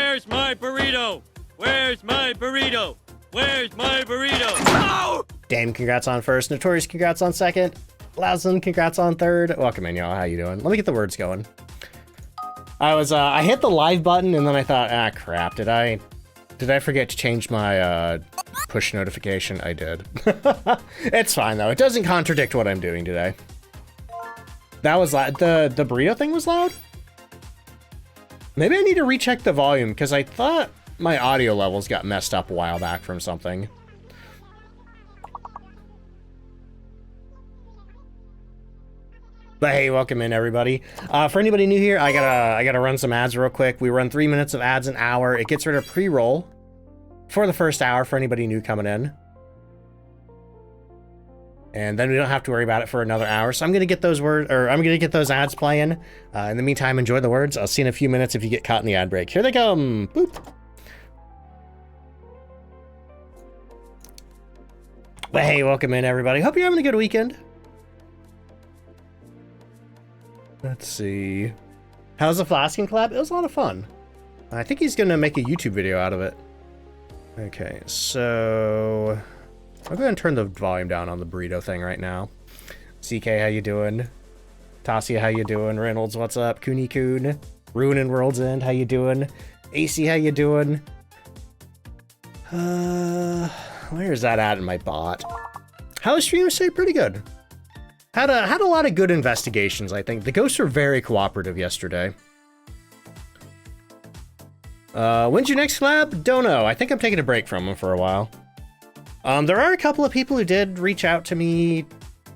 Where's my burrito? Where's my burrito? Where's my burrito? Oh! Dame, congrats on first. Notorious, congrats on second. Lawson, congrats on third. Welcome in, y'all. How you doing? Let me get the words going. I hit the live button and then I thought, ah, crap. Did I forget to change my push notification? I did. It's fine though. It doesn't contradict what I'm doing today. That was loud. The burrito thing was loud? Maybe I need to recheck the volume because I thought my audio levels got messed up a while back from something. But hey, welcome in everybody. For anybody new here, I gotta run some ads real quick. We run 3 minutes of ads an hour. It gets rid of pre-roll for the first hour for anybody new coming in. And then we don't have to worry about it for another hour. So I'm gonna get those those ads playing. In the meantime, enjoy the words. I'll see you in a few minutes if you get caught in the ad break. Here they come. Boop. But hey, welcome in everybody. Hope you're having a good weekend. Let's see. How's the Flasking collab? It was a lot of fun. I think he's gonna make a YouTube video out of it. Okay, so I'll go ahead and turn the volume down on the burrito thing right now. CK, how you doing? Tasia, how you doing? Reynolds, what's up? Cooney Coon. Ruinin' World's End, how you doing? AC, how you doing? Where's that at in my bot? How was stream? Say pretty good. Had a lot of good investigations, I think. The ghosts were very cooperative yesterday. When's your next collab? Don't know. I think I'm taking a break from them for a while. There are a couple of people who did reach out to me,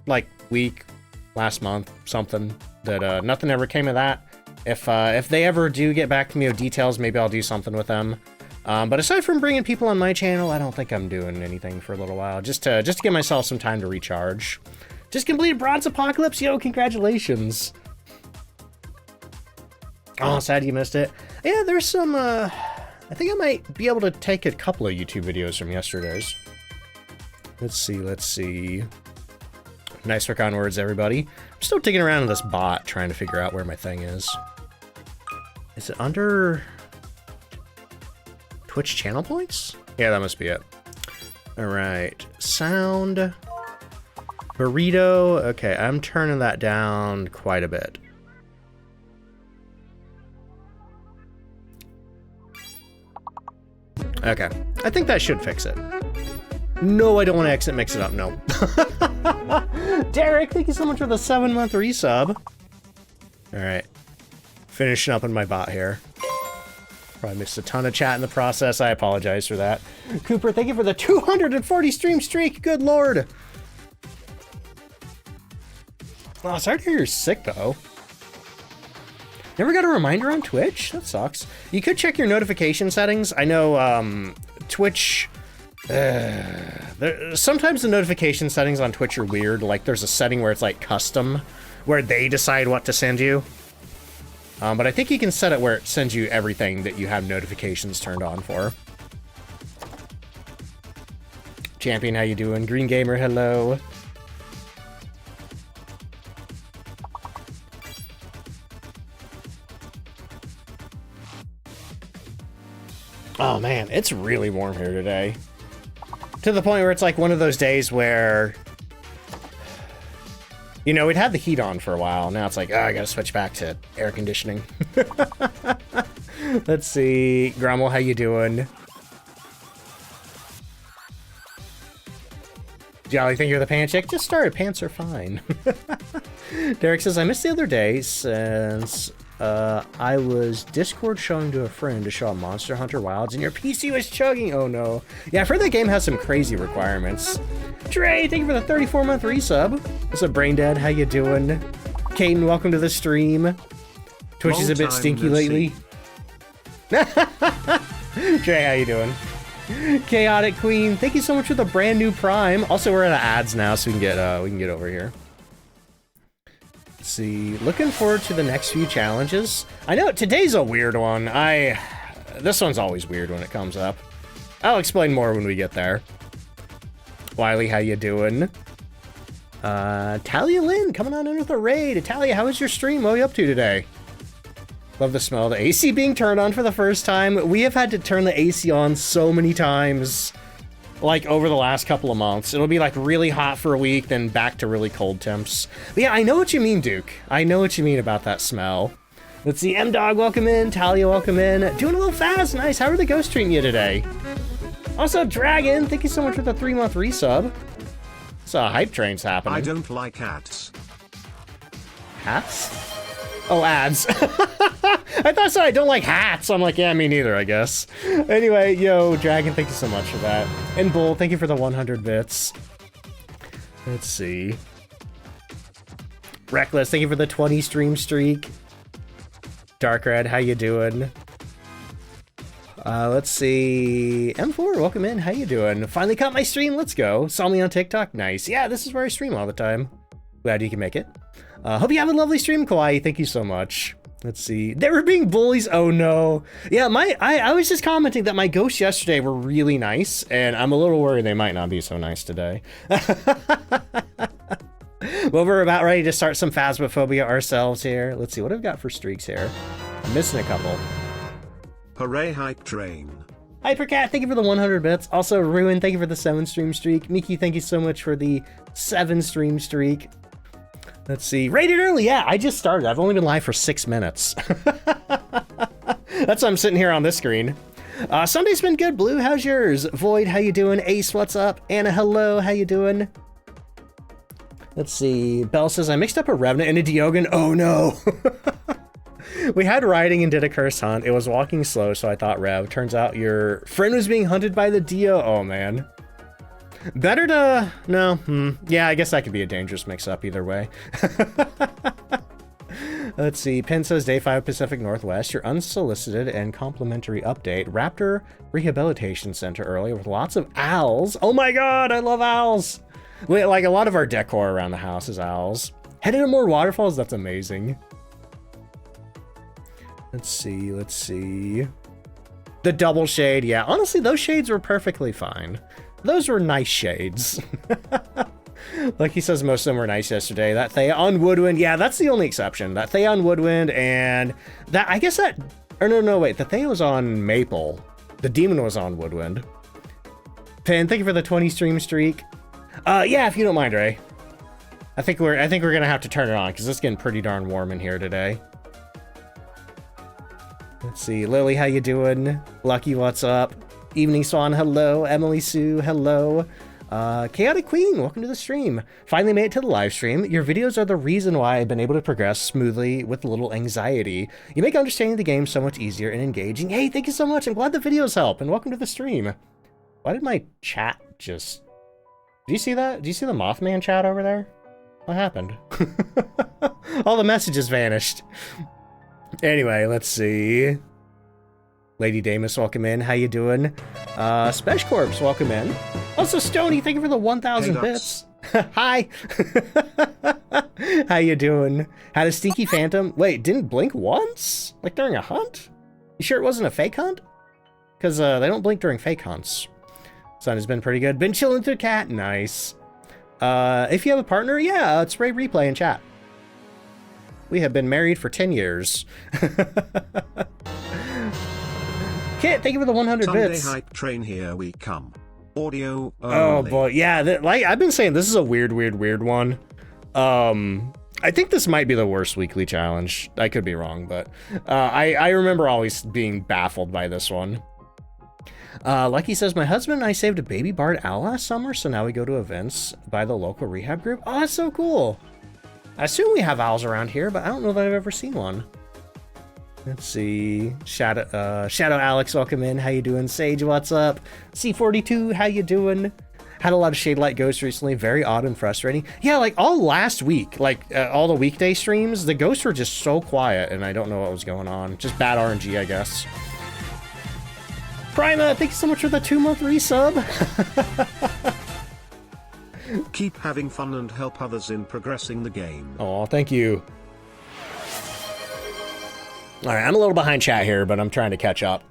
like last month, something, that nothing ever came of that. If they ever do get back to me with details, maybe I'll do something with them. But aside from bringing people on my channel, I don't think I'm doing anything for a little while, just to give myself some time to recharge. Just completed Bronze Apocalypse, yo, congratulations. Oh, sad you missed it. Yeah, there's some, I think I might be able to take a couple of YouTube videos from yesterday's. Let's see. Nice work on words, everybody. I'm still digging around in this bot, trying to figure out where my thing is. Is it under Twitch channel points? Yeah, that must be it. All right, sound. Burrito, okay, I'm turning that down quite a bit. Okay, I think that should fix it. No, I don't want to exit mix it up, no. Derek, thank you so much for the 7-month resub. All right, finishing up in my bot here. Probably missed a ton of chat in the process, I apologize for that. Cooper, thank you for the 240 stream streak, good lord. Oh, sorry to hear you're sick, though. Never got a reminder on Twitch? That sucks. You could check your notification settings. I know, Twitch... sometimes the notification settings on Twitch are weird. Like, there's a setting where it's, like, custom, where they decide what to send you. But I think you can set it where it sends you everything that you have notifications turned on for. Champion, how you doing? Green Gamer, hello. Oh man, it's really warm here today. To the point where it's like one of those days where, you know, we'd had the heat on for a while. Now it's like, oh, I gotta switch back to air conditioning. Let's see. Grummel, how you doing? Jolly, thank you for the pants check. Just started. Pants are fine. Derek says, I missed the other day since I was Discord showing to a friend to show Monster Hunter Wilds and your PC was chugging. Oh no. Yeah, I've heard that game has some crazy requirements. Trey, thank you for the 34-month resub. What's up, Braindead? How you doing? Caden, welcome to the stream. Twitch is a bit stinky lately. Trey, how you doing? Chaotic Queen, thank you so much for the brand new Prime. Also, we're out of ads now, so we can get over here. Let's see. Looking forward to the next few challenges. I know today's a weird one. This one's always weird when it comes up. I'll explain more when we get there. Wiley, how you doing? Talia Lynn coming on in with a raid. Talia, how was your stream? What are you up to today? Love the smell of the AC being turned on for the first time. We have had to turn the AC on so many times, like over the last couple of months. It'll be like really hot for a week, then back to really cold temps. But yeah, I know what you mean, Duke. I know what you mean about that smell. Let's see, M-Dog, welcome in. Talia, welcome in. Doing a little fast, nice. How are the ghosts treating you today? Also, Dragon, thank you so much for the 3-month resub. So hype train's happening. I don't like hats. Hats? Oh, ads. I thought so. I don't like hats. I'm like, yeah, me neither, I guess. Anyway, yo, Dragon, thank you so much for that. And Bull, thank you for the 100 bits. Let's see. Reckless, thank you for the 20 stream streak. Dark Red, how you doing? Let's see. M4, welcome in. How you doing? Finally caught my stream. Let's go. Saw me on TikTok. Nice. Yeah, this is where I stream all the time. Glad you can make it. Hope you have a lovely stream, Kawaii. Thank you so much. Let's see. They were being bullies. Oh no. Yeah, I was just commenting that my ghosts yesterday were really nice, and I'm a little worried they might not be so nice today. Well, we're about ready to start some Phasmophobia ourselves here. Let's see what I've got for streaks here. I'm missing a couple. Hooray, hype train. Hypercat, thank you for the 100 bits. Also, Ruin, thank you for the 7 stream streak. Miki, thank you so much for the 7 stream streak. Let's see. Rated early, yeah, I just started. I've only been live for 6 minutes. That's why I'm sitting here on this screen. Sunday's been good. Blue, how's yours? Void, how you doing? Ace, what's up? Anna, hello, how you doing? Let's see. Belle says, I mixed up a Revenant and a Diogen. Oh no. We had riding and did a curse hunt. It was walking slow, so I thought Rev. Turns out your friend was being hunted by the Dio. Oh man. Better to... No. Yeah, I guess that could be a dangerous mix-up either way. Let's see. Pin says, Day 5 Pacific Northwest. Your unsolicited and complimentary update. Raptor Rehabilitation Center earlier with lots of owls. Oh my god, I love owls. Wait, like a lot of our decor around the house is owls. Headed to more waterfalls? That's amazing. Let's see. The double shade. Yeah, honestly, those shades were perfectly fine. Those were nice shades. Like he says, most of them were nice yesterday. That Thea on Woodwind, yeah, that's the only exception. That Thea on Woodwind and that, I guess that, or no, wait, the Thea was on Maple. The Demon was on Woodwind. Pin, thank you for the 20 stream streak. Yeah, if you don't mind, Ray. I think we're gonna have to turn it on because it's getting pretty darn warm in here today. Let's see, Lily, how you doing? Lucky, what's up? Evening Swan, hello. Emily Sue, hello. Chaotic Queen, welcome to the stream. Finally made it to the live stream. Your videos are the reason why I've been able to progress smoothly with little anxiety. You make understanding the game so much easier and engaging. Hey, thank you so much. I'm glad the videos help, and welcome to the stream. Why did my chat just... Do you see that? Do you see the Mothman chat over there? What happened? All the messages vanished. Anyway, let's see. Lady Damus, welcome in. How you doing? Spesh Corpse, welcome in. Also, Stony, thank you for the 1,000 bits. Hi. How you doing? Had a stinky phantom. Wait, didn't blink once? Like during a hunt? You sure it wasn't a fake hunt? Because they don't blink during fake hunts. Sun has been pretty good. Been chilling through cat. Nice. If you have a partner, yeah, it's Ray Replay in chat. We have been married for 10 years. Kit, thank you for the 100 bits. Sunday hype train, here we come. Audio only. Oh boy, yeah, like I've been saying, this is a weird one. I think this might be the worst weekly challenge. I could be wrong, but I remember always being baffled by this one. Lucky says, my husband and I saved a baby barred owl last summer, so now we go to events by the local rehab group. Oh, that's so cool. I assume we have owls around here, but I don't know that I've ever seen one. Let's see. Shadow Alex, welcome in. How you doing? Sage, what's up? C42, how you doing? Had a lot of Shade Light ghosts recently. Very odd and frustrating. Yeah, like all last week, like all the weekday streams, the ghosts were just so quiet, and I don't know what was going on. Just bad RNG, I guess. Prima, thank you so much for the 2-month resub. Keep having fun and help others in progressing the game. Oh, thank you. All right, I'm a little behind chat here, but I'm trying to catch up.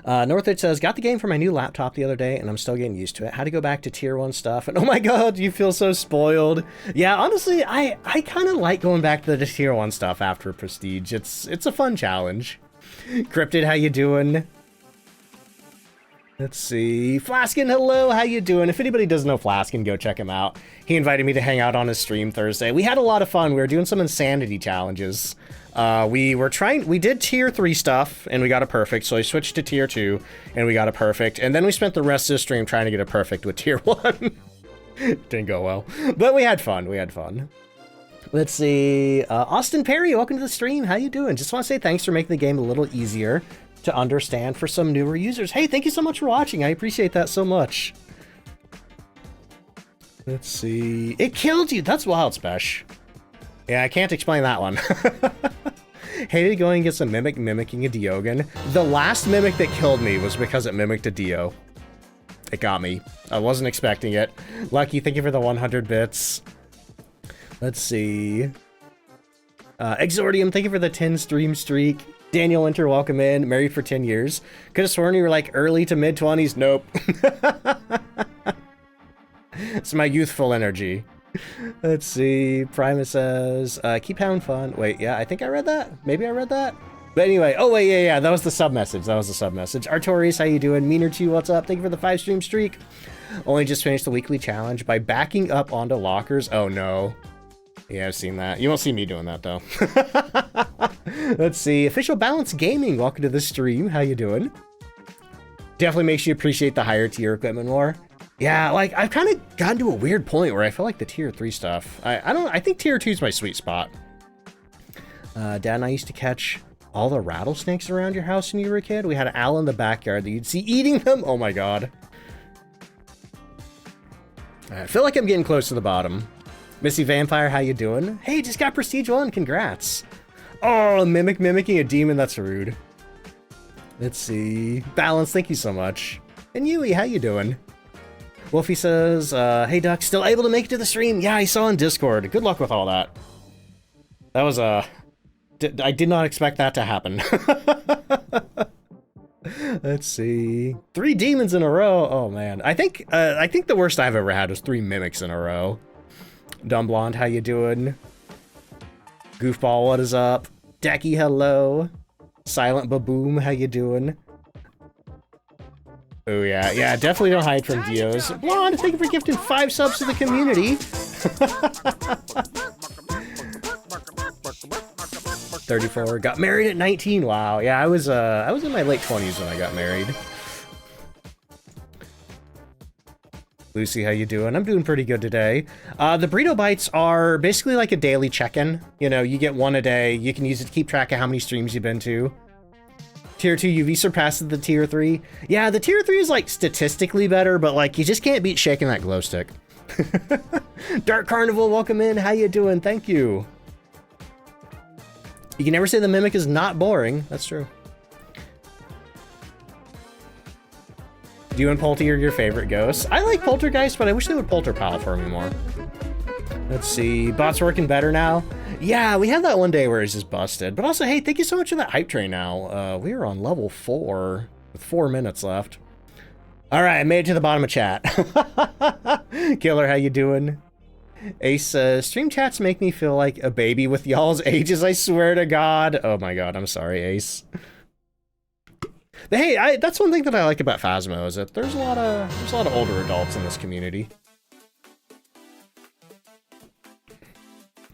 Northridge says, got the game for my new laptop the other day, and I'm still getting used to it. Had to go back to tier 1 stuff, and oh my god, you feel so spoiled. Yeah, honestly, I kind of like going back to the tier 1 stuff after Prestige. It's a fun challenge. Cryptid, how you doing? Let's see. Flaskin, hello, how you doing? If anybody doesn't know Flaskin, go check him out. He invited me to hang out on his stream Thursday. We had a lot of fun. We were doing some insanity challenges. We did tier 3 stuff, and we got a perfect, so I switched to tier 2, and we got a perfect, and then we spent the rest of the stream trying to get a perfect with tier 1. Didn't go well, but we had fun. Let's see. Austin Perry, welcome to the stream. How you doing? Just want to say thanks for making the game a little easier to understand for some newer users. Hey, thank you so much for watching. I appreciate that so much. Let's see. It killed you. That's wild, Spesh. Yeah, I can't explain that one. Hated going against a mimic mimicking a Diogen. The last mimic that killed me was because it mimicked a Dio. It got me. I wasn't expecting it. Lucky, thank you for the 100 bits. Let's see. Exordium, thank you for the 10 stream streak. Daniel Winter, welcome in. Married for 10 years. Could have sworn you were like early to mid-20s. Nope. It's my youthful energy. Let's see. Primus says, keep having fun. Wait, yeah, I think I read that. Maybe I read that. But anyway, oh wait, yeah, that was the sub-message. Artorius, how you doing? Meaner2, what's up? Thank you for the 5 stream streak. Only just finished the weekly challenge by backing up onto lockers. Oh no. Yeah, I've seen that. You won't see me doing that though. Let's see. Official Balance Gaming, welcome to the stream. How you doing? Definitely makes you appreciate the higher tier equipment more. Yeah, like I've kind of gotten to a weird point where I feel like the tier 3 stuff. I think tier 2 is my sweet spot. Dad and I used to catch all the rattlesnakes around your house when you were a kid. We had an owl in the backyard that you'd see eating them. Oh my god. I feel like I'm getting close to the bottom. Missy Vampire, how you doing? Hey, just got Prestige 1, congrats. Oh, mimicking a demon, that's rude. Let's see. Balance, thank you so much. And Yui, how you doing? Wolfie says, hey Duck, still able to make it to the stream? Yeah, I saw on Discord. Good luck with all that. That was, I did not expect that to happen. Let's see. 3 demons in a row. Oh man. I think the worst I've ever had was 3 mimics in a row. Dumb Blonde, how you doing? Goofball, what is up? Decky, hello. Silent Baboom, how you doing? Oh yeah, definitely don't hide from Dios. Blonde, thank you for gifting 5 subs to the community. 34, got married at 19. Wow, yeah, I was in my late 20s when I got married. Lucy, how you doing? I'm doing pretty good today. The burrito bites are basically like a daily check-in. You know, you get 1 a day. You can use it to keep track of how many streams you've been to. Tier 2 UV surpasses the tier 3. Yeah, the tier 3 is like statistically better, but like you just can't beat shaking that glow stick. Dark Carnival, welcome in. How you doing? Thank you. You can never say the mimic is not boring. That's true. You and Polty are your favorite ghosts. I like Poltergeist, but I wish they would Polterpal for me more. Let's see. Bot's working better now. Yeah, we had that one day where it's just busted. But also, hey, thank you so much for that hype train now. We are on level 4 with 4 minutes left. All right, I made it to the bottom of chat. Killer, how you doing? Ace says, stream chats make me feel like a baby with y'all's ages, I swear to God. Oh my God, I'm sorry, Ace. But hey, that's one thing that I like about Phasmo is that there's a lot of older adults in this community.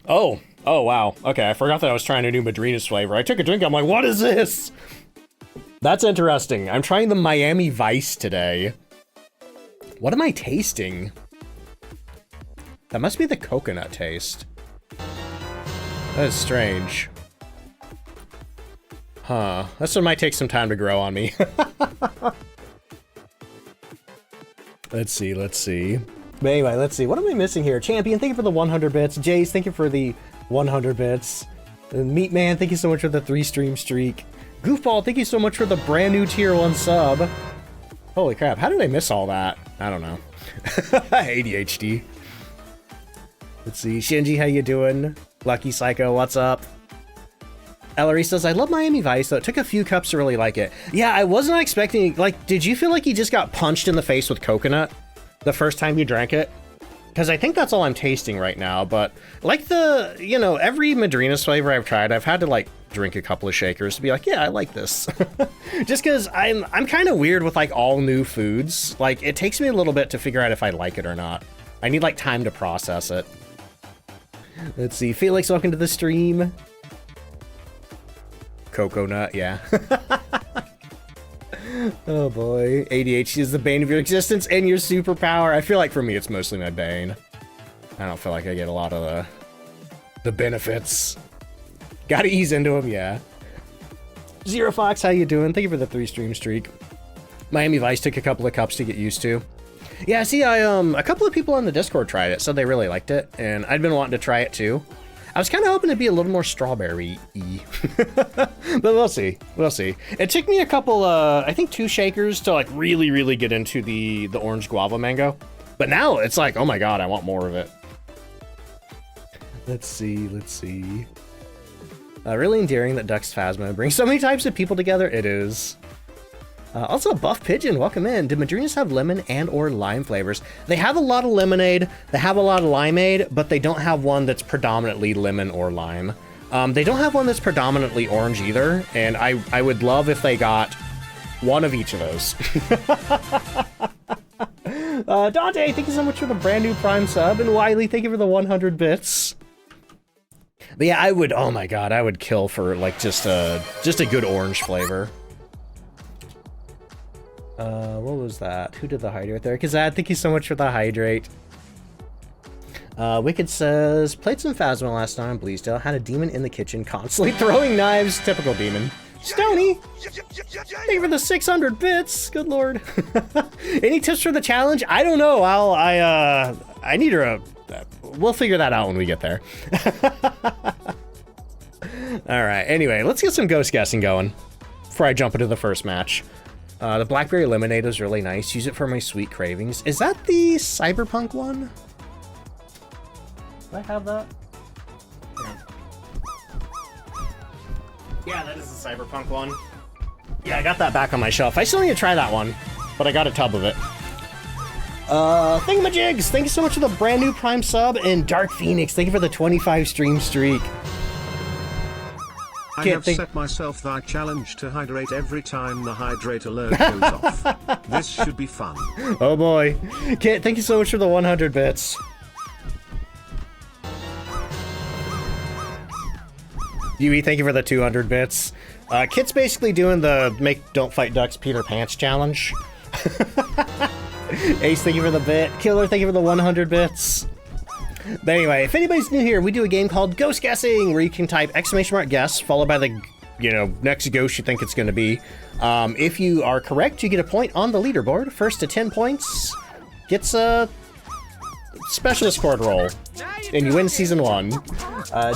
Oh wow. Okay, I forgot that I was trying a new Madrina's flavor. I took a drink, I'm like, what is this? That's interesting. I'm trying the Miami Vice today. What am I tasting? That must be the coconut taste. That is strange. Huh. This one might take some time to grow on me. Let's see. But anyway, let's see. What am I missing here? Champion, thank you for the 100 bits. Jace, thank you for the 100 bits. Meat Man, thank you so much for the 3 stream streak. Goofball, thank you so much for the brand new tier 1 sub. Holy crap, how did I miss all that? I don't know. ADHD. Let's see. Shinji, how you doing? Lucky Psycho, what's up? Ellery says, I love Miami Vice, though it took a few cups to really like it. Yeah, I wasn't expecting, like, did you feel like you just got punched in the face with coconut the first time you drank it? Because I think that's all I'm tasting right now, but like the, you know, every Madrinas flavor I've tried, I've had to like drink a couple of shakers to be like, yeah, I like this. Just because I'm kind of weird with like all new foods. Like it takes me a little bit to figure out if I like it or not. I need like time to process it. Let's see, Felix, welcome to the stream. Coconut, yeah. Oh boy, ADHD is the bane of your existence and your superpower. I feel like for me, it's mostly my bane. I don't feel like I get a lot of the benefits. Gotta ease into them, yeah. Zero Fox, how you doing? Thank you for the 3-stream streak. Miami Vice took a couple of cups to get used to. Yeah, see, a couple of people on the Discord tried it, said they really liked it, and I'd been wanting to try it too. I was kind of hoping to be a little more strawberry-y, but we'll see. We'll see. It took me a couple, I think 2 shakers to like really get into the orange guava mango. But now it's like, oh my god, I want more of it. Let's see. Really endearing that Ducks Phasma brings so many types of people together. It is. Also, Buff Pigeon, welcome in. Do Madrinas have lemon and or lime flavors? They have a lot of lemonade, they have a lot of limeade, but they don't have one that's predominantly lemon or lime. They don't have one that's predominantly orange either, and I would love if they got one of each of those. Dante, thank you so much for the brand new Prime sub, and Wiley, thank you for the 100 bits. But yeah, I would, oh my god, I would kill for like just a good orange flavor. What was that? Who did the hydrate there? Kazad, thank you so much for the hydrate. Wicked says, played some Phasma last night on Bleasdale, had a demon in the kitchen constantly throwing knives. Typical demon. Stony, thank you for the 600 bits. Good lord. Any tips for the challenge? I don't know. I need to, we'll figure that out when we get there. All right, anyway, let's get some ghost guessing going before I jump into the first match. The blackberry lemonade is really nice. Use it for my sweet cravings. Is that the cyberpunk one? Do I have that? Yeah, that is the cyberpunk one. Yeah, I got that back on my shelf. I still need to try that one, but I got a tub of it. Thingamajigs, thank you so much for the brand new Prime sub, and Dark Phoenix, thank you for the 25 stream streak. I have set myself the challenge to hydrate every time the hydrate alert goes off. This should be fun. Oh boy. Kit, thank you so much for the 100 bits. Yui, thank you for the 200 bits. Kit's basically doing the make Don't Fight Ducks Peter Pants challenge. Ace, thank you for the bit. Killer, thank you for the 100 bits. But anyway, if anybody's new here, we do a game called Ghost Guessing, where you can type !guess, followed by the, next ghost you think it's going to be. If you are correct, you get a point on the leaderboard. First to 10 points gets a specialist card roll, and you win season 1.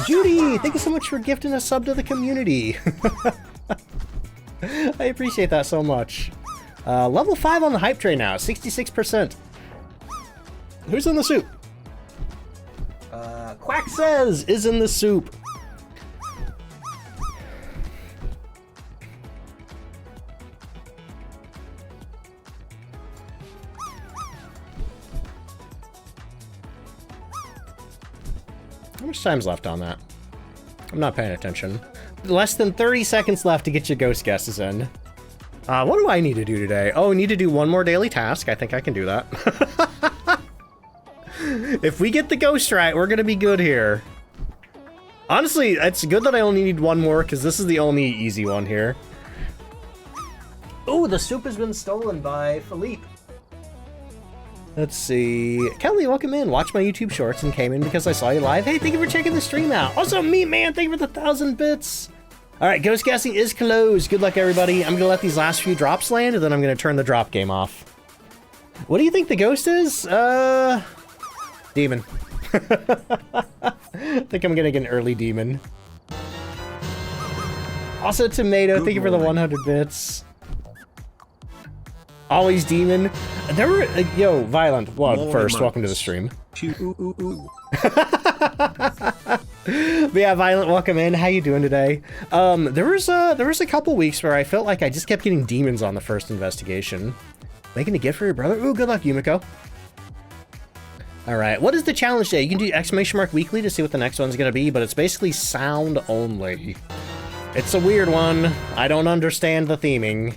Judy, thank you so much for gifting a sub to the community. I appreciate that so much. Level 5 on the hype train now, 66%. Who's in the soup? Quack says is in the soup. How much time's left on that? I'm not paying attention. Less than 30 seconds left to get your ghost guesses in. What do I need to do today? Oh, I need to do one more daily task. I think I can do that. If we get the ghost right, we're gonna be good here. Honestly, it's good that I only need one more, because this is the only easy one here. Oh, the soup has been stolen by Philippe. Let's see. Kelly, welcome in. Watch my YouTube shorts and came in because I saw you live. Hey, thank you for checking the stream out. Also, Meat Man, thank you for the 1,000 bits. All right, ghost guessing is closed. Good luck, everybody. I'm gonna let these last few drops land, and then I'm gonna turn the drop game off. What do you think the ghost is? Demon. I think I'm gonna get an early demon. Also, Tomato, thank you for the 100 bits. Always demon. There were, yo, Violent, well, first, welcome to the stream. But yeah, Violent, welcome in. How you doing today? There was a couple weeks where I felt like I just kept getting demons on the first investigation. Making a gift for your brother? Ooh, good luck, Yumiko. All right, what is the challenge day? You can do exclamation mark weekly to see what the next one's gonna be, but it's basically sound only. It's a weird one. I don't understand the theming.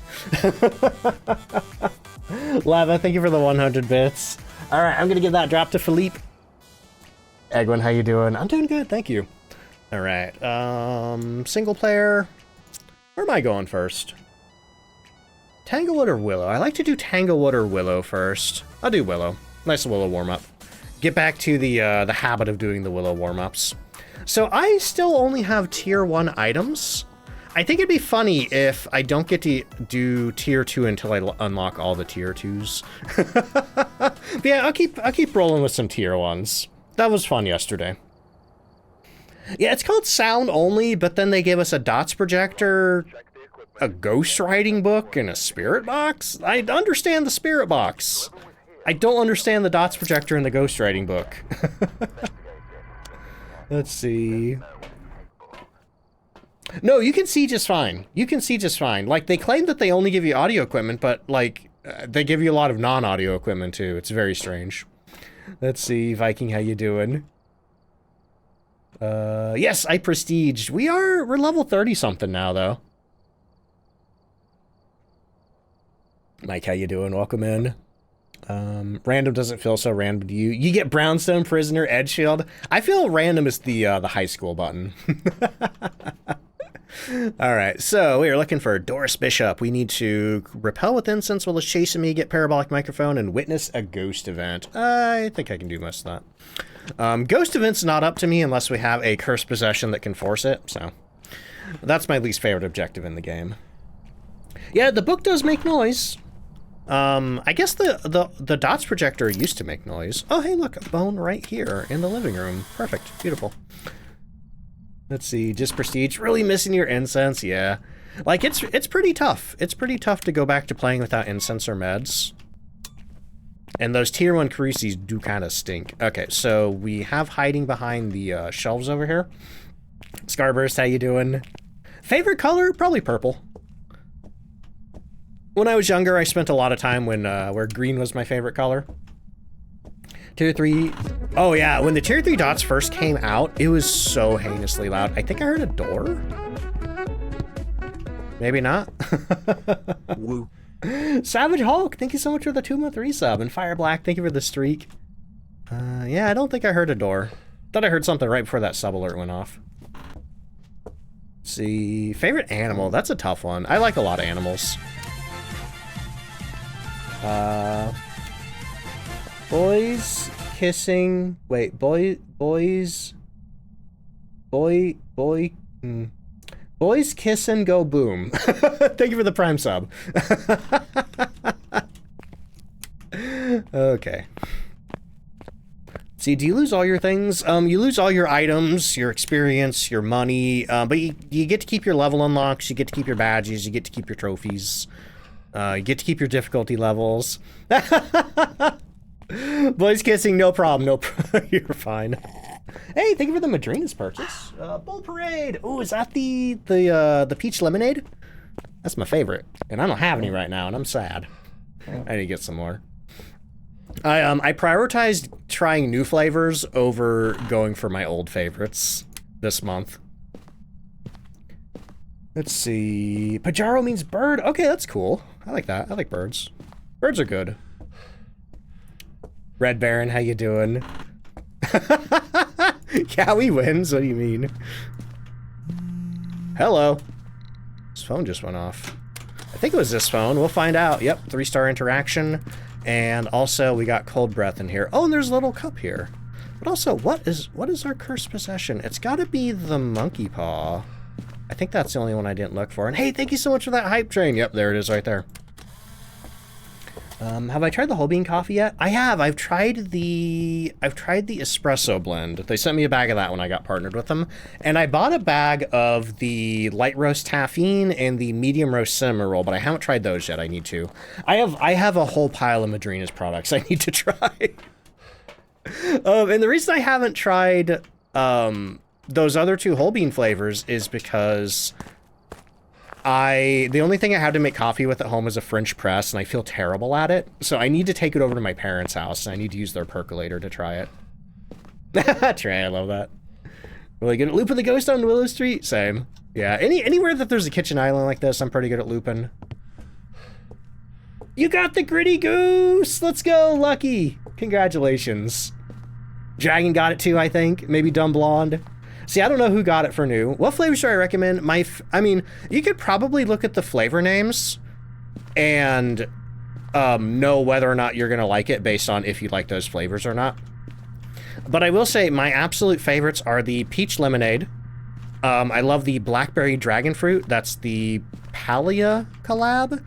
Lava, thank you for the 100 bits. All right, I'm gonna give that drop to Philippe. Egwin, how you doing? I'm doing good, thank you. All right, single player. Where am I going first? Tanglewood or Willow? I like to do Tanglewood or Willow first. I'll do Willow. Nice Willow warm-up. Get back to the habit of doing the Willow warm-ups. So I still only have tier 1 items. I think it'd be funny if I don't get to do tier 2 until I unlock all the tier 2s. But yeah, I'll keep rolling with some tier 1s. That was fun yesterday. Yeah, it's called sound only, but then they gave us a dots projector, a ghostwriting book, and a spirit box? I understand the spirit box. I don't understand the dots projector and the ghostwriting book. Let's see. No, you can see just fine. You can see just fine. Like, they claim that they only give you audio equipment, but, like, they give you a lot of non-audio equipment, too. It's very strange. Let's see, Viking, how you doing? Yes, I prestiged. We're level 30-something now, though. Mike, how you doing? Welcome in. Random doesn't feel so random to you. You get Brownstone, Prisoner, Edge Shield. I feel random is the high school button. Alright, so we are looking for Doris Bishop. We need to repel with incense while it's chasing me, get parabolic microphone, and witness a ghost event. I think I can do most of that. Ghost event's not up to me unless we have a cursed possession that can force it, so that's my least favorite objective in the game. Yeah, the book does make noise. I guess the dots projector used to make noise. Oh, hey, look, a bone right here in the living room. Perfect. Beautiful. Let's see, just prestige. Really missing your incense, yeah. Like, it's pretty tough. It's pretty tough to go back to playing without incense or meds. And those tier 1 Carusis do kind of stink. Okay, so we have hiding behind the shelves over here. Scarburst, how you doing? Favorite color? Probably purple. When I was younger, I spent a lot of time where green was my favorite color. Tier 3. Oh yeah, when the Tier 3 dots first came out, it was so heinously loud. I think I heard a door? Maybe not. Woo. Savage Hulk, thank you so much for the 2-month resub. And Fire Black, thank you for the streak. Yeah, I don't think I heard a door. Thought I heard something right before that sub alert went off. Let's see, favorite animal, that's a tough one. I like a lot of animals. Boys kissing. Wait, boys kiss and go boom. Thank you for the Prime sub. Okay. See, do you lose all your things? You lose all your items, your experience, your money, but you get to keep your level unlocks, you get to keep your badges, you get to keep your trophies. You get to keep your difficulty levels. Boys kissing, no problem. No, you're fine. Hey, thank you for the Madrina's purchase. Bull Parade. Oh, is that the peach lemonade? That's my favorite, and I don't have any right now, and I'm sad. I need to get some more. I prioritized trying new flavors over going for my old favorites this month. Let's see. Pajaro means bird. Okay, that's cool. I like that. I like birds. Birds are good. Red Baron, how you doing? Yeah, we wins. What do you mean? Hello. This phone just went off. I think it was this phone. We'll find out. Yep, 3-star interaction. And also, we got cold breath in here. Oh, and there's a little cup here. But also, what is our cursed possession? It's got to be the monkey paw. I think that's the only one I didn't look for. And hey, thank you so much for that hype train. Yep, there it is right there. Have I tried the whole bean coffee yet? I have. I've tried the espresso blend. They sent me a bag of that when I got partnered with them. And I bought a bag of the light roast caffeine and the medium roast cinnamon roll, but I haven't tried those yet. I need to. I have a whole pile of Madrina's products I need to try. And the reason I haven't tried those other 2 whole bean flavors is because the only thing I have to make coffee with at home is a French press, and I feel terrible at it. So I need to take it over to my parents' house, and I need to use their percolator to try it. Trey, I love that. Really good at looping the ghost on Willow Street? Same. Yeah, anywhere that there's a kitchen island like this, I'm pretty good at looping. You got the gritty goose! Let's go, Lucky! Congratulations. Dragon got it too, I think. Maybe Dumb Blonde. See, I don't know who got it for new. What flavor should I recommend? I mean, you could probably look at the flavor names and know whether or not you're going to like it based on if you like those flavors or not. But I will say my absolute favorites are the peach lemonade. I love the blackberry dragon fruit. That's the Palia collab.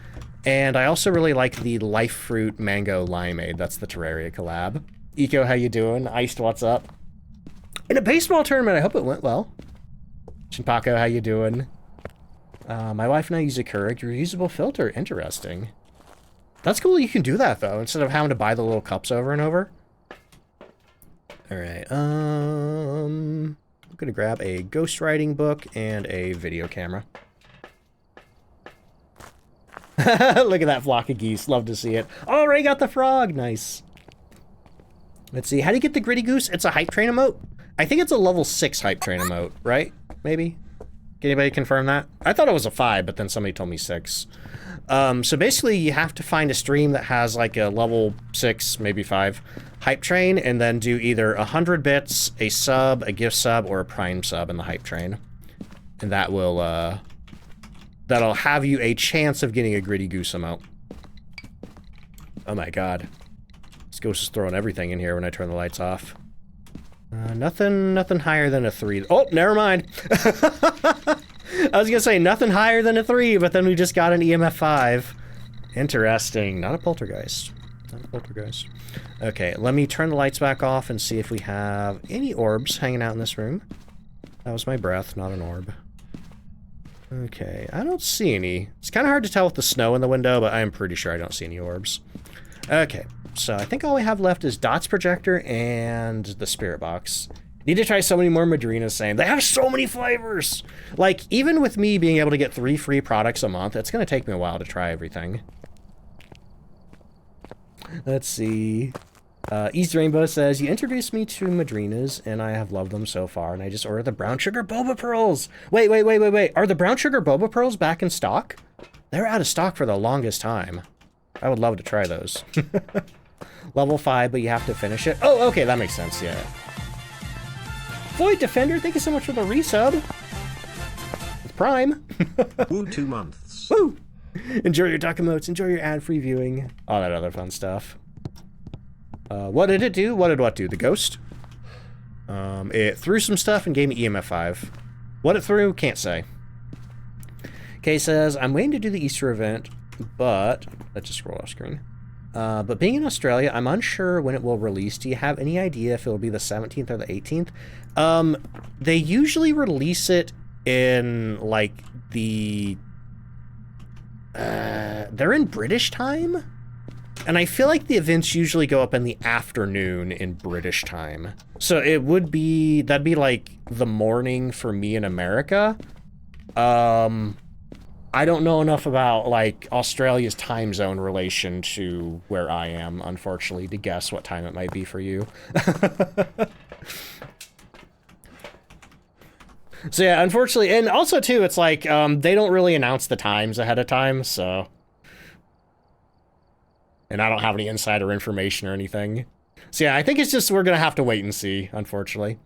And I also really like the life fruit mango limeade. That's the Terraria collab. Eco, how you doing? Iced, what's up? In a baseball tournament, I hope it went well. Shinpako, how you doing? My wife and I use a Keurig reusable filter. Interesting. That's cool you can do that, though, instead of having to buy the little cups over and over. Alright, I'm gonna grab a ghostwriting book and a video camera. Look at that flock of geese. Love to see it. Already got the frog. Nice. Let's see. How do you get the gritty goose? It's a hype train emote. I think it's a level 6 hype train emote, right? Maybe? Can anybody confirm that? I thought it was a 5, but then somebody told me 6. So basically, you have to find a stream that has like a level 6, maybe 5 hype train, and then do either 100 bits, a sub, a gift sub, or a prime sub in the hype train. And that will, that'll have you a chance of getting a gritty goose emote. Oh my god. This ghost is throwing everything in here when I turn the lights off. Nothing higher than a 3. Oh, never mind. I was gonna say nothing higher than a 3, but then we just got an EMF 5. Interesting. Not a poltergeist. Not a poltergeist. Okay, let me turn the lights back off and see if we have any orbs hanging out in this room. That was my breath, not an orb. Okay, I don't see any. It's kind of hard to tell with the snow in the window, but I'm pretty sure I don't see any orbs. Okay, so I think all we have left is Dot's projector and the spirit box. Need to try so many more Madrinas, saying they have so many flavors. Like, even with me being able to get 3 free products a month, it's going to take me a while to try everything. Let's see. East Rainbow says, you introduced me to Madrinas, and I have loved them so far, and I just ordered the brown sugar boba pearls. Wait. Are the brown sugar boba pearls back in stock? They were out of stock for the longest time. I would love to try those. Level 5, but you have to finish it. Oh, okay, that makes sense, yeah. Void Defender, thank you so much for the resub. With Prime. Woo, 2 months. Woo! Enjoy your duck emotes, enjoy your ad-free viewing. All that other fun stuff. What did it do? What did what do? The ghost? It threw some stuff and gave me EMF 5. What it threw, can't say. Kay says, I'm waiting to do the Easter event, but... Let's just scroll off screen. But being in Australia, I'm unsure when it will release. Do you have any idea if it'll be the 17th or the 18th? They usually release it in, like, the... they're in British time? And I feel like the events usually go up in the afternoon in British time. So it would be... That'd be, like, the morning for me in America. I don't know enough about, like, Australia's time zone relation to where I am, unfortunately, to guess what time it might be for you. So, yeah, unfortunately, and also, too, it's like, they don't really announce the times ahead of time, so... And I don't have any insider information or anything. So, yeah, I think it's just we're gonna have to wait and see, unfortunately.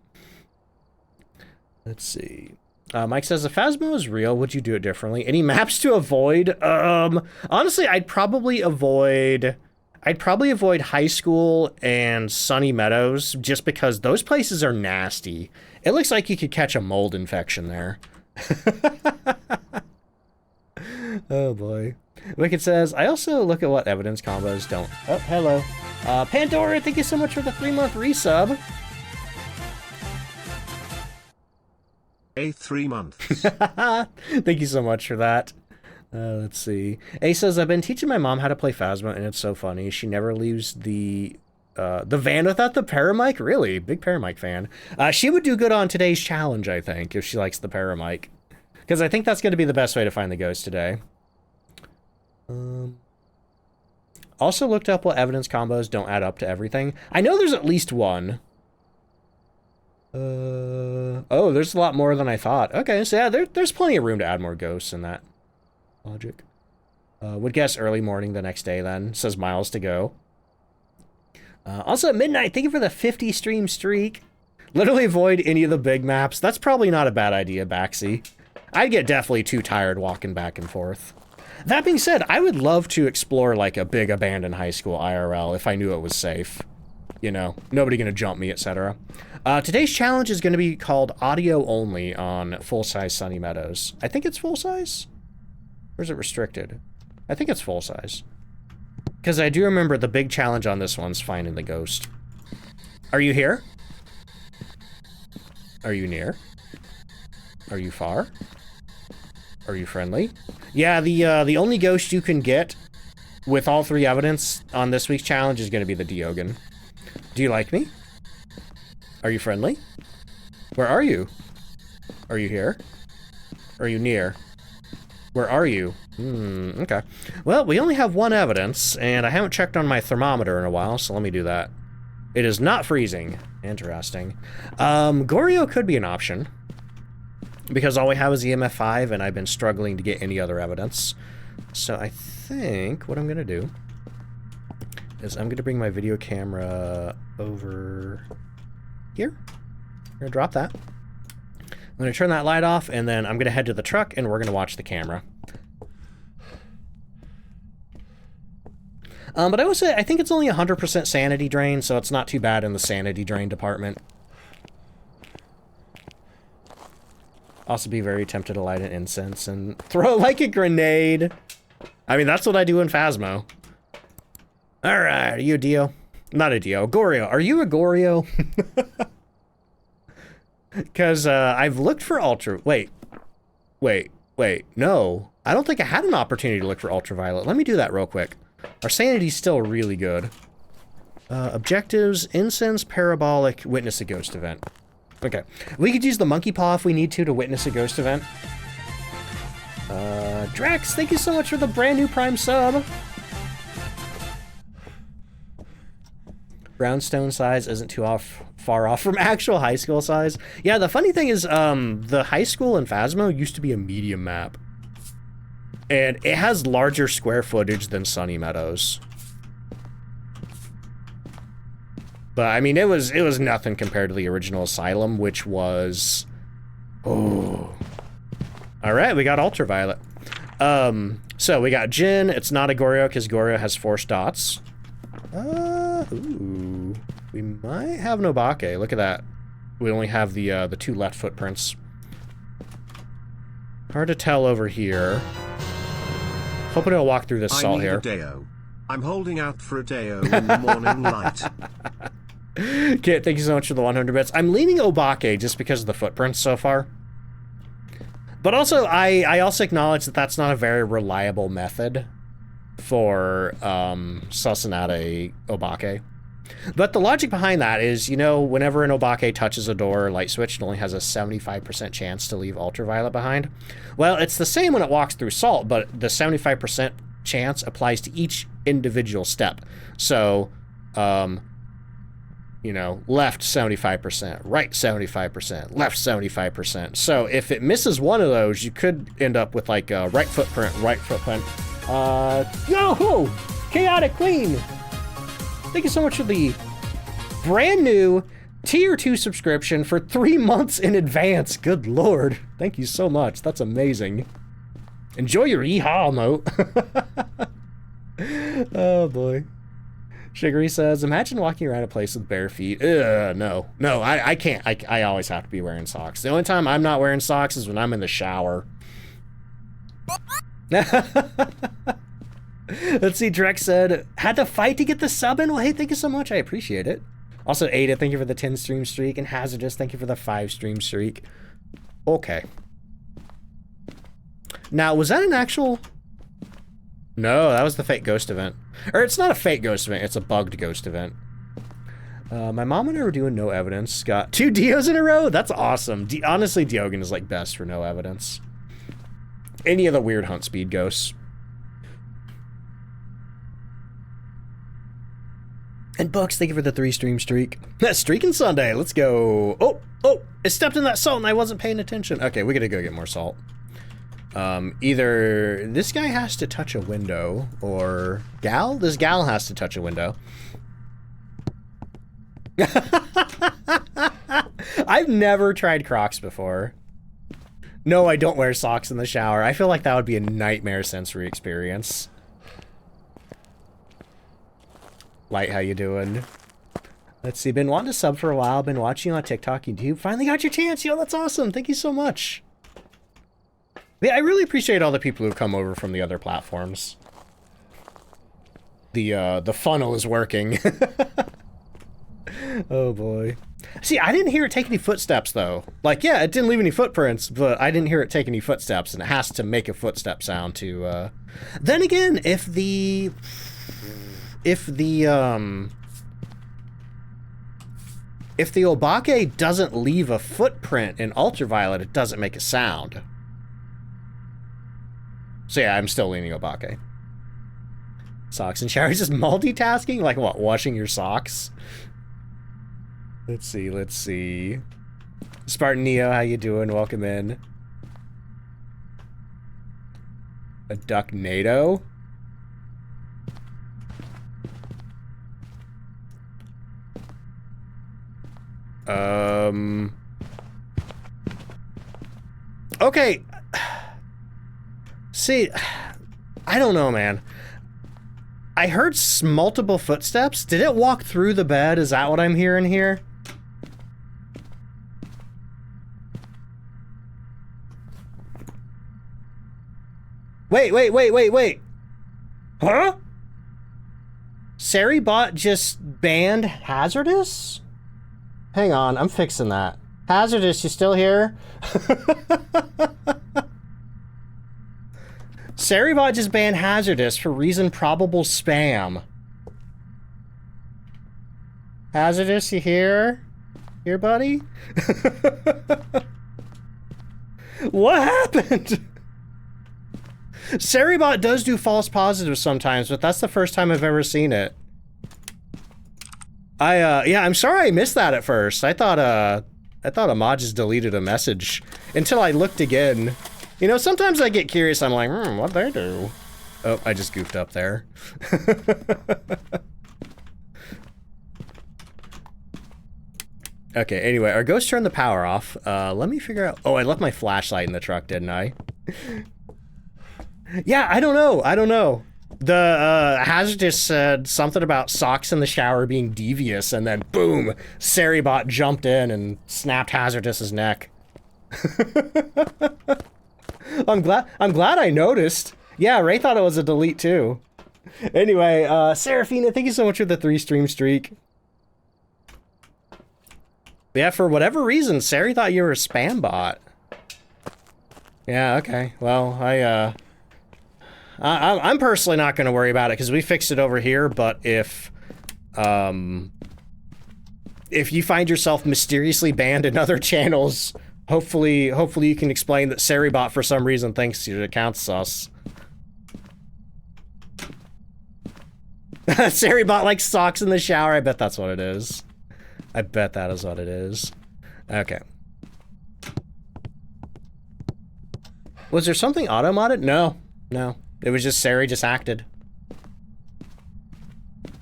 Let's see... Mike says, if Phasmo is real, would you do it differently? Any maps to avoid? Honestly, I'd probably avoid high school and Sunny Meadows just because those places are nasty. It looks like you could catch a mold infection there. Oh boy. Wicked says, I also look at what evidence combos don't. Oh, hello. Pandora, thank you so much for the 3-month resub. A 3 months. Thank you so much for that. Let's see. A says, I've been teaching my mom how to play Phasmo, and it's so funny. She never leaves the The van without the paramic? Really? Big paramic fan. She would do good on today's challenge, I think, if she likes the paramic. Because I think that's going to be the best way to find the ghost today. Also looked up what evidence combos don't add up to everything. I know there's at least one. Oh, there's a lot more than I thought. Okay, so yeah, there's plenty of room to add more ghosts in that logic. Would guess early morning the next day then, says Miles to go. Also at midnight, thank you for the 50 stream streak. Literally avoid any of the big maps. That's probably not a bad idea, Baxi. I'd get definitely too tired walking back and forth. That being said, I would love to explore like a big abandoned high school IRL if I knew it was safe. You know, nobody gonna jump me, etc. Today's challenge is gonna be called audio only on full-size Sunny Meadows. I think it's full-size? Or is it restricted? I think it's full-size. Because I do remember the big challenge on this one's finding the ghost. Are you here? Are you near? Are you far? Are you friendly? Yeah, the only ghost you can get with all 3 evidence on this week's challenge is going to be the Diogen. Do you like me? Are you friendly? Where are you? Are you here? Are you near? Where are you? Okay. Well, we only have 1 evidence, and I haven't checked on my thermometer in a while, so let me do that. It is not freezing. Interesting. Goryo could be an option, because all we have is EMF 5, and I've been struggling to get any other evidence. So I think what I'm going to do is I'm going to bring my video camera over here. I'm going to drop that. I'm going to turn that light off, and then I'm going to head to the truck, and we're going to watch the camera. But I would say, I think it's only 100% sanity drain, so it's not too bad in the sanity drain department. Also be very tempted to light an incense and throw it like a grenade. I mean, that's what I do in Phasmo. Alright, are you a Dio? Not a Dio. Goryo. Are you a Goryo? Because I've looked for Ultra... Wait. No. I don't think I had an opportunity to look for Ultraviolet. Let me do that real quick. Our sanity's still really good. Objectives, incense, parabolic, witness a ghost event. Okay. We could use the monkey paw if we need to witness a ghost event. Drax, thank you so much for the brand new Prime sub. Brownstone size isn't too far off from actual high school size. Yeah, the funny thing is, the high school in Phasmo used to be a medium map. And it has larger square footage than Sunny Meadows. But, I mean, it was nothing compared to the original Asylum, which was... Oh. Alright, we got Ultraviolet. So, we got Jin. It's not a Goryo, because Goryo has force dots. Ooh. We might have an Obake. Look at that. We only have the 2 left footprints. Hard to tell over here. Hoping it'll walk through this salt here. I need a Deo. I'm holding out for a Deo in the morning light. Kit, thank you so much for the 100 bits. I'm leaning Obake just because of the footprints so far. But also, I also acknowledge that that's not a very reliable method for sussing out a Obake. But the logic behind that is, you know, whenever an Obake touches a door or light switch, it only has a 75% chance to leave Ultraviolet behind. Well, it's the same when it walks through salt, but the 75% chance applies to each individual step. So, you know, left 75%, right 75%, left 75%. So if it misses one of those, you could end up with like a right footprint. Yo-ho! Chaotic Queen! Thank you so much for the brand new Tier 2 subscription for 3 months in advance. Good lord. Thank you so much. That's amazing. Enjoy your yeehaw emote. Oh boy. Sugary says, imagine walking around a place with bare feet. No. No, I can't. I always have to be wearing socks. The only time I'm not wearing socks is when I'm in the shower. Let's see, Drex said, had to fight to get the sub in? Well, hey, thank you so much. I appreciate it. Also, Ada, thank you for the 10 stream streak. And Hazardous, thank you for the 5 stream streak. Okay. Now, was that an actual... No, that was the fake ghost event. Or it's not a fake ghost event, it's a bugged ghost event. My mom and I were doing no evidence. Got 2 Dios in a row? That's awesome. Honestly, Diogen is like best for no evidence. Any of the weird hunt speed ghosts. And Books, thank you for the 3 stream streak. Streaking Sunday, let's go. Oh, I stepped in that salt and I wasn't paying attention. Okay, we gotta go get more salt. Either this guy has to touch a window or this gal has to touch a window. I've never tried Crocs before. No, I don't wear socks in the shower. I feel like that would be a nightmare sensory experience. Light, how you doing? Let's see, been wanting to sub for a while, been watching you on TikTok and YouTube. Finally got your chance, yo, that's awesome. Thank you so much. Yeah, I really appreciate all the people who come over from the other platforms. The funnel is working. Oh boy. See, I didn't hear it take any footsteps though. Like, yeah, it didn't leave any footprints, but I didn't hear it take any footsteps, and it has to make a footstep sound to, Then again, if the Obake doesn't leave a footprint in ultraviolet, it doesn't make a sound. So yeah, I'm still leaning Obake. Socks and showers, just multitasking? Like what, washing your socks? Let's see. Spartan Neo, how you doing? Welcome in. A Ducknado? Okay. See, I don't know, man. I heard multiple footsteps. Did it walk through the bed? Is that what I'm hearing here? Wait. Huh? Saribot just banned Hazardous? Hang on, I'm fixing that. Hazardous, you still here? Saribot just banned Hazardous for reason probable spam. Hazardous, you here? Here, buddy? What happened? Saribot does do false positives sometimes, but that's the first time I've ever seen it. Yeah, I'm sorry I missed that at first. I thought a mod just deleted a message until I looked again. You know, sometimes I get curious, I'm like, what'd they do? Oh, I just goofed up there. Okay, anyway, our ghost turned the power off. Let me figure out, oh, I left my flashlight in the truck, didn't I? Yeah, I don't know. The Hazardous said something about socks in the shower being devious, and then boom, Saribot jumped in and snapped Hazardous's neck. I'm glad I noticed. Yeah, Ray thought it was a delete too. Anyway, Seraphina, thank you so much for the 3 stream streak. Yeah, for whatever reason, Sari thought you were a spam bot. Yeah, okay. Well, I'm personally not going to worry about it because we fixed it over here, but if you find yourself mysteriously banned in other channels, hopefully you can explain that Saribot for some reason thinks your account's sus. Saribot likes socks in the shower. I bet that's what it is. I bet that is what it is. Okay. Was there something auto-modded? No. It was just Sari just acted.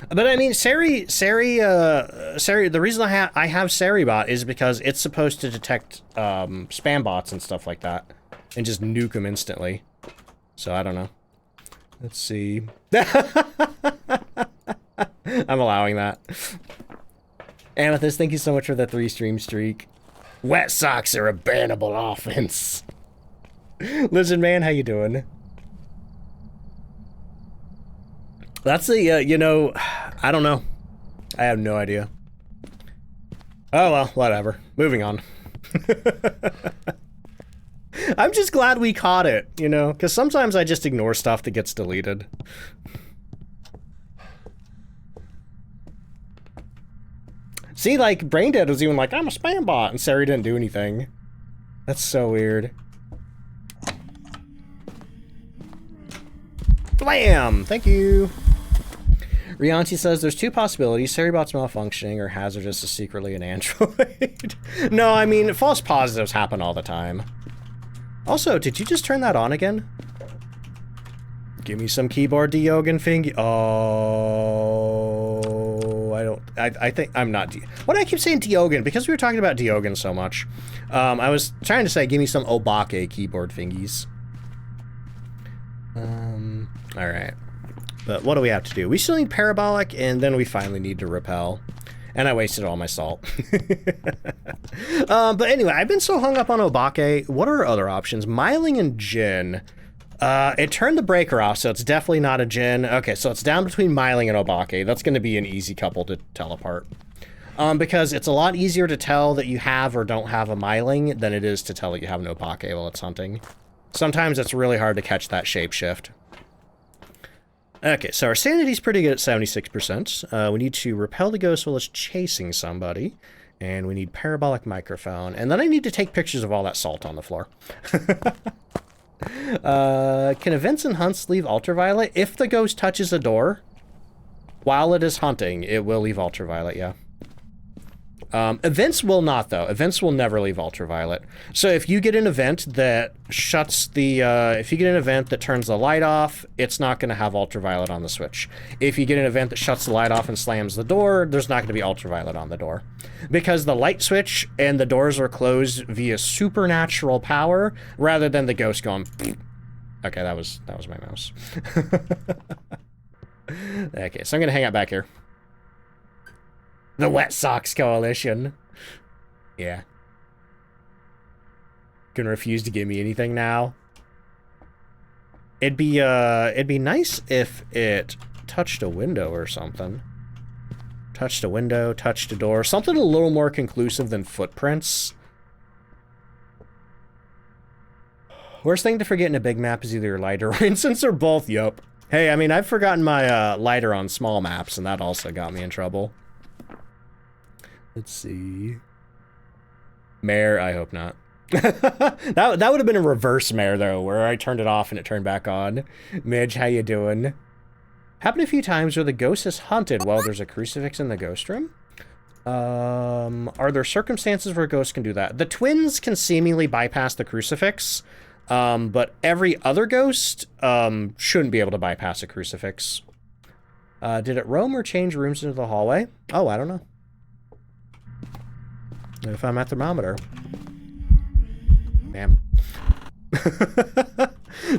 But I mean, Sari, the reason I have Saribot is because it's supposed to detect spam bots and stuff like that and just nuke them instantly. So I don't know. Let's see. I'm allowing that. Amethyst, thank you so much for the 3 stream streak. Wet socks are a bannable offense. Lizard Man, how you doing? That's the, you know, I don't know. I have no idea. Oh well, whatever. Moving on. I'm just glad we caught it, you know, because sometimes I just ignore stuff that gets deleted. See, like, Braindead was even like, I'm a spam bot, and Sari didn't do anything. That's so weird. Blam! Thank you. Rianti says there's two possibilities. Saribot's malfunctioning or Hazardous is secretly an android. No, I mean, false positives happen all the time. Also, did you just turn that on again? Give me some keyboard Diogen thing. Oh, I think I'm not. Why do I keep saying Diogen? Because we were talking about Diogen so much. I was trying to say, give me some Obake keyboard thingies. All right. But what do we have to do? We still need parabolic, and then we finally need to repel. And I wasted all my salt. But anyway, I've been so hung up on Obake. What are our other options? Myling and Jin. It turned the breaker off, so it's definitely not a Jin. Okay, so it's down between Myling and Obake. That's going to be an easy couple to tell apart. Because it's a lot easier to tell that you have or don't have a Myling than it is to tell that you have an Obake while it's hunting. Sometimes it's really hard to catch that shapeshift. Okay, so our sanity's pretty good at 76%. We need to repel the ghost while it's chasing somebody. And we need parabolic microphone. And then I need to take pictures of all that salt on the floor. Can events and hunts leave ultraviolet? If the ghost touches a door while it is hunting, it will leave ultraviolet, yeah. Events will not, though. Events will never leave ultraviolet. So if you get an event that shuts the, if you get an event that turns the light off, it's not going to have ultraviolet on the switch. If you get an event that shuts the light off and slams the door, there's not going to be ultraviolet on the door. Because the light switch and the doors are closed via supernatural power, rather than the ghost going, okay, that was my mouse. Okay, so I'm going to hang out back here. The Wet Socks Coalition. Yeah. Gonna refuse to give me anything now. It'd be nice if it touched a window or something. Touched a window, touched a door. Something a little more conclusive than footprints. Worst thing to forget in a big map is either your lighter or incense or both, yup. Hey, I mean, I've forgotten my lighter on small maps, and that also got me in trouble. Let's see. Mare, I hope not. that would have been a reverse mare, though, where I turned it off and it turned back on. Midge, how you doing? Happened a few times where the ghost is hunted while there's a crucifix in the ghost room. Are there circumstances where ghosts can do that? The twins can seemingly bypass the crucifix, but every other ghost shouldn't be able to bypass a crucifix. Did it roam or change rooms into the hallway? Oh, I don't know. If I'm at thermometer. Damn.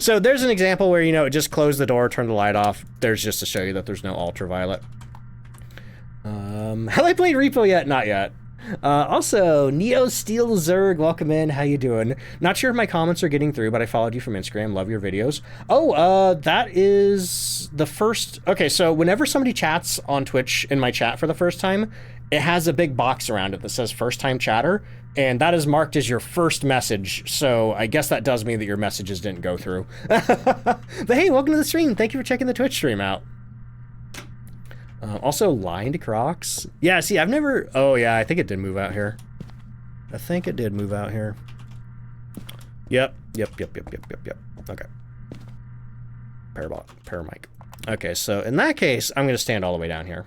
So there's an example where, you know, just close the door, turn the light off. There's just to show you that there's no ultraviolet. Have I played Repo yet? Not yet. Also, Neo Steel Zerg, welcome in. How you doing? Not sure if my comments are getting through, but I followed you from Instagram. Love your videos. Oh, that is the first... Okay, so whenever somebody chats on Twitch in my chat for the first time, it has a big box around it that says first time chatter, and that is marked as your first message. So I guess that does mean that your messages didn't go through. But hey, welcome to the stream. Thank you for checking the Twitch stream out. Also, lined Crocs. Yeah, see, I've never... Oh, yeah, I think it did move out here. I think it did move out here. Yep. Okay. Paramic. Okay, so in that case, I'm going to stand all the way down here.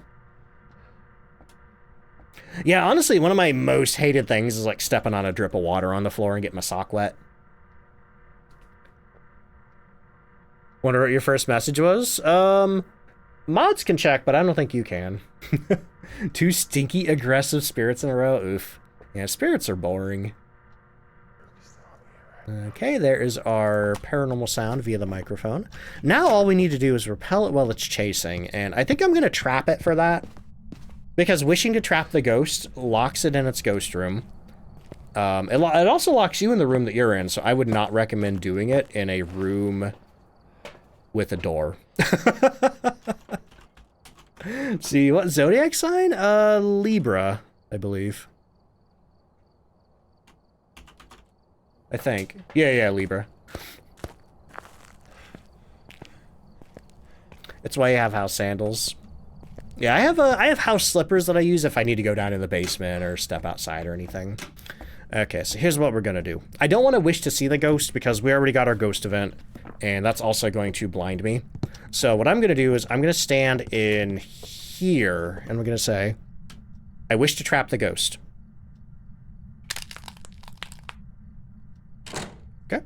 Yeah, honestly, one of my most hated things is, like, stepping on a drip of water on the floor and getting my sock wet. Wonder what your first message was? Mods can check, but I don't think you can. 2 stinky, aggressive spirits in a row? Oof. Yeah, spirits are boring. Okay, there is our paranormal sound via the microphone. Now all we need to do is repel it while it's chasing, and I think I'm going to trap it for that. Because wishing to trap the ghost locks it in its ghost room. It also locks you in the room that you're in, so I would not recommend doing it in a room with a door. See, what zodiac sign? Libra, I believe. I think. Yeah, Libra. It's why you have house sandals. Yeah, I have house slippers that I use if I need to go down in the basement or step outside or anything. Okay, so here's what we're gonna do. I don't want to wish to see the ghost because we already got our ghost event, and that's also going to blind me. So what I'm gonna do is I'm gonna stand in here, and we're gonna say, I wish to trap the ghost. Okay.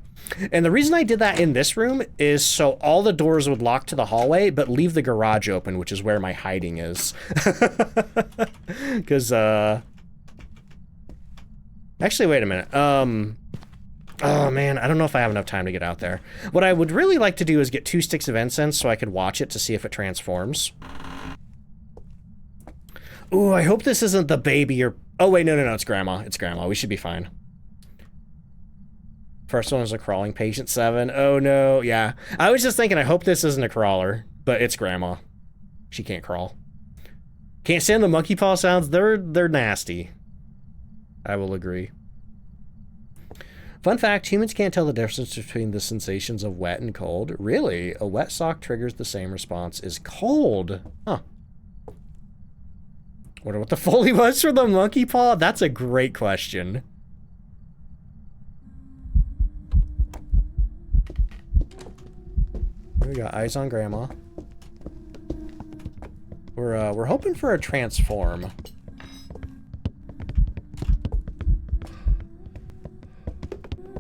And the reason I did that in this room is so all the doors would lock to the hallway, but leave the garage open, which is where my hiding is. Because, actually, wait a minute. Oh, man, I don't know if I have enough time to get out there. What I would really like to do is get 2 sticks of incense so I could watch it to see if it transforms. Ooh, I hope this isn't the baby or... Oh, wait, no, it's Grandma. It's Grandma. We should be fine. First one was a crawling patient 7. Oh, no. Yeah. I was just thinking, I hope this isn't a crawler, but it's Grandma. She can't crawl. Can't stand the monkey paw sounds. They're nasty. I will agree. Fun fact, humans can't tell the difference between the sensations of wet and cold. Really? A wet sock triggers the same response as cold. Huh. Wonder what the Foley was for the monkey paw? That's a great question. We got eyes on Grandma. We're hoping for a transform.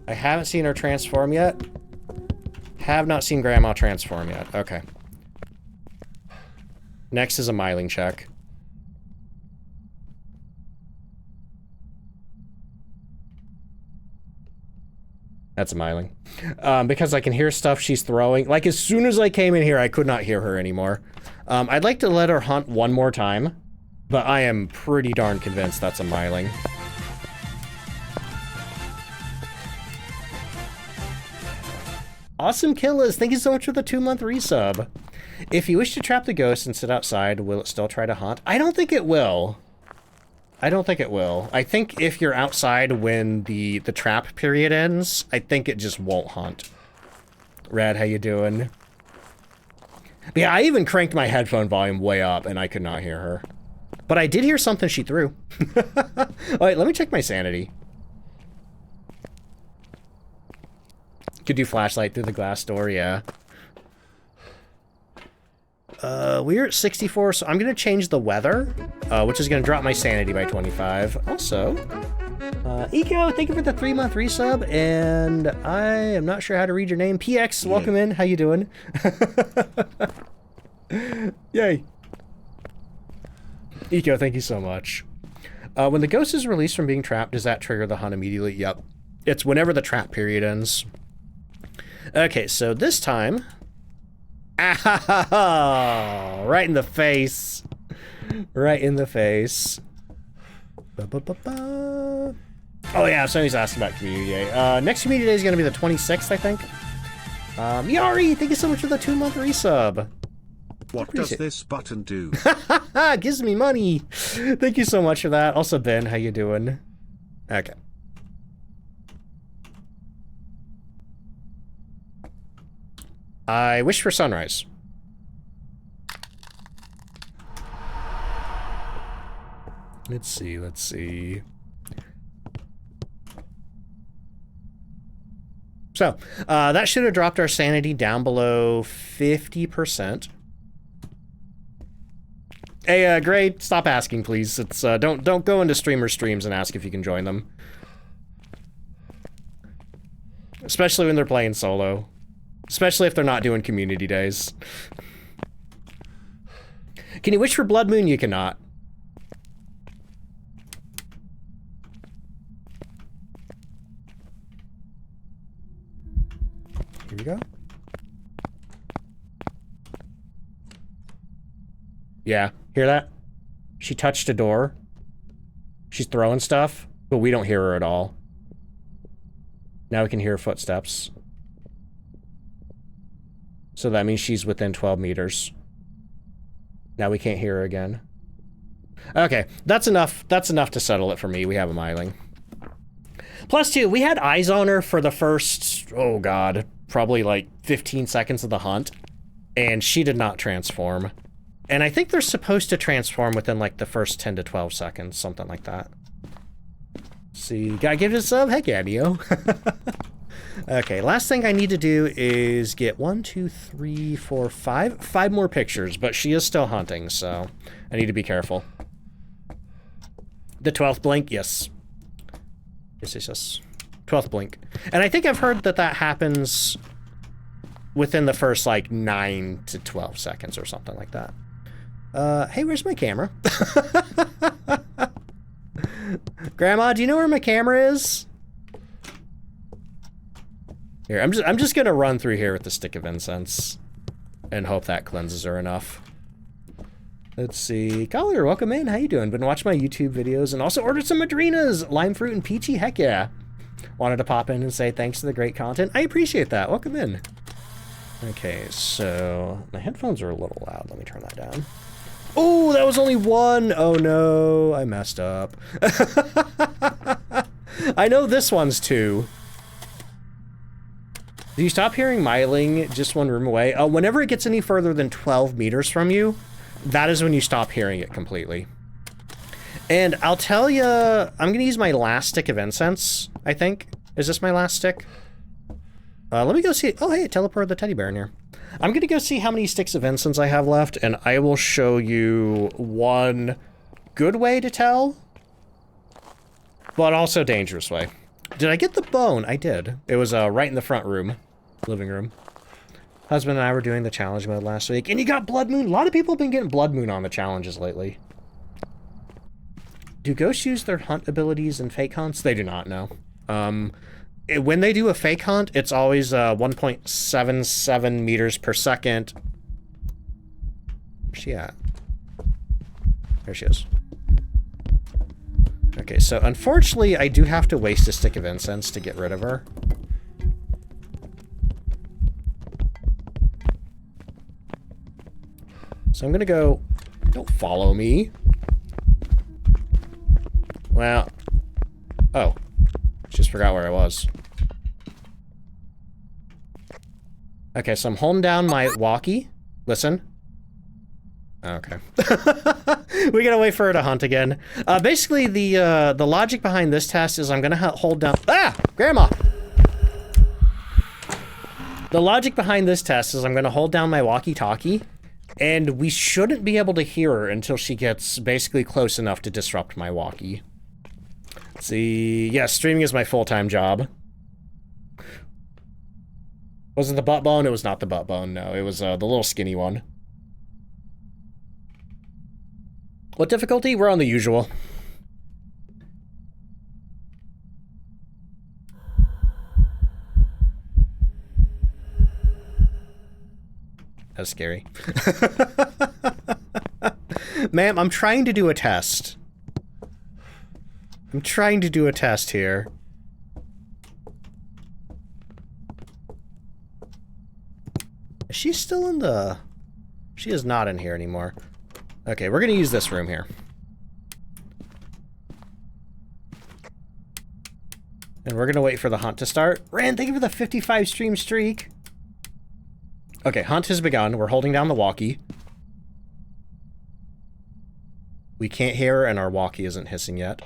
I haven't seen her transform yet. Have not seen Grandma transform yet. Okay. Next is a miling check. That's a miling. Because I can hear stuff she's throwing. Like, as soon as I came in here, I could not hear her anymore. I'd like to let her hunt one more time, but I am pretty darn convinced that's a miling. Awesome Killers, thank you so much for the 2-month resub. If you wish to trap the ghost and sit outside, will it still try to hunt? I don't think it will. I don't think it will. I think if you're outside when the trap period ends, I think it just won't hunt. Rad, how you doing? But yeah, I even cranked my headphone volume way up and I could not hear her. But I did hear something she threw. Alright, let me check my sanity. Could do flashlight through the glass door, yeah. We're at 64, so I'm gonna change the weather, which is gonna drop my sanity by 25. Also, Eco, thank you for the 3-month resub, and I am not sure how to read your name. PX, welcome in. How you doing? Yay. Eco, thank you so much. When the ghost is released from being trapped, does that trigger the hunt immediately? Yep. It's whenever the trap period ends. Okay, so this time... Ow! Right in the face. Right in the face. Ba-ba-ba-ba. Oh yeah, somebody's asking about Community Day. Next Community Day is going to be the 26th, I think. Yari, thank you so much for the 2-month resub. What does this button do? Gives me money. Thank you so much for that. Also, Ben, how you doing? Okay. I wish for sunrise. Let's see, let's see. So, that should have dropped our sanity down below 50%. Hey, Gray, stop asking, please. It's don't go into streamers' streams and ask if you can join them. Especially when they're playing solo. Especially if they're not doing community days. Can you wish for Blood Moon? You cannot. Here we go. Yeah, hear that? She touched a door. She's throwing stuff, but we don't hear her at all. Now we can hear her footsteps. So that means she's within 12 meters. Now we can't hear her again. Okay, that's enough. That's enough to settle it for me. We have a miling. Plus, too, we had eyes on her for the first, oh god, probably like 15 seconds of the hunt. And she did not transform. And I think they're supposed to transform within like the first 10 to 12 seconds, something like that. See, gotta give it a sub. Heck yeah, Neo. Okay, last thing I need to do is get 1, 2, 3, 4, 5. 5 more pictures, but she is still hunting, so I need to be careful. The 12th blink, yes. Yes. 12th blink. And I think I've heard that that happens within the first, like, 9 to 12 seconds or something like that. Hey, where's my camera? Grandma, do you know where my camera is? Here, I'm just gonna run through here with the stick of incense and hope that cleanses her enough. Let's see. Collier, welcome in. How you doing? Been watching my YouTube videos and also ordered some Madrinas, lime fruit and peachy. Heck yeah. Wanted to pop in and say thanks to the great content. I appreciate that. Welcome in. Okay, so my headphones are a little loud. Let me turn that down. Oh, that was only one. Oh no, I messed up. I know this one's 2. Do you stop hearing myling just one room away? Whenever it gets any further than 12 meters from you, that is when you stop hearing it completely. And I'll tell you, I'm going to use my last stick of incense, I think. Is this my last stick? Let me go see. Oh, hey, it teleported the teddy bear in here. I'm going to go see how many sticks of incense I have left, and I will show you one good way to tell, but also dangerous way. Did I get the bone? I did. It was right in the front room. Living room. Husband and I were doing the challenge mode last week, and you got Blood Moon. A lot of people have been getting Blood Moon on the challenges lately. Do ghosts use their hunt abilities in fake hunts? They do not, know. When they do a fake hunt, it's always 1.77 meters per second. Where's she at? There she is. Okay, so unfortunately, I do have to waste a stick of incense to get rid of her. So I'm gonna go... Don't follow me. Well... Oh. Just forgot where I was. Okay, so I'm holding down my walkie. Listen. Okay. We gotta wait for her to hunt again. Basically, the logic behind this test is I'm gonna hold down... Ah! Grandma! The logic behind this test is I'm gonna hold down my walkie-talkie, and we shouldn't be able to hear her until she gets basically close enough to disrupt my walkie. Let's see... Yeah, streaming is my full-time job. Was it the butt bone? It was not the butt bone, no. It was the little skinny one. What difficulty? We're on the usual. That's scary. Ma'am, I'm trying to do a test. I'm trying to do a test here. Is she still in the... She is not in here anymore. Okay, we're gonna use this room here. And we're gonna wait for the hunt to start. Rand, thank you for the 55 stream streak. Okay, hunt has begun. We're holding down the walkie. We can't hear her, and our walkie isn't hissing yet.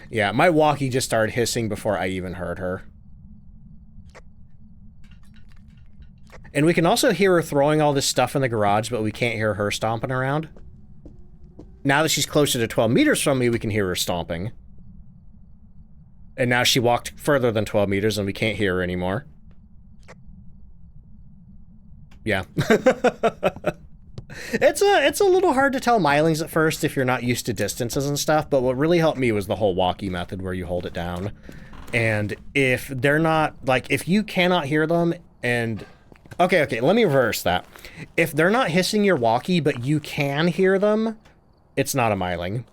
Yeah, my walkie just started hissing before I even heard her. And we can also hear her throwing all this stuff in the garage, but we can't hear her stomping around. Now that she's closer to 12 meters from me, we can hear her stomping. And now she walked further than 12 meters, and we can't hear her anymore. Yeah. It's a little hard to tell milings at first if you're not used to distances and stuff, but what really helped me was the whole walkie method where you hold it down. And if they're not, like, if you cannot hear them and... Okay, let me reverse that. If they're not hissing your walkie, but you can hear them, it's not a miling.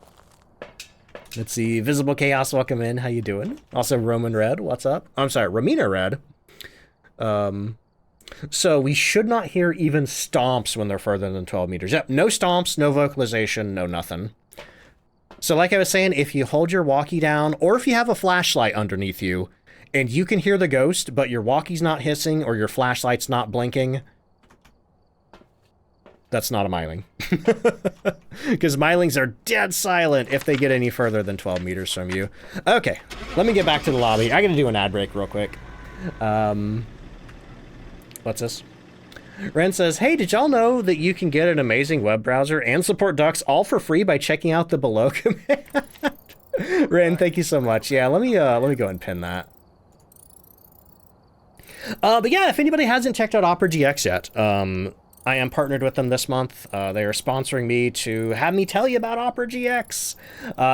Let's see, Visible Chaos, welcome in, how you doing? Also, Roman Red, what's up? I'm sorry, Romina Red. So we should not hear even stomps when they're further than 12 meters. Yep, no stomps, no vocalization, no nothing. So like I was saying, if you hold your walkie down, or if you have a flashlight underneath you, and you can hear the ghost, but your walkie's not hissing, or your flashlight's not blinking, that's not a Myling. Because Mylings are dead silent if they get any further than 12 meters from you. Okay, let me get back to the lobby. I gotta do an ad break real quick. What's this? Ren says, hey, did y'all know that you can get an amazing web browser and support ducks all for free by checking out the below command? Ren, thank you so much. Yeah, let me go and pin that. But yeah, if anybody hasn't checked out Opera GX yet, I am partnered with them this month. They are sponsoring me to have me tell you about Opera GX.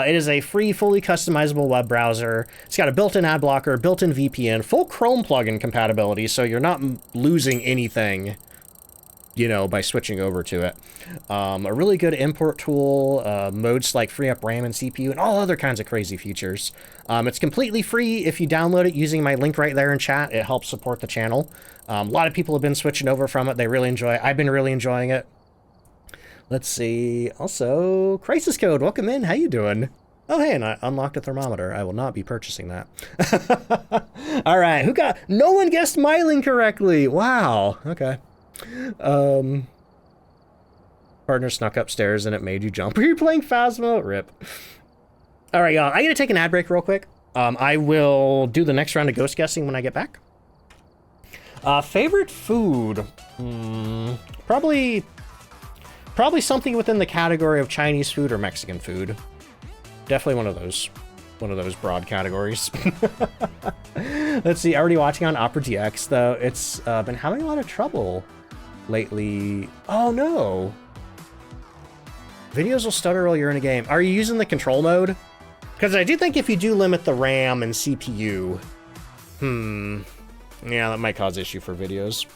It is a free, fully customizable web browser. It's got a built-in ad blocker, built-in VPN, full Chrome plugin compatibility, so you're not losing anything, you know, by switching over to it. A really good import tool, modes like free up RAM and CPU, and all other kinds of crazy features. It's completely free if you download it using my link right there in chat. It helps support the channel. A lot of people have been switching over from it. They really enjoy it. I've been really enjoying it. Let's see. Also, Crisis Code, welcome in. How you doing? Oh, hey, and I unlocked a thermometer. I will not be purchasing that. All right, no one guessed Myling correctly. Wow, okay. Partner snuck upstairs and it made you jump. Are you playing Phasmo? Rip. All right, y'all. I gotta take an ad break real quick. I will do the next round of ghost guessing when I get back. Favorite food? Probably something within the category of Chinese food or Mexican food. Definitely one of those broad categories. Let's see. Already watching on Opera GX though. It's been having a lot of trouble lately. Oh no. Videos will stutter while you're in a game. Are you using the control mode? Because I do think if you do limit the RAM and CPU, yeah, that might cause issue for videos.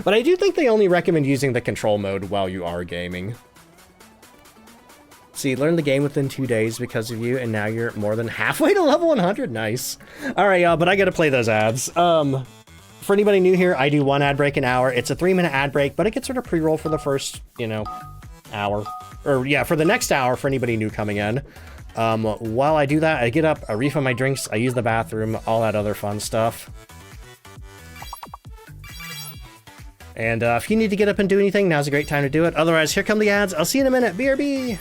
But I do think they only recommend using the control mode while you are gaming. See, learned the game within 2 days because of you, and now you're more than halfway to level 100. Nice. All right, y'all, but I gotta play those ads. For anybody new here, I do one ad break an hour. It's a 3-minute ad break, but it gets sort of pre-roll for the first, you know, hour. Or yeah, for the next hour for anybody new coming in. While I do that, I get up, I refill my drinks, I use the bathroom, all that other fun stuff. And if you need to get up and do anything, now's a great time to do it. Otherwise, here come the ads. I'll see you in a minute. BRB!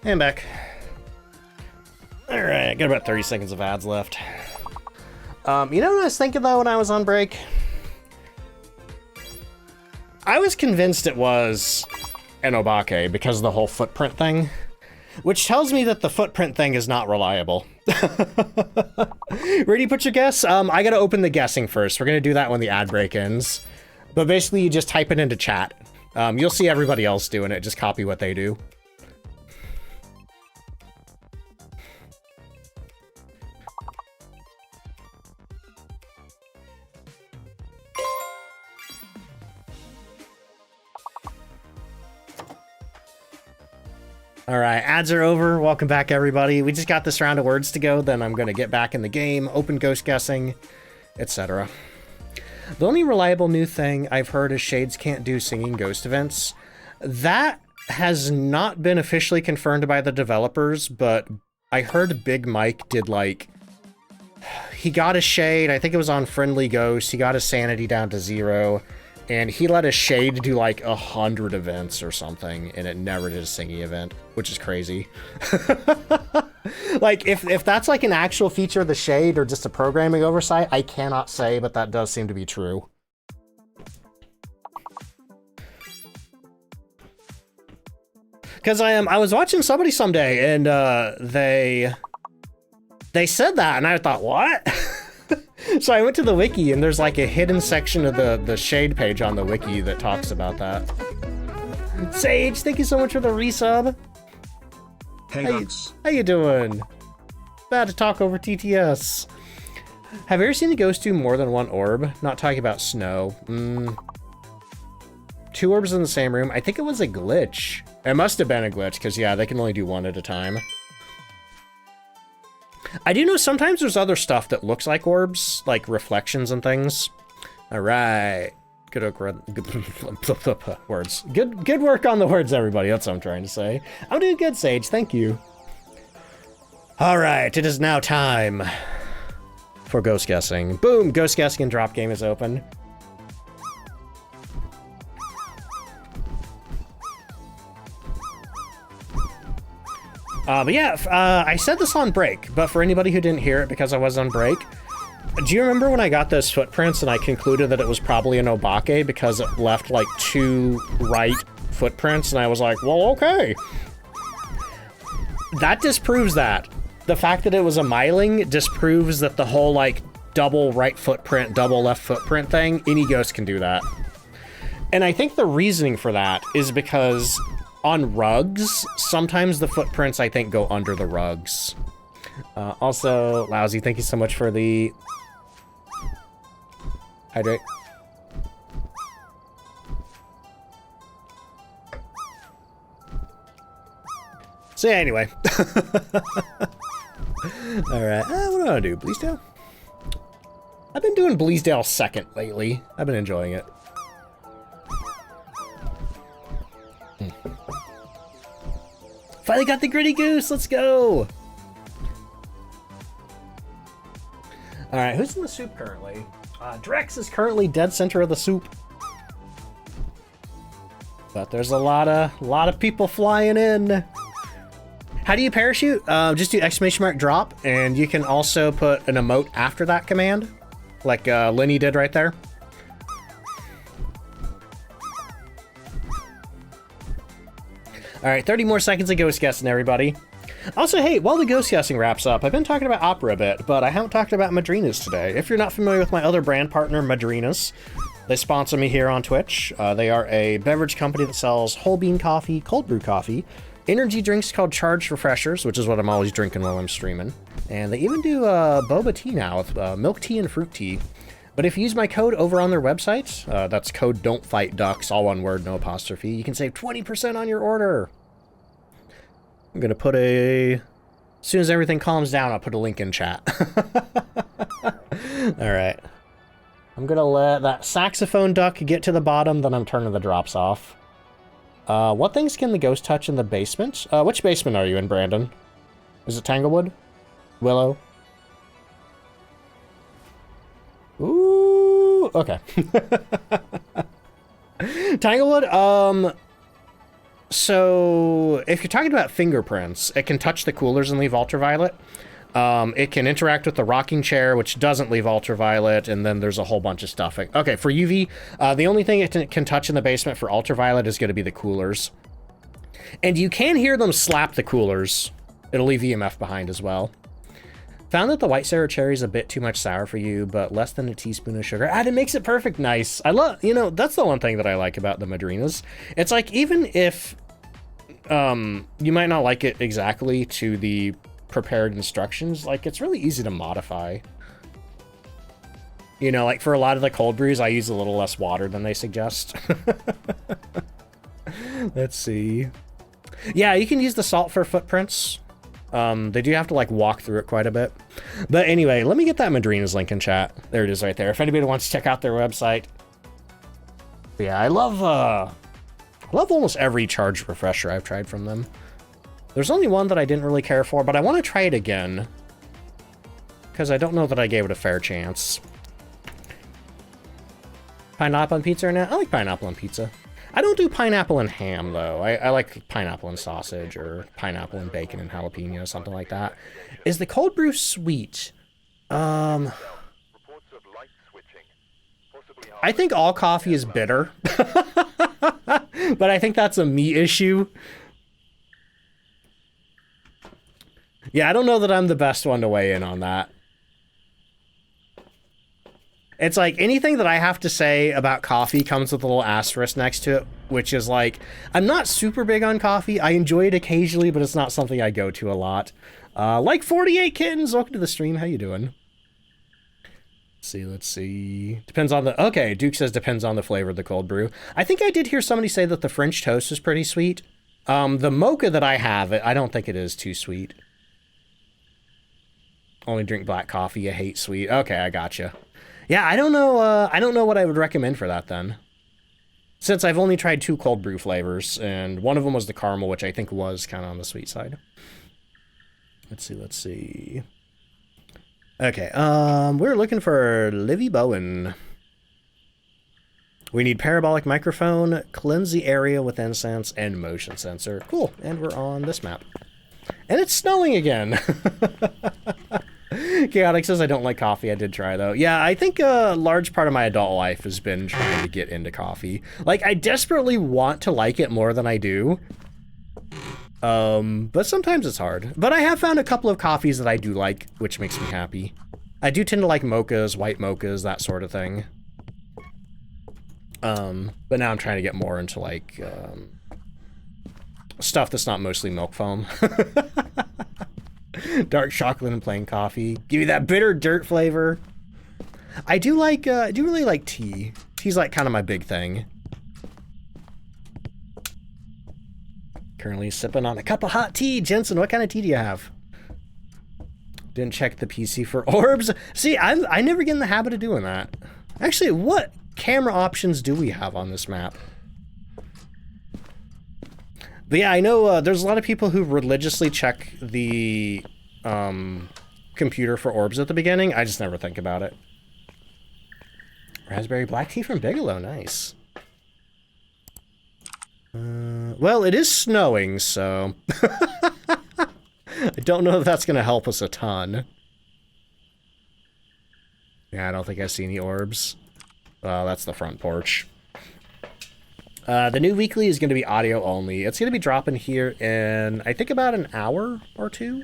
And back. Alright, got about 30 seconds of ads left. You know what I was thinking though when I was on break? I was convinced it was an Obake because of the whole footprint thing. Which tells me that the footprint thing is not reliable. Ready to put your guess? I gotta open the guessing first. We're gonna do that when the ad break ends. But basically you just type it into chat. You'll see everybody else doing it, just copy what they do. All right, ads are over. Welcome back, everybody. We just got this round of words to go, then I'm going to get back in the game, open ghost guessing, etc. The only reliable new thing I've heard is Shades can't do singing ghost events. That has not been officially confirmed by the developers, but I heard Big Mike did, like... He got a Shade, I think it was on Friendly Ghost, he got his sanity down to 0, and he let a Shade do like 100 events or something, and it never did a singing event, which is crazy. Like, if that's like an actual feature of the Shade or just a programming oversight, I cannot say, but that does seem to be true. Because I was watching somebody someday, and they said that, and I thought, what? So I went to the wiki, and there's like a hidden section of the Shade page on the wiki that talks about that. Sage, thank you so much for the resub. Hey, Ducks. How you doing? Bad to talk over TTS. Have you ever seen a ghost do more than one orb? Not talking about snow. 2 orbs in the same room. I think it was a glitch. It must have been a glitch, because yeah, they can only do 1 at a time. I do know sometimes there's other stuff that looks like orbs, like reflections and things. All right. Good words. Good work on the words, everybody. That's what I'm trying to say. I'm doing good, Sage. Thank you. All right. It is now time for ghost guessing. Boom. Ghost guessing and drop game is open. But yeah, I said this on break, but for anybody who didn't hear it because I was on break, do you remember when I got those footprints and I concluded that it was probably an Obake because it left like 2 right footprints, and I was like, well, okay. That disproves that. The fact that it was a Myling disproves that the whole like double right footprint, double left footprint thing, any ghost can do that. And I think the reasoning for that is because on rugs, sometimes the footprints, I think, go under the rugs. Also, Lousy, thank you so much for the... Hydrate. So yeah, anyway. Alright, what do I do? Bleasdale? I've been doing Bleasdale second lately. I've been enjoying it. Finally got the gritty goose, let's go! Alright, who's in the soup currently? Drex is currently dead center of the soup. But there's a lot of people flying in. How do you parachute? Just do exclamation mark drop, and you can also put an emote after that command, like Lenny did right there. All right, 30 more seconds of ghost guessing, everybody. Also, hey, while the ghost guessing wraps up, I've been talking about Opera a bit, but I haven't talked about Madrinas today. If you're not familiar with my other brand partner, Madrinas, they sponsor me here on Twitch. They are a beverage company that sells whole bean coffee, cold brew coffee, energy drinks called Charged Refreshers, which is what I'm always drinking while I'm streaming. And they even do boba tea now with milk tea and fruit tea. But if you use my code over on their website, that's code DontFightDucks, all one word, no apostrophe, you can save 20% on your order. I'm going to put as soon as everything calms down, I'll put a link in chat. All right. I'm going to let that saxophone duck get to the bottom, then I'm turning the drops off. What things can the ghost touch in the basement? Which basement are you in, Brandon? Is it Tanglewood? Willow? Ooh, okay. Tanglewood, So if you're talking about fingerprints, it can touch the coolers and leave ultraviolet. It can interact with the rocking chair, which doesn't leave ultraviolet, and then there's a whole bunch of stuff. Okay, for UV, the only thing it can touch in the basement for ultraviolet is going to be the coolers. And you can hear them slap the coolers. It'll leave EMF behind as well. Found that the white sour cherry is a bit too much sour for you, but less than a teaspoon of sugar. It makes it perfect nice. I love, that's the one thing that I like about the Madrinas. It's like, even if you might not like it exactly to the prepared instructions, like, it's really easy to modify. Like for a lot of the cold brews, I use a little less water than they suggest. Let's see. Yeah, you can use the salt for footprints. They do have to like walk through it quite a bit. But anyway, let me get that Madrina's link in chat. There it is right there. If anybody wants to check out their website. But yeah, I love almost every charged refresher I've tried from them. There's only one that I didn't really care for, but I want to try it again. Because I don't know that I gave it a fair chance. Pineapple on pizza or not? I like pineapple on pizza. I don't do pineapple and ham, though. I like pineapple and sausage, or pineapple and bacon and jalapeno, something like that. Is the cold brew sweet? I think all coffee is bitter. But I think that's a me issue. Yeah, I don't know that I'm the best one to weigh in on that. It's like anything that I have to say about coffee comes with a little asterisk next to it, which is like, I'm not super big on coffee. I enjoy it occasionally, but it's not something I go to a lot. Like 48 Kittens, welcome to the stream. How you doing? Let's see. Depends on the, okay, Duke says depends on the flavor of the cold brew. I think I did hear somebody say that the French toast is pretty sweet. The mocha that I have, I don't think it is too sweet. Only drink black coffee, you hate sweet. Okay, I gotcha. Yeah, I don't know what I would recommend for that then. Since I've only tried 2 cold brew flavors, and one of them was the caramel, which I think was kind of on the sweet side. Let's see. Okay, we're looking for Livy Bowen. We need parabolic microphone, cleanse the area with incense, and motion sensor. Cool, and we're on this map. And it's snowing again. Chaotic says I don't like coffee. I did try though. Yeah, I think a large part of my adult life has been trying to get into coffee. Like, I desperately want to like it more than I do. But sometimes it's hard. But I have found a couple of coffees that I do like, which makes me happy. I do tend to like mochas, white mochas, that sort of thing. But now I'm trying to get more into like stuff that's not mostly milk foam. Dark chocolate and plain coffee. Give me that bitter dirt flavor. I do really like tea. Tea's like kind of my big thing. Currently sipping on a cup of hot tea. Jensen, what kind of tea do you have? Didn't check the PC for orbs. See, I never get in the habit of doing that. Actually, what camera options do we have on this map? But yeah, I know there's a lot of people who religiously check the computer for orbs at the beginning. I just never think about it. Raspberry black tea from Bigelow, nice. Well, it is snowing, so I don't know if that's going to help us a ton. Yeah, I don't think I see any orbs. That's the front porch. The new weekly is going to be audio only. It's going to be dropping here in, I think, about an hour or two.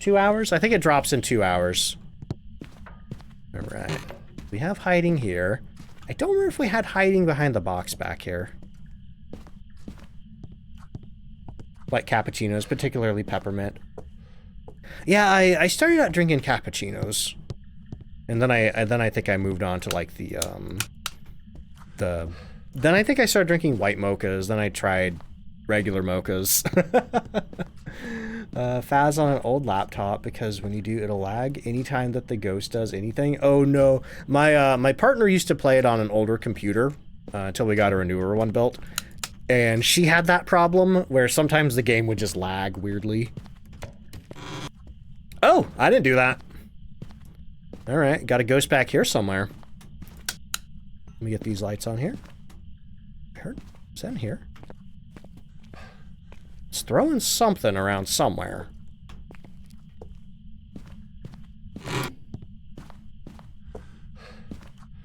2 hours? I think it drops in 2 hours. All right. We have hiding here. I don't remember if we had hiding behind the box back here. Like cappuccinos, particularly peppermint. Yeah, I started out drinking cappuccinos. And then I think I moved on to like then I think I started drinking white mochas, then I tried regular mochas. Faz on an old laptop, because when you do, it'll lag anytime that the ghost does anything. Oh no, my partner used to play it on an older computer until we got her a newer one built. And she had that problem where sometimes the game would just lag weirdly. Oh, I didn't do that. All right, got a ghost back here somewhere. Let me get these lights on here. Is that in here? It's throwing something around somewhere.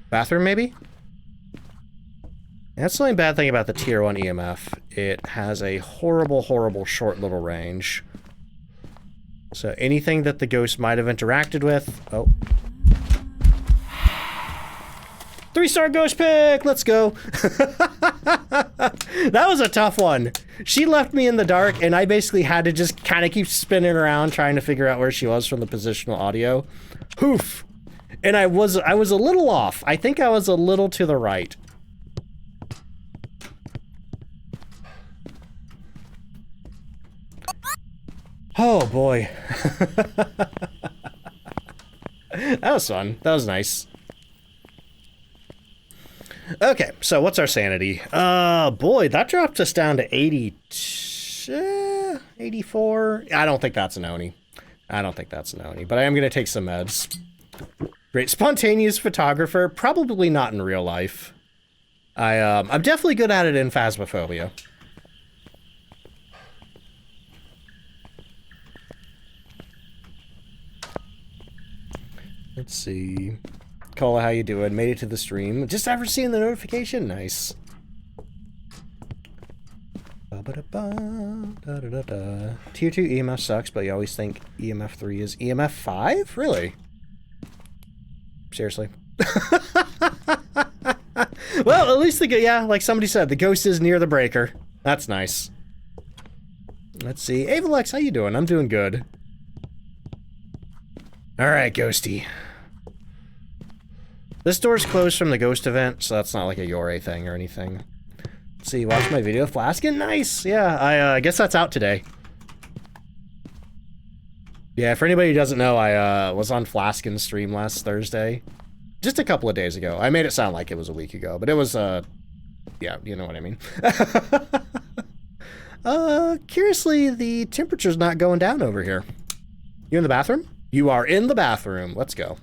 Bathroom, maybe? That's the only bad thing about the tier 1 EMF. It has a horrible, horrible short little range. So anything that the ghost might have interacted with... Oh. 3-star ghost pick! Let's go! That was a tough one. She left me in the dark, and I basically had to just kind of keep spinning around trying to figure out where she was from the positional audio. Hoof! And I was a little off. I think I was a little to the right. Oh boy. That was fun. That was nice. Okay, so what's our sanity? Boy, that dropped us down to 84. I don't think that's an Oni. I don't think that's an Oni, but I am going to take some meds. Great. Spontaneous photographer. Probably not in real life. I'm definitely good at it in Phasmophobia. Let's see. Cola, how you doing? Made it to the stream. Just ever seeing the notification? Nice. Tier 2 EMF sucks, but you always think EMF 3 is EMF 5? Really? Seriously? Well, at least yeah, like somebody said, the ghost is near the breaker. That's nice. Let's see. Avalex, how you doing? I'm doing good. Alright, Ghosty. This door's closed from the ghost event, so that's not like a Yore thing or anything. Let's see, watch my video, Flaskin? Nice! Yeah, I guess that's out today. Yeah, for anybody who doesn't know, I was on Flaskin's stream last Thursday. Just a couple of days ago. I made it sound like it was a week ago, but it was, yeah, you know what I mean. Curiously, the temperature's not going down over here. You in the bathroom? You are in the bathroom. Let's go.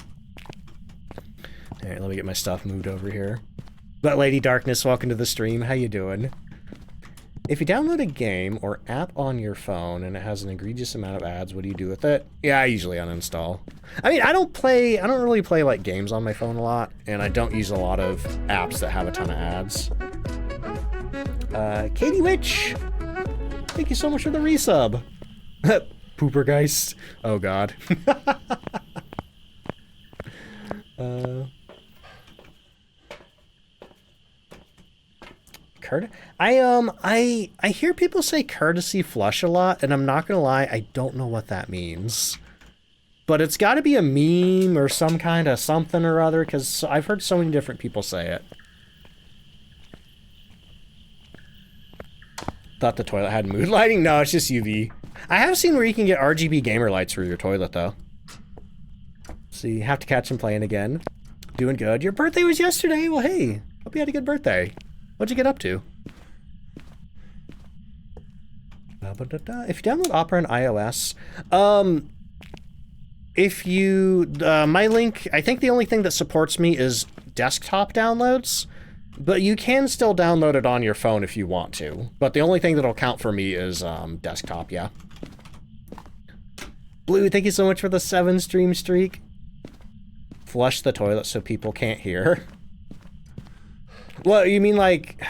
Alright, let me get my stuff moved over here. But Lady Darkness, welcome to the stream. How you doing? If you download a game or app on your phone and it has an egregious amount of ads, what do you do with it? Yeah, I usually uninstall. I mean, I don't really play like games on my phone a lot, and I don't use a lot of apps that have a ton of ads. Katie Witch! Thank you so much for the resub. Poopergeist. Oh god. I hear people say courtesy flush a lot, and I'm not gonna lie, I don't know what that means. But it's gotta be a meme or some kind of something or other, because I've heard so many different people say it. Thought the toilet had mood lighting? No, it's just UV. I have seen where you can get RGB gamer lights for your toilet, though. So you have to catch him playing again. Doing good. Your birthday was yesterday? Well, hey, hope you had a good birthday. What'd you get up to? If you download Opera on iOS, if you, my link, I think the only thing that supports me is desktop downloads, but you can still download it on your phone if you want to. But the only thing that'll count for me is desktop, yeah. Blue, thank you so much for the 7 stream streak. Flush the toilet so people can't hear. What, you mean like,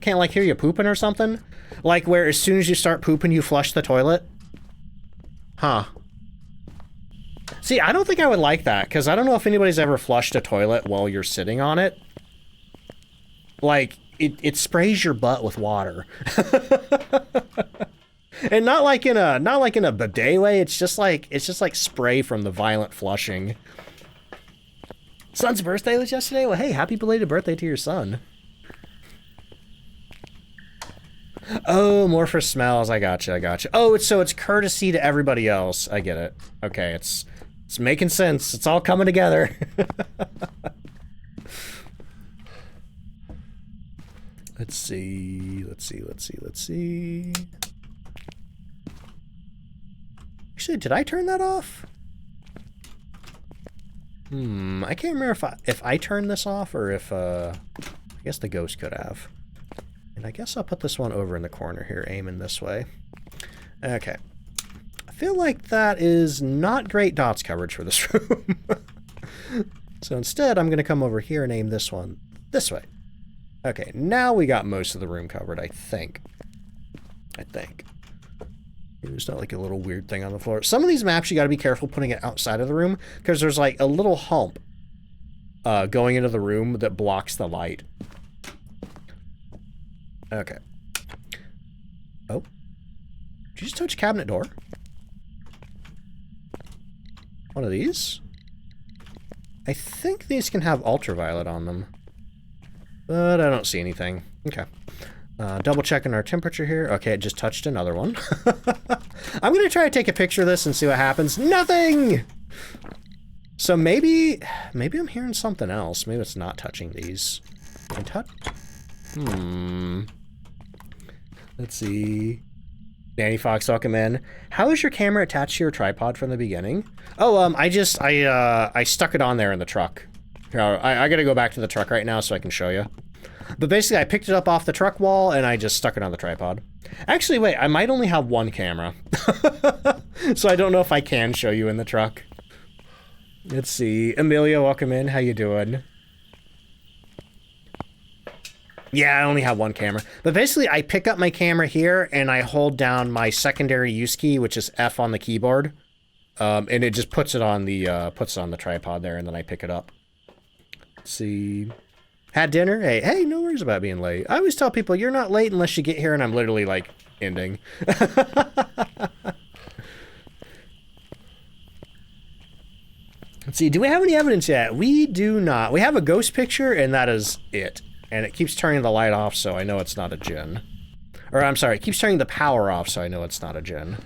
can't like hear you pooping or something? Like where as soon as you start pooping, you flush the toilet? Huh. See, I don't think I would like that, because I don't know if anybody's ever flushed a toilet while you're sitting on it. Like, it sprays your butt with water. And not like in a bidet way, it's just like spray from the violent flushing. Son's birthday was yesterday? Well, hey, happy belated birthday to your son. Oh, more for smells. I gotcha. Oh, so it's courtesy to everybody else. I get it. Okay, it's making sense. It's all coming together. Let's see. Actually, did I turn that off? I can't remember if I turned this off or if, I guess the ghost could have. And I guess I'll put this one over in the corner here, aiming this way. Okay. I feel like that is not great dots coverage for this room. So instead, I'm going to come over here and aim this one this way. Okay, now we got most of the room covered, I think. There's not like a little weird thing on the floor. Some of these maps, you got to be careful putting it outside of the room, because there's like a little hump going into the room that blocks the light. Okay. Oh. Did you just touch a cabinet door? One of these? I think these can have ultraviolet on them. But I don't see anything. Okay. Double checking our temperature here. Okay, it just touched another one. I'm going to try to take a picture of this and see what happens. Nothing! So maybe I'm hearing something else. Maybe it's not touching these. Can touch? Let's see. Danny Fox, welcome in. How is your camera attached to your tripod from the beginning? Oh, I stuck it on there in the truck. Here, I gotta go back to the truck right now so I can show you. But basically, I picked it up off the truck wall and I just stuck it on the tripod. Actually, wait, I might only have one camera. So I don't know if I can show you in the truck. Let's see. Amelia, welcome in. How you doing? Yeah, I only have one camera. But basically, I pick up my camera here, and I hold down my secondary use key, which is F on the keyboard. And it just puts it on the tripod there, and then I pick it up. Let's see. Had dinner? Hey, no worries about being late. I always tell people, you're not late unless you get here, and I'm literally, like, ending. Let's see, do we have any evidence yet? We do not. We have a ghost picture, and that is it. And it keeps turning the light off, so I know it's not a djinn. Or, I'm sorry, it keeps turning the power off, so I know it's not a djinn.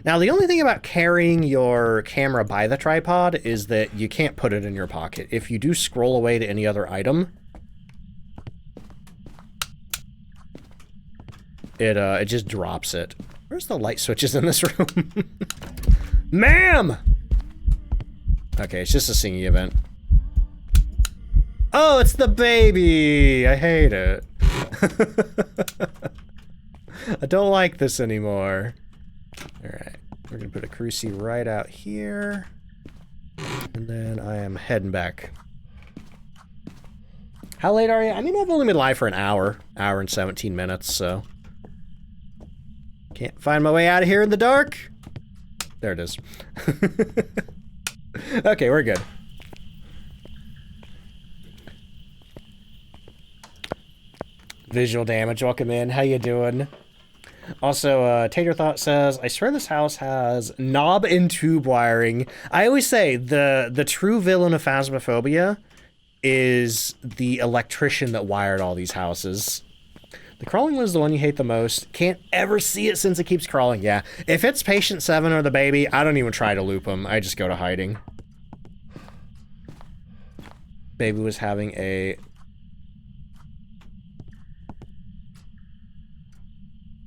Now, the only thing about carrying your camera by the tripod is that you can't put it in your pocket. If you do scroll away to any other item, it just drops it. Where's the light switches in this room? Ma'am! Okay, it's just a singing event. Oh, it's the baby! I hate it. I don't like this anymore. Alright, we're gonna put a cruci right out here. And then I am heading back. How late are you? I mean, I've only been live for an hour and 17 minutes, so. Can't find my way out of here in the dark. There it is. Okay, we're good. Visual damage, welcome in. How you doing? Also, Tater Thought says, I swear this house has knob and tube wiring. I always say the true villain of Phasmophobia is the electrician that wired all these houses. The crawling one is the one you hate the most. Can't ever see it since it keeps crawling. Yeah, if it's Patient 7 or the baby, I don't even try to loop them. I just go to hiding. Baby was having a...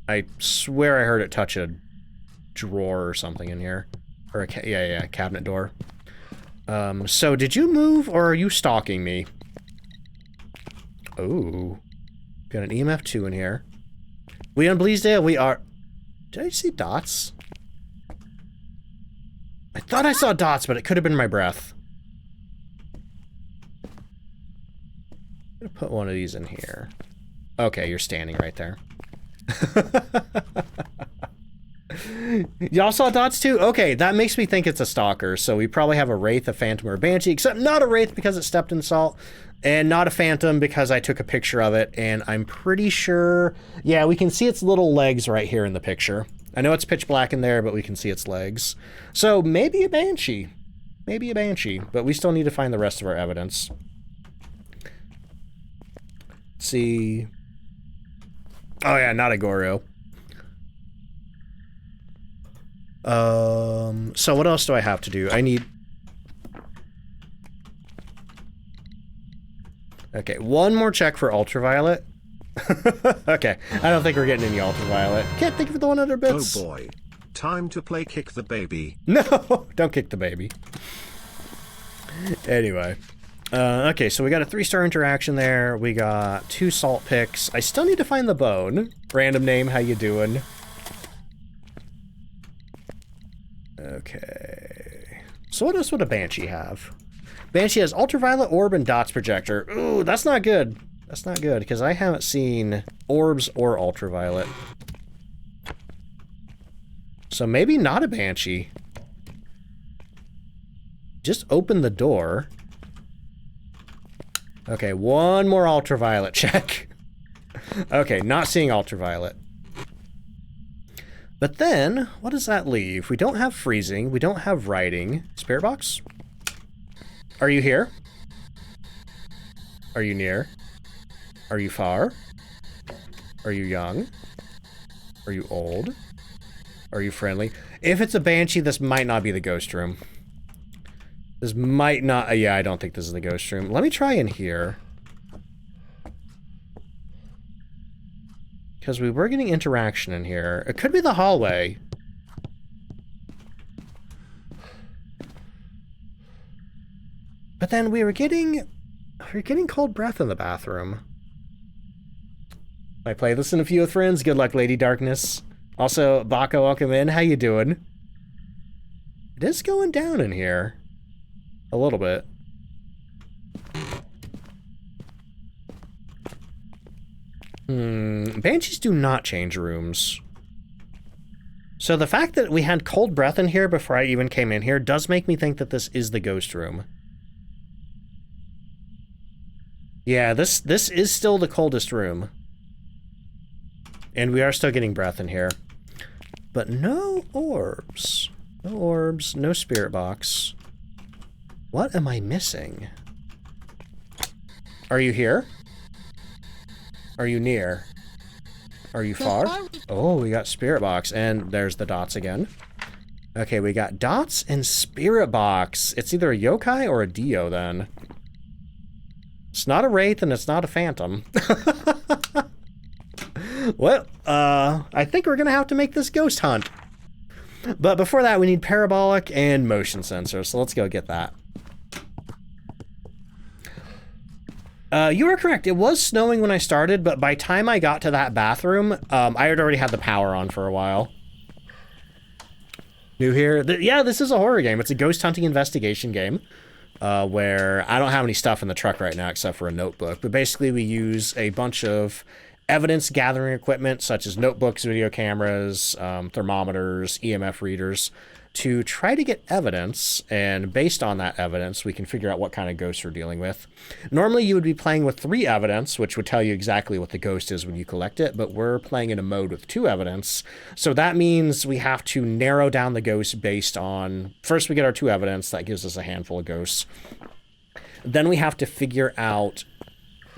I swear I heard it touch a drawer or something in here. Or a cabinet door. So did you move or are you stalking me? Oh. Got an EMF 2 in here. We on Bleasdale, we are... Did I see dots? I thought I saw dots, but it could have been my breath. I'm gonna put one of these in here. Okay, you're standing right there. Y'all saw dots too? Okay, that makes me think it's a stalker. So we probably have a wraith, a phantom, or a banshee, except not a wraith because it stepped in salt, and not a phantom because I took a picture of it, and I'm pretty sure, yeah, we can see its little legs right here in the picture. I know it's pitch black in there, but we can see its legs. So maybe a banshee. Maybe a banshee, but we still need to find the rest of our evidence. Let's see. Oh yeah, not a Goro. So what else do I have to do? I need... Okay, one more check for ultraviolet. Okay, I don't think we're getting any ultraviolet. Can't think of the 100 bits. Oh boy. Time to play kick the baby. No, don't kick the baby. Anyway. Okay, so we got a 3-star interaction there. We got 2 salt picks. I still need to find the bone. Random name, how you doing? Okay. So what else would a Banshee have? Banshee has ultraviolet, orb, and dots projector. Ooh, that's not good. That's not good, because I haven't seen orbs or ultraviolet. So maybe not a Banshee. Just open the door. Okay, one more ultraviolet check. Okay, not seeing ultraviolet. But then, what does that leave? We don't have freezing. We don't have writing. Spirit box? Are you here? Are you near? Are you far? Are you young? Are you old? Are you friendly? If it's a Banshee, this might not be the ghost room. This might not... yeah, I don't think this is the ghost room. Let me try in here. Because we were getting interaction in here. It could be the hallway. But then we were getting cold breath in the bathroom. I play this in a few with friends. Good luck, Lady Darkness. Also, Baka, welcome in. How you doing? It is going down in here. A little bit. Banshees do not change rooms. So the fact that we had cold breath in here before I even came in here does make me think that this is the ghost room. Yeah, this is still the coldest room. And we are still getting breath in here. But no orbs. No orbs, no spirit box. What am I missing? Are you here? Are you near? Are you far? Oh, we got spirit box, and there's the dots again. Okay, we got dots and spirit box. It's either a yokai or a dio then. It's not a wraith and it's not a phantom. Well, I think we're gonna have to make this ghost hunt. But before that, we need parabolic and motion sensor, so let's go get that. You were correct. It was snowing when I started, but by time I got to that bathroom, I had already had the power on for a while. New here? Yeah, this is a horror game. It's a ghost hunting investigation game, where I don't have any stuff in the truck right now except for a notebook. But basically, we use a bunch of evidence gathering equipment, such as notebooks, video cameras, thermometers, EMF readers, to try to get evidence, and based on that evidence, we can figure out what kind of ghosts we're dealing with. Normally, you would be playing with 3 evidence, which would tell you exactly what the ghost is when you collect it, but we're playing in a mode with 2 evidence, so that means we have to narrow down the ghost based on... First, we get our 2 evidence. That gives us a handful of ghosts. Then we have to figure out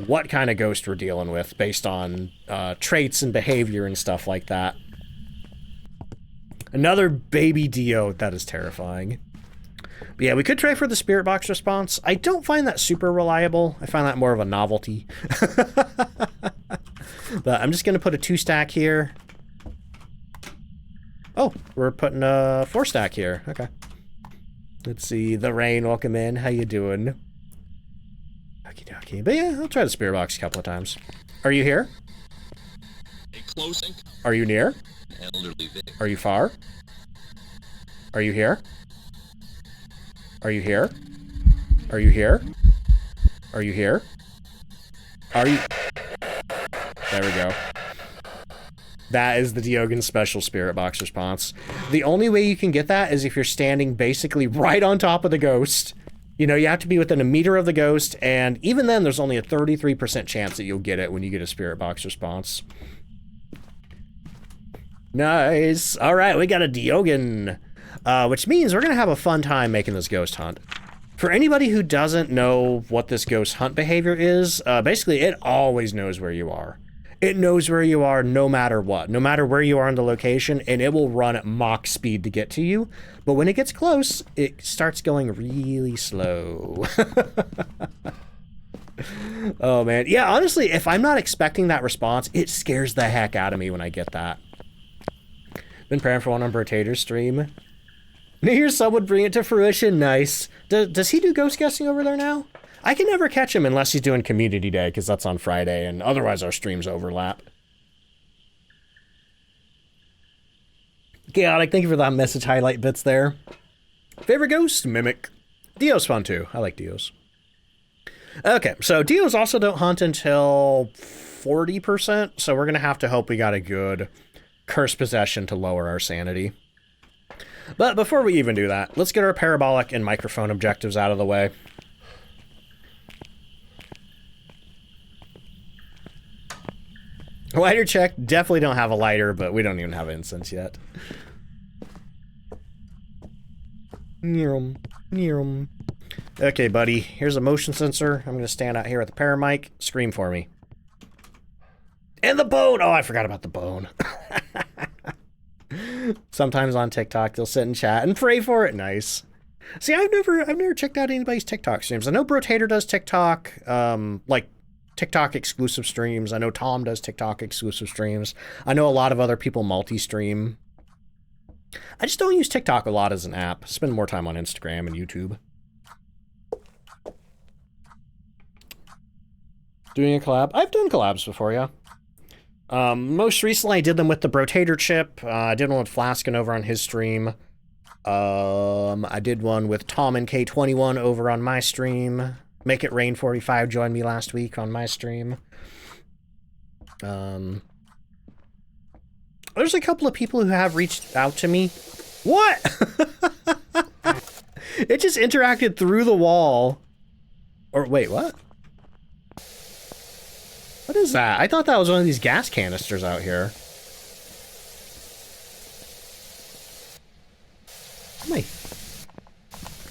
what kind of ghost we're dealing with based on traits and behavior and stuff like that. Another baby Dio. That is terrifying. But yeah, we could try for the spirit box response. I don't find that super reliable. I find that more of a novelty. But I'm just going to put a 2-stack here. Oh, we're putting a 4-stack here. Okay. Let's see. The Rain, welcome in. How you doing? Okie dokie. But yeah, I'll try the spirit box a couple of times. Are you here? Are you near? Are you far? Are you here? Are you here? Are you here? Are you here? Are you... There we go. That is the Diogen special spirit box response. The only way you can get that is if you're standing basically right on top of the ghost. You know, you have to be within a meter of the ghost, and even then there's only a 33% chance that you'll get it when you get a spirit box response. Nice. All right, we got a Diogen, which means we're going to have a fun time making this ghost hunt. For anybody who doesn't know what this ghost hunt behavior is, basically it always knows where you are. It knows where you are no matter what, no matter where you are in the location, and it will run at Mach speed to get to you. But when it gets close, it starts going really slow. Oh, man. Yeah, honestly, if I'm not expecting that response, it scares the heck out of me when I get that. Been praying for one on Bertator's stream. New Year's sub would bring it to fruition. Nice. Does he do ghost guessing over there now? I can never catch him unless he's doing community day, because that's on Friday, and otherwise our streams overlap. Chaotic, thank you for that message highlight bits there. Favorite ghost? Mimic. Dio's fun too. I like Dio's. Okay, so Dio's also don't hunt until 40%, so we're gonna have to hope we got a good curse possession to lower our sanity. But before we even do that, let's get our parabolic and microphone objectives out of the way. Lighter check. Definitely don't have a lighter, but we don't even have incense yet. Okay, buddy. Here's a motion sensor. I'm going to stand out here with the paramic. Scream for me. And the bone! Oh, I forgot about the bone. Sometimes on TikTok, they'll sit and chat and pray for it. Nice. See, I've never checked out anybody's TikTok streams. I know Brotator does TikTok, like TikTok exclusive streams. I know Tom does TikTok exclusive streams. I know a lot of other people multi-stream. I just don't use TikTok a lot as an app. Spend more time on Instagram and YouTube. Doing a collab? I've done collabs before, yeah. Most recently I did them with the Brotator chip. I did one with Flaskin over on his stream. I did one with Tom and K21 over on my stream. Make It Rain 45 joined me last week on my stream. There's a couple of people who have reached out to me. What? It just interacted through the wall. Or wait, what? What is that? I thought that was one of these gas canisters out here. What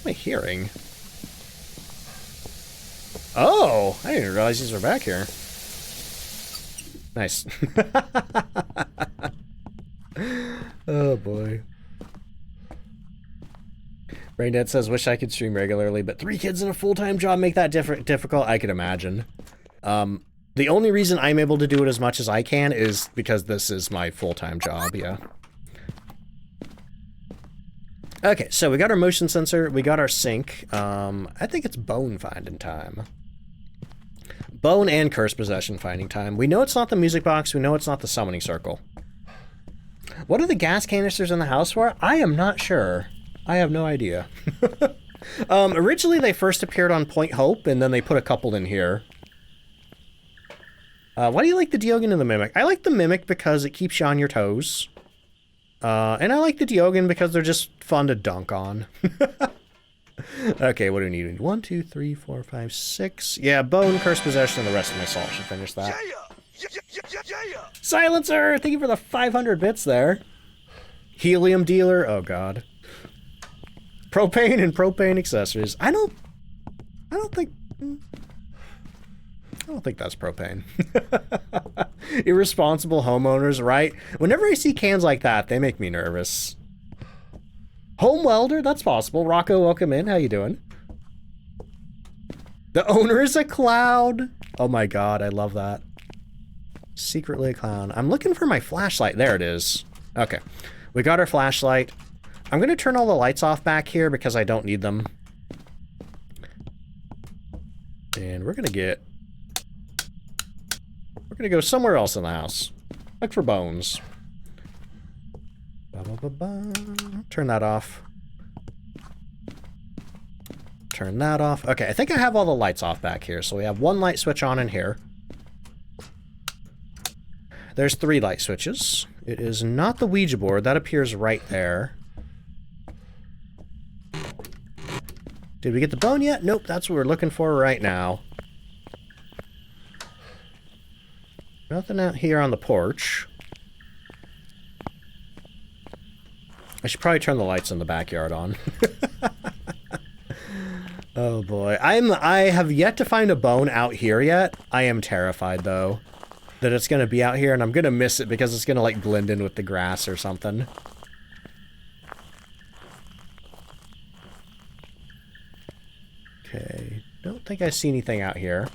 am I hearing? Oh, I didn't realize these were back here. Nice. Oh boy. Braindead says, wish I could stream regularly, but 3 kids and a full-time job make that difficult. I could imagine. The only reason I'm able to do it as much as I can is because this is my full-time job, yeah. Okay, so we got our motion sensor, we got our sync. I think it's bone finding time. Bone and curse possession finding time. We know it's not the music box, we know it's not the summoning circle. What are the gas canisters in the house for? I am not sure. I have no idea. Originally they first appeared on Point Hope, and then they put a couple in here. Why do you like the Diogen and the Mimic? I like the Mimic because it keeps you on your toes. And I like the Diogen because they're just fun to dunk on. Okay, what do we need? We need 1, 2, 3, 4, 5, 6. Yeah, bone, curse possession, and the rest of my salt should finish that. Silencer! Thank you for the 500 bits there. Helium dealer. Oh god. Propane and propane accessories. I don't think that's propane. Irresponsible homeowners, right? Whenever I see cans like that, they make me nervous. Home welder, that's possible. Rocco, welcome in. How you doing? The owner is a cloud. Oh my god, I love that. Secretly a clown. I'm looking for my flashlight. There it is. Okay, we got our flashlight. I'm gonna turn all the lights off back here because I don't need them. And we're gonna go somewhere else in the house. Look for bones. Turn that off. Turn that off. Okay, I think I have all the lights off back here. So we have 1 light switch on in here. There's 3 light switches. It is not the Ouija board. That appears right there. Did we get the bone yet? Nope, that's what we're looking for right now. Nothing out here on the porch. I should probably turn the lights in the backyard on. Oh boy. I have yet to find a bone out here yet. I am terrified though that it's gonna be out here and I'm gonna miss it because it's gonna like blend in with the grass or something. Okay. Don't think I see anything out here.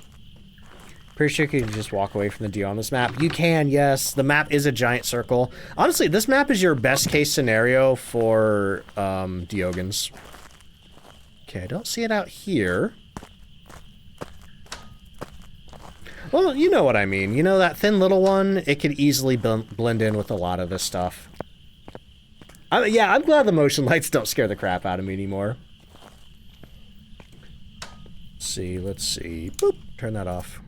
Pretty sure you can just walk away from the deal on this map. You can, yes. The map is a giant circle. Honestly, this map is your best case scenario for Diogens. Okay, I don't see it out here. Well, you know what I mean. You know, that thin little one, it could easily blend in with a lot of this stuff. Yeah, I'm glad the motion lights don't scare the crap out of me anymore. Let's see. Boop, turn that off.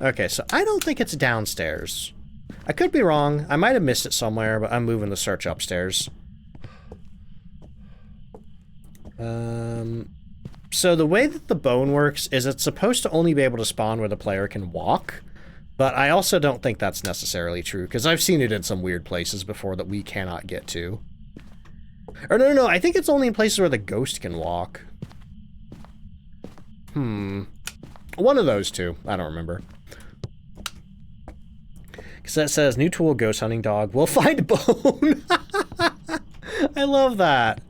Okay, so I don't think it's downstairs. I could be wrong. I might have missed it somewhere, but I'm moving the search upstairs. So the way that the bone works is it's supposed to only be able to spawn where the player can walk, but I also don't think that's necessarily true, because I've seen it in some weird places before that we cannot get to. Or no, I think it's only in places where the ghost can walk. One of those two. I don't remember. Because that says, new tool, ghost hunting dog. We'll find bone. I love that.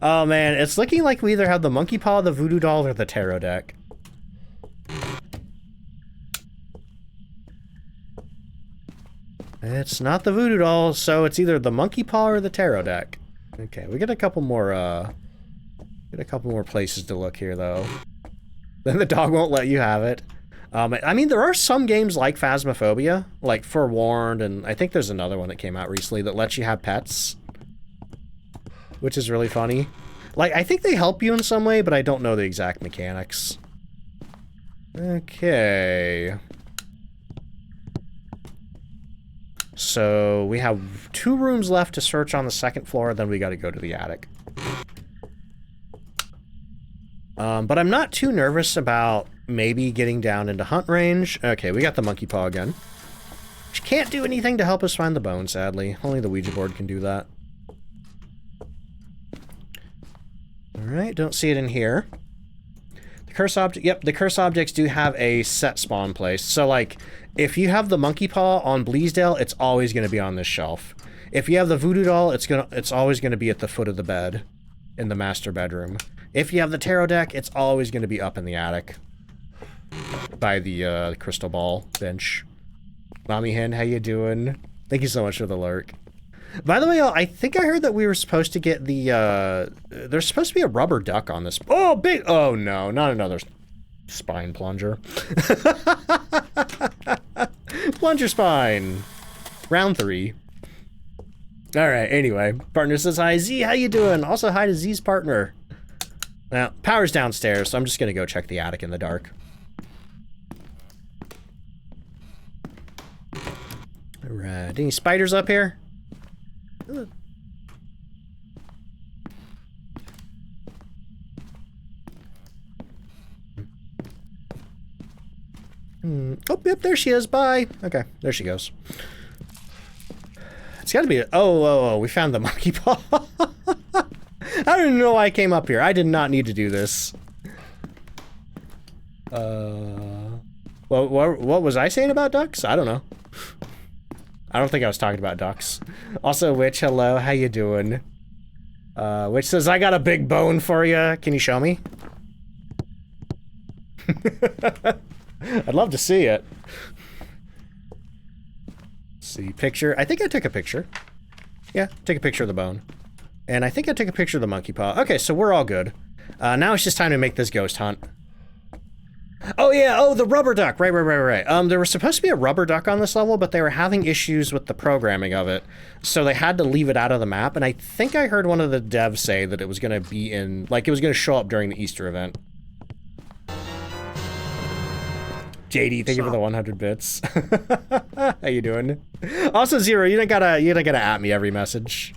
Oh man, it's looking like we either have the monkey paw, the voodoo doll, or the tarot deck. It's not the voodoo doll, so it's either the monkey paw or the tarot deck. Okay, we get a couple more places to look here, though. Then the dog won't let you have it. I mean, there are some games like Phasmophobia, like Forewarned, and I think there's another one that came out recently that lets you have pets, which is really funny. Like, I think they help you in some way, but I don't know the exact mechanics. Okay. So we have 2 rooms left to search on the 2nd floor, then we gotta go to the attic. But I'm not too nervous about maybe getting down into hunt range. Okay, we got the monkey paw again. Which can't do anything to help us find the bone, sadly. Only the Ouija board can do that. Alright, don't see it in here. The curse object, yep, the curse objects do have a set spawn place. So, like, if you have the monkey paw on Bleasdale, it's always going to be on this shelf. If you have the voodoo doll, it's always going to be at the foot of the bed in the master bedroom. If you have the tarot deck, it's always going to be up in the attic by the crystal ball bench. Mommy Hen, how you doing? Thank you so much for the lurk. By the way, I think I heard that we were supposed to get the, there's supposed to be a rubber duck on this. Oh, big, oh no, not another spine plunger. Plunger spine. Round 3. All right, anyway, partner says hi. Z, how you doing? Also hi to Z's partner. Now, power's downstairs, so I'm just gonna go check the attic in the dark. All right, any spiders up here? Oh, yep, there she is. Bye. Okay, there she goes. It's gotta be. Oh, we found the monkey paw. I don't even know why I came up here. I did not need to do this. Well, what was I saying about ducks? I don't know. I don't think I was talking about ducks. Also, Witch, hello, how you doing? Witch says, I got a big bone for you. Can you show me? I'd love to see it. Let's see, picture. I think I took a picture. Yeah, take a picture of the bone. And I think I took a picture of the monkey paw. Okay, so we're all good. Now it's just time to make this ghost hunt. Oh yeah, oh, the rubber duck, right. There was supposed to be a rubber duck on this level, but they were having issues with the programming of it, so they had to leave it out of the map, and I think I heard one of the devs say that it was gonna be in, like, it was gonna show up during the Easter event. JD, thank you for the 100 bits. How you doing? Also, Zero, you don't gotta at me every message.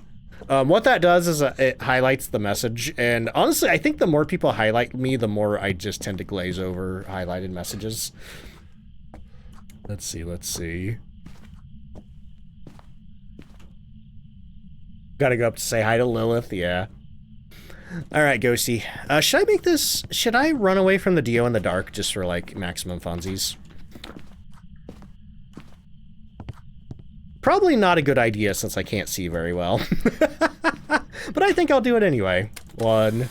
What that does is it highlights the message, and honestly, I think the more people highlight me, the more I just tend to glaze over highlighted messages. Let's see. Gotta go up to say hi to Lilith, yeah. Alright, Ghosty. Should I run away from the Dio in the dark just for, like, maximum funsies? Probably not a good idea since I can't see very well. But I think I'll do it anyway. 1.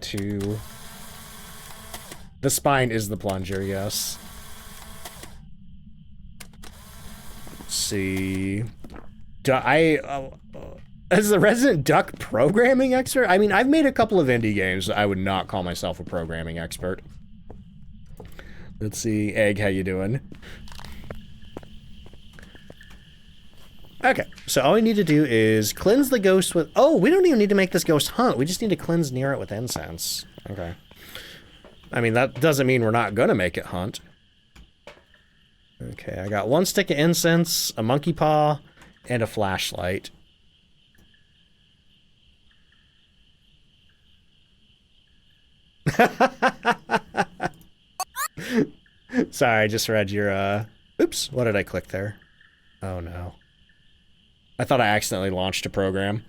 2. The spine is the plunger, yes. Let's see. As the resident duck programming expert? I mean, I've made a couple of indie games. I would not call myself a programming expert. Let's see. Egg, how you doing? Okay, so all we need to do is cleanse the ghost with... Oh, we don't even need to make this ghost hunt. We just need to cleanse near it with incense. Okay. I mean, that doesn't mean we're not gonna make it hunt. Okay, I got 1 stick of incense, a monkey paw, and a flashlight. Sorry, I just read your, Oops, what did I click there? Oh, no. I thought I accidentally launched a program.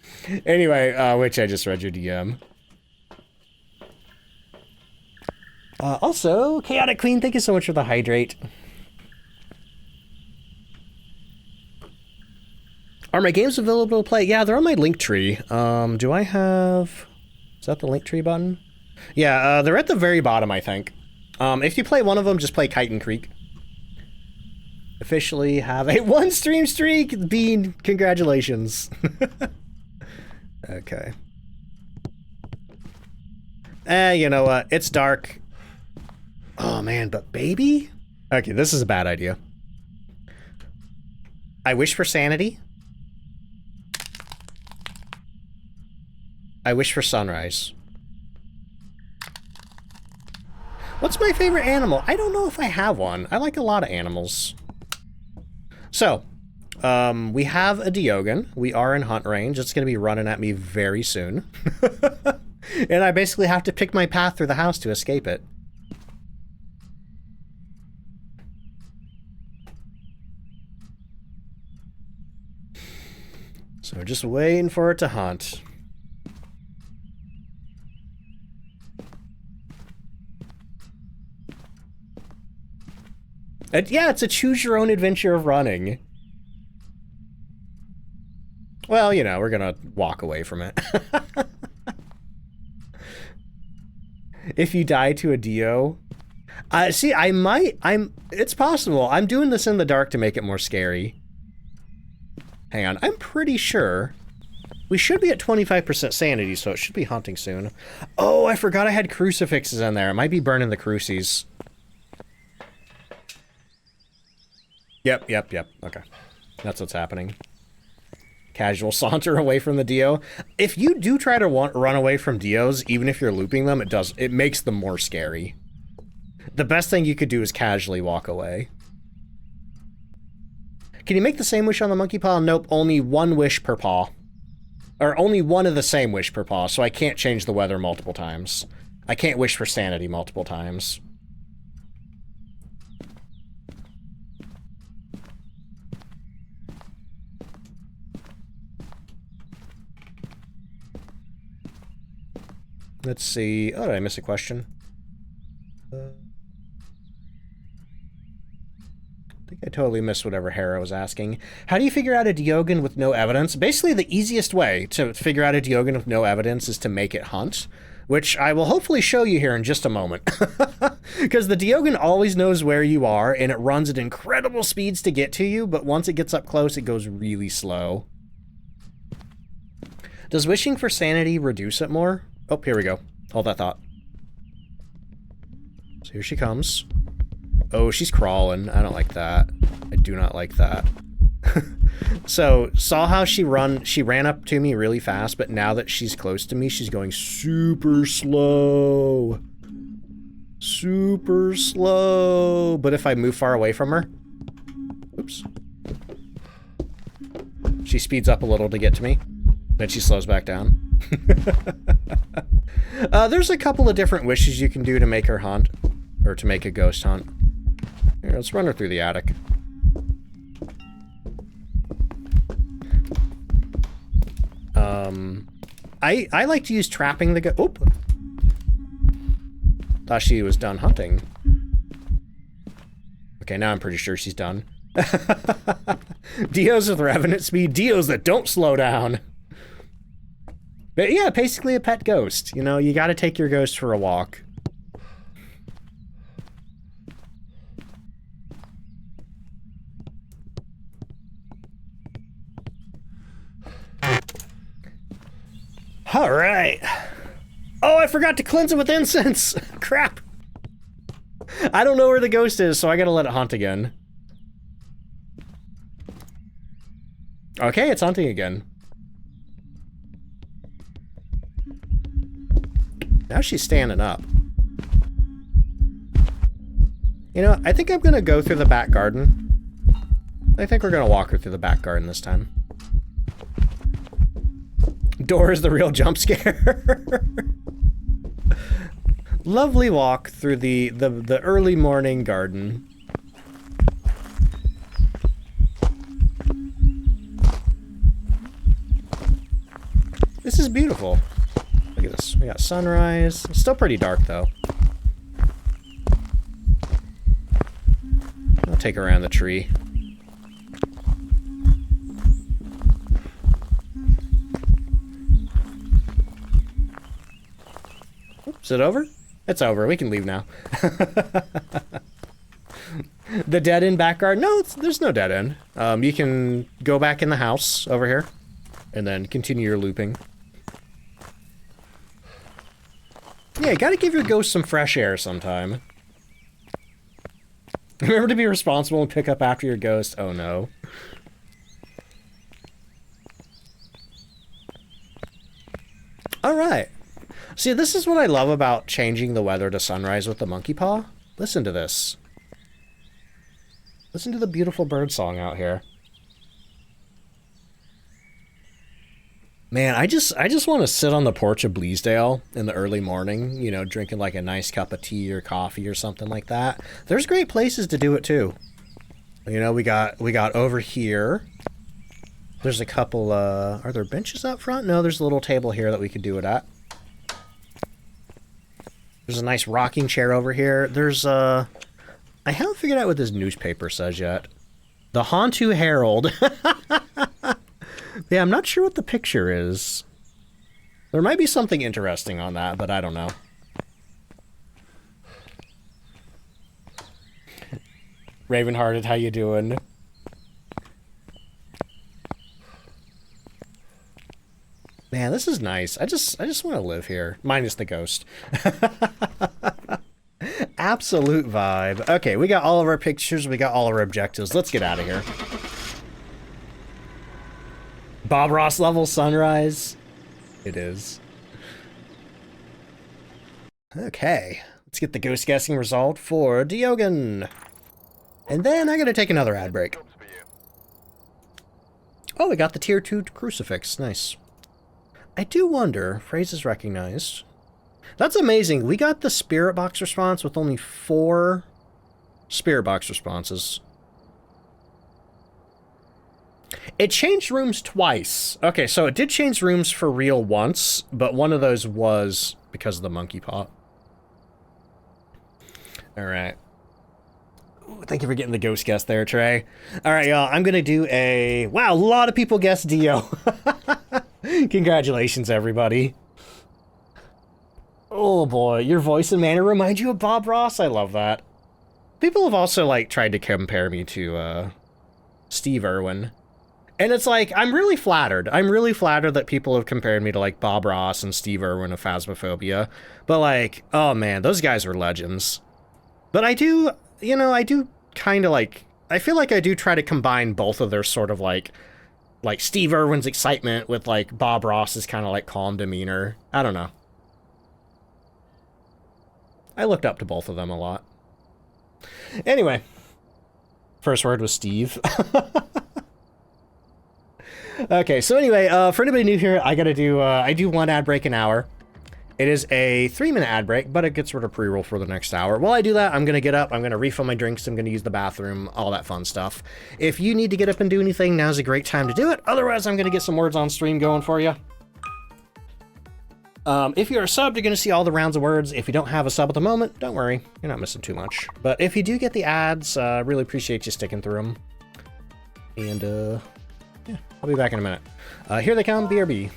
Anyway, which I just read your DM. Also, Chaotic Queen, thank you so much for the hydrate. Are my games available to play? Yeah, they're on my link tree. Do I have... Is that the link tree button? Yeah, they're at the very bottom, I think. If you play one of them, just play Kite and Creek. Officially have a 1 stream streak! Bean, congratulations. Okay. You know what? It's dark. Oh man, but baby? Okay, this is a bad idea. I wish for sanity. I wish for sunrise. What's my favorite animal? I don't know if I have one. I like a lot of animals. So, we have a Diogen. We are in hunt range. It's going to be running at me very soon. And I basically have to pick my path through the house to escape it. So we're just waiting for it to hunt. Yeah, it's a choose-your-own adventure of running. Well, you know, we're gonna walk away from it. If you die to a Dio... see, it's possible. I'm doing this in the dark to make it more scary. Hang on, I'm pretty sure... We should be at 25% sanity, so it should be hunting soon. Oh, I forgot I had crucifixes in there. It might be burning the crucies. Yep. Okay. That's what's happening. Casual saunter away from the Dio. If you do try to run away from Dios, even if you're looping them, it makes them more scary. The best thing you could do is casually walk away. Can you make the same wish on the monkey paw? Nope, only 1 wish per paw. Or only 1 of the same wish per paw, so I can't change the weather multiple times. I can't wish for sanity multiple times. Let's see. Oh, did I miss a question? I think I totally missed whatever Hera was asking. How do you figure out a Diogen with no evidence? Basically, the easiest way to figure out a Diogen with no evidence is to make it hunt, which I will hopefully show you here in just a moment. Because the Diogen always knows where you are, and it runs at incredible speeds to get to you, but once it gets up close, it goes really slow. Does wishing for sanity reduce it more? Oh, here we go. Hold that thought. So here she comes. Oh, she's crawling. I don't like that. I do not like that. So, saw how she ran up to me really fast, but now that she's close to me, she's going super slow. Super slow. But if I move far away from her... Oops. She speeds up a little to get to me. Then she slows back down. There's a couple of different wishes you can do to make her hunt. Or to make a ghost hunt. Here, let's run her through the attic. I like to use trapping the ghost. Oop! Thought she was done hunting. Okay, now I'm pretty sure she's done. Dios with revenant speed. Dios that don't slow down. But yeah, basically a pet ghost. You know, you gotta take your ghost for a walk. All right. Oh, I forgot to cleanse it with incense. Crap. I don't know where the ghost is, so I gotta let it haunt again. Okay, it's haunting again. Now she's standing up. You know, I think I'm gonna go through the back garden. I think we're gonna walk her through the back garden this time. Door is the real jump scare. Lovely walk through the early morning garden. This is beautiful. Look at this. We got sunrise. It's still pretty dark though. I'll take her around the tree. Is it over? It's over. We can leave now. The dead end back garden? No, there's no dead end. You can go back in the house over here and then continue your looping. Yeah, you gotta give your ghost some fresh air sometime. Remember to be responsible and pick up after your ghost. Oh no. Alright. See, this is what I love about changing the weather to sunrise with the monkey paw. Listen to this. Listen to the beautiful bird song out here. Man, I just want to sit on the porch of Bleasdale in the early morning, you know, drinking like a nice cup of tea or coffee or something like that. There's great places to do it too. You know, we got over here. There's a couple, are there benches up front? No, there's a little table here that we could do it at. There's a nice rocking chair over here. There's, I haven't figured out what this newspaper says yet. The Hontu Herald. Yeah, I'm not sure what the picture is. There might be something interesting on that, but I don't know. Ravenhearted, how you doing? Man, this is nice. I just want to live here. Minus the ghost. Absolute vibe. Okay, we got all of our pictures. We got all of our objectives. Let's get out of here. Bob Ross level sunrise. It is. Okay. Let's get the ghost guessing result for Diogen. And then I gotta take another ad break. Oh, we got the tier 2 crucifix. Nice. I do wonder, phrases recognized. That's amazing. We got the spirit box response with only 4 spirit box responses. It changed rooms twice. Okay, so it did change rooms for real once, but one of those was because of the monkey paw. Alright. Thank you for getting the ghost guess there, Trey. Alright, y'all, I'm gonna do a... Wow, a lot of people guessed Dio. Congratulations, everybody. Oh boy, your voice and manner remind you of Bob Ross? I love that. People have also, like, tried to compare me to, Steve Irwin. And it's like, I'm really flattered. I'm really flattered that people have compared me to, like, Bob Ross and Steve Irwin of Phasmophobia. But, like, oh man, those guys are legends. But I do, you know, I do kind of, like, I feel like I do try to combine both of their sort of, like Steve Irwin's excitement with, like, Bob Ross's kind of, like, calm demeanor. I don't know. I looked up to both of them a lot. Anyway. First word was Steve. Okay, so anyway, for anybody new here, I gotta do, I do 1 ad break an hour. It is a 3-minute ad break, but it gets rid of pre-roll for the next hour. While I do that, I'm gonna get up, I'm gonna refill my drinks, I'm gonna use the bathroom, all that fun stuff. If you need to get up and do anything, now's a great time to do it. Otherwise, I'm gonna get some words on stream going for you. If you're a sub, you're gonna see all the rounds of words. If you don't have a sub at the moment, don't worry, you're not missing too much. But if you do get the ads, really appreciate you sticking through them. And, yeah, I'll be back in a minute. Here they come, BRB.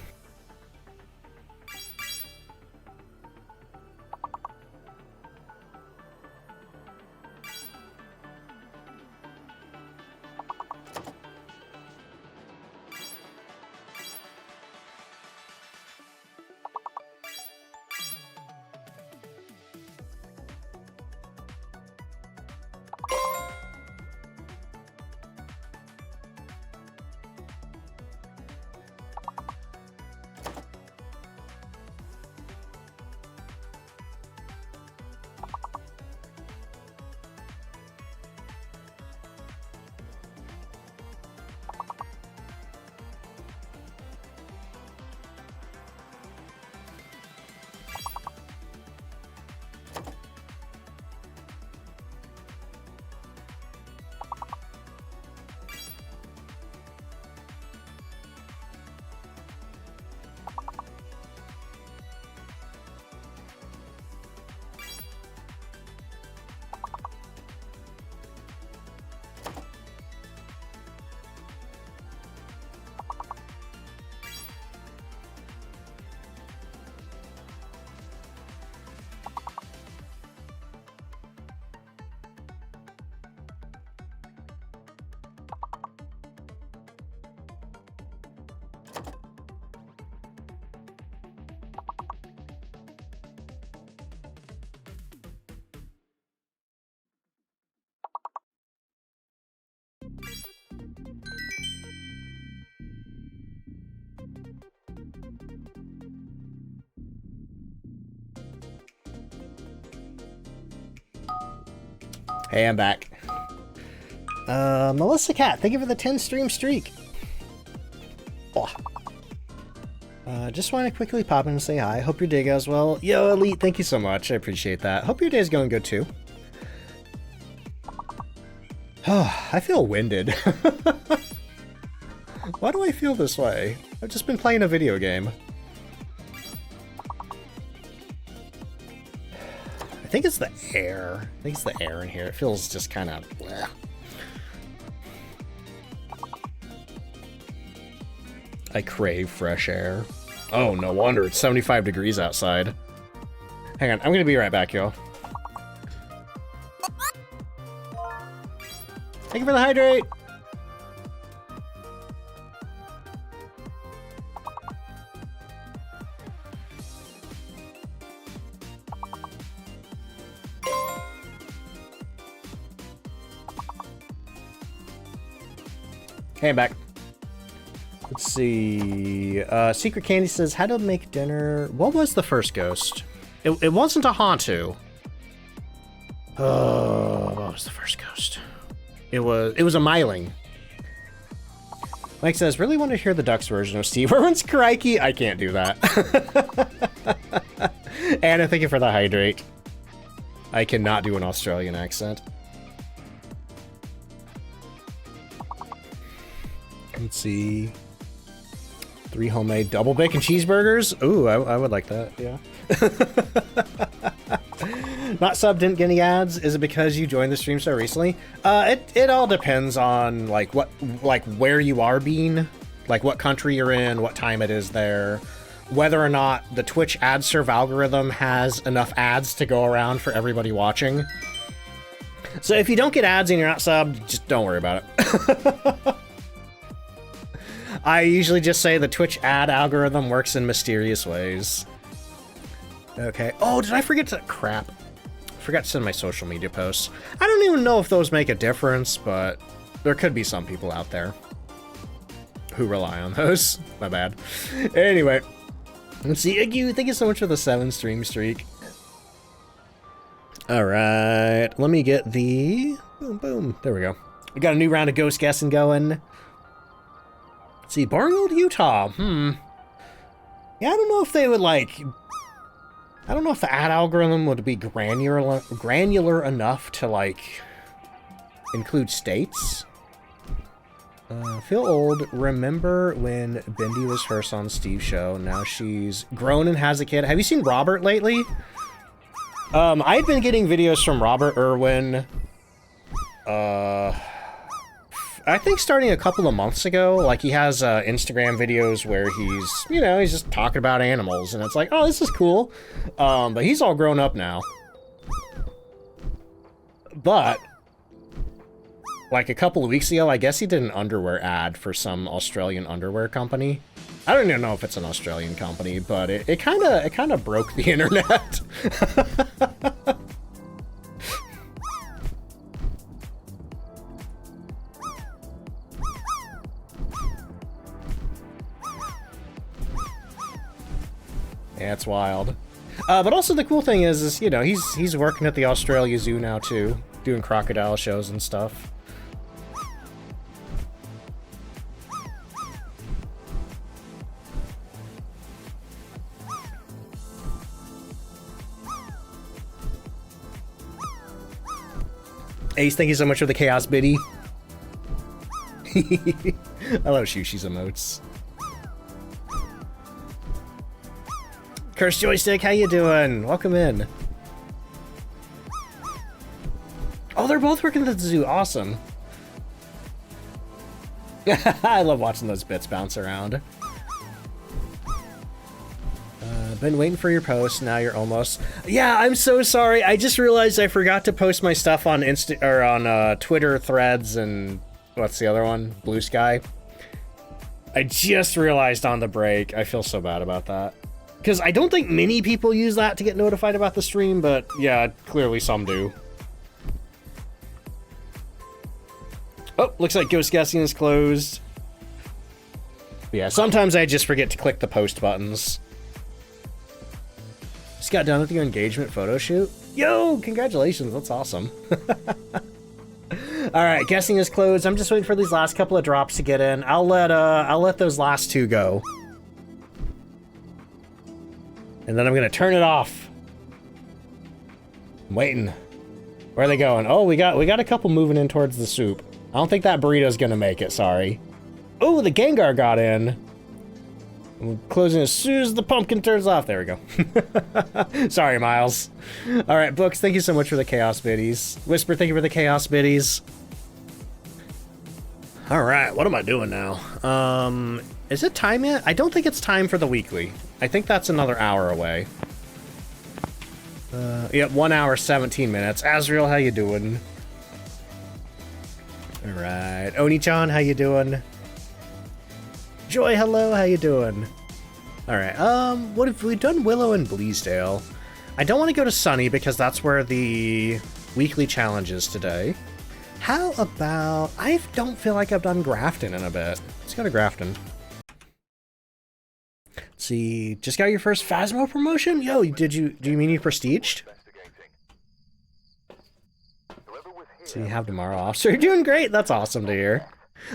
Hey, I'm back. Melissa Cat, thank you for the 10 stream streak. Oh. Just want to quickly pop in and say hi. Hope your day goes well. Yo, Elite, thank you so much. I appreciate that. Hope your day's going good too. Oh, I feel winded. Why do I feel this way? I've just been playing a video game. I think it's the air. I think it's the air in here. It feels just kind of... I crave fresh air. Oh, no wonder. It's 75 degrees outside. Hang on. I'm going to be right back, y'all. Thank you for the hydrate! Hey, I'm back. Let's see. Secret Candy says, how to make dinner. What was the first ghost? It wasn't a Hantu. Oh, what was the first ghost? It was a Myling. Mike says, really want to hear the Ducks version of Steve Irwin's Crikey. I can't do that. Anna, thank you for the hydrate. I cannot do an Australian accent. Let's see. 3 homemade double bacon cheeseburgers. Ooh, I would like that, yeah. Not sub, didn't get any ads. Is it because you joined the stream so recently? It all depends on where you are being, like what country you're in, what time it is there, whether or not the Twitch ad serve algorithm has enough ads to go around for everybody watching. So if you don't get ads and you're not subbed, just don't worry about it. I usually just say the Twitch ad algorithm works in mysterious ways. Okay. Oh, did I forget to... Crap. I forgot to send my social media posts. I don't even know if those make a difference, but there could be some people out there who rely on those. My bad. Anyway. Let's see. Thank you so much for the 7 stream streak. Alright. Let me get the... Boom, boom. There we go. We got a new round of ghost guessing going. Let's see, Barngold, Utah. Yeah, I don't know if they would I don't know if the ad algorithm would be granular enough to include states. Feel old. Remember when Bindi was first on Steve's show? Now she's grown and has a kid. Have you seen Robert lately? I've been getting videos from Robert Irwin. I think starting a couple of months ago, he has Instagram videos where he's just talking about animals, and it's like, oh, this is cool. But he's all grown up now. But, a couple of weeks ago, I guess he did an underwear ad for some Australian underwear company. I don't even know if it's an Australian company, but it kind of broke the internet. Yeah, it's wild. But also the cool thing is he's working at the Australia Zoo now too, doing crocodile shows and stuff. Ace, thank you so much for the Chaos Biddy. I love Shushi's emotes. Curse Joystick, how you doing? Welcome in. Oh, they're both working at the zoo. Awesome. I love watching those bits bounce around. Been waiting for your post. Now you're almost... Yeah, I'm so sorry. I just realized I forgot to post my stuff on Twitter, Threads, and what's the other one? Blue Sky. I just realized on the break. I feel so bad about that. Because I don't think many people use that to get notified about the stream, but yeah, clearly some do. Oh, looks like Ghost Guessing is closed. But yeah, sometimes I just forget to click the post buttons. Just got done with your engagement photo shoot? Yo, congratulations, that's awesome. Alright, guessing is closed. I'm just waiting for these last couple of drops to get in. I'll let those last two go. And then I'm gonna turn it off. I'm waiting. Where are they going? Oh, we got a couple moving in towards the soup. I don't think that burrito's gonna make it, sorry. Oh, the Gengar got in. I'm closing as soon as the pumpkin turns off. There we go. Sorry, Miles. Alright, Books, thank you so much for the Chaos Biddies. Whisper, thank you for the Chaos Biddies. Alright, what am I doing now? Is it time yet? I don't think it's time for the weekly. I think that's another hour away. Yep, 1 hour, 17 minutes. Azriel, how you doing? Alright. Oni-chan, how you doing? Joy, hello, how you doing? Alright, what have we done? Willow and Bleasdale. I don't want to go to Sunny because that's where the weekly challenge is today. How about... I don't feel like I've done Grafton in a bit. Let's go to Grafton. Let's see, just got your first Phasmo promotion? Yo, do you mean you prestiged? So you have tomorrow off. So you're doing great, that's awesome to hear.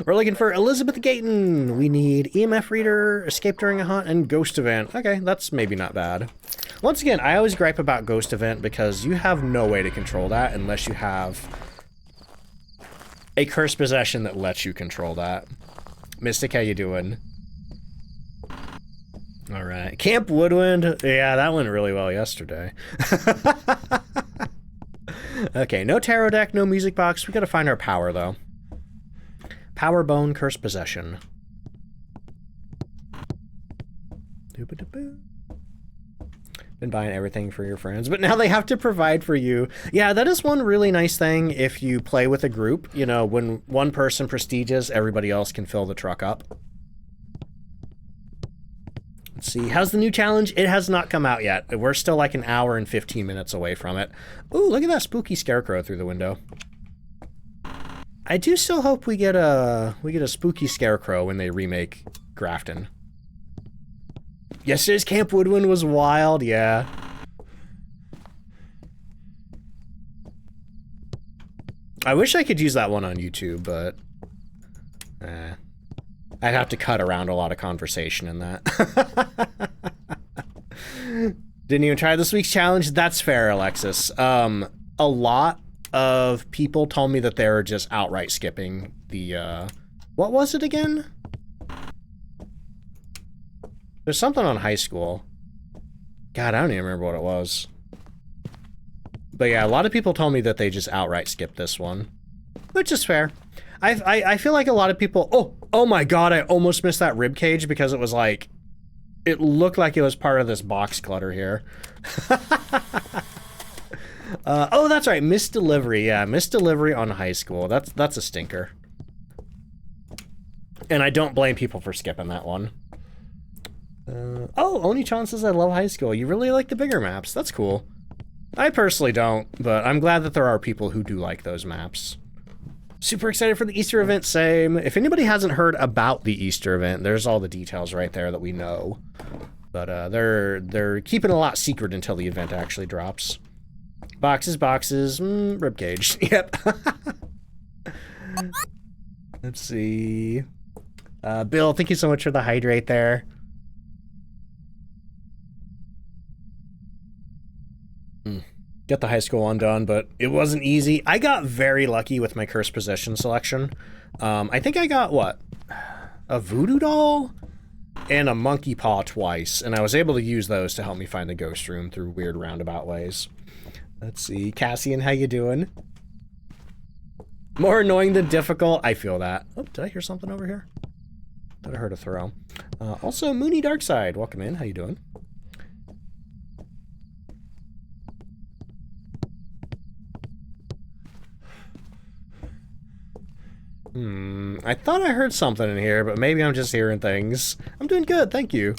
We're looking for Elizabeth Gayton. We need EMF Reader, Escape During a Hunt, and Ghost Event. Okay, that's maybe not bad. Once again, I always gripe about Ghost Event because you have no way to control that unless you have a cursed possession that lets you control that. Mystic, how you doing? Alright. Camp Woodwind. Yeah, that went really well yesterday. Okay, no tarot deck, no music box. We gotta find our power, though. Power Bone, Cursed Possession. Been buying everything for your friends, but now they have to provide for you. Yeah, that is one really nice thing if you play with a group. You know, when one person prestiges, everybody else can fill the truck up. Let's see, how's the new challenge? It has not come out yet. We're still like an hour and 15 minutes away from it. Ooh, look at that spooky scarecrow through the window. I do still hope we get a spooky scarecrow when they remake Grafton. Yesterday's Camp Woodwind was wild, yeah. I wish I could use that one on YouTube, but I'd have to cut around a lot of conversation in that. Didn't even try this week's challenge? That's fair, Alexis. A lot of people told me that they were just outright skipping the, what was it again? There's something on high school. God, I don't even remember what it was. But yeah, a lot of people told me that they just outright skipped this one. Which is fair. I feel like a lot of people... Oh my god, I almost missed that rib cage because it was like... It looked like it was part of this box clutter here. Oh, that's right, missed delivery. Yeah, missed delivery on high school. That's a stinker. And I don't blame people for skipping that one. Oh, Oni-chan says I love high school. You really like the bigger maps. That's cool. I personally don't, but I'm glad that there are people who do like those maps. Super excited for the Easter event, same. If anybody hasn't heard about the Easter event, there's all the details right there that we know. But they're keeping a lot secret until the event actually drops. Boxes, ribcage. Yep. Let's see. Bill, thank you so much for the hydrate there. Get the high school one done, but it wasn't easy. I got very lucky with my cursed possession selection. I think I got, what? A voodoo doll? And a monkey paw twice, and I was able to use those to help me find the ghost room through weird roundabout ways. Let's see. Cassian, how you doing? More annoying than difficult. I feel that. Oh, did I hear something over here? Thought I heard a throw. Also, Moony Darkside, welcome in. How you doing? I thought I heard something in here, but maybe I'm just hearing things. I'm doing good, thank you.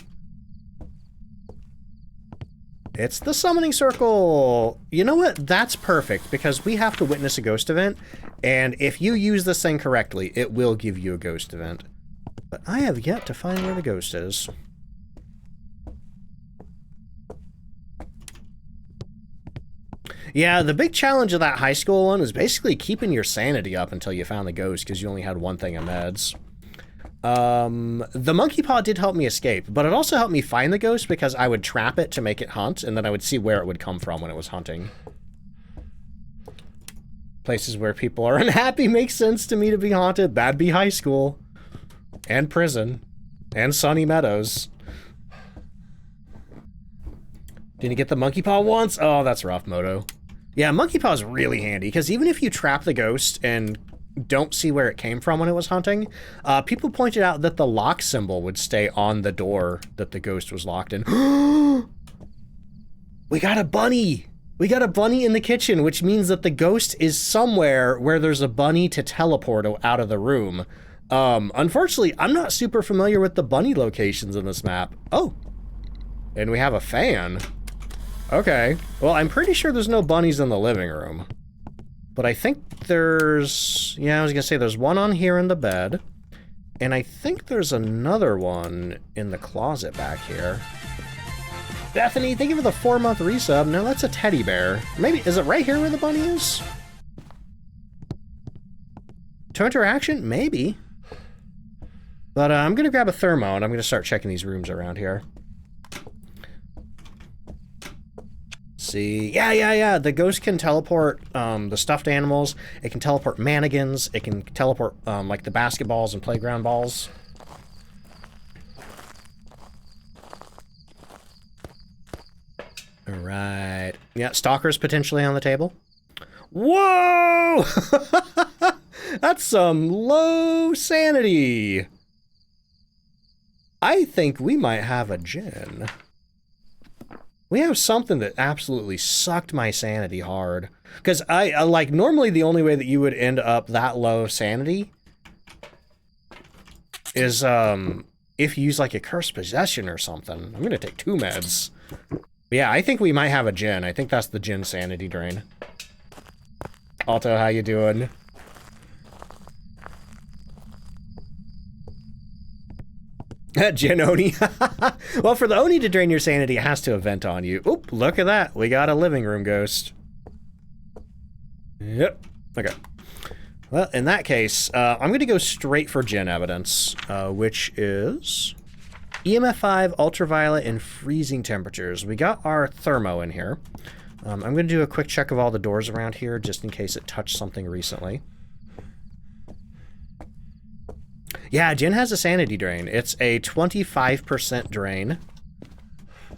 It's the summoning circle. You know what? That's perfect, because we have to witness a ghost event, and if you use this thing correctly, it will give you a ghost event. But I have yet to find where the ghost is. Yeah, the big challenge of that high school one was basically keeping your sanity up until you found the ghost, because you only had one thing of meds. The monkey paw did help me escape, but it also helped me find the ghost because I would trap it to make it hunt, and then I would see where it would come from when it was hunting. Places where people are unhappy makes sense to me to be haunted. That'd be high school. And prison. And Sunny Meadows. Didn't you get the monkey paw once? Oh, that's rough, Moto. Yeah, monkey paw is really handy, because even if you trap the ghost and don't see where it came from when it was hunting, people pointed out that the lock symbol would stay on the door that the ghost was locked in. We got a bunny! We got a bunny in the kitchen, which means that the ghost is somewhere where there's a bunny to teleport out of the room. Unfortunately, I'm not super familiar with the bunny locations in this map. Oh, and we have a fan. Okay, well, I'm pretty sure there's no bunnies in the living room. But I think there's, yeah, I was gonna say there's one on here in the bed. And I think there's another one in the closet back here. Bethany, thank you for the 4-month resub. No, that's a teddy bear. Maybe, is it right here where the bunny is? To interaction? Maybe. But I'm gonna grab a thermo and I'm gonna start checking these rooms around here. See, yeah. The ghost can teleport the stuffed animals. It can teleport mannequins. It can teleport like the basketballs and playground balls. All right. Yeah, stalkers potentially on the table. Whoa! That's some low sanity. I think we might have a djinn. We have something that absolutely sucked my sanity hard. Because I like, normally the only way that you would end up that low sanity is if you use like a cursed possession or something. I'm gonna take 2 meds. But yeah, I think we might have a djinn. I think that's the djinn sanity drain. Alto, how you doing? Djinn Oni. Well, for the Oni to drain your sanity, it has to event on you. Oop, look at that. We got a living room ghost. Yep. Okay. Well, in that case, I'm going to go straight for djinn evidence, which is EMF 5, ultraviolet, and freezing temperatures. We got our thermo in here. I'm going to do a quick check of all the doors around here, just in case it touched something recently. Yeah, djinn has a sanity drain. It's a 25% drain.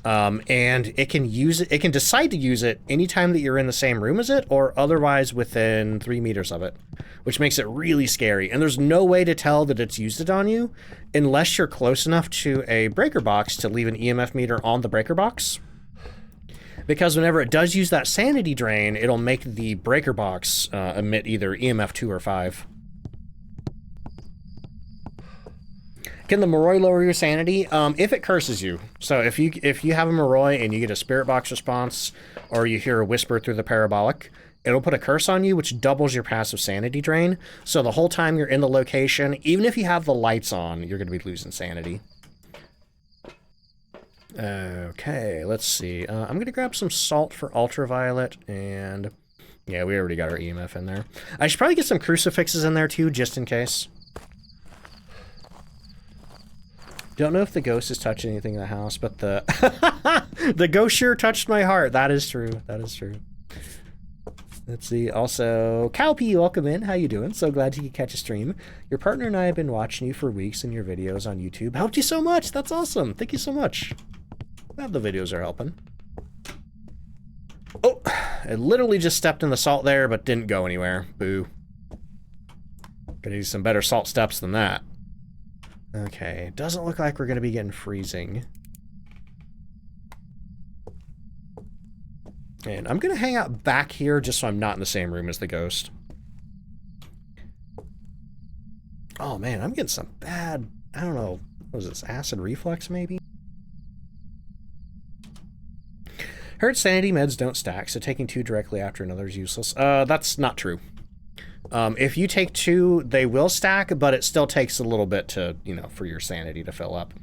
And it can use it, it can decide to use it anytime that you're in the same room as it, or otherwise within 3 meters of it, which makes it really scary. And there's no way to tell that it's used it on you unless you're close enough to a breaker box to leave an EMF meter on the breaker box. Because whenever it does use that sanity drain, it'll make the breaker box emit either EMF 2 or 5. Can the Moroi lower your sanity? If it curses you. So if you have a Moroi and you get a spirit box response, or you hear a whisper through the parabolic, it'll put a curse on you, which doubles your passive sanity drain. So the whole time you're in the location, even if you have the lights on, you're going to be losing sanity. Okay, let's see. I'm going to grab some salt for ultraviolet, and yeah, we already got our EMF in there. I should probably get some crucifixes in there too, just in case. Don't know if the ghost has touched anything in the house, but the the ghost sure touched my heart. That is true. That is true. Let's see. Also, Cowpea, welcome in. How you doing? So glad you could catch a stream. Your partner and I have been watching you for weeks, and your videos on YouTube helped you so much. That's awesome. Thank you so much. Glad the videos are helping. Oh, I literally just stepped in the salt there, but didn't go anywhere. Boo. Gotta do some better salt steps than that. Okay, doesn't look like we're going to be getting freezing. And I'm going to hang out back here just so I'm not in the same room as the ghost. Oh man, I'm getting some bad, I don't know, what was this, acid reflux maybe? Heard sanity meds don't stack, so taking 2 directly after another is useless. That's not true. If you take 2, they will stack, but it still takes a little bit to, you know, for your sanity to fill up.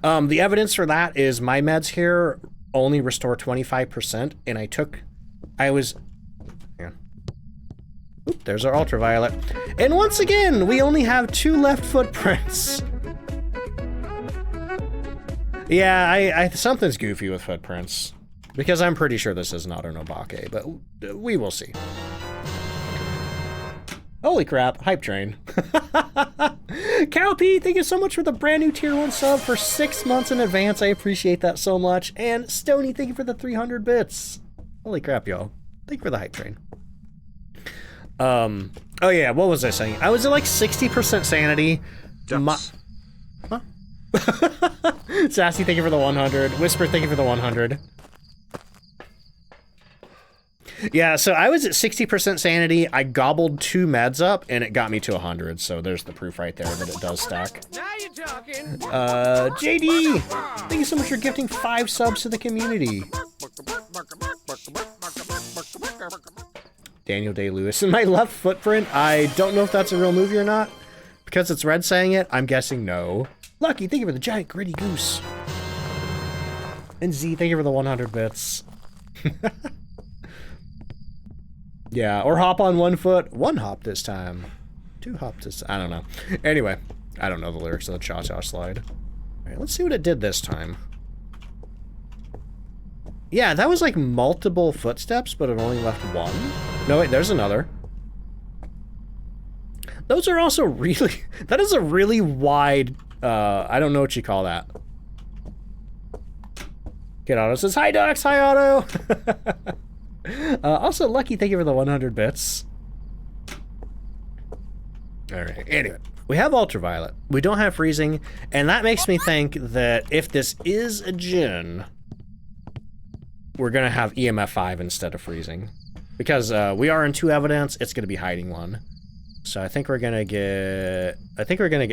The evidence for that is my meds here only restore 25%, and I was Oop, there's our ultraviolet. And once again, we only have 2 left footprints. Yeah, I something's goofy with footprints. Because I'm pretty sure this is not an Obake, but we will see. Holy crap, hype train. Cowpea, thank you so much for the brand new tier 1 sub for 6 months in advance. I appreciate that so much. And Stony, thank you for the 300 bits. Holy crap, y'all. Thank you for the hype train. Oh yeah, what was I saying? I was at like 60% sanity. Huh? Sassy, thank you for the 100. Whisper, thank you for the 100. Yeah, so I was at 60% sanity. I gobbled 2 meds up, and it got me to 100. So there's the proof right there that it does stack. Now you're talking. JD, thank you so much for gifting 5 subs to the community. Daniel Day-Lewis. In my left footprint, I don't know if that's a real movie or not. Because it's Red saying it, I'm guessing no. Lucky, thank you for the giant gritty goose. And Z, thank you for the 100 bits. Yeah, or hop on 1 foot. 1 hop this time. 2 hop this time. I don't know. Anyway, I don't know the lyrics of the Cha-Cha Slide. All right, let's see what it did this time. Yeah, that was like multiple footsteps, but it only left 1. No, wait, there's another. Those are also really... That is a really wide... I don't know what you call that. Kid Auto says, hi, Ducks! Hi, Auto! Also, Lucky, thank you for the 100 bits. Alright, anyway. We have Ultraviolet. We don't have Freezing, and that makes me think that if this is a Djinn, we're gonna have EMF 5 instead of Freezing. Because we are in 2 evidence, it's gonna be hiding 1. So I think we're gonna get...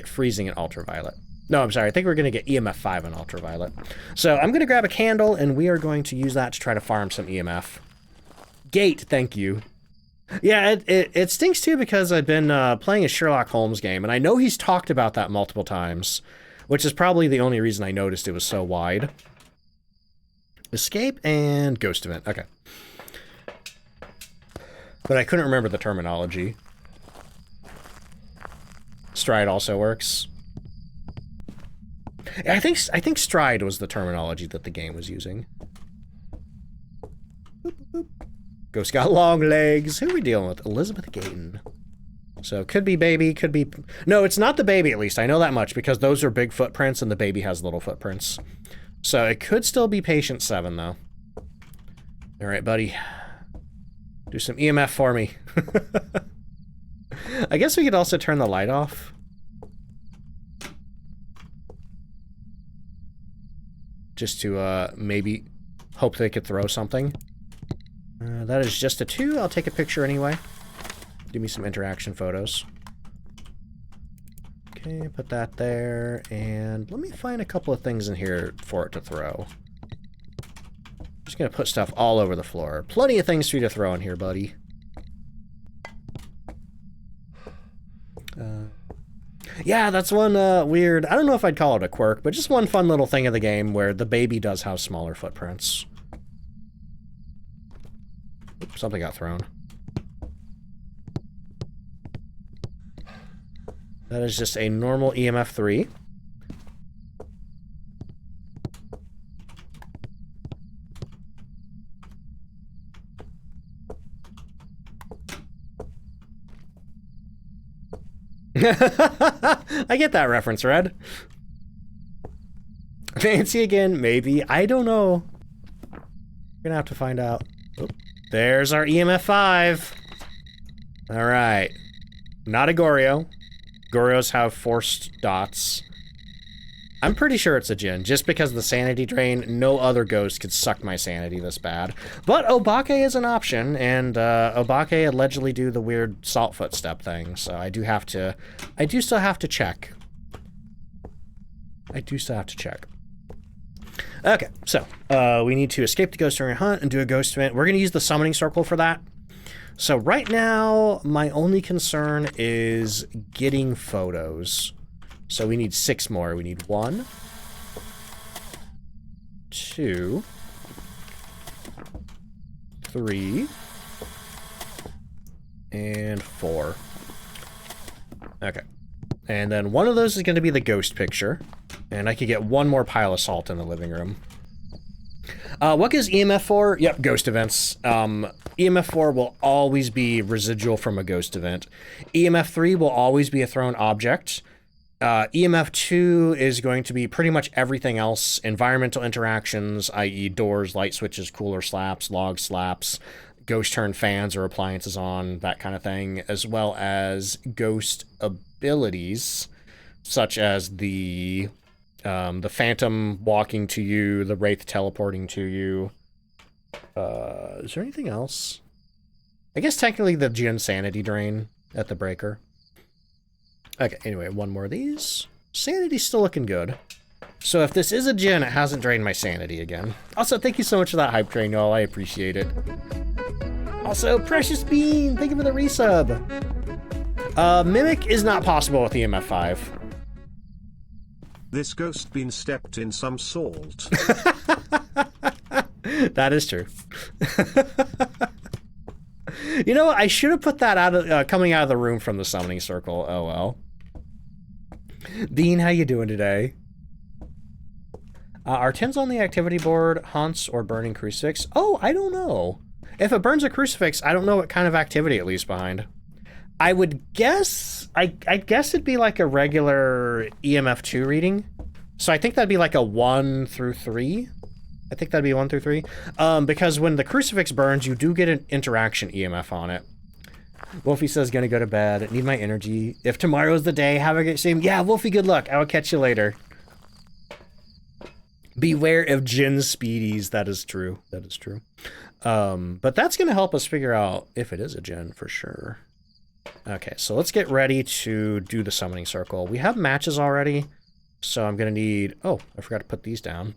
Freezing and Ultraviolet. No, I'm sorry, I think we're gonna get EMF 5 and Ultraviolet. So I'm gonna grab a candle, and we are going to use that to try to farm some EMF. Gate, thank you. Yeah, it stinks too because I've been playing a Sherlock Holmes game, and I know he's talked about that multiple times, which is probably the only reason I noticed it was so wide. Escape and Ghost Event, okay. But I couldn't remember the terminology. Stride also works. I think stride was the terminology that the game was using. Boop, boop, boop. Ghost got long legs. Who are we dealing with? Elizabeth Gayton. So could be baby, could be... No, it's not the baby at least. I know that much because those are big footprints and the baby has little footprints. So it could still be Patient 7 though. All right, buddy. Do some EMF for me. I guess we could also turn the light off. Just to maybe hope they could throw something. That is just a 2. I'll take a picture anyway. Give me some interaction photos. Okay, put that there. And let me find a couple of things in here for it to throw. Just gonna put stuff all over the floor. Plenty of things for you to throw in here, buddy. Yeah, that's one weird... I don't know if I'd call it a quirk, but just one fun little thing of the game where the baby does have smaller footprints. Oops, something got thrown. That is just a normal EMF 3. I get that reference, Red. Fancy again, maybe. I don't know. We're gonna have to find out. Oop. There's our EMF 5. All right. Not a Goryo. Goryos have forced dots. I'm pretty sure it's a Djinn, just because of the sanity drain. No other ghost could suck my sanity this bad. But Obake is an option, and Obake allegedly do the weird salt footstep thing, so I do still have to check. Okay, so we need to escape the ghost during a hunt and do a ghost event. We're gonna use the summoning circle for that. So right now, my only concern is getting photos. So we need 6 more. We need 1, 2, 3, and 4. Okay. And then one of those is going to be the ghost picture. And I could get one more pile of salt in the living room. What gives EMF 4? Yep, ghost events. EMF 4 will always be residual from a ghost event. EMF 3 will always be a thrown object. EMF 2 is going to be pretty much everything else. Environmental interactions, i.e. doors, light switches, cooler slaps, log slaps, ghost turn fans or appliances on, that kind of thing, as well as ghost abilities, such as the phantom walking to you, the wraith teleporting to you. Is there anything else? I guess technically the Jinn sanity drain at the breaker. Okay, anyway, one more of these. Sanity's still looking good. So if this is a Jinn, it hasn't drained my sanity again. Also, thank you so much for that hype train, y'all. I appreciate it. Also, Precious Bean, thank you for the resub. Mimic is not possible with EMF 5. This ghost bean stepped in some salt. That is true. You know what? I should have put that out of coming out of the room from the summoning circle. Oh well. Bean, how you doing today? Are tins on the activity board haunts or burning crucifix? Oh, I don't know. If it burns a crucifix, I don't know what kind of activity it leaves behind. I would guess, I guess it'd be like a regular EMF 2 reading. So I think that'd be like a 1 through 3. I think that'd be 1 through 3. Because when the crucifix burns, you do get an interaction EMF on it. Wolfie says, gonna go to bed. Need my energy. If tomorrow's the day, have a great stream. Yeah, Wolfie, good luck. I will catch you later. Beware of Jinn speedies. That is true. That is true. But that's gonna help us figure out if it is a Jinn for sure. Okay, so let's get ready to do the summoning circle. We have matches already, so I'm gonna need... Oh, I forgot to put these down.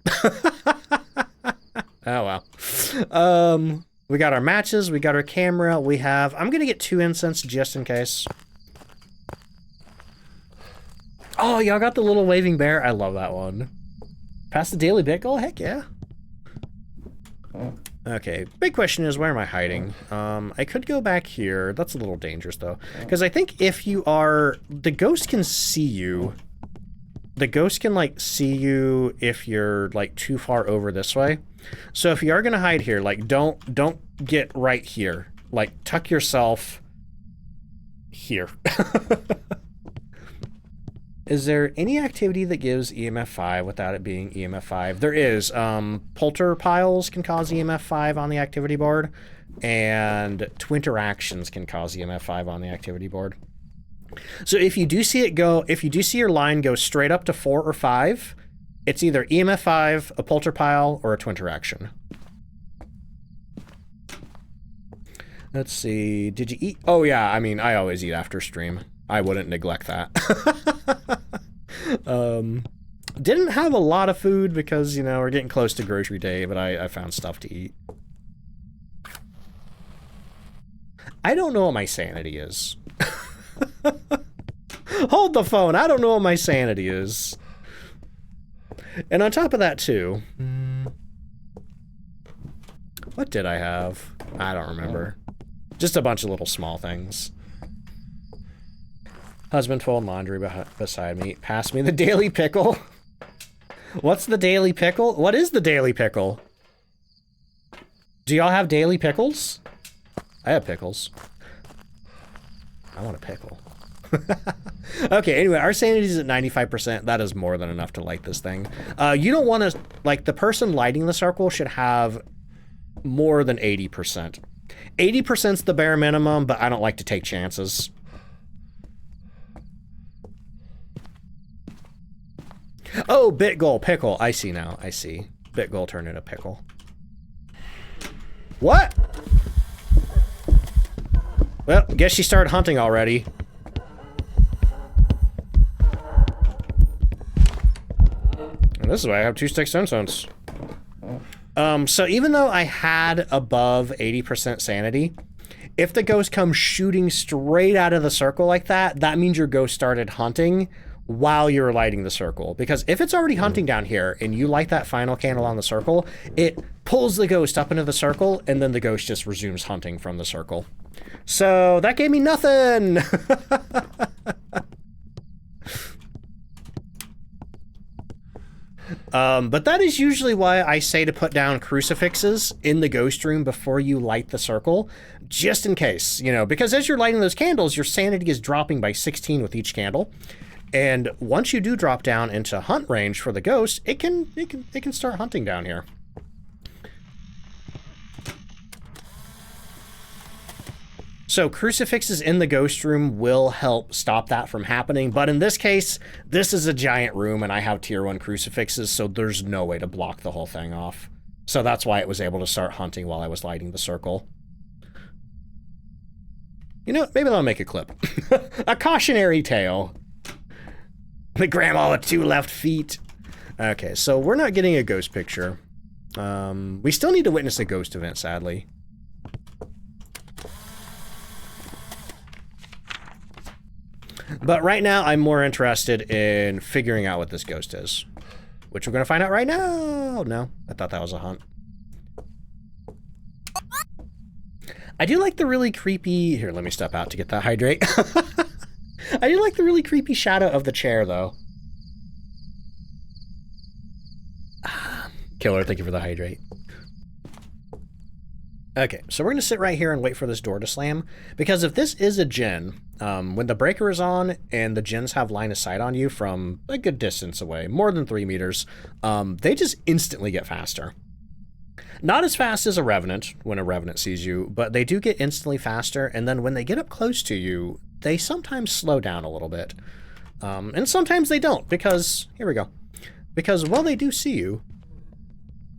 Oh, well. We got our matches, we got our camera, we have... I'm gonna get 2 incense just in case. Oh, y'all got the little waving bear? I love that one. Pass the daily bit goal? Heck yeah. Okay, big question is, where am I hiding? I could go back here. That's a little dangerous, though. Because I think if you are... The ghost can see you. The ghost can, like, see you if you're, like, too far over this way. So if you are going to hide here, like, don't get right here. Like, tuck yourself here. Is there any activity that gives EMF 5 without it being EMF 5? There is. Polter piles can cause EMF 5 on the activity board, and Twinteractions can cause EMF 5 on the activity board. So if you do see it go, if you do see your line go straight up to 4 or 5, it's either EMF 5, a Polter pile, or a Twinteraction. Let's see. Did you eat? Oh yeah, I mean, I always eat after stream. I wouldn't neglect that. Didn't have a lot of food because, you know, we're getting close to grocery day, but I found stuff to eat. I don't know what my sanity is. Hold the phone. I don't know what my sanity is. And on top of that, too... What did I have? I don't remember. Just a bunch of little small things. Husband fold laundry beside me. Pass me the daily pickle. What's the daily pickle? What is the daily pickle? Do y'all have daily pickles? I have pickles. I want a pickle. Okay, anyway, our sanity is at 95%. That is more than enough to light this thing. You don't want to... Like, the person lighting the circle should have more than 80%. 80%'s the bare minimum, but I don't like to take chances. Oh, bit goal, pickle. I see now. I see. Bit goal turned into pickle. What? Well, guess she started hunting already. And this is why I have 2 sticks incense. So even though I had above 80% sanity, if the ghost comes shooting straight out of the circle like that, that means your ghost started hunting while you're lighting the circle. Because if it's already hunting down here and you light that final candle on the circle, it pulls the ghost up into the circle and then the ghost just resumes hunting from the circle. So that gave me nothing. But that is usually why I say to put down crucifixes in the ghost room before you light the circle, just in case, you know, because as you're lighting those candles, your sanity is dropping by 16 with each candle. And once you do drop down into hunt range for the ghost, it can start hunting down here. So crucifixes in the ghost room will help stop that from happening, but in this case, this is a giant room and I have tier 1 crucifixes, so there's no way to block the whole thing off. So that's why it was able to start hunting while I was lighting the circle. You know, maybe I'll make a clip. A cautionary tale. The grandma with 2 left feet. Okay, so we're not getting a ghost picture. We still need to witness a ghost event, sadly. But right now, I'm more interested in figuring out what this ghost is. Which we're going to find out right now. No, I thought that was a hunt. I do like the really creepy... Here, let me step out to get that hydrate. I do like the really creepy shadow of the chair, though. Killer, thank you for the hydrate. Okay, so we're going to sit right here and wait for this door to slam. Because if this is a djinn, when the breaker is on and the djinns have line of sight on you from a good distance away, more than 3 meters, they just instantly get faster. Not as fast as a revenant when a revenant sees you, but they do get instantly faster, and then when they get up close to you, they sometimes slow down a little bit. And sometimes they don't, because... Here we go. Because while they do see you...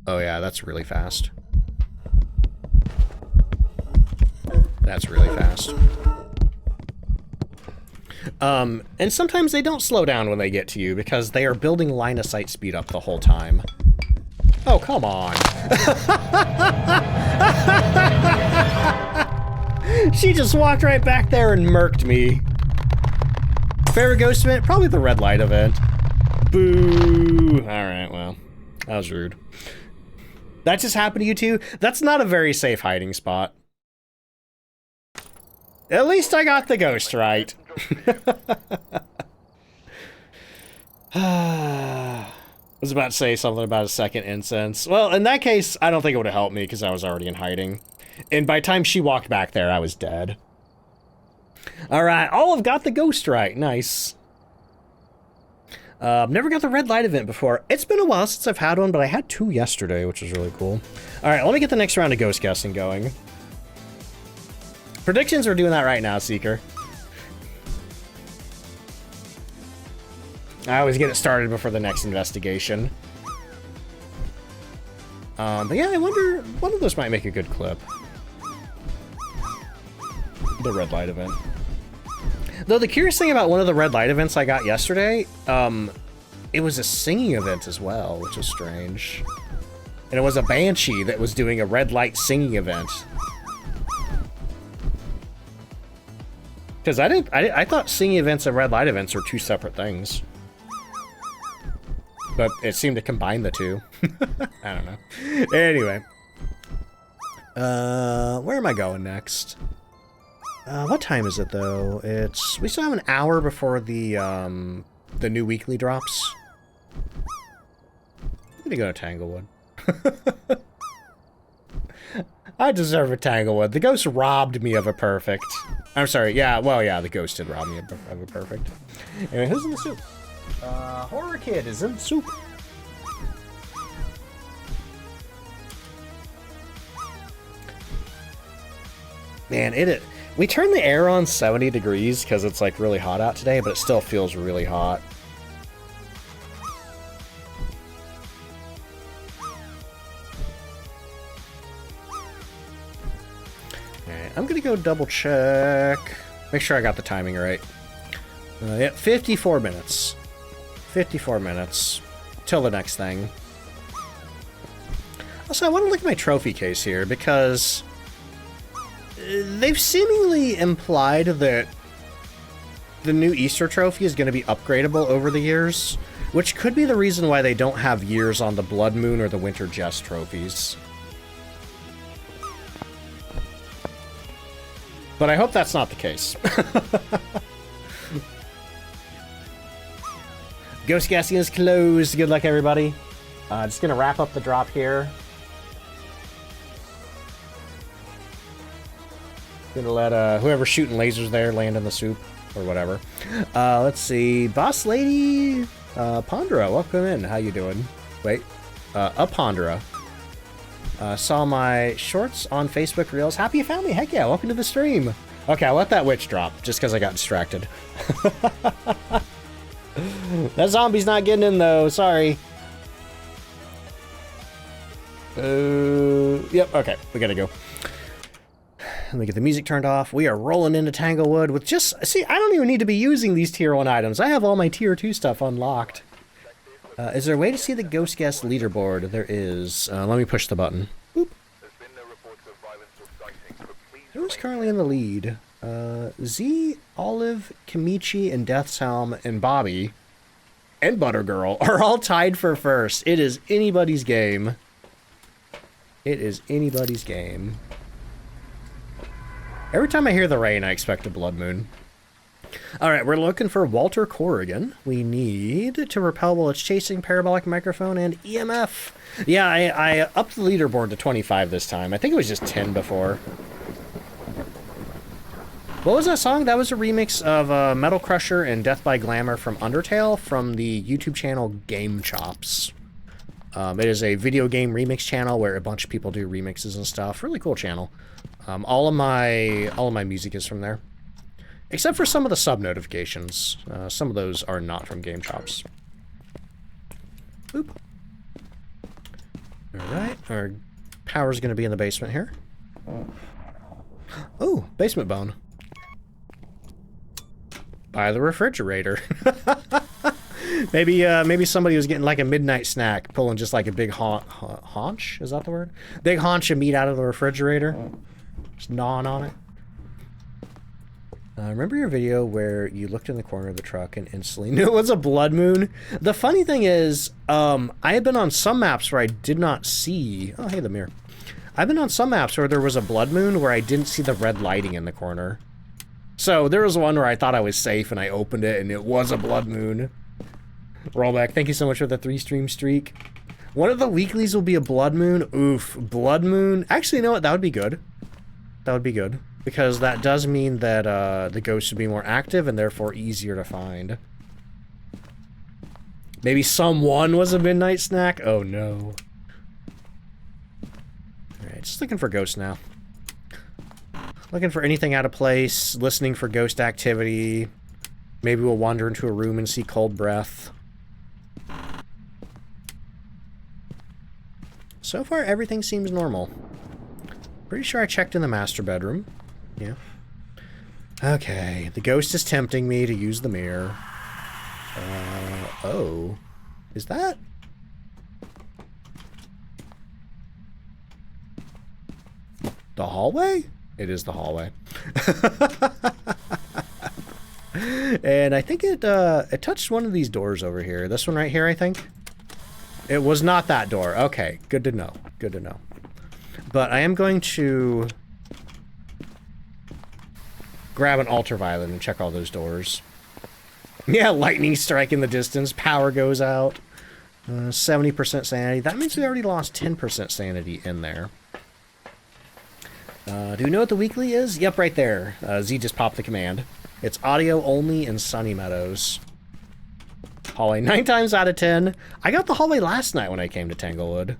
Oh yeah, that's really fast. That's really fast. And sometimes they don't slow down when they get to you because they are building line of sight speed up the whole time. Oh, come on. She just walked right back there and murked me. Favorite ghost event? Probably the red light event. Boo. Alright, well, that was rude. That just happened to you too? That's not a very safe hiding spot. At least I got the ghost right. I was about to say something about a second incense. Well, in that case, I don't think it would have helped me because I was already in hiding. And by the time she walked back there, I was dead. Alright, Olive got the ghost right. Nice. Never got the red light event before. It's been a while since I've had one, but I had 2 yesterday, which was really cool. Alright, let me get the next round of ghost guessing going. Predictions, we're doing that right now, Seeker. I always get it started before the next investigation. But yeah, I wonder, one of those might make a good clip. The red light event. Though the curious thing about one of the red light events I got yesterday, it was a singing event as well, which is strange. And it was a banshee that was doing a red light singing event. Because I thought singing events and red light events were 2 separate things. But it seemed to combine the 2. I don't know. Anyway. Where am I going next? What time is it though? We still have an hour before the new weekly drops. I'm gonna go to Tanglewood. I deserve a Tanglewood. The ghost robbed me of a perfect. I'm sorry, yeah, well, yeah, the ghost did rob me of a perfect. Anyway, who's in the soup? Horror Kid is in the soup. Man, we turned the air on 70 degrees because it's like really hot out today, but it still feels really hot. Alright, I'm gonna go double check. Make sure I got the timing right. Yeah, 54 minutes. 54 minutes. Till the next thing. Also, I want to look at my trophy case here, because they've seemingly implied that the new Easter trophy is going to be upgradable over the years, which could be the reason why they don't have years on the Blood Moon or the Winter Jest trophies. But I hope that's not the case. Ghost gassing is closed. Good luck, everybody. Just gonna wrap up the drop here. Gonna let whoever's shooting lasers there land in the soup or whatever. Let's see, boss lady, Pondera, welcome in. How you doing? Wait, Pondera. Saw my shorts on Facebook Reels. Happy you found me. Heck yeah, welcome to the stream. Okay, I'll let that witch drop just because I got distracted. That zombie's not getting in though. Sorry. Yep. Okay, we gotta go. Let me get the music turned off. We are rolling into Tanglewood with just... See, I don't even need to be using these tier 1 items. I have all my tier 2 stuff unlocked. Is there a way to see the Ghost Guest leaderboard? There is. Let me push the button. Boop. Who's currently in the lead? Z, Olive, Kamichi, and Death's Helm, and Bobby, and Buttergirl are all tied for first. It is anybody's game. It is anybody's game. Every time I hear the rain, I expect a blood moon. Alright, we're looking for Walter Corrigan. We need to repel while it's chasing, parabolic microphone, and EMF. Yeah, I upped the leaderboard to 25 this time. I think it was just 10 before. What was that song? That was a remix of Metal Crusher and Death by Glamour from Undertale from the YouTube channel Game Chops. It is a video game remix channel where a bunch of people do remixes and stuff. Really cool channel. All of my music is from there, except for some of the sub notifications. Some of those are not from Game Chops. Boop. All right, our power's going to be in the basement here. Oh, basement bone. By the refrigerator. Maybe somebody was getting like a midnight snack, pulling just like a big haunch. Is that the word? Big haunch of meat out of the refrigerator. Just gnawing on it. Remember your video where you looked in the corner of the truck and instantly knew it was a blood moon? The funny thing is, I had been on some maps where I did not see... Oh, hey, the mirror. I've been on some maps where there was a blood moon where I didn't see the red lighting in the corner. So there was one where I thought I was safe and I opened it and it was a blood moon. Rollback, thank you so much for the 3-stream streak. One of the weeklies will be a blood moon. Oof, blood moon. Actually, you know what? That would be good. That would be good. Because that does mean that the ghosts would be more active and therefore easier to find. Maybe someone was a midnight snack? Oh no. Alright, just looking for ghosts now. Looking for anything out of place, listening for ghost activity. Maybe we'll wander into a room and see cold breath. So far, everything seems normal. Pretty sure I checked in the master bedroom. Yeah. Okay, the ghost is tempting me to use the mirror. Oh. Is that? The hallway? It is the hallway. And I think it touched one of these doors over here. This one right here, I think. It was not that door. Okay, good to know. Good to know. But I am going to grab an ultraviolet and check all those doors. Yeah, lightning strike in the distance. Power goes out. 70% sanity. That means we already lost 10% sanity in there. Do you know what the weekly is? Yep, right there. Z just popped the command. It's audio only in Sunny Meadows. Hallway 9 times out of 10. I got the hallway last night when I came to Tanglewood.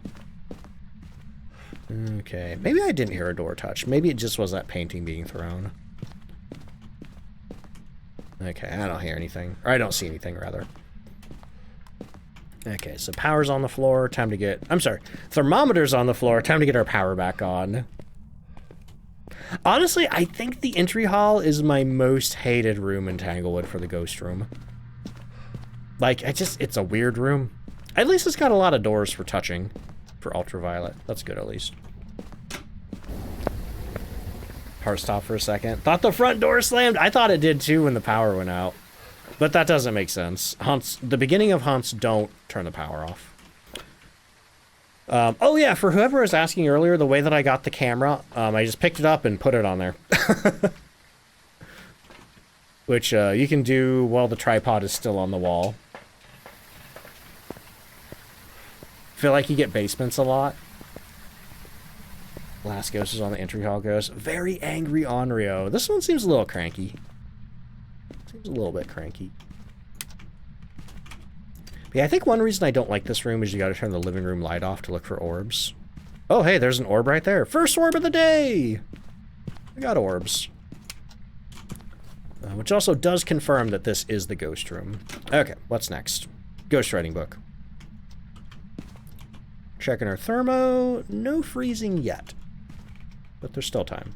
Okay, maybe I didn't hear a door touch. Maybe it just was that painting being thrown. Okay, I don't hear anything. Or I don't see anything, rather. Okay, so power's on the floor. Time to get... I'm sorry. Thermometer's on the floor. Time to get our power back on. Honestly, I think the entry hall is my most hated room in Tanglewood for the ghost room. Like, it's a weird room. At least it's got a lot of doors for touching for ultraviolet. That's good, at least. Power stop for a second. Thought the front door slammed. I thought it did too when the power went out. But that doesn't make sense. The beginning of hunts don't turn the power off. Oh yeah, for whoever was asking earlier, the way that I got the camera, I just picked it up and put it on there. Which you can do while the tripod is still on the wall. Feel like you get basements a lot. Last ghost is on the entry hall ghost. Very angry Onryo. This one seems a little cranky. Seems a little bit cranky. Yeah, I think one reason I don't like this room is you gotta turn the living room light off to look for orbs. Oh, hey, there's an orb right there. First orb of the day! I got orbs. Which also does confirm that this is the ghost room. Okay, what's next? Ghost writing book. Checking our thermo. No freezing yet. But there's still time.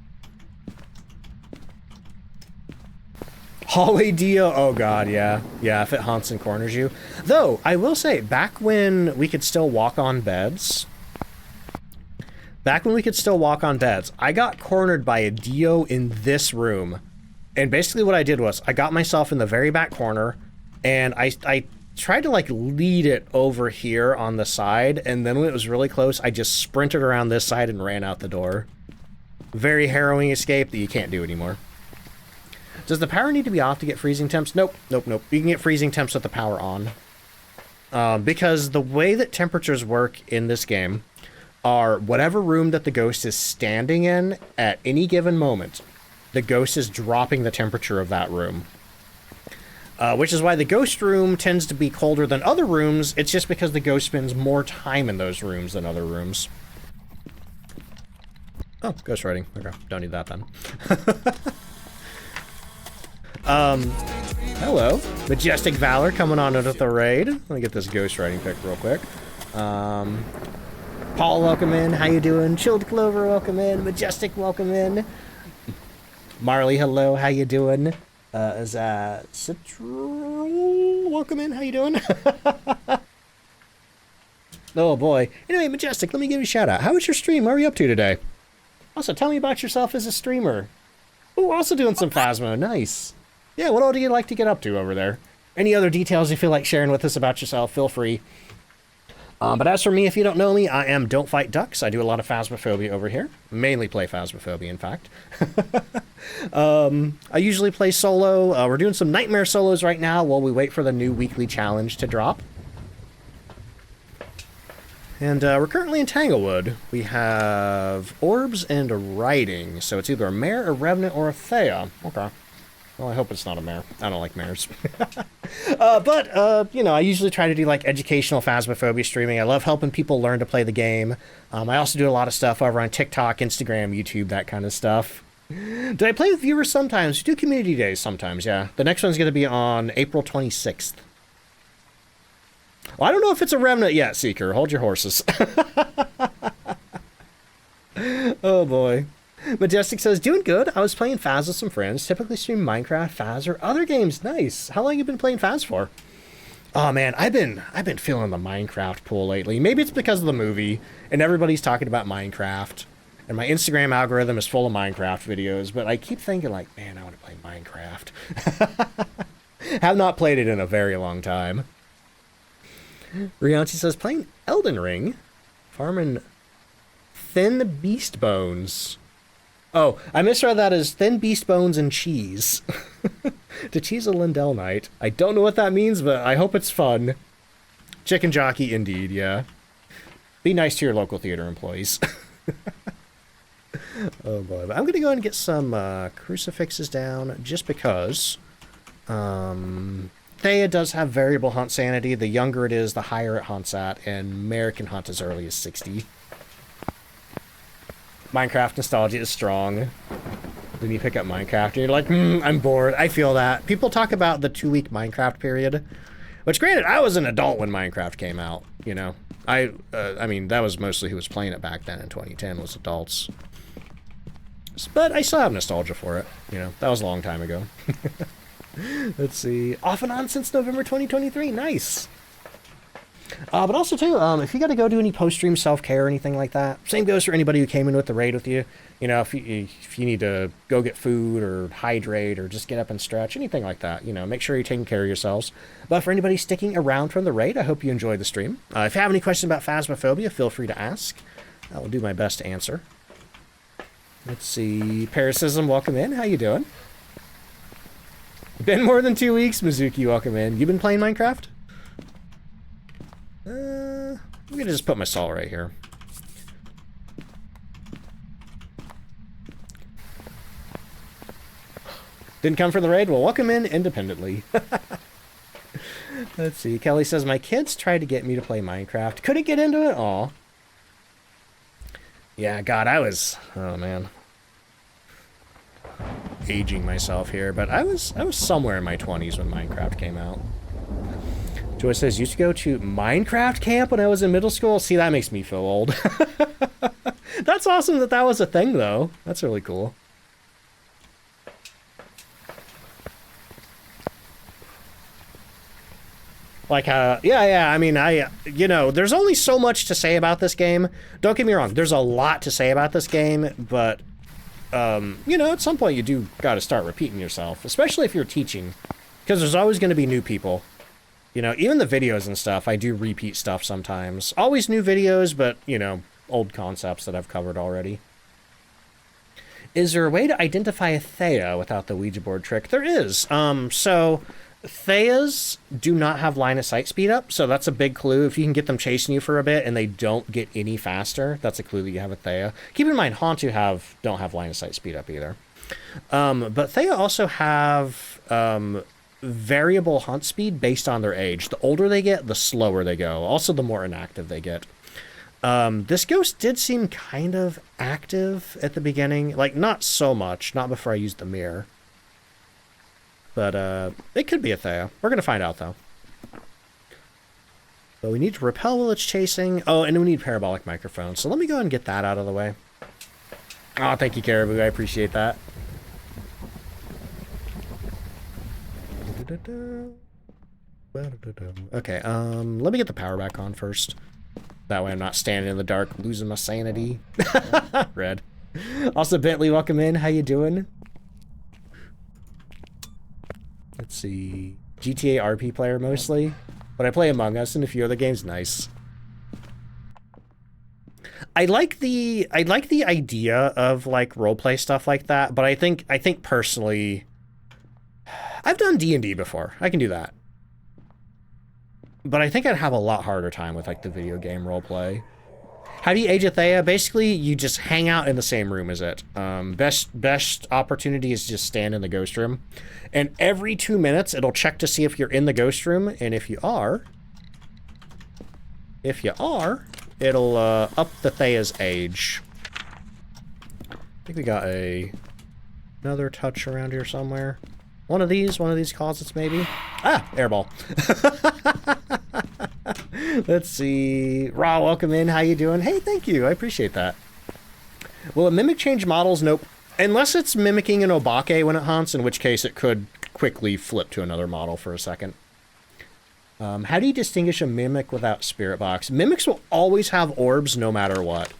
Hallway Dio. Oh god, yeah. Yeah, if it haunts and corners you. Though, I will say, back when we could still walk on beds... I got cornered by a Dio in this room. And basically what I did was, I got myself in the very back corner, and I tried to, like, lead it over here on the side, and then when it was really close, I just sprinted around this side and ran out the door. Very harrowing escape that you can't do anymore. Does the power need to be off to get freezing temps? Nope, nope, nope. You can get freezing temps with the power on. Because the way that temperatures work in this game are whatever room that the ghost is standing in at any given moment, the ghost is dropping the temperature of that room. Which is why the ghost room tends to be colder than other rooms. It's just because the ghost spends more time in those rooms than other rooms. Oh, ghost writing. Okay, don't need that then. Hello. Majestic Valor coming on into the raid. Let me get this ghost writing pick real quick. Paul, welcome in. How you doing? Chilled Clover, welcome in. Majestic, welcome in. Marley, hello. How you doing? Citral, welcome in. How you doing? Oh boy. Anyway, Majestic, let me give you a shout out. How was your stream? What are you up to today? Also, tell me about yourself as a streamer. Oh, also doing some Phasmo. Nice. Yeah, what all do you like to get up to over there? Any other details you feel like sharing with us about yourself, feel free. But as for me, if you don't know me, I am DontFightDucks. I do a lot of Phasmophobia over here. Mainly play Phasmophobia, in fact. I usually play solo. We're doing some Nightmare solos right now while we wait for the new weekly challenge to drop. And we're currently in Tanglewood. We have orbs and a writing. So it's either a mare, a revenant, or a Thea. Okay. Well, I hope it's not a mare. I don't like mares. But you know, I usually try to do, like, educational Phasmophobia streaming. I love helping people learn to play the game. I also do a lot of stuff over on TikTok, Instagram, YouTube, that kind of stuff. Do I play with viewers sometimes? We do community days sometimes, yeah. The next one's going to be on April 26th. Well, I don't know if it's a remnant yet, Seeker. Hold your horses. Oh, boy. Majestic says, doing good. I was playing Phaz with some friends. Typically stream Minecraft, Phaz, or other games. Nice. How long have you been playing Phaz for? Oh, man, I've been feeling the Minecraft pool lately. Maybe it's because of the movie, and everybody's talking about Minecraft. And my Instagram algorithm is full of Minecraft videos, but I keep thinking, like, man, I want to play Minecraft. Have not played it in a very long time. Rianchi says, playing Elden Ring. Farming thin beast bones. Oh, I misread that as thin beast bones and cheese. To cheese a Lindell night. I don't know what that means, but I hope it's fun. Chicken jockey, indeed, yeah. Be nice to your local theater employees. Oh boy, but I'm gonna go ahead and get some crucifixes down, just because. Thea does have variable hunt sanity. The younger it is, the higher it hunts at, and Mare can hunt as early as 60. Minecraft nostalgia is strong. Then you pick up Minecraft and you're like, I'm bored. I feel that. People talk about the 2-week Minecraft period, which, granted, I was an adult when Minecraft came out, you know. I mean, that was mostly who was playing it back then in 2010 was adults. But I still have nostalgia for it, you know. That was a long time ago. Let's see. Off and on since November 2023. Nice. But also, too, if you got to go do any post-stream self-care or anything like that, same goes for anybody who came in with the raid with you. You know, if you need to go get food or hydrate or just get up and stretch, anything like that, you know, make sure you're taking care of yourselves. But for anybody sticking around from the raid, I hope you enjoyed the stream. If you have any questions about Phasmophobia, feel free to ask. I will do my best to answer. Let's see. Parasitism, welcome in. How you doing? Been more than 2 weeks, Mizuki, welcome in. You been playing Minecraft? I'm gonna just put my salt right here. Didn't come for the raid? Well, welcome in independently. Let's see. Kelly says, my kids tried to get me to play Minecraft. Couldn't get into it? Aw. Yeah, God, oh man. Aging myself here, but I was somewhere in my 20s when Minecraft came out. Joy says, used to go to Minecraft camp when I was in middle school. See, that makes me feel old. That's awesome that was a thing, though. That's really cool. Like, yeah, I mean, you know, there's only so much to say about this game. Don't get me wrong, there's a lot to say about this game, but, you know, at some point you do gotta start repeating yourself, especially if you're teaching, because there's always going to be new people. You know, even the videos and stuff, I do repeat stuff sometimes. Always new videos, but, you know, old concepts that I've covered already. Is there a way to identify a Thea without the Ouija board trick? There is. So Theas do not have line of sight speed up, so that's a big clue. If you can get them chasing you for a bit and they don't get any faster, that's a clue that you have a Thea. Keep in mind, Hantu don't have line of sight speed up either. But Thea also have variable hunt speed based on their age. The older they get, the slower they go. Also, the more inactive they get. This ghost did seem kind of active at the beginning. Like, not so much. Not before I used the mirror. But, it could be a Thea. We're going to find out, though. But we need to repel while it's chasing. Oh, and we need parabolic microphones. So let me go and get that out of the way. Oh, thank you, Caribou. I appreciate that. Okay, let me get the power back on first. That way I'm not standing in the dark, losing my sanity. Red. Also, Bentley, welcome in. How you doing? Let's see. GTA RP player mostly, but I play Among Us and a few other games. Nice. I like the idea of like roleplay stuff like that, but I think personally, I've done D&D before. I can do that. But I think I'd have a lot harder time with like the video game roleplay. How do you age a Thea? Basically, you just hang out in the same room as it. Best opportunity is just stand in the ghost room. And every 2 minutes, it'll check to see if you're in the ghost room. And if you are, it'll up the Thea's age. I think we got another touch around here somewhere. One of these closets maybe. Ah, airball. Let's see. Raw, welcome in. How you doing? Hey, thank you. I appreciate that. Will a mimic change models? Nope. Unless it's mimicking an Obake when it hunts, in which case it could quickly flip to another model for a second. How do you distinguish a mimic without Spirit Box? Mimics will always have orbs no matter what.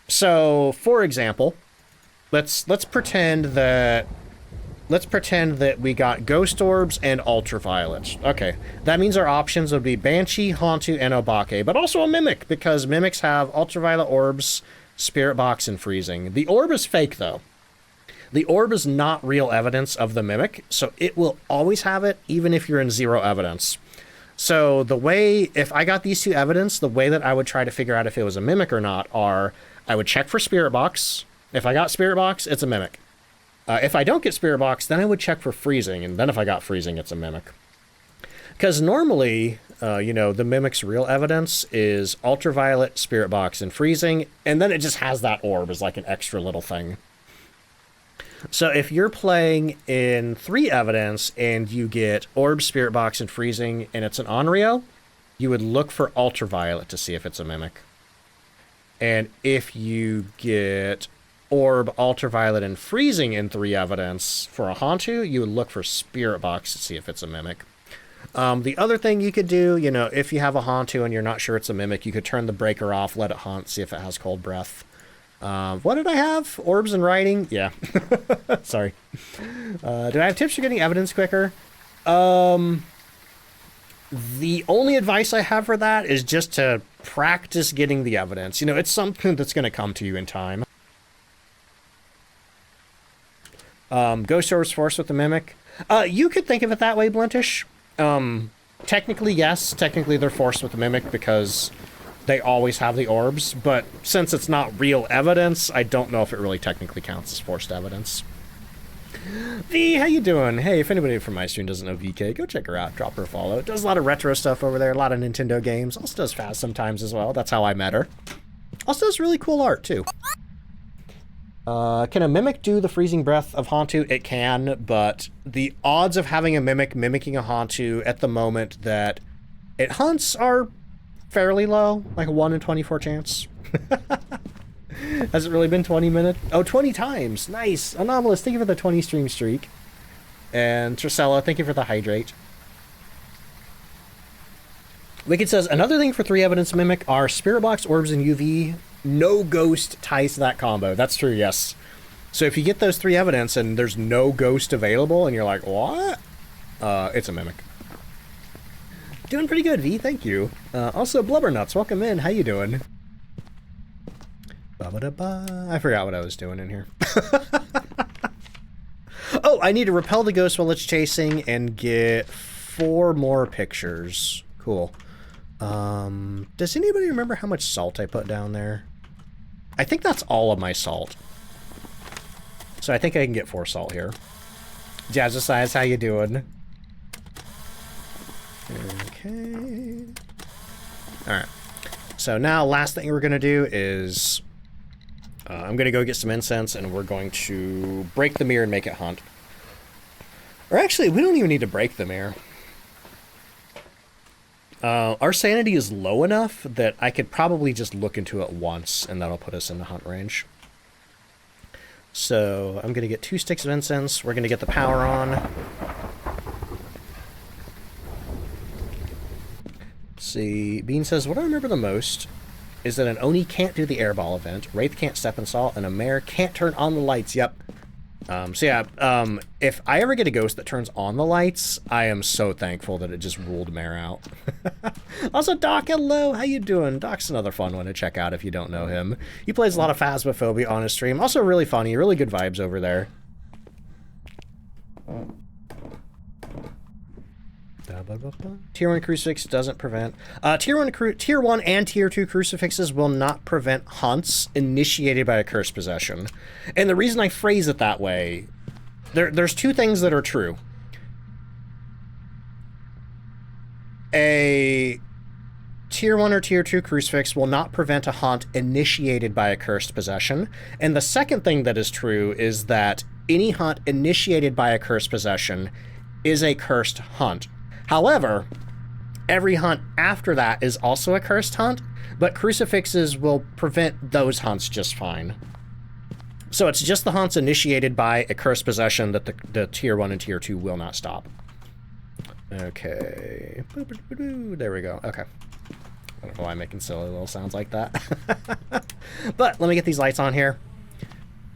So, for example, let's pretend that we got Ghost Orbs and Ultraviolet. Okay, that means our options would be Banshee, Hantu, and Obake, but also a Mimic, because Mimics have Ultraviolet Orbs, Spirit Box, and Freezing. The Orb is fake, though. The Orb is not real evidence of the Mimic, so it will always have it, even if you're in 0 evidence. So the way, if I got these 2 evidence, the way that I would try to figure out if it was a Mimic or not are, I would check for Spirit Box. If I got Spirit Box, it's a Mimic. If I don't get Spirit Box, then I would check for Freezing, and then if I got Freezing, it's a Mimic. Because normally, you know, the Mimic's real evidence is Ultraviolet, Spirit Box, and Freezing, and then it just has that orb as like an extra little thing. So if you're playing in 3 evidence, and you get Orb, Spirit Box, and Freezing, and it's an Onryo, you would look for Ultraviolet to see if it's a Mimic. And if you get Orb, Ultraviolet, and Freezing in 3 evidence for a Hantu, you would look for Spirit Box to see if it's a Mimic. The other thing you could do, you know, if you have a Hantu and you're not sure it's a mimic, you could turn the breaker off, let it haunt, see if it has cold breath. What did I have? Orbs and writing? Yeah. Sorry. Do I have tips for getting evidence quicker? The only advice I have for that is just to practice getting the evidence. You know, it's something that's going to come to you in time. Ghost orbs force with the mimic. You could think of it that way, Blintish. Technically, yes. Technically, they're forced with the mimic because they always have the orbs. But since it's not real evidence, I don't know if it really technically counts as forced evidence. V, how you doing? Hey, if anybody from my stream doesn't know VK, go check her out. Drop her a follow. Does a lot of retro stuff over there, a lot of Nintendo games. Also does Phas sometimes as well. That's how I met her. Also does really cool art, too. Can a mimic do the freezing breath of Hantu? It can, but the odds of having a mimic mimicking a Hantu at the moment that it hunts are fairly low, like a 1 in 24 chance. Has it really been 20 minutes? Oh, 20 times. Nice. Anomalous, thank you for the 20 stream streak. And Tricella, thank you for the hydrate. Wicked says, another thing for 3 evidence mimic are spirit box, orbs, and UV. No ghost ties to that combo. That's true, yes. So if you get those 3 evidence and there's no ghost available and you're like, what? It's a mimic. Doing pretty good, V, thank you. Also, Blubbernuts, welcome in. How you doing? Ba-ba-da-ba. I forgot what I was doing in here. Oh, I need to repel the ghost while it's chasing and get 4 more pictures. Cool. Does anybody remember how much salt I put down there? I think that's all of my salt. So I think I can get 4 salt here. Jazzercise, how you doing? Okay. Alright. So now, last thing we're going to do is... I'm going to go get some incense, and we're going to break the mirror and make it hunt. Or actually, we don't even need to break the mirror. Our sanity is low enough that I could probably just look into it once, and that'll put us in the hunt range. So I'm going to get 2 sticks of incense. We're going to get the power on. Let's see. Bean says, what I remember the most is that an Oni can't do the airball event, Wraith can't step in salt, and a mare can't turn on the lights. Yep. So yeah, if I ever get a ghost that turns on the lights, I am so thankful that it just ruled Mare out. Also, Doc, hello, how you doing? Doc's another fun one to check out if you don't know him. He plays a lot of Phasmophobia on his stream. Also really funny, really good vibes over there. Tier 1 crucifix doesn't prevent. Tier 1 and Tier 2 crucifixes will not prevent hunts initiated by a cursed possession. And the reason I phrase it that way, there's 2 things that are true. A Tier 1 or Tier 2 crucifix will not prevent a hunt initiated by a cursed possession. And the second thing that is true is that any hunt initiated by a cursed possession is a cursed hunt. However, every hunt after that is also a cursed hunt, but crucifixes will prevent those hunts just fine. So it's just the hunts initiated by a cursed possession that the Tier 1 and Tier 2 will not stop. Okay. There we go. Okay. I don't know why I'm making silly little sounds like that. But let me get these lights on here.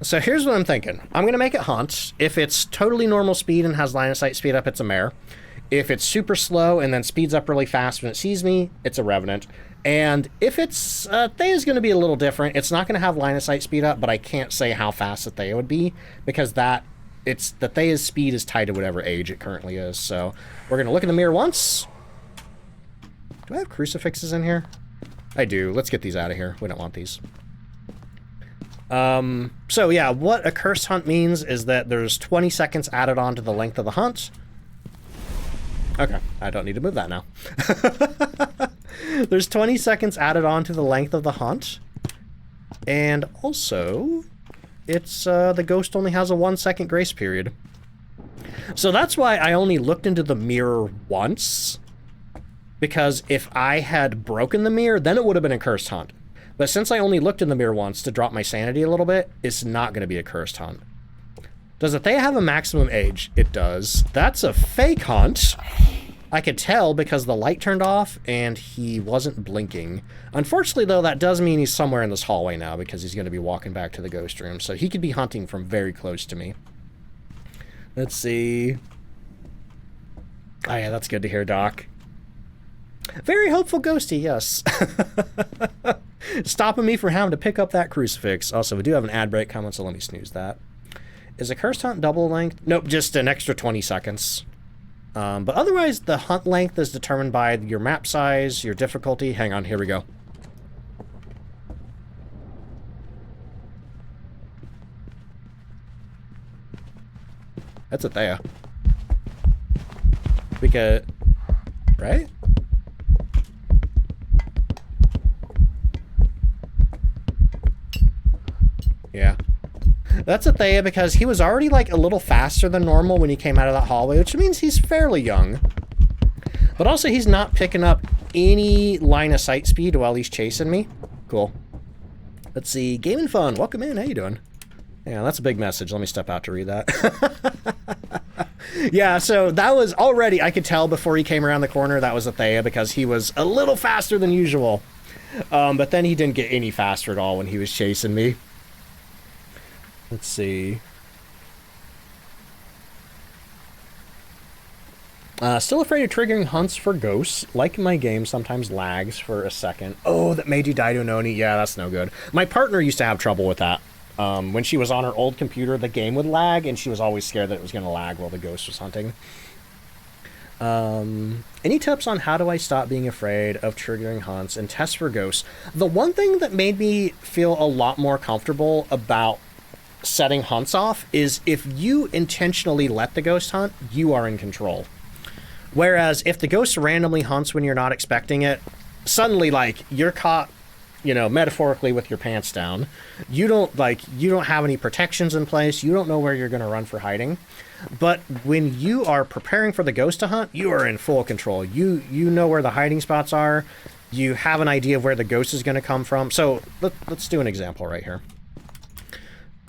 So here's what I'm thinking. I'm going to make it hunt. If it's totally normal speed and has line of sight speed up, it's a mare. If it's super slow and then speeds up really fast when it sees me, it's a revenant. And if it's Thea's going to be a little different. It's not going to have line of sight speed up, but I can't say how fast the Thea would be because the Thea's speed is tied to whatever age it currently is. So we're going to look in the mirror once. Do I have crucifixes in here? I do. Let's get these out of here. We don't want these. So yeah, what a cursed hunt means is that there's 20 seconds added on to the length of the hunt. Okay, I don't need to move that now. There's 20 seconds added on to the length of the hunt. And also, it's the ghost only has a 1-second grace period. So that's why I only looked into the mirror once. Because if I had broken the mirror, then it would have been a cursed hunt. But since I only looked in the mirror once to drop my sanity a little bit, it's not going to be a cursed hunt. Does a Thea have a maximum age? It does. That's a fake hunt. I could tell because the light turned off and he wasn't blinking. Unfortunately, though, that does mean he's somewhere in this hallway now because he's going to be walking back to the ghost room. So he could be hunting from very close to me. Let's see. Oh, yeah, that's good to hear, Doc. Very hopeful ghosty, yes. Stopping me from having to pick up that crucifix. Also, we do have an ad break coming, so let me snooze that. Is a cursed hunt double length? Nope, just an extra 20 seconds. But otherwise, the hunt length is determined by your map size, your difficulty. Hang on, here we go. That's a Thea. Because... right? Yeah. That's a Thea because he was already like a little faster than normal when he came out of that hallway, which means he's fairly young. But also he's not picking up any line of sight speed while he's chasing me. Cool. Let's see. Game and Fun. Welcome in. How you doing? Yeah, that's a big message. Let me step out to read that. Yeah, so that was already, I could tell before he came around the corner that was a Thea because he was a little faster than usual. But then he didn't get any faster at all when he was chasing me. Let's see. Still afraid of triggering hunts for ghosts. Like my game sometimes lags for a second. Oh, that made you die to an Oni. Yeah, that's no good. My partner used to have trouble with that. When she was on her old computer, the game would lag, and she was always scared that it was going to lag while the ghost was hunting. Any tips on how do I stop being afraid of triggering hunts and test for ghosts? The one thing that made me feel a lot more comfortable about setting hunts off is if you intentionally let the ghost hunt, you are in control. Whereas if the ghost randomly hunts when you're not expecting it, suddenly, like, you're caught, you know, metaphorically with your pants down. You don't have any protections in place. You don't know where you're going to run for hiding. But when you are preparing for the ghost to hunt, you are in full control. You know where the hiding spots are. You have an idea of where the ghost is going to come from. So let's do an example right here.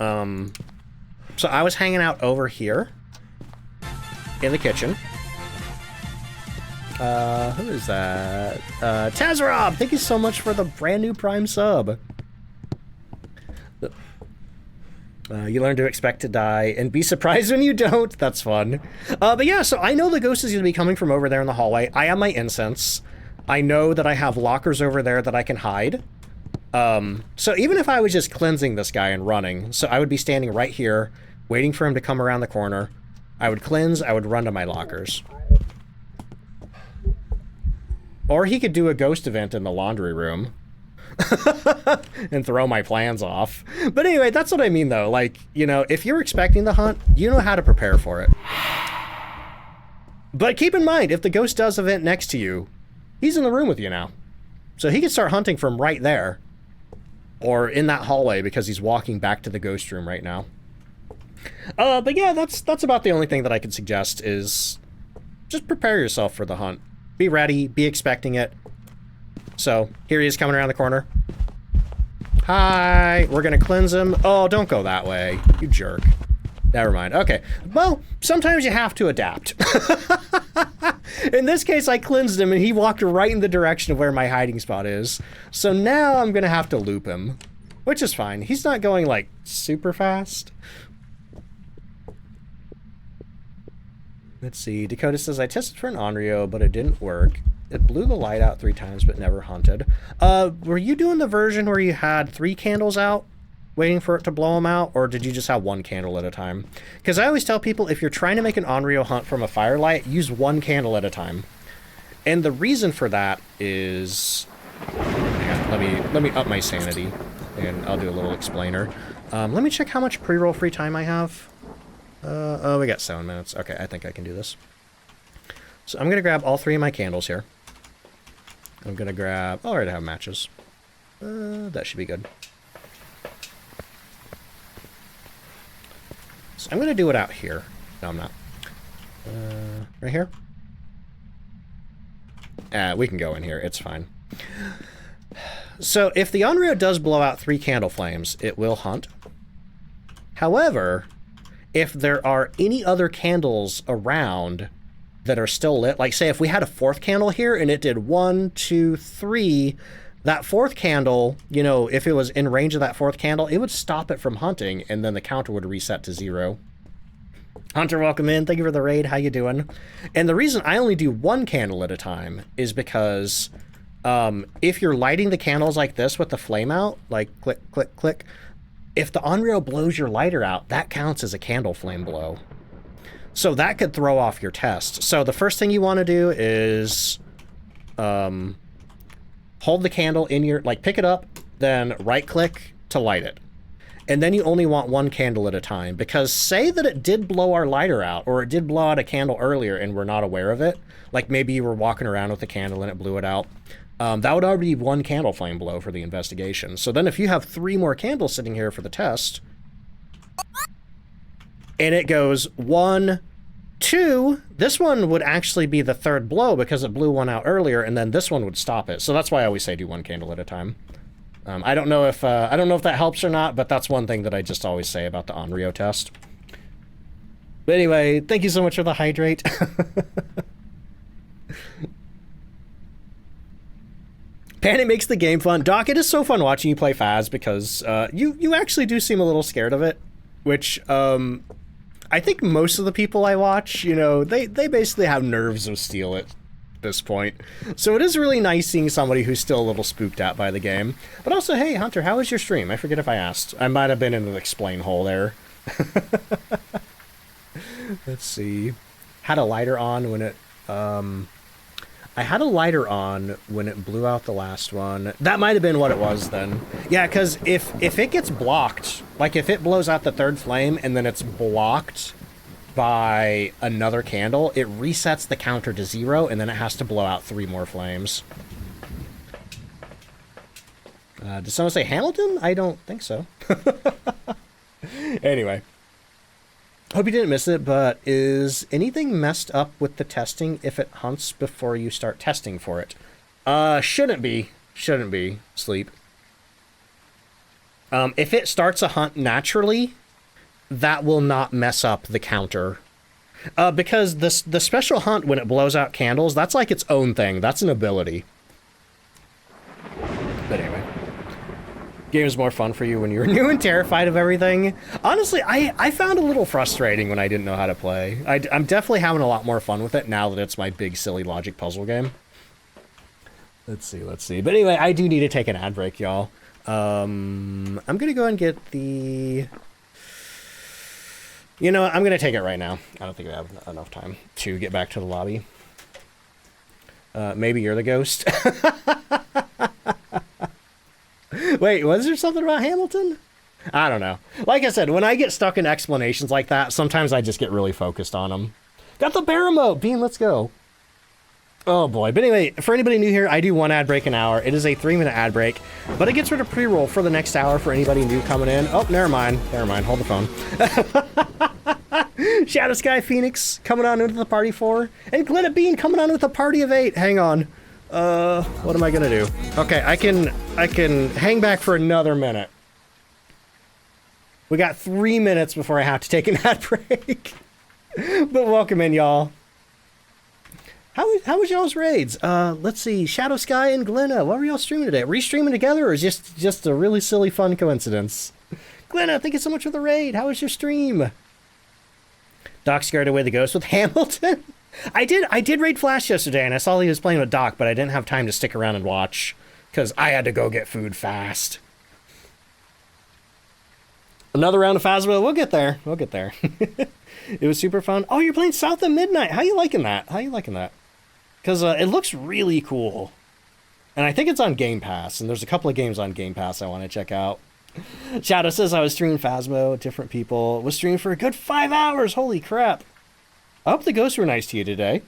So I was hanging out over here in the kitchen. Who is that? Tazrob, thank you so much for the brand new Prime sub. You learn to expect to die and be surprised when you don't. That's fun. But yeah, so I know the ghost is going to be coming from over there in the hallway. I have my incense. I know that I have lockers over there that I can hide. So even if I was just cleansing this guy and running, so I would be standing right here, waiting for him to come around the corner. I would cleanse, I would run to my lockers. Or he could do a ghost event in the laundry room. And throw my plans off. But anyway, that's what I mean though. Like, you know, if you're expecting the hunt, you know how to prepare for it. But keep in mind, if the ghost does event next to you, he's in the room with you now. So he can start hunting from right there. Or in that hallway because he's walking back to the ghost room right now. But yeah, that's about the only thing that I can suggest is just prepare yourself for the hunt. Be ready, be expecting it. So, here he is coming around the corner. Hi, we're gonna cleanse him. Oh, don't go that way, you jerk. Never mind, okay. Well, sometimes you have to adapt. In this case, I cleansed him and he walked right in the direction of where my hiding spot is. So now I'm gonna have to loop him, which is fine. He's not going, like, super fast. Let's see, Dakota says, I tested for an Onryo, but it didn't work. It blew the light out 3 times, but never hunted. Were you doing the version where you had 3 candles out, waiting for it to blow them out, or did you just have 1 candle at a time? Because I always tell people, if you're trying to make an Onryo hunt from a firelight, use 1 candle at a time. And the reason for that is... hang on, let me up my sanity, and I'll do a little explainer. Let me check how much pre-roll free time I have. Oh, we got 7 minutes. Okay, I think I can do this. So I'm going to grab all 3 of my candles here. I'm going to grab... oh, I already have matches. That should be good. So I'm going to do it out here. No, I'm not. Right here? We can go in here. It's fine. So if the Onryo does blow out 3 candle flames, it will hunt. However, if there are any other candles around, that are still lit. Like, say if we had a 4th candle here and it did 1, 2, 3, that 4th candle, you know, if it was in range of that 4th candle, it would stop it from hunting, and then the counter would reset to 0. Hunter, welcome in. Thank you for the raid. How you doing? And the reason I only do 1 candle at a time is because if you're lighting the candles like this with the flame out, like click, click, click, if the on-rail blows your lighter out, that counts as a candle flame blow. So that could throw off your test. So the first thing you want to do is hold the candle in your, like, pick it up, then right-click to light it. And then you only want 1 candle at a time, because say that it did blow our lighter out, or it did blow out a candle earlier and we're not aware of it, like maybe you were walking around with a candle and it blew it out, that would already be 1 candle flame blow for the investigation. So then if you have 3 more candles sitting here for the test, and it goes 1, 2, this one would actually be the 3rd blow because it blew one out earlier, and then this one would stop it. So that's why I always say do 1 candle at a time. I don't know if that helps or not, but that's one thing that I just always say about the Onryo test. But anyway, thank you so much for the hydrate. Panic makes the game fun. Doc, it is so fun watching you play Phas because you actually do seem a little scared of it, which I think most of the people I watch, you know, they basically have nerves of steel at this point. So it is really nice seeing somebody who's still a little spooked out by the game. But also, hey, Hunter, how was your stream? I forget if I asked. I might have been in an explain hole there. Let's see. Had a lighter on when it... I had a lighter on when it blew out the last one. That might have been what it was then. Yeah, because if it gets blocked, like if it blows out the 3rd flame and then it's blocked by another candle, it resets the counter to 0, and then it has to blow out 3 more flames. Did someone say Hamilton? I don't think so. Anyway. Hope you didn't miss it, but is anything messed up with the testing if it hunts before you start testing for it? Shouldn't be. Shouldn't be, Sleep. If it starts a hunt naturally, that will not mess up the counter. Because the special hunt, when it blows out candles, that's like its own thing. That's an ability. But anyway. Game is more fun for you when you're new and terrified of everything. Honestly, I found it a little frustrating when I didn't know how to play. I'm definitely having a lot more fun with it now that it's my big, silly logic puzzle game. Let's see. But anyway, I do need to take an ad break, y'all. I'm going to go and get the... You know what? I'm going to take it right now. I don't think we have enough time to get back to the lobby. Maybe you're the ghost. Wait, was there something about Hamilton? I don't know. Like I said, when I get stuck in explanations like that, sometimes I just get really focused on them. Got the bear emote! Bean, let's go. Oh boy. But anyway, for anybody new here, I do 1 ad break an hour. It is a 3-minute ad break, but it gets rid of pre-roll for the next hour for anybody new coming in. Oh, never mind. Hold the phone. Shadow Sky Phoenix coming on into the party 4. And Glenna Bean coming on with a party of 8. Hang on. What am I gonna do? Okay, I can hang back for another minute. We got 3 minutes before I have to take an ad break. But welcome in, y'all. How was y'all's raids? Let's see, Shadow Sky and Glenna, what were y'all streaming today? Were you streaming together, or is just a really silly fun coincidence? Glenna, thank you so much for the raid. How was your stream? Doc scared away the ghost with Hamilton. I did raid Flash yesterday, and I saw he was playing with Doc, but I didn't have time to stick around and watch because I had to go get food fast. Another round of Phasmo. We'll get there. It was super fun. Oh, you're playing South of Midnight. How you liking that? Because it looks really cool. And I think it's on Game Pass, and there's a couple of games on Game Pass I want to check out. Shadow says I was streaming Phasmo, different people. Was streaming for a good 5 hours. Holy crap. I hope the ghosts were nice to you today.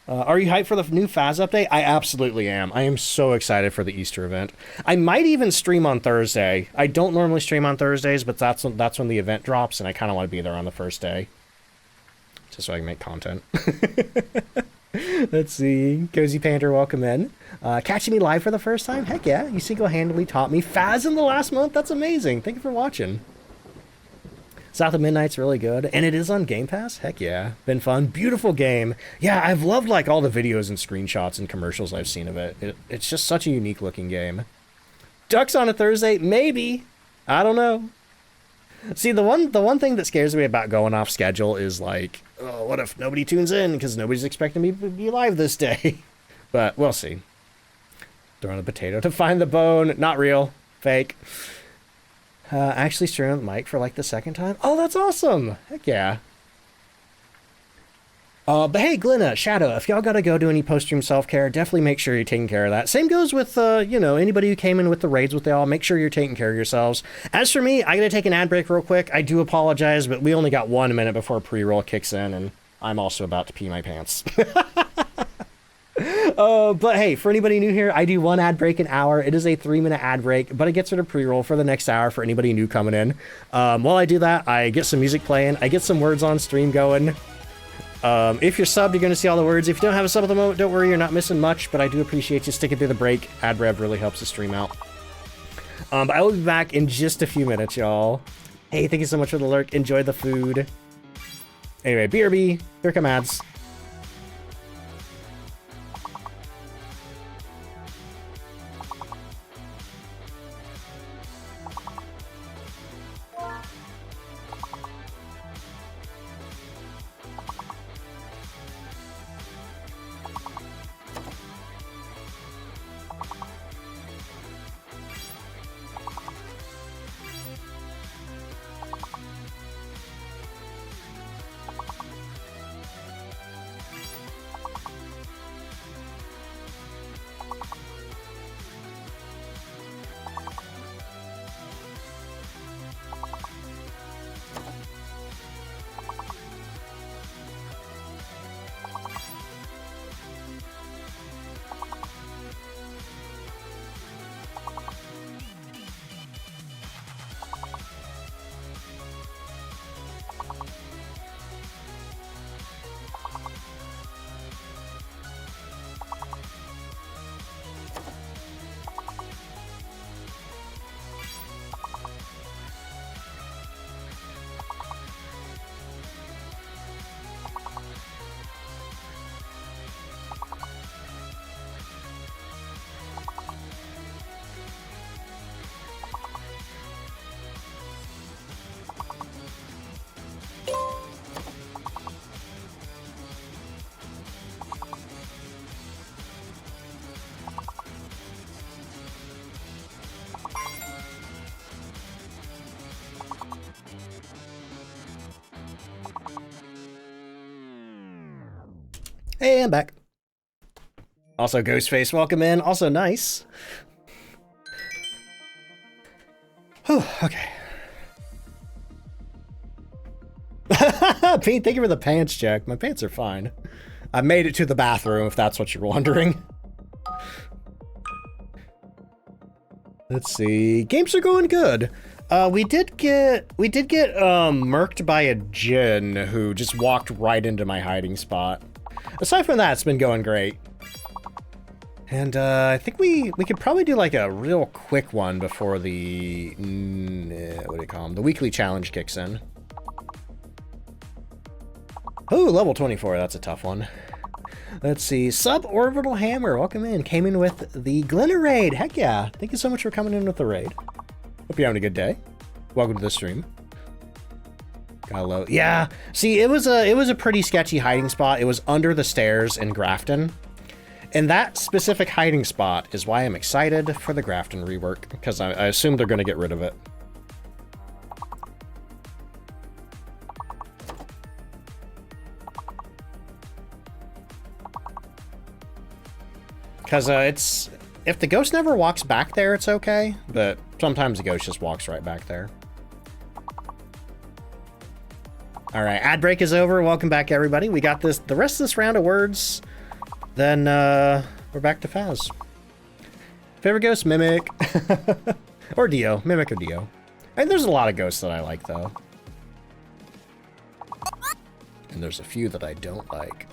Are you hyped for the new Phas update? I absolutely am. I am so excited for the Easter event. I might even stream on Thursday. I don't normally stream on Thursdays, but that's when the event drops, and I kind of want to be there on the first day. Just so I can make content. Let's see. Cozy Panther, welcome in. Catching me live for the first time? Heck yeah. You single-handedly taught me Phas in the last month? That's amazing. Thank you for watching. South of Midnight's really good, and it is on Game Pass. Heck yeah, been fun. Beautiful game. Yeah, I've loved like all the videos and screenshots and commercials I've seen of it. It's just such a unique looking game. Ducks on a Thursday? Maybe. I don't know. See, the one thing that scares me about going off schedule is like, oh, what if nobody tunes in because nobody's expecting me to be live this day? But we'll see. Throwing a potato to find the bone. Not real. Fake. Actually streaming with Mike for like the second time. Oh, that's awesome. Heck yeah. But hey, Glenna, Shadow, if y'all gotta go do any post-stream self-care, definitely make sure you're taking care of that. Same goes with, you know, anybody who came in with the raids with y'all. Make sure you're taking care of yourselves. As for me, I gotta take an ad break real quick. I do apologize, but we only got 1 minute before pre-roll kicks in, and I'm also about to pee my pants. But hey, for anybody new here, I do 1 ad break an hour. It is a 3-minute ad break, but it gets rid of pre-roll for the next hour for anybody new coming in. While I do that, I get some music playing. I get some words on stream going. If you're subbed, you're going to see all the words. If you don't have a sub at the moment, don't worry, you're not missing much, but I do appreciate you sticking through the break. Ad rev really helps the stream out. But I will be back in just a few minutes, y'all. Hey, thank you so much for the lurk. Enjoy the food. Anyway, BRB, here come ads. Hey, I'm back. Also, Ghostface, welcome in. Also, nice. Whew, okay. Pete, thank you for the pants check. My pants are fine. I made it to the bathroom, if that's what you're wondering. Let's see. Games are going good. We did get murked by a djinn who just walked right into my hiding spot. Aside from that, it's been going great. And I think we could probably do like a real quick one before the what do you call them? The weekly challenge kicks in. Oh, level 24. That's a tough one. Let's see. Suborbital Hammer, welcome in. Came in with the Glenna raid. Heck yeah! Thank you so much for coming in with the raid. Hope you're having a good day. Welcome to the stream. Hello. Yeah. See, it was a pretty sketchy hiding spot. It was under the stairs in Grafton. And that specific hiding spot is why I'm excited for the Grafton rework, because I assume they're going to get rid of it. Because it's... if the ghost never walks back there, it's okay, but sometimes the ghost just walks right back there. All right, ad break is over. Welcome back, everybody. We got this, the rest of this round of words. Then we're back to Phaz. Favorite ghost, Mimic. Or Dio. Mimic or Dio. And there's a lot of ghosts that I like, though. And there's a few that I don't like.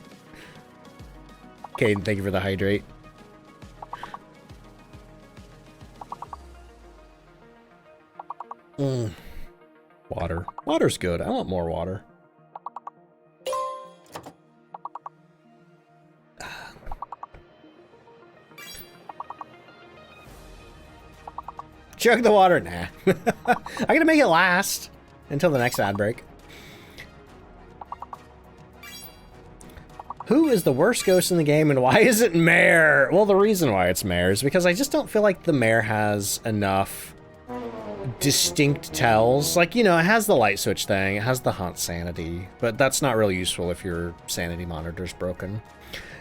Caden, thank you for the hydrate. water. Water's good. I want more water. Chug the water? Nah. I'm gonna make it last until the next ad break. Who is the worst ghost in the game and why is it Mare? Well, the reason why it's Mare is because I just don't feel like the Mare has enough distinct tells. Like, you know, it has the light switch thing, it has the hunt sanity, but that's not really useful if your sanity monitor's broken.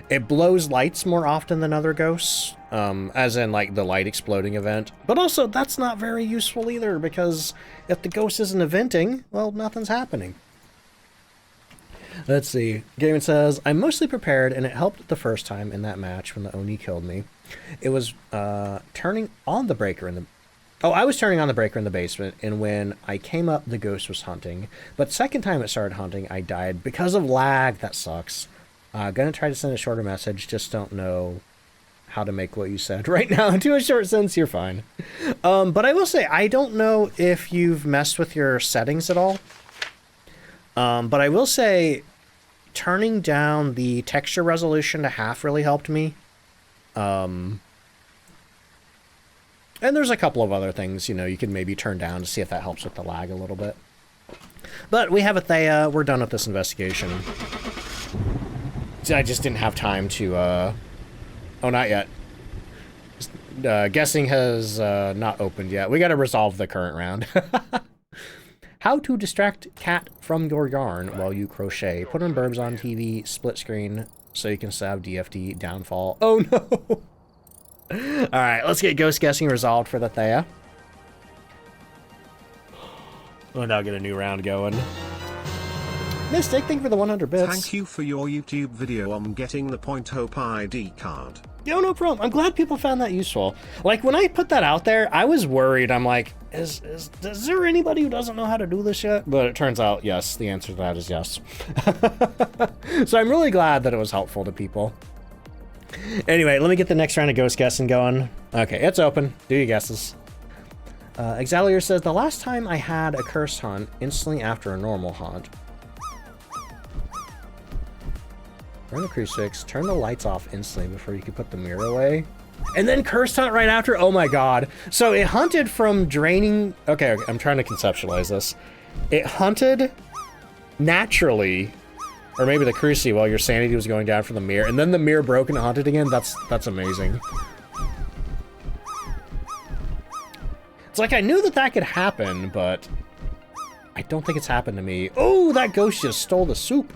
It blows lights more often than other ghosts, as in like the light exploding event, but also that's not very useful either because if the ghost isn't eventing, well, nothing's happening. Let's see. Gavin says, I'm mostly prepared, and it helped the first time in that match when the Oni killed me. It was turning on the breaker in the... Oh, I was turning on the breaker in the basement, and when I came up, the ghost was hunting. But second time it started hunting, I died because of lag. That sucks. Gonna try to send a shorter message. Just don't know how to make what you said right now into a short sentence. You're fine. But I will say, I don't know if you've messed with your settings at all. But I will say, turning down the texture resolution to half really helped me. And there's a couple of other things, you know, you can maybe turn down to see if that helps with the lag a little bit. But we have a Thea. We're done with this investigation. I just didn't have time to, oh, not yet. Guessing has not opened yet. We got to resolve the current round. How to distract cat from your yarn while you crochet. Put on Burbs on TV, split screen, so you can stab DFD downfall. Oh no! Alright, let's get ghost guessing resolved for the Thea. We'll now get a new round going. Mystic, thank you for the 100 bits. Thank you for your YouTube video on getting the Point Hope ID card. Yo, no problem. I'm glad people found that useful. Like, when I put that out there, I was worried. I'm like, is there anybody who doesn't know how to do this yet? But it turns out, yes, the answer to that is yes. So I'm really glad that it was helpful to people. Anyway, let me get the next round of ghost guessing going. Okay, it's open. Do your guesses. Exalier says, the last time I had a curse hunt instantly after a normal hunt. Burn the crucifix, turn the lights off instantly before you can put the mirror away. And then cursed hunt right after? Oh my god. So it hunted from draining... Okay, I'm trying to conceptualize this. It hunted naturally, or maybe the cruci while your sanity was going down from the mirror, and then the mirror broke and it hunted again? That's amazing. It's like I knew that could happen, but I don't think it's happened to me. Oh, that ghost just stole the soup.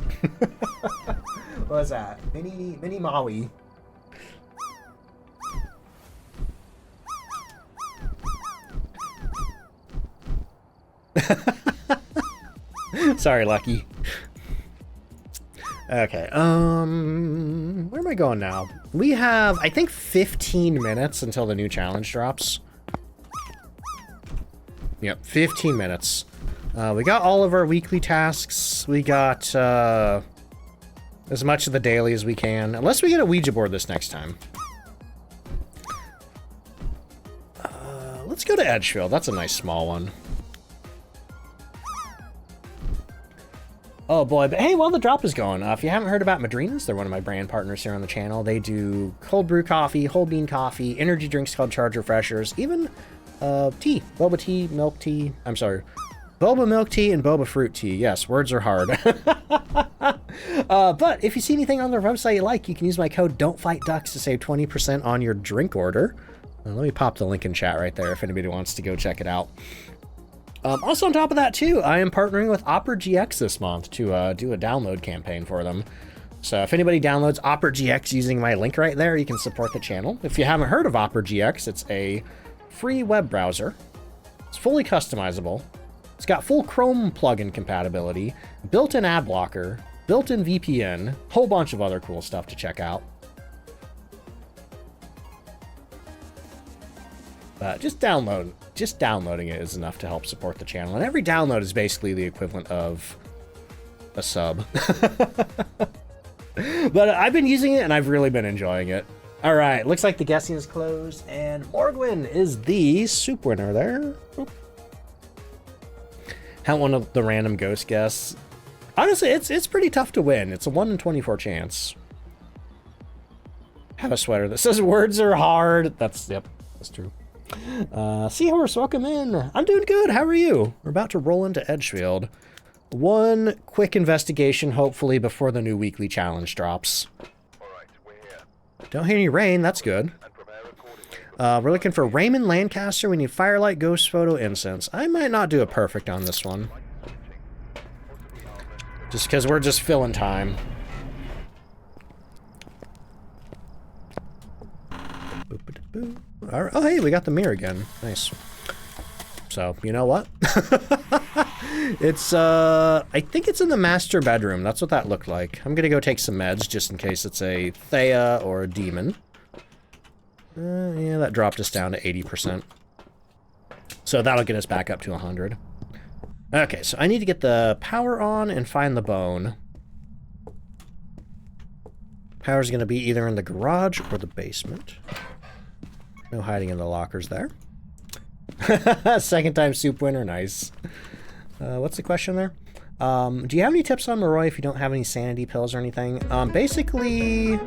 What was that? Mini Maui. Sorry, Lucky. Okay, where am I going now? We have, I think, 15 minutes until the new challenge drops. Yep, 15 minutes. We got all of our weekly tasks. We got, as much of the daily as we can, unless we get a Ouija board this next time. Let's go to Edgefield. That's a nice small one. Oh boy, but hey, while the drop is going, if you haven't heard about Madrinas, they're one of my brand partners here on the channel. They do cold brew coffee, whole bean coffee, energy drinks called Charge Refreshers, even tea, boba tea, milk tea, I'm sorry, boba milk tea and boba fruit tea. Yes, words are hard. But if you see anything on their website you like, you can use my code DontFightDucks to save 20% on your drink order. Let me pop the link in chat right there if anybody wants to go check it out. Also on top of that too, I am partnering with Opera GX this month to do a download campaign for them. So if anybody downloads Opera GX using my link right there, you can support the channel. If you haven't heard of Opera GX, it's a free web browser. It's fully customizable. It's got full Chrome plugin compatibility, built-in ad blocker, built-in VPN, whole bunch of other cool stuff to check out. Just downloading it is enough to help support the channel, and every download is basically the equivalent of a sub. But I've been using it and I've really been enjoying it. All right, looks like the guessing is closed, and Morgwin is the soup winner there. Count one of the random ghost guests. Honestly, it's pretty tough to win. It's a 1 in 24 chance. Have a sweater that says words are hard. Yep, that's true. Seahorse, welcome in. I'm doing good. How are you? We're about to roll into Edgefield. One quick investigation, hopefully, before the new weekly challenge drops. Don't hear any rain. That's good. We're looking for Raymond Lancaster. We need Firelight, Ghost Photo, Incense. I might not do a perfect on this one. Just because we're just filling time. All right. Oh, hey, we got the mirror again. Nice. So, you know what? It's, I think it's in the master bedroom. That's what that looked like. I'm gonna go take some meds just in case it's a Thea or a demon. Yeah, that dropped us down to 80%. So that'll get us back up to 100. Okay, so I need to get the power on and find the bone. Power's gonna be either in the garage or the basement. No hiding in the lockers there. Second time soup winner, nice. What's the question there? Do you have any tips on Moroi if you don't have any sanity pills or anything? Basically,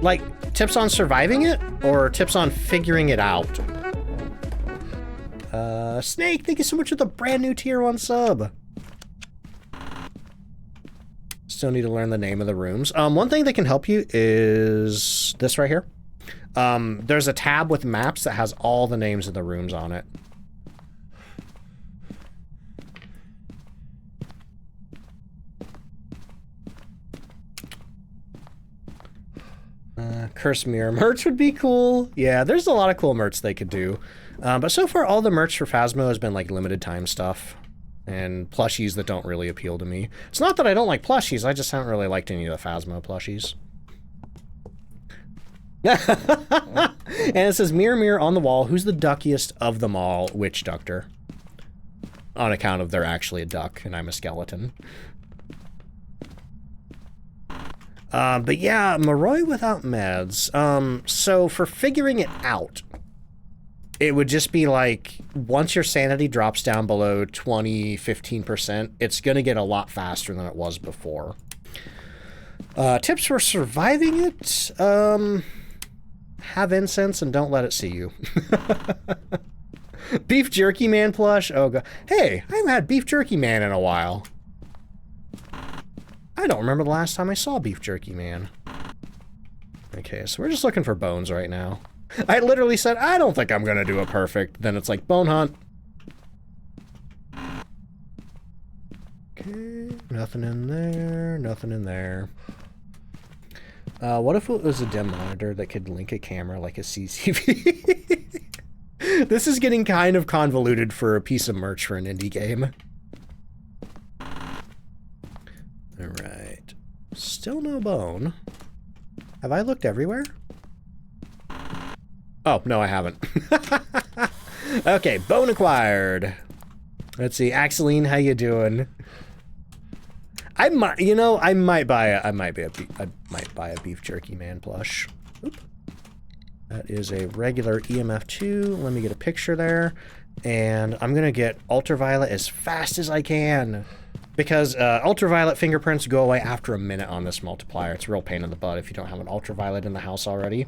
like, tips on surviving it or tips on figuring it out? Snake, thank you so much for the brand new tier 1 sub. Still need to learn the name of the rooms. One thing that can help you is this right here. There's a tab with maps that has all the names of the rooms on it. Curse Mirror merch would be cool. Yeah, there's a lot of cool merch they could do. But so far, all the merch for Phasmo has been like limited time stuff and plushies that don't really appeal to me. It's not that I don't like plushies, I just haven't really liked any of the Phasmo plushies. And it says, mirror, mirror on the wall, who's the duckiest of them all? Witch Doctor. On account of they're actually a duck and I'm a skeleton. But yeah, Moroi without meds. So for figuring it out, it would just be like, once your sanity drops down below 15%, it's going to get a lot faster than it was before. Tips for surviving it? Have incense and don't let it see you. Beef Jerky Man plush? Oh, God. Hey, I haven't had Beef Jerky Man in a while. I don't remember the last time I saw Beef Jerky Man. Okay, so we're just looking for bones right now. I literally said, I don't think I'm gonna do a perfect. Then it's like, bone hunt. Okay, nothing in there, nothing in there. What if it was a dim monitor that could link a camera like a CCTV? This is getting kind of convoluted for a piece of merch for an indie game. Alright. Still no bone. Have I looked everywhere? Oh, no, I haven't. Okay, bone acquired. Let's see, Axeline, how you doing? I might, you know, I might buy a Beef Jerky Man plush. Oop. That is a regular EMF 2. Let me get a picture there. And I'm gonna get ultraviolet as fast as I can. Because ultraviolet fingerprints go away after a minute on this multiplier. It's a real pain in the butt if you don't have an ultraviolet in the house already.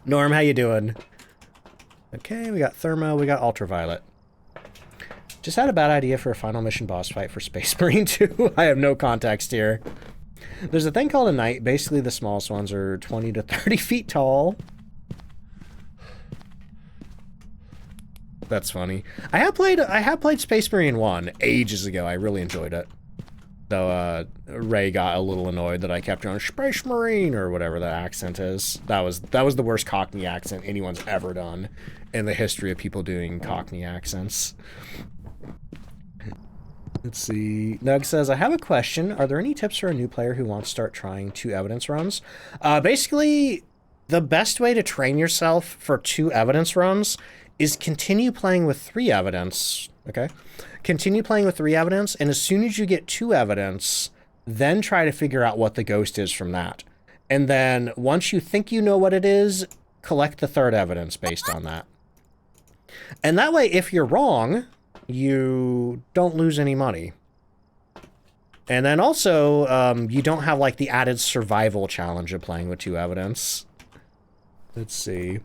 Norm, how you doing? Okay, we got thermo, we got ultraviolet. Just had a bad idea for a final mission boss fight for Space Marine 2. I have no context here. There's a thing called a knight. Basically, the smallest ones are 20 to 30 feet tall. That's funny. I have played Space Marine 1 ages ago. I really enjoyed it. Though Ray got a little annoyed that I kept on Space Marine or whatever that accent is. That was the worst Cockney accent anyone's ever done in the history of people doing Cockney accents. Let's see. Nug says, I have a question. Are there any tips for a new player who wants to start trying 2 evidence runs? Basically, the best way to train yourself for 2 evidence runs is continue playing with 3 evidence. Okay? Continue playing with 3 evidence, and as soon as you get 2 evidence, then try to figure out what the ghost is from that. And then once you think you know what it is, collect the 3rd evidence based on that. And that way, if you're wrong, you don't lose any money. And then also, you don't have, like, the added survival challenge of playing with 2 evidence. Let's see.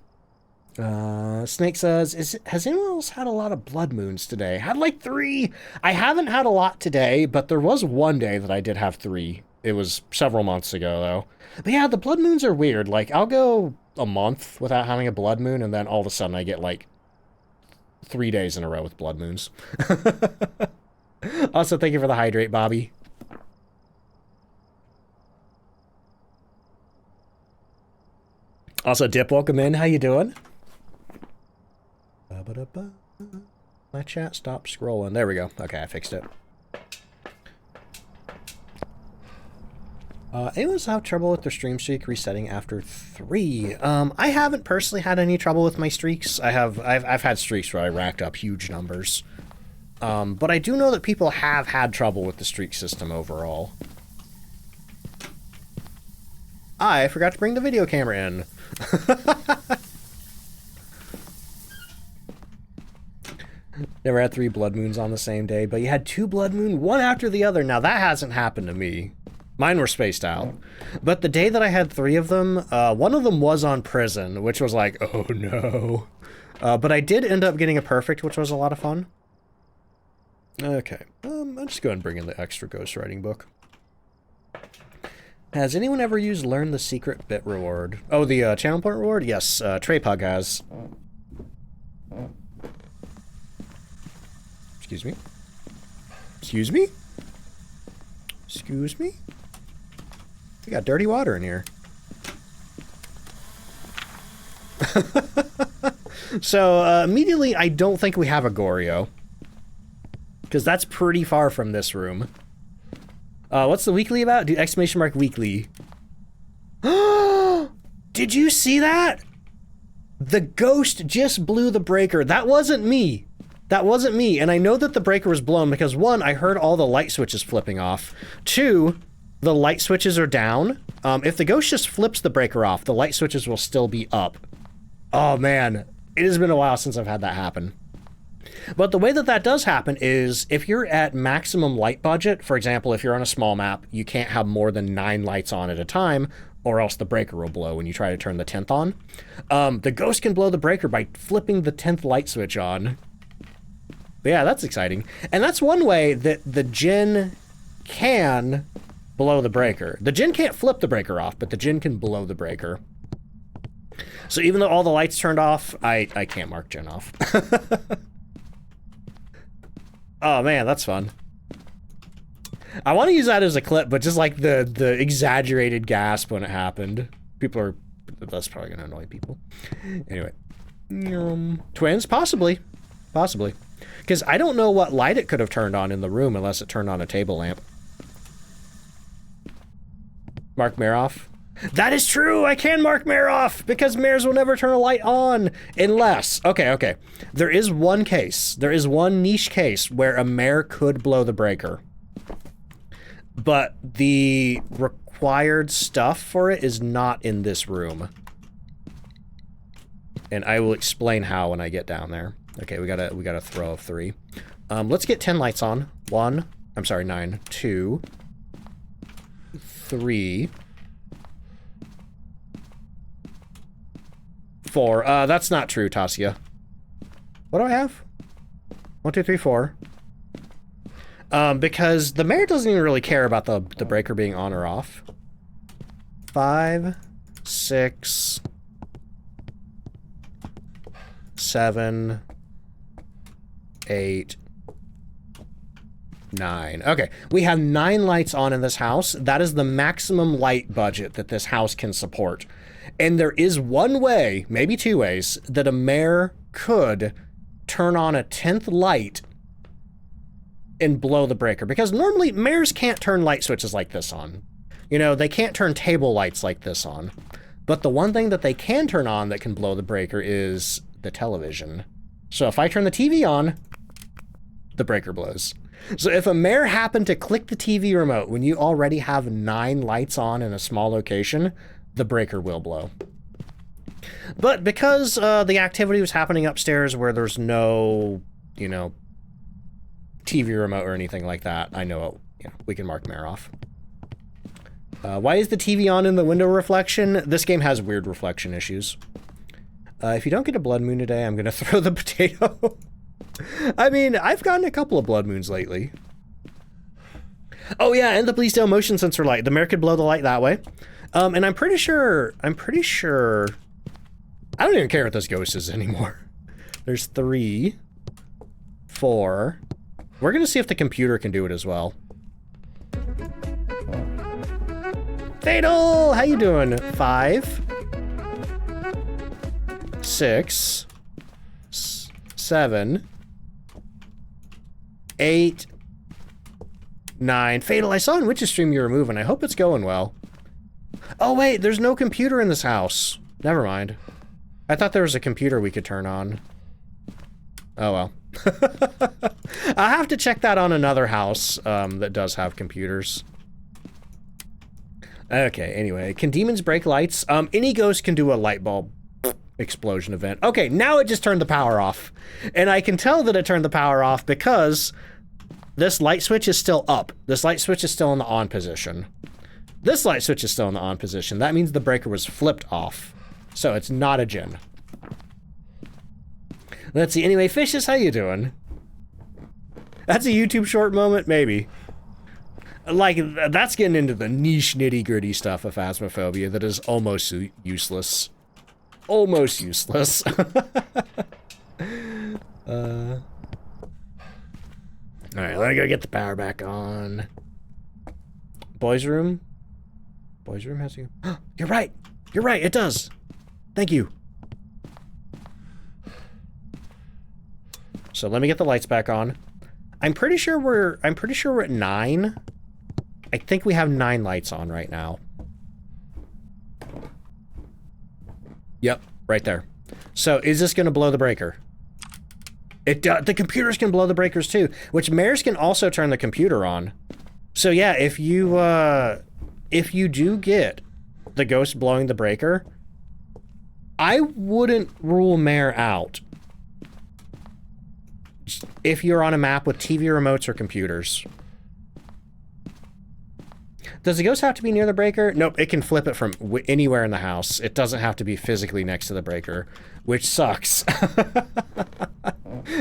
Snake says, has anyone else had a lot of blood moons today? Had, like, 3. I haven't had a lot today, but there was one day that I did have 3. It was several months ago, though. But yeah, the blood moons are weird. Like, I'll go a month without having a blood moon, and then all of a sudden I get, like, 3 days in a row with blood moons. Also, thank you for the hydrate, Bobby. Also, Dip, welcome in. How you doing? My chat stopped scrolling. There we go. Okay, I fixed it. Anyone's have trouble with their stream streak resetting after 3? I haven't personally had any trouble with my streaks. I've had streaks where I racked up huge numbers. But I do know that people have had trouble with the streak system overall. I forgot to bring the video camera in. Never had 3 blood moons on the same day, but you had 2 blood moon, one after the other. Now that hasn't happened to me. Mine were spaced out. But the day that I had 3 of them, one of them was on prison, which was like, oh no. But I did end up getting a perfect, which was a lot of fun. Okay, I'll just go ahead and bring in the extra ghostwriting book. Has anyone ever used Learn the Secret Bit Reward? Oh, the channel point reward? Yes, Treypug has. Excuse me? Excuse me? Excuse me? We got dirty water in here. So, immediately, I don't think we have a Goryo. Because that's pretty far from this room. What's the weekly about? Dude, exclamation mark weekly. Did you see that? The ghost just blew the breaker. That wasn't me. That wasn't me. And I know that the breaker was blown because 1, I heard all the light switches flipping off. 2, the light switches are down. If the ghost just flips the breaker off, the light switches will still be up. Oh man, it has been a while since I've had that happen. But the way that that does happen is if you're at maximum light budget, for example, if you're on a small map, you can't have more than 9 lights on at a time, or else the breaker will blow when you try to turn the 10th on. The ghost can blow the breaker by flipping the 10th light switch on. But yeah, that's exciting. And that's one way that the Djinn can blow the breaker. The Djinn can't flip the breaker off, but the Djinn can blow the breaker. So even though all the lights turned off, I can't mark Djinn off. Oh man, that's fun. I want to use that as a clip, but just like the exaggerated gasp when it happened. That's probably gonna annoy people. Anyway. Twins? Possibly. Possibly. Because I don't know what light it could have turned on in the room unless it turned on a table lamp. Mark Mare off. That is true! I can mark Mare off! Because mares will never turn a light on! Unless... Okay. There is one case. There is one niche case where a mare could blow the breaker. But the required stuff for it is not in this room. And I will explain how when I get down there. Okay, we got a throw of 3. Let's get 10 lights on. 9. 2. 3. 4. That's not true, Tasia. What do I have? 1, 2, 3, 4. Because the mare doesn't even really care about the breaker being on or off. 5, 6, 7, 8, 9. Okay, we have 9 lights on in this house. That is the maximum light budget that this house can support. And there is one way, maybe 2 ways, that a mare could turn on a 10th light and blow the breaker. Because normally, mares can't turn light switches like this on. You know, they can't turn table lights like this on. But the one thing that they can turn on that can blow the breaker is the television. So if I turn the TV on, the breaker blows. So if a mare happened to click the TV remote when you already have 9 lights on in a small location, the breaker will blow. But because the activity was happening upstairs where there's no, you know, TV remote or anything like that, I know, we can mark Mare off. Why is the TV on in the window reflection? This game has weird reflection issues. If you don't get a blood moon today, I'm gonna throw the potato. I mean, I've gotten a couple of blood moons lately. Oh yeah, and the please don't motion sensor light. The Mare could blow the light that way. And I'm pretty sure, I don't even care what this ghost is anymore. There's 3, 4. We're gonna see if the computer can do it as well. Fatal, how you doing? 5, 6, 7, 8, 9. Fatal, I saw in Witch's stream you were moving. I hope it's going well. Oh wait, there's no computer in this house. Never mind. I thought there was a computer we could turn on. Oh well. I have to check that on another house that does have computers. Okay, anyway. Can demons break lights? Any ghost can do a light bulb explosion event. Okay, now it just turned the power off. And I can tell that it turned the power off because this light switch is still up. This light switch is still in the on position. This light switch is still in the on position. That means the breaker was flipped off. So it's not a djinn. Let's see. Anyway, Fishes, how you doing? That's a YouTube short moment? Maybe. Like, that's getting into the niche nitty-gritty stuff of Phasmophobia that is almost useless. Almost useless. Alright, let me go get the power back on. Boys' room? Boys' room has you. You're right! You're right, it does! Thank you. So let me get the lights back on. I'm pretty sure we're at 9. I think we have 9 lights on right now. Yep, right there. So is this gonna blow the breaker? The computers can blow the breakers too, which Mares can also turn the computer on. So yeah, if you do get the ghost blowing the breaker, I wouldn't rule Mare out if you're on a map with TV remotes or computers. Does the ghost have to be near the breaker? Nope, it can flip it from anywhere in the house. It doesn't have to be physically next to the breaker, which sucks.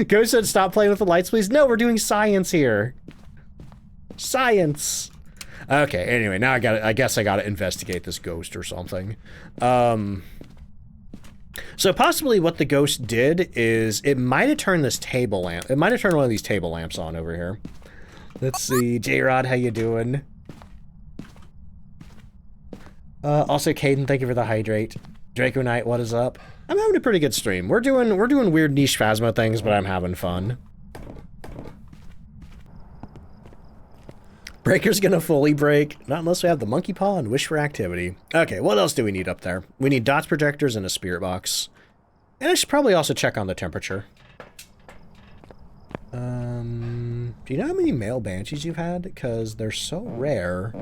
Ghost said, stop playing with the lights, please. No, we're doing science here. Science. Okay, anyway, now I guess I gotta investigate this ghost or something. So possibly what the ghost did is it might have turned this table lamp. It might have turned one of these table lamps on over here. Let's see, J-Rod, how you doing? Also, Caden, thank you for the hydrate. Draco Knight, what is up? I'm having a pretty good stream. We're doing weird niche Phasmo things, but I'm having fun. Breaker's gonna fully break. Not unless we have the monkey paw and wish for activity. Okay, what else do we need up there? We need dots projectors and a spirit box. And I should probably also check on the temperature. Do you know how many male banshees you've had? Because they're so rare.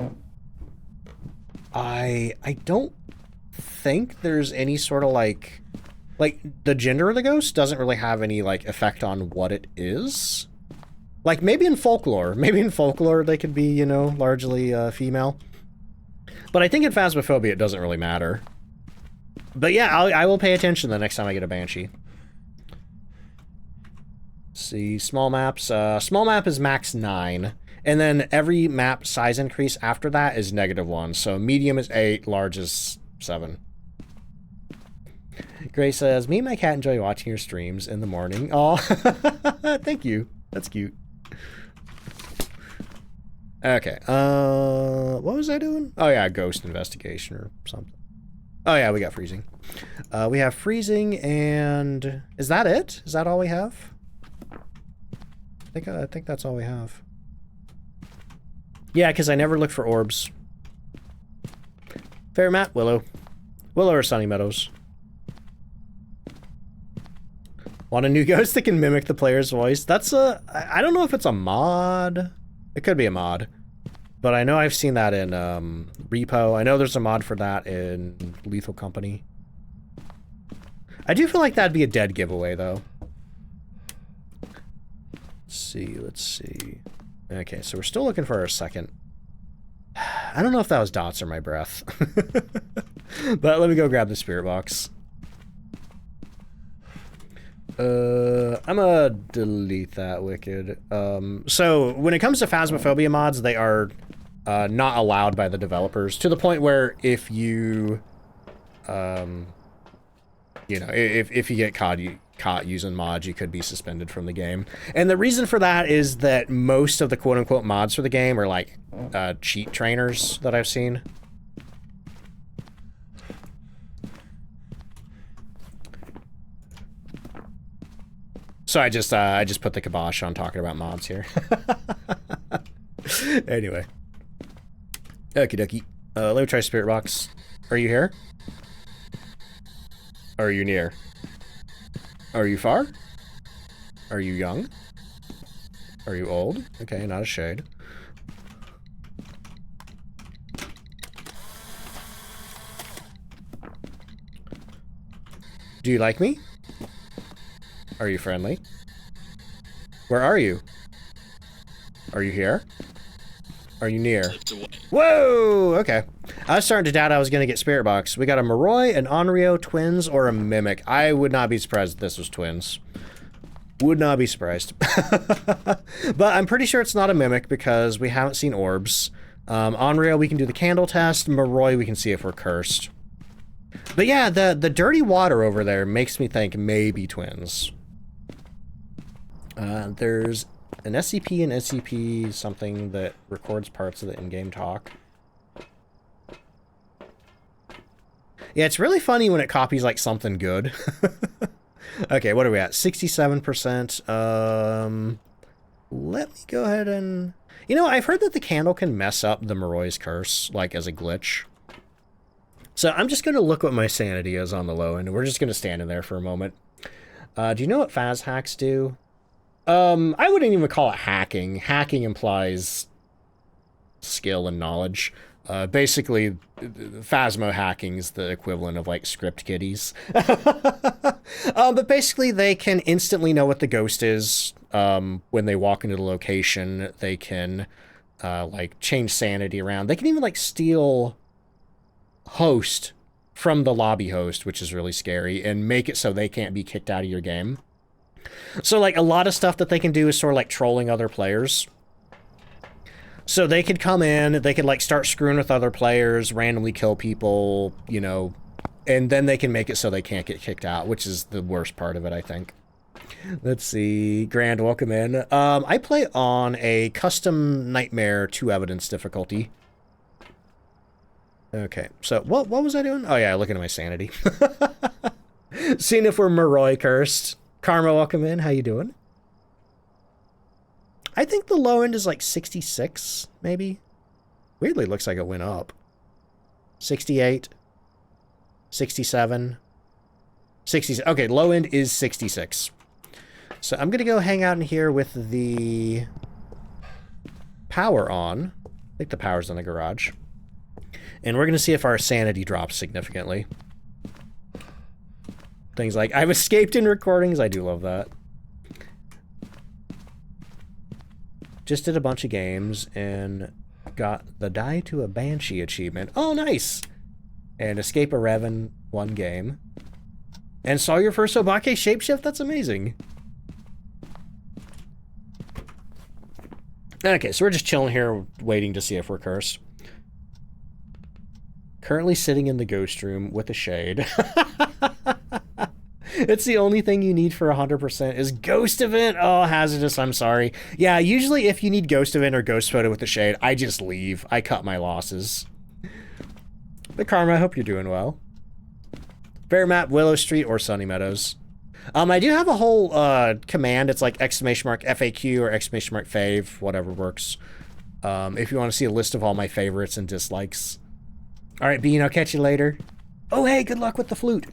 I don't think there's any sort of like the gender of the ghost doesn't really have any like effect on what it is. Like maybe in folklore they could be, you know, largely female. But I think in Phasmophobia it doesn't really matter. But yeah, I will pay attention the next time I get a banshee. Let's see, small maps. Small map is max 9. And then every map size increase after that is -1. So medium is 8, large is 7. Grace says, me and my cat enjoy watching your streams in the morning. Oh, thank you. That's cute. Okay, what was I doing? Oh yeah, ghost investigation or something. Oh yeah, we got freezing. We have freezing and... Is that it? Is that all we have? I think that's all we have. Yeah, because I never look for orbs. Fair Matt, Willow. Willow or Sunny Meadows. Want a new ghost that can mimic the player's voice? That's a... I don't know if it's a mod. It could be a mod. But I know I've seen that in Repo. I know there's a mod for that in Lethal Company. I do feel like that'd be a dead giveaway, though. Let's see. Okay, so we're still looking for our second. I don't know if that was dots or my breath. But let me go grab the spirit box. I'm gonna delete that, Wicked. So when it comes to Phasmophobia mods, they are not allowed by the developers, to the point where if you, you know, if you get caught using mods, you could be suspended from the game. And the reason for that is that most of the quote-unquote mods for the game are like cheat trainers that I've seen. So I just put the kibosh on talking about mods here. Anyway. Okie dokie. Let me try spirit box. Are you here? Are you near? Are you far? Are you young? Are you old? Okay, not a shade. Do you like me? Are you friendly? Where are you? Are you here? Are you near? Whoa! Okay. I was starting to doubt I was going to get Spirit Box. We got a Moroi, an Onryo, twins, or a Mimic. I would not be surprised if this was twins. Would not be surprised. But I'm pretty sure it's not a Mimic because we haven't seen orbs. Onryo, we can do the candle test. Moroi, we can see if we're cursed. But yeah, the dirty water over there makes me think maybe twins. There's an SCP and SCP something that records parts of the in-game talk. Yeah, it's really funny when it copies like something good. Okay, what are we at? 67%. Let me go ahead and... You know, I've heard that the candle can mess up the Moroi's curse, like as a glitch. So I'm just going to look what my sanity is on the low end, and we're just going to stand in there for a moment. Do you know what Phas hacks do? I wouldn't even call it hacking. Hacking implies skill and knowledge. Basically, Phasmo hacking is the equivalent of, like, script kiddies. But basically, they can instantly know what the ghost is when they walk into the location. They can, like, change sanity around. They can even, like, steal host from the lobby host, which is really scary, and make it so they can't be kicked out of your game. So, like, a lot of stuff that they can do is sort of like trolling other players. So they could come in, they could, like, start screwing with other players, randomly kill people, you know, and then they can make it so they can't get kicked out, which is the worst part of it, I think. Let's see. Grand, welcome in. I play on a custom Nightmare 2 evidence difficulty. Okay, so what was I doing? Oh yeah, looking at my sanity. Seeing if we're Moroi cursed. Karma, welcome in. How you doing? I think the low end is like 66, maybe. Weirdly, looks like it went up. 68. 67. 60. Okay, low end is 66. So I'm going to go hang out in here with the power on. I think the power's in the garage. And we're going to see if our sanity drops significantly. Things like, I've escaped in recordings. I do love that. Just did a bunch of games and got the Die to a Banshee achievement. Oh, nice! And Escape a Revan, 1 game. And saw your first Obake shapeshift? That's amazing. Okay, so we're just chilling here waiting to see if we're cursed. Currently sitting in the ghost room with a shade. It's the only thing you need for 100% is ghost event. Oh, hazardous, I'm sorry. Yeah, usually if you need ghost event or ghost photo with the shade, I just leave. I cut my losses. But Karma, I hope you're doing well. Fair map, Willow Street, or Sunny Meadows. I do have a whole command. It's like !FAQ or !fave, whatever works. If you want to see a list of all my favorites and dislikes. All right, Bean, I'll catch you later. Oh, hey, good luck with the flute.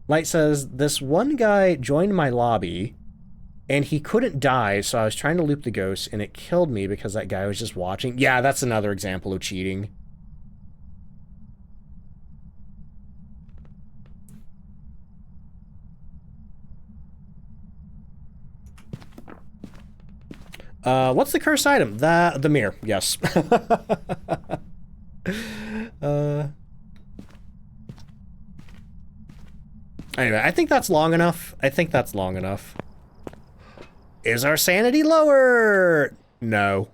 Light says, this one guy joined my lobby, and he couldn't die, so I was trying to loop the ghost, and it killed me because that guy was just watching. Yeah, that's another example of cheating. What's the cursed item? The mirror, yes. Anyway, I think that's long enough. Is our sanity lower? No.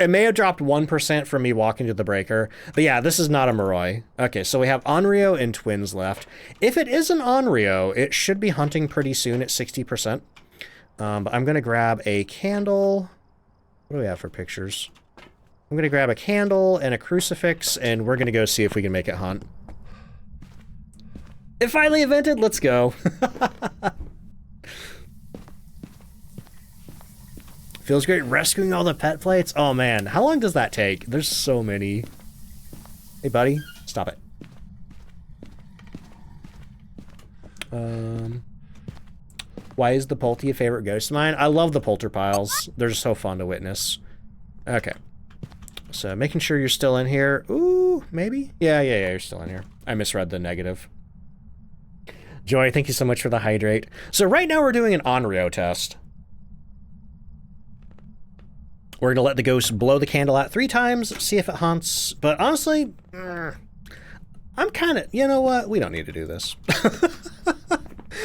It may have dropped 1% from me walking to the breaker. But yeah, this is not a Moroi. Okay, so we have Onryo and Twins left. If it is an Onryo, it should be hunting pretty soon at 60%. But I'm going to grab a candle. What do we have for pictures? I'm going to grab a candle and a crucifix, and we're going to go see if we can make it hunt. It finally evented. Let's go. Feels great rescuing all the pet plates. Oh man, how long does that take? There's so many. Hey buddy, stop it. Why is the Polty a favorite ghost of mine? I love the Polter piles. They're just so fun to witness. Okay. So making sure you're still in here. Ooh, maybe? Yeah, you're still in here. I misread the negative. Joy, thank you so much for the hydrate. So right now we're doing an Onryo test. We're going to let the ghost blow the candle out 3 times, see if it hunts. But honestly, I'm kind of, you know what? We don't need to do this.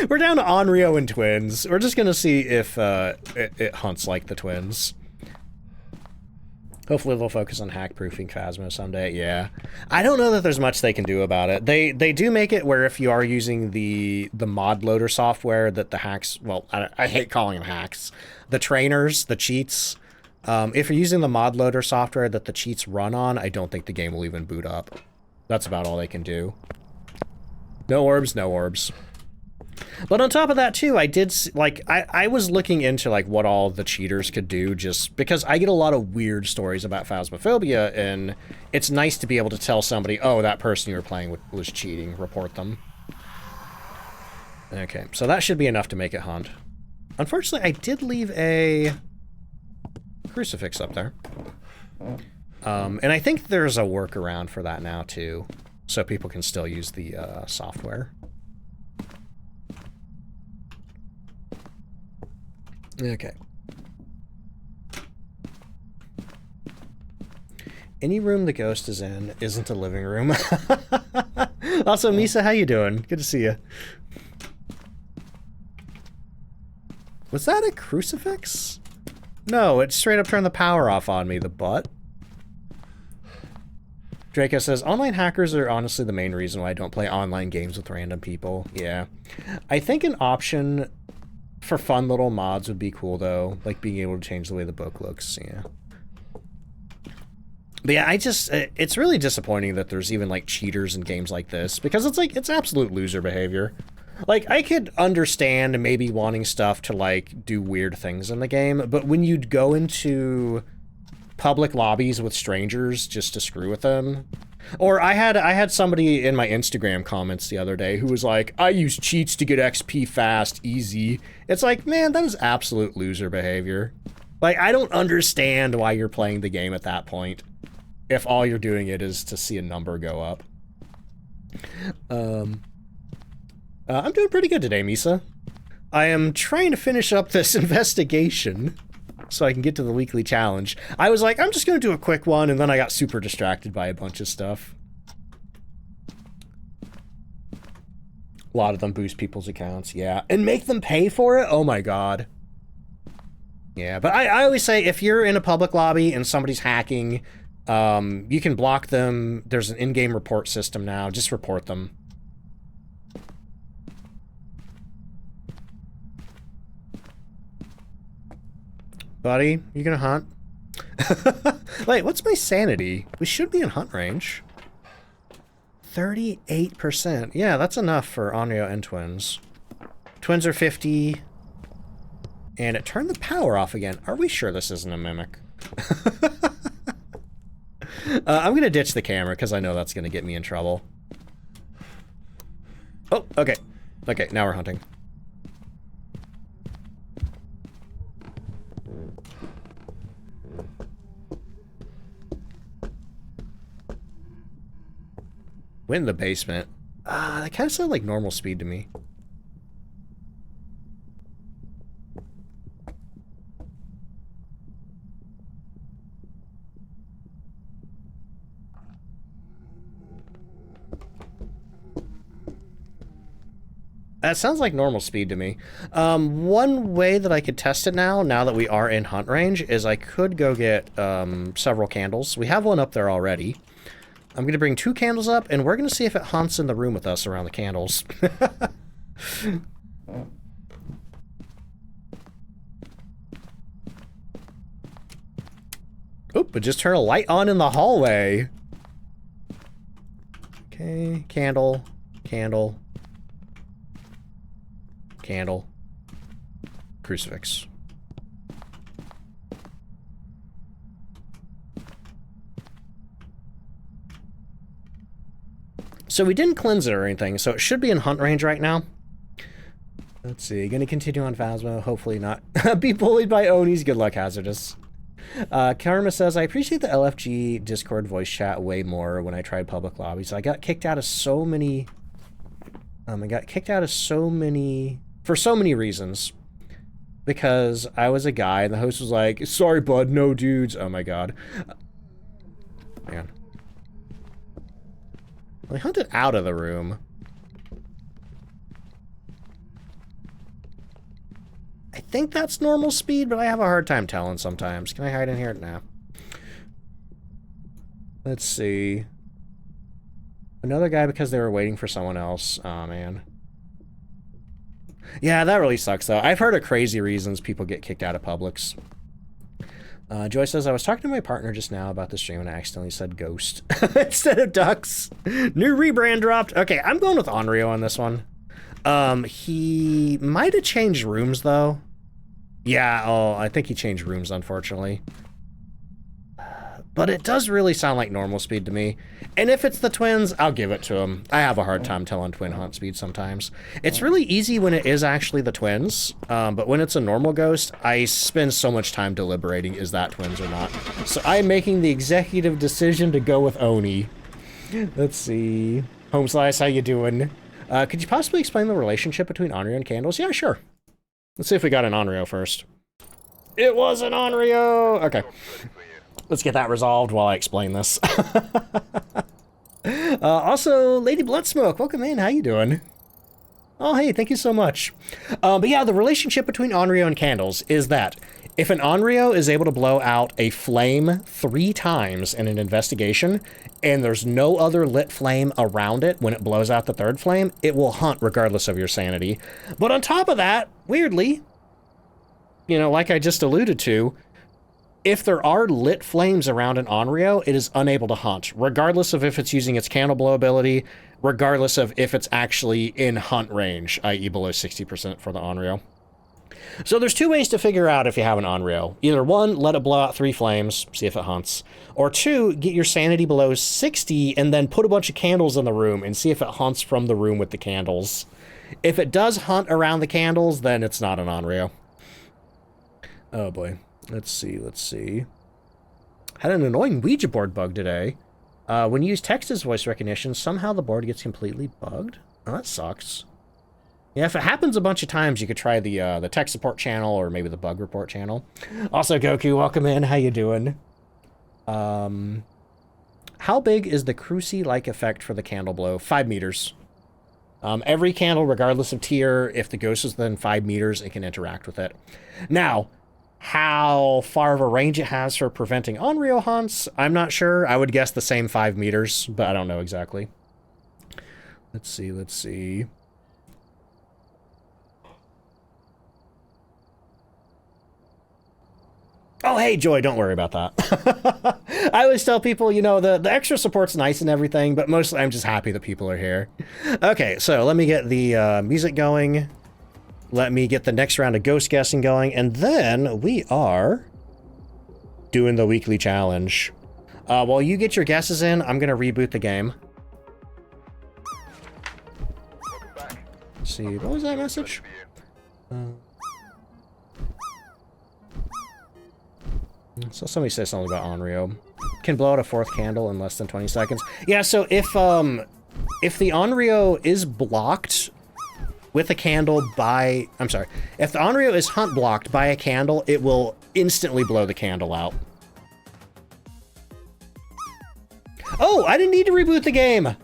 We're down to Onryo and Twins. We're just going to see if it hunts like the Twins. Hopefully they'll focus on hack-proofing Phasmo someday. Yeah. I don't know that there's much they can do about it. They do make it where if you are using the mod loader software that the hacks, well, I hate calling them hacks. The trainers, the cheats. If you're using the mod loader software that the cheats run on, I don't think the game will even boot up. That's about all they can do. No orbs, no orbs. But on top of that too, I did, like, I was looking into like what all the cheaters could do just because I get a lot of weird stories about Phasmophobia, and it's nice to be able to tell somebody, oh, that person you were playing with was cheating, report them. Okay, so that should be enough to make it hunt. Unfortunately, I did leave a crucifix up there. And I think there's a workaround for that now too, so people can still use the software. Okay. Any room the ghost is in isn't a living room. Also, Misa, how you doing? Good to see you. Was that a crucifix? No, it straight up turned the power off on me, the butt. Draco says, online hackers are honestly the main reason why I don't play online games with random people. Yeah. I think an option for fun little mods would be cool, though. Like being able to change the way the book looks, yeah. But yeah, it's really disappointing that there's even, like, cheaters in games like this. Because it's, like, it's absolute loser behavior. Like, I could understand maybe wanting stuff to, like, do weird things in the game. But when you'd go into public lobbies with strangers just to screw with them. Or I had somebody in my Instagram comments the other day who was like, I use cheats to get XP fast, easy. It's like, man, that is absolute loser behavior. Like, I don't understand why you're playing the game at that point, if all you're doing it is to see a number go up. I'm doing pretty good today, Misa. I am trying to finish up this investigation so I can get to the weekly challenge. I was like, I'm just going to do a quick one, and then I got super distracted by a bunch of stuff. A lot of them boost people's accounts, yeah. And make them pay for it? Oh my god. Yeah, but I always say, if you're in a public lobby and somebody's hacking, you can block them. There's an in-game report system now. Just report them. Buddy, you gonna hunt? Wait, what's my sanity? We should be in hunt range. 38%. Yeah, that's enough for Onryo and Twins. Twins are 50. And it turned the power off again. Are we sure this isn't a mimic? I'm gonna ditch the camera because I know that's gonna get me in trouble. Oh, okay. Okay, now we're hunting. Went in the basement. That kind of sounded like normal speed to me. That sounds like normal speed to me. One way that I could test it now that we are in hunt range, is I could go get several candles. We have one up there already. I'm going to bring 2 candles up, and we're going to see if it hunts in the room with us around the candles. Oop, but just turn a light on in the hallway. Okay, candle, candle, candle, crucifix. So we didn't cleanse it or anything, so it should be in hunt range right now. Let's see, gonna continue on Phasmo, hopefully not be bullied by Onis. Good luck, Hazardous. Karma says, I appreciate the LFG Discord voice chat way more when I tried public lobbies. I got kicked out of so many... for so many reasons. Because I was a guy, and the host was like, sorry, bud, no dudes. Oh my god. Man. I hunted out of the room. I think that's normal speed, but I have a hard time telling sometimes. Can I hide in here? Nah. Let's see. Another guy because they were waiting for someone else. Oh, man. Yeah, that really sucks, though. I've heard of crazy reasons people get kicked out of Publix. Joy says, I was talking to my partner just now about the stream and I accidentally said ghost instead of ducks. New rebrand dropped. Okay, I'm going with Onryo on this one. He might have changed rooms, though. Yeah, oh, I think he changed rooms, unfortunately. But it does really sound like normal speed to me. And if it's the twins, I'll give it to him. I have a hard time telling twin hunt speed sometimes. It's really easy when it is actually the twins, but when it's a normal ghost, I spend so much time deliberating, is that twins or not? So I'm making the executive decision to go with Oni. Let's see. Home Slice, how you doing? Could you possibly explain the relationship between Onryo and candles? Yeah, sure. Let's see if we got an Onryo first. It was an Onryo! Okay. Let's get that resolved while I explain this. Also, Lady Bloodsmoke, welcome in. How you doing? Oh, hey, thank you so much. But yeah, the relationship between Onryo and candles is that if an Onryo is able to blow out a flame 3 times in an investigation, and there's no other lit flame around it when it blows out the 3rd flame, it will hunt regardless of your sanity. But on top of that, weirdly, you know, like I just alluded to, if there are lit flames around an Onryo, it is unable to hunt, regardless of if it's using its candle blow ability, regardless of if it's actually in hunt range, i.e. below 60% for the Onryo. So there's 2 ways to figure out if you have an Onryo. Either 1, let it blow out 3 flames, see if it hunts. Or 2, get your sanity below 60 and then put a bunch of candles in the room and see if it hunts from the room with the candles. If it does hunt around the candles, then it's not an Onryo. Oh boy. Let's see. Had an annoying Ouija board bug today. When you use text as voice recognition, somehow the board gets completely bugged. Oh, that sucks. Yeah, if it happens a bunch of times, you could try the tech support channel or maybe the bug report channel. Also, Goku, welcome in. How you doing? How big is the Cruci-like effect for the candle blow? 5 meters. Every candle, regardless of tier, if the ghost is within 5 meters, it can interact with it. Now, how far of a range it has for preventing Onryo hunts, I'm not sure. I would guess the same 5 meters, but I don't know exactly. Let's see. Oh, hey, Joy, don't worry about that. I always tell people, you know, the extra support's nice and everything, but mostly I'm just happy that people are here. Okay, so let me get the music going. Let me get the next round of ghost guessing going, and then we are doing the weekly challenge. While you get your guesses in, I'm going to reboot the game. Let's see, what was that message? So somebody said something about Onryo. Can blow out a 4th candle in less than 20 seconds. Yeah, so if the Onryo is blocked with a candle by... I'm sorry. If the Onryo is hunt blocked by a candle, it will instantly blow the candle out. Oh, I didn't need to reboot the game!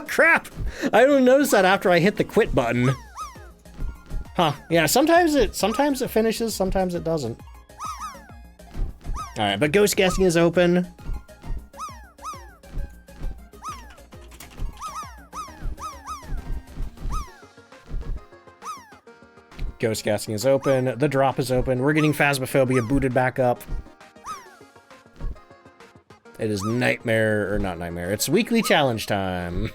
Crap! I didn't notice that after I hit the quit button. Huh. Yeah, sometimes it finishes, sometimes it doesn't. Alright, but ghost guessing is open. Ghost guessing is open. The drop is open. We're getting Phasmophobia booted back up. It is nightmare, or not nightmare. It's weekly challenge time.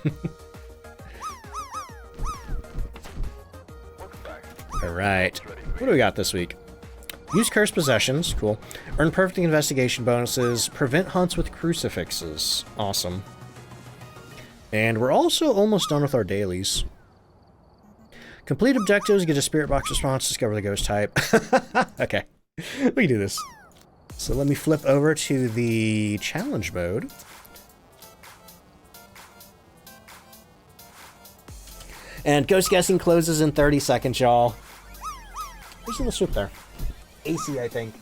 All right. What do we got this week? Use cursed possessions. Cool. Earn perfect investigation bonuses. Prevent hunts with crucifixes. Awesome. And we're also almost done with our dailies. Complete objectives, get a spirit box response, discover the ghost type. Okay, we can do this. So let me flip over to the challenge mode. And ghost guessing closes in 30 seconds, y'all. Who's in the swoop there? AC, I think.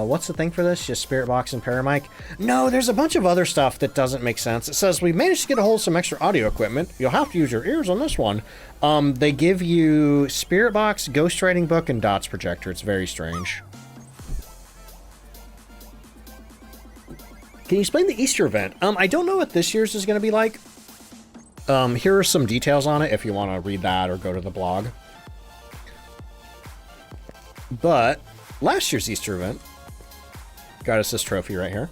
What's the thing for this? Just Spirit Box and Paramic? No, there's a bunch of other stuff that doesn't make sense. It says, we managed to get a hold of some extra audio equipment. You'll have to use your ears on this one. They give you Spirit Box, Ghostwriting Book, and Dots Projector. It's very strange. Can you explain the Easter event? I don't know what this year's is going to be like. Here are some details on it if you want to read that or go to the blog. But last year's Easter event got us this trophy right here.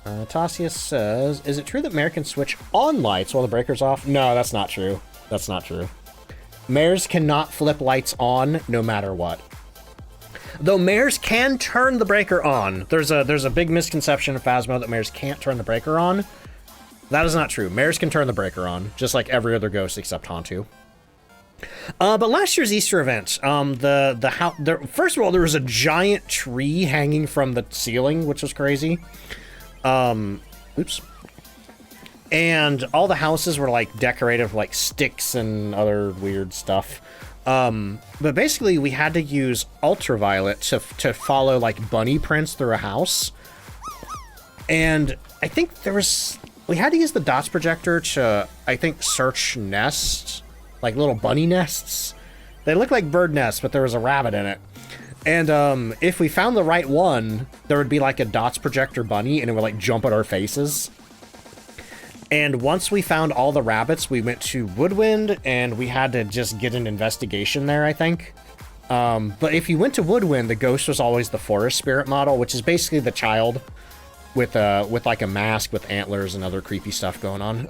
Tasia says, is it true that Mare can switch on lights while the breaker's off? No, that's not true. That's not true. Mares cannot flip lights on no matter what. Though mares can turn the breaker on. There's a big misconception in Phasmo that mares can't turn the breaker on. That is not true. Mares can turn the breaker on, just like every other ghost except Hantu. But last year's Easter event, first of all, there was a giant tree hanging from the ceiling, which was crazy. Oops. And all the houses were like decorated with like sticks and other weird stuff. But basically we had to use ultraviolet to follow like bunny prints through a house. And I think we had to use the dots projector to, I think, search nests, like little bunny nests. They look like bird nests, but there was a rabbit in it. And if we found the right one, there would be like a dots projector bunny and it would like jump at our faces. And once we found all the rabbits, we went to Woodwind and we had to just get an investigation there, I think. But if you went to Woodwind, the ghost was always the forest spirit model, which is basically the child with like a mask with antlers and other creepy stuff going on.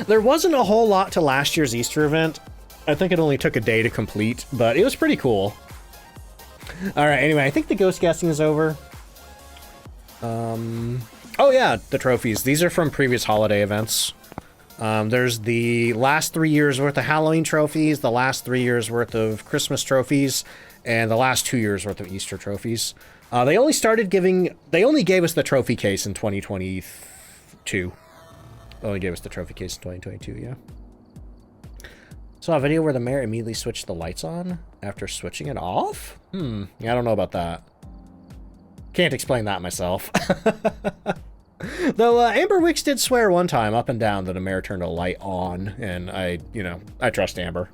There wasn't a whole lot to last year's Easter event. I think it only took a day to complete, but it was pretty cool. All right, anyway, I think the ghost guessing is over. Oh yeah, the trophies. These are from previous holiday events. There's the last 3 years worth of Halloween trophies, the last 3 years worth of Christmas trophies, and the last 2 years worth of Easter trophies. They only gave us the trophy case in 2022. They only gave us the trophy case in 2022, yeah. Saw a video where the mayor immediately switched the lights on after switching it off? Yeah, I don't know about that. Can't explain that myself. Though Amber Wicks did swear one time up and down that a mayor turned a light on, and I trust Amber.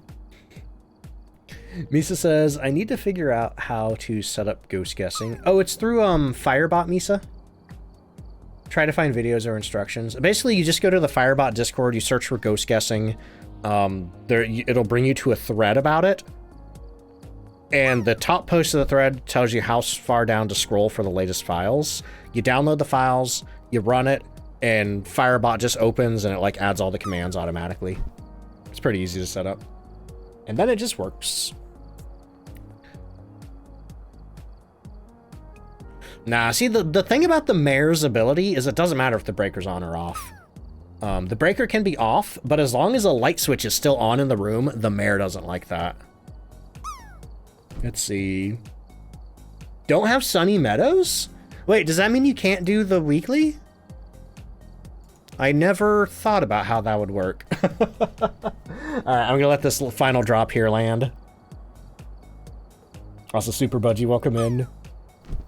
Misa says, I need to figure out how to set up ghost guessing. Oh, it's through Firebot, Misa. Try to find videos or instructions. Basically, you just go to the Firebot Discord, you search for ghost guessing. It'll bring you to a thread about it. And the top post of the thread tells you how far down to scroll for the latest files. You download the files, you run it, and Firebot just opens and it like adds all the commands automatically. It's pretty easy to set up. And then it just works. Nah, see, the thing about the mayor's ability is it doesn't matter if the breaker's on or off. The breaker can be off, but as long as a light switch is still on in the room, the mayor doesn't like that. Let's see. Don't have Sunny Meadows? Wait, does that mean you can't do the weekly? I never thought about how that would work. Alright, I'm gonna let this final drop here land. Also, Super Budgie, welcome in.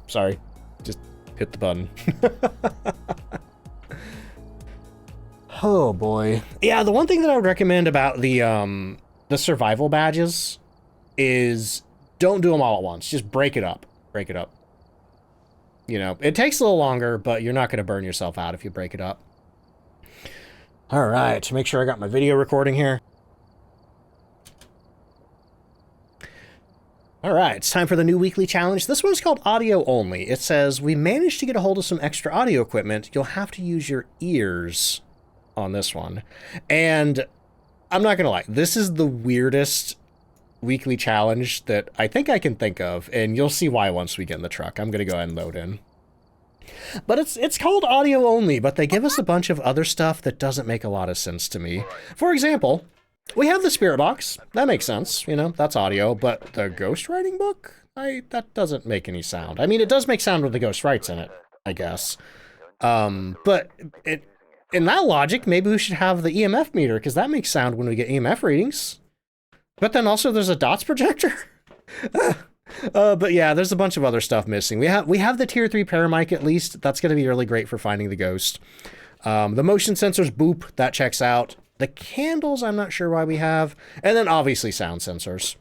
Sorry. Just hit the button. Oh boy. Yeah, the one thing that I would recommend about the survival badges is don't do them all at once. Just break it up. Break it up. You know, it takes a little longer, but you're not going to burn yourself out if you break it up. All right, to make sure I got my video recording here. All right, it's time for the new weekly challenge. This one's called Audio Only. It says, we managed to get a hold of some extra audio equipment. You'll have to use your ears on this one. And I'm not gonna lie, this is the weirdest weekly challenge that I think I can think of, and you'll see why once we get in the truck. I'm gonna go ahead and load in. But it's called Audio Only, but they give us a bunch of other stuff that doesn't make a lot of sense to me. For example, we have the spirit box. That makes sense, you know, that's audio, but the ghostwriting book? That doesn't make any sound. I mean, it does make sound when the ghost writes in it, I guess. But in that logic, maybe we should have the EMF meter, because that makes sound when we get EMF readings. But then also there's a dots projector. But yeah, there's a bunch of other stuff missing. We have the tier 3 paramic at least. That's going to be really great for finding the ghost. The motion sensors, boop, that checks out. The candles, I'm not sure why we have. And then obviously sound sensors.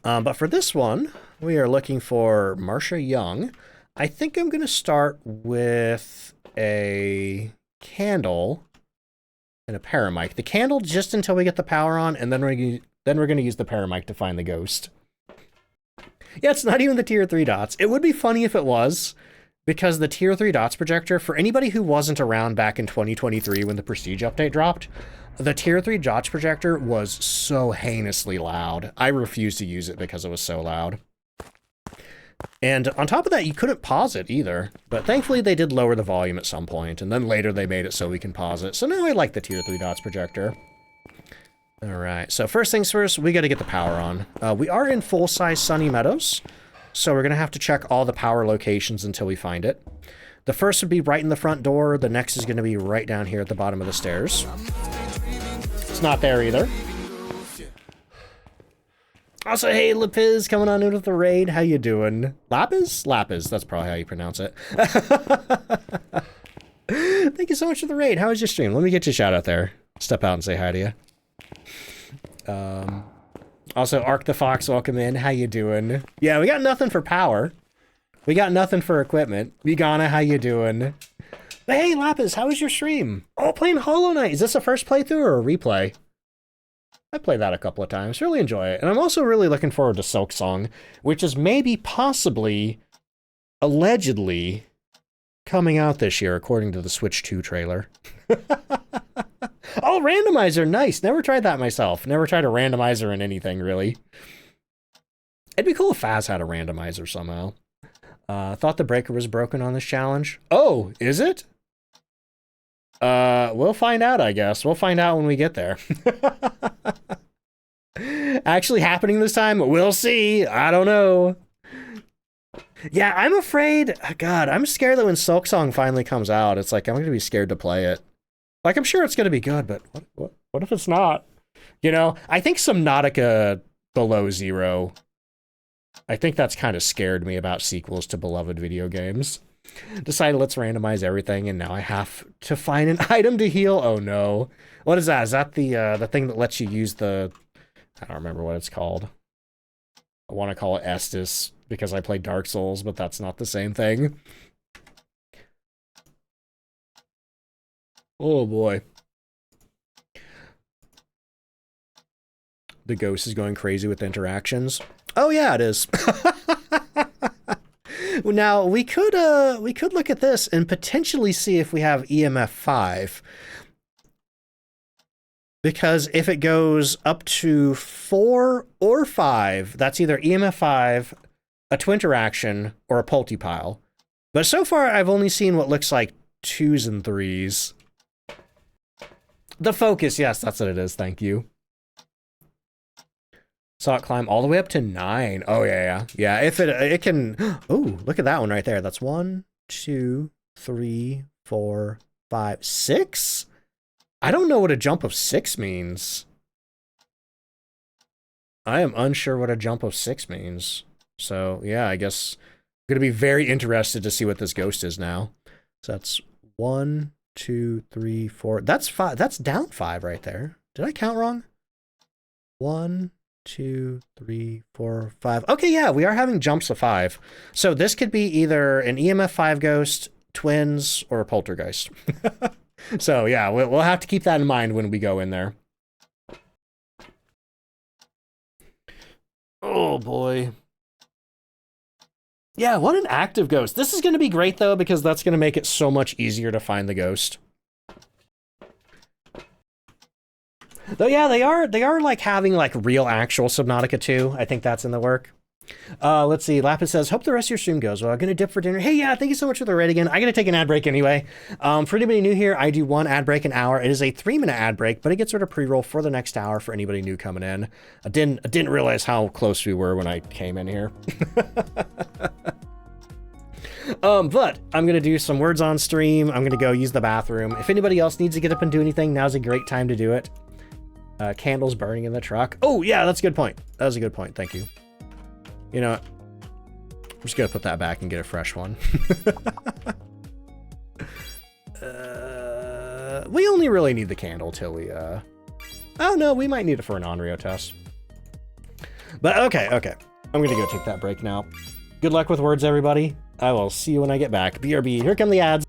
But for this one, we are looking for Marsha Young. I think I'm going to start with a candle and a paramic. The candle just until we get the power on, and then we're going to use the paramic to find the ghost. Yeah, it's not even the tier 3 dots. It would be funny if it was, because the tier 3 dots projector, for anybody who wasn't around back in 2023 when the Prestige update dropped, the tier 3 dots projector was so heinously loud. I refused to use it because it was so loud. And on top of that, you couldn't pause it either. But thankfully, they did lower the volume at some point, and then later they made it so we can pause it. So now I like the tier 3 dots projector. All right, so first things first, we got to get the power on. We are in full-size Sunny Meadows, so we're going to have to check all the power locations until we find it. The first would be right in the front door. The next is going to be right down here at the bottom of the stairs. It's not there either. Also, hey, Lapiz, coming on in with the raid. How you doing? Lapis? Lapis, that's probably how you pronounce it. Thank you so much for the raid. How was your stream? Let me get you a shout out there. Step out and say hi to you. Also, Arc the Fox, welcome in. How you doing? Yeah, we got nothing for power. We got nothing for equipment. Vigana, how you doing? But hey, Lapis, how was your stream? Oh, playing Hollow Knight. Is this a first playthrough or a replay? I played that a couple of times. Really enjoy it. And I'm also really looking forward to Silk Song, which is maybe, possibly, allegedly, coming out this year, according to the Switch 2 trailer. Oh, randomizer, nice. Never tried that myself. Never tried a randomizer in anything, really. It'd be cool if Phaz had a randomizer somehow. Thought the breaker was broken on this challenge. Oh, is it? We'll find out, I guess. We'll find out when we get there. Actually happening this time? We'll see. I don't know. Yeah, I'm afraid... God, I'm scared that when Silk Song finally comes out, it's like, I'm going to be scared to play it. Like, I'm sure it's going to be good, but what if it's not? You know, I think Subnautica Below Zero, I think that's kind of scared me about sequels to beloved video games. Decided let's randomize everything, and now I have to find an item to heal. Oh no. What is that? Is that the thing that lets you use the... I don't remember what it's called. I want to call it Estus, because I play Dark Souls, but that's not the same thing. Oh boy. The ghost is going crazy with interactions. Oh yeah, it is. Now we could look at this and potentially see if we have EMF 5. Because if it goes up to 4 or 5, that's either EMF 5, a twin interaction, or a Pultipile. But so far I've only seen what looks like 2s and 3s. The focus, yes, that's what it is, thank you. Saw it climb all the way up to 9. Oh, yeah. Yeah, if it can... Oh, look at that one right there. That's 1, 2, 3, 4, 5, 6? I don't know what a jump of 6 means. I am unsure what a jump of 6 means. So, yeah, I guess Gonna be very interested to see what this ghost is now. So that's 1, 2, 3, 4. That's 5. That's down 5 right there. Did I count wrong? 1, 2, 3, 4, 5. Okay, yeah, we are having jumps of 5. So this could be either an EMF 5 ghost, twins, or a poltergeist. So yeah, we'll have to keep that in mind when we go in there. Oh boy. Yeah, what an active ghost. This is going to be great, though, because that's going to make it so much easier to find the ghost. Though, yeah, they are like having like real actual Subnautica 2. I think that's in the work. Let's see. Lapis says, hope the rest of your stream goes well. I'm going to dip for dinner. Hey, yeah, thank you so much for the raid again. I got to take an ad break anyway. For anybody new here, I do 1 ad break an hour. It is a 3-minute ad break, but it gets rid of pre-roll for the next hour for anybody new coming in. I didn't realize how close we were when I came in here. But I'm going to do some words on stream. I'm going to go use the bathroom. If anybody else needs to get up and do anything, now's a great time to do it. Candles burning in the truck. Oh, yeah, that's a good point. That was a good point. Thank you. You know what? I'm just going to put that back and get a fresh one. We only really need the candle till we... Oh, no, we might need it for an Onryo test. But, okay. I'm going to go take that break now. Good luck with words, everybody. I will see you when I get back. BRB, here come the ads.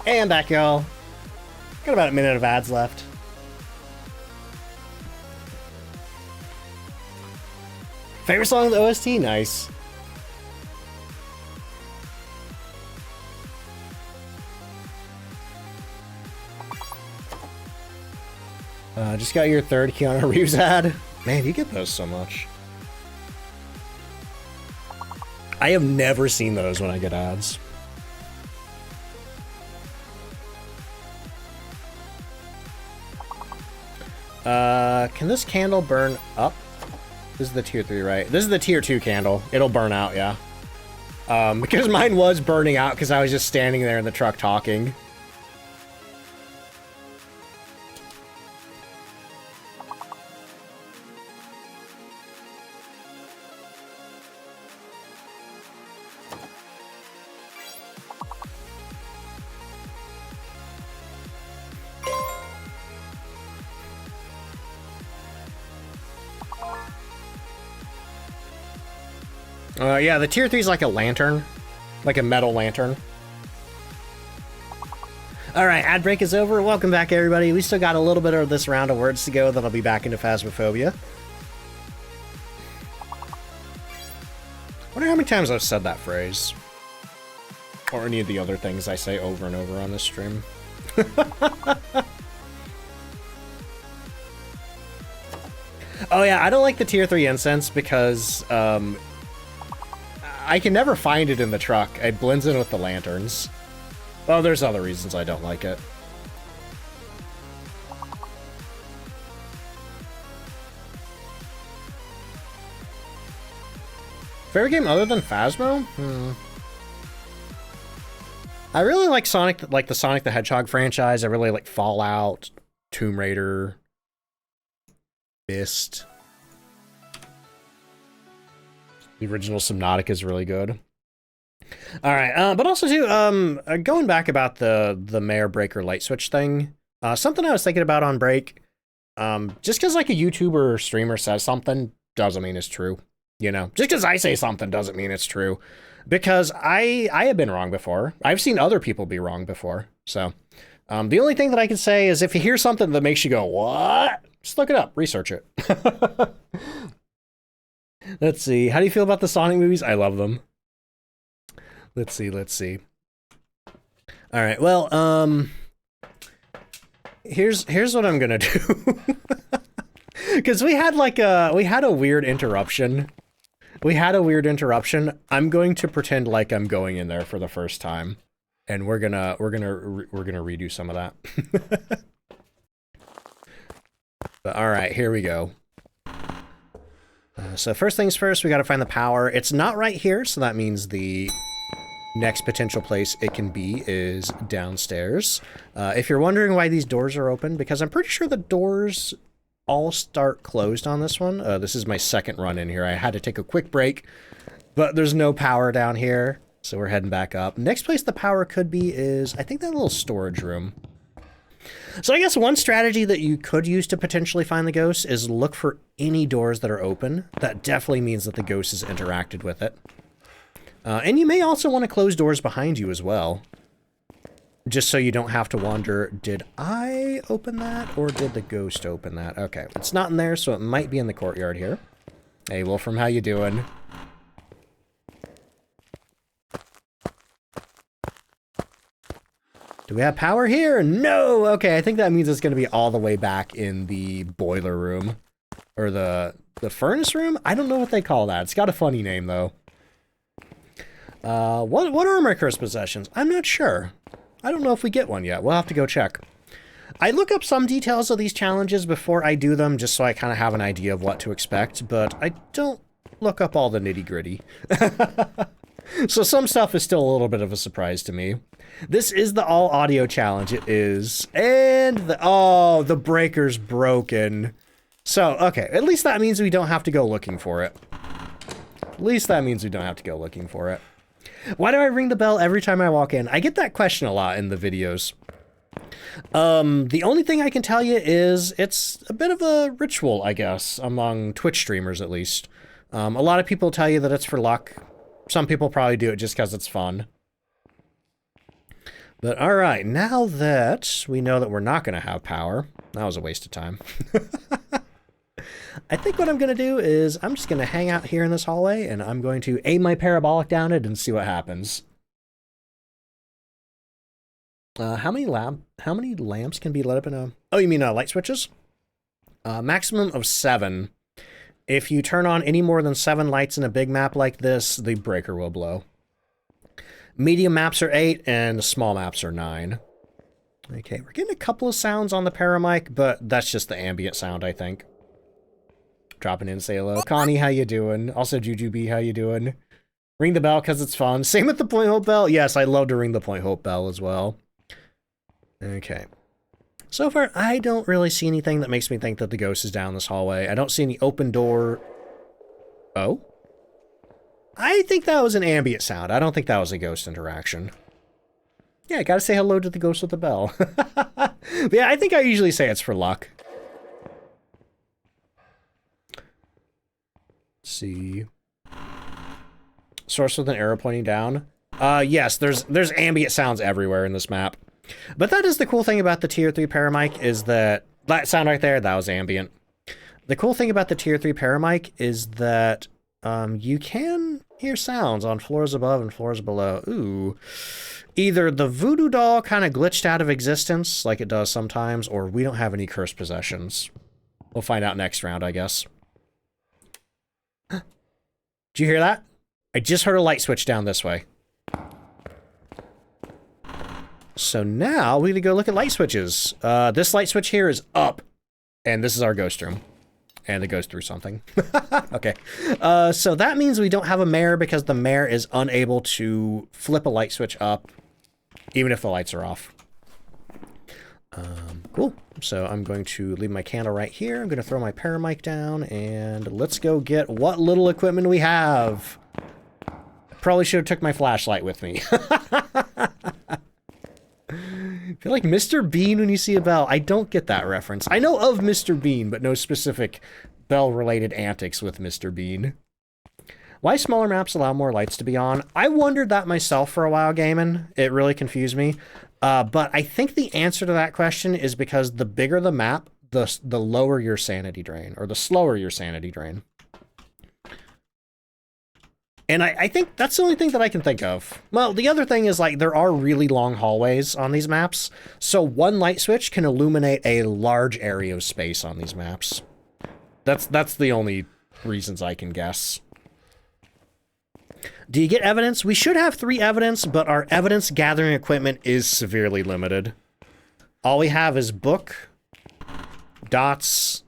Hey, I'm back, y'all. Got about a minute of ads left. Favorite song of the OST? Nice. Just got your 3rd Keanu Reeves ad. Man, you get those so much. I have never seen those when I get ads. Can this candle burn up? This is the tier 3, right? This is the tier 2 candle. It'll burn out, yeah. Because mine was burning out because I was just standing there in the truck talking. Yeah, the tier 3 is like a lantern. Like a metal lantern. Alright, ad break is over. Welcome back, everybody. We still got a little bit of this round of words to go, then I'll be back into Phasmophobia. Wonder how many times I've said that phrase. Or any of the other things I say over and over on this stream. Oh yeah, I don't like the tier 3 incense because I can never find it in the truck. It blends in with the lanterns. Well, there's other reasons I don't like it. Favorite game other than Phasmo? I really like Sonic, like the Sonic the Hedgehog franchise. I really like Fallout, Tomb Raider, Myst. The original Subnautica is really good. All right, but also too, going back about the Mayor Breaker light switch thing, something I was thinking about on break, just because like a YouTuber or streamer says something doesn't mean it's true. You know, just because I say something doesn't mean it's true. Because I have been wrong before. I've seen other people be wrong before. So the only thing that I can say is if you hear something that makes you go, what? Just look it up, research it. Let's see. How do you feel about the Sonic movies? I love them. Let's see. All right. Well, here's what I'm gonna do. Because we had a weird interruption. I'm going to pretend like I'm going in there for the first time, and we're gonna redo some of that. But all right, here we go. So first things first, we got to find the power. It's not right here, so that means the next potential place it can be is downstairs. If you're wondering why these doors are open, because I'm pretty sure the doors all start closed on this one. This is my second run in here. I had to take a quick break, but there's no power down here, so we're heading back up. Next place the power could be is, I think, that little storage room. So I guess one strategy that you could use to potentially find the ghost is look for any doors that are open. That definitely means that the ghost has interacted with it. And you may also want to close doors behind you as well. Just so you don't have to wonder, did I open that or did the ghost open that? Okay, it's not in there, so it might be in the courtyard here. Hey, Wolfram, how you doing? Do we have power here? No! Okay, I think that means it's going to be all the way back in the boiler room. Or the furnace room? I don't know what they call that. It's got a funny name, though. What are my cursed possessions? I'm not sure. I don't know if we get one yet. We'll have to go check. I look up some details of these challenges before I do them, just so I kind of have an idea of what to expect, but I don't look up all the nitty-gritty. So some stuff is still a little bit of a surprise to me. This is the all-audio challenge. It is. And the breaker's broken. So, okay, at least that means we don't have to go looking for it. Why do I ring the bell every time I walk in? I get that question a lot in the videos. The only thing I can tell you is it's a bit of a ritual, I guess, among Twitch streamers at least. A lot of people tell you that it's for luck. Some people probably do it just because it's fun. But all right, now that we know that we're not going to have power, that was a waste of time. I think what I'm going to do is I'm just going to hang out here in this hallway, and I'm going to aim my parabolic down it and see what happens. How many lamps can be lit up in a... Oh, you mean light switches? Maximum of 7. If you turn on any more than 7 lights in a big map like this, the breaker will blow. Medium maps are 8, and small maps are 9. Okay, we're getting a couple of sounds on the paramic, but that's just the ambient sound, I think. Dropping in, say hello. Connie, how you doing? Also, Jujubee, how you doing? Ring the bell because it's fun. Same with the Point Hope bell. Yes, I love to ring the Point Hope bell as well. Okay. So far, I don't really see anything that makes me think that the ghost is down this hallway. I don't see any open door. Oh? I think that was an ambient sound. I don't think that was a ghost interaction. Yeah, I gotta say hello to the ghost with the bell. But yeah, I think I usually say it's for luck. Let's see. Source with an arrow pointing down. Yes, there's ambient sounds everywhere in this map. But that is the cool thing about the Tier 3 paramic is that sound right there, that was ambient. The cool thing about the Tier 3 paramic is that you can hear sounds on floors above and floors below. Ooh. Either the voodoo doll kind of glitched out of existence, like it does sometimes, or we don't have any cursed possessions. We'll find out next round, I guess. Did you hear that? I just heard a light switch down this way. So now we need to go look at light switches. This light switch here is up, and this is our ghost room. And it goes through something. Okay. So that means we don't have a mayor because the mayor is unable to flip a light switch up, even if the lights are off. Cool. So I'm going to leave my candle right here. I'm going to throw my paramic down, and let's go get what little equipment we have. Probably should have took my flashlight with me. I feel like Mr. Bean when you see a bell. I don't get that reference. I know of Mr. Bean, but no specific bell-related antics with Mr. Bean. Why smaller maps allow more lights to be on? I wondered that myself for a while, gaming. It really confused me. But I think the answer to that question is because the bigger the map, the lower your sanity drain, or the slower your sanity drain. And I think that's the only thing that I can think of. Well, the other thing is, like, there are really long hallways on these maps, so one light switch can illuminate a large area of space on these maps. That's the only reasons I can guess. Do you get evidence? We should have 3 evidence, but our evidence gathering equipment is severely limited. All we have is book, dots,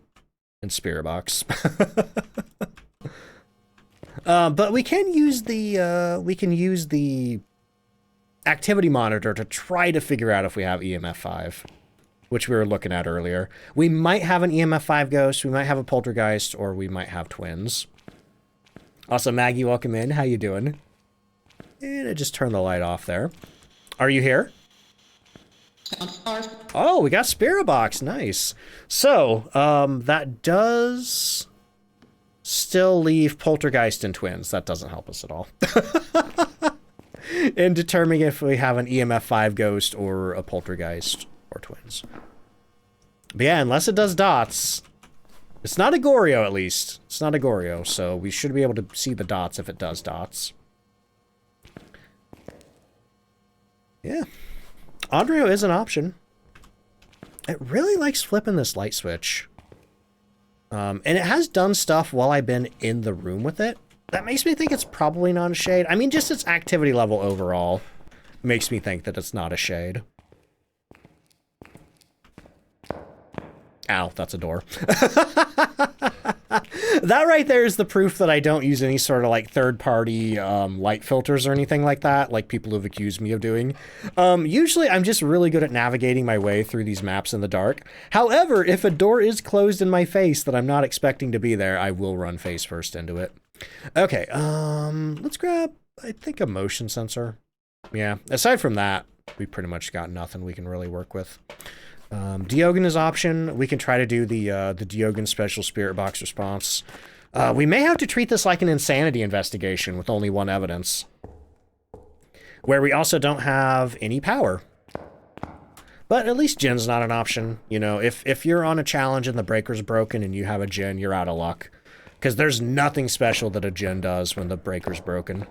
and spirit box. But we can use the activity monitor to try to figure out if we have EMF 5, which we were looking at earlier. We might have an EMF 5 ghost, we might have a poltergeist, or we might have twins. Also, Maggie, welcome in. How you doing? And I just turned the light off there. Are you here? Oh, we got spirit box. Nice. So, that does still leave poltergeist and twins. That doesn't help us at all. In determining if we have an EMF 5 ghost or a poltergeist or twins. But yeah, unless it does dots, it's not a Goryo at least. It's not a Goryo, so we should be able to see the dots if it does dots. Yeah. Andreo is an option. It really likes flipping this light switch. And it has done stuff while I've been in the room with it. That makes me think it's probably not a shade. I mean, just its activity level overall makes me think that it's not a shade. Ow, that's a door. That right there is the proof that I don't use any sort of like third-party light filters or anything like that, like people have accused me of doing. Usually I'm just really good at navigating my way through these maps in the dark. However, if a door is closed in my face that I'm not expecting to be there, I will run face first into it. Okay, let's grab, I think, a motion sensor. Yeah, aside from that, we pretty much got nothing we can really work with. Diogen is option. We can try to do the Diogen special spirit box response. We may have to treat this like an insanity investigation with only 1 evidence, where we also don't have any power. But at least Jin's not an option. You know, if you're on a challenge and the breaker's broken and you have a Jin, you're out of luck. Because there's nothing special that a Jin does when the breaker's broken.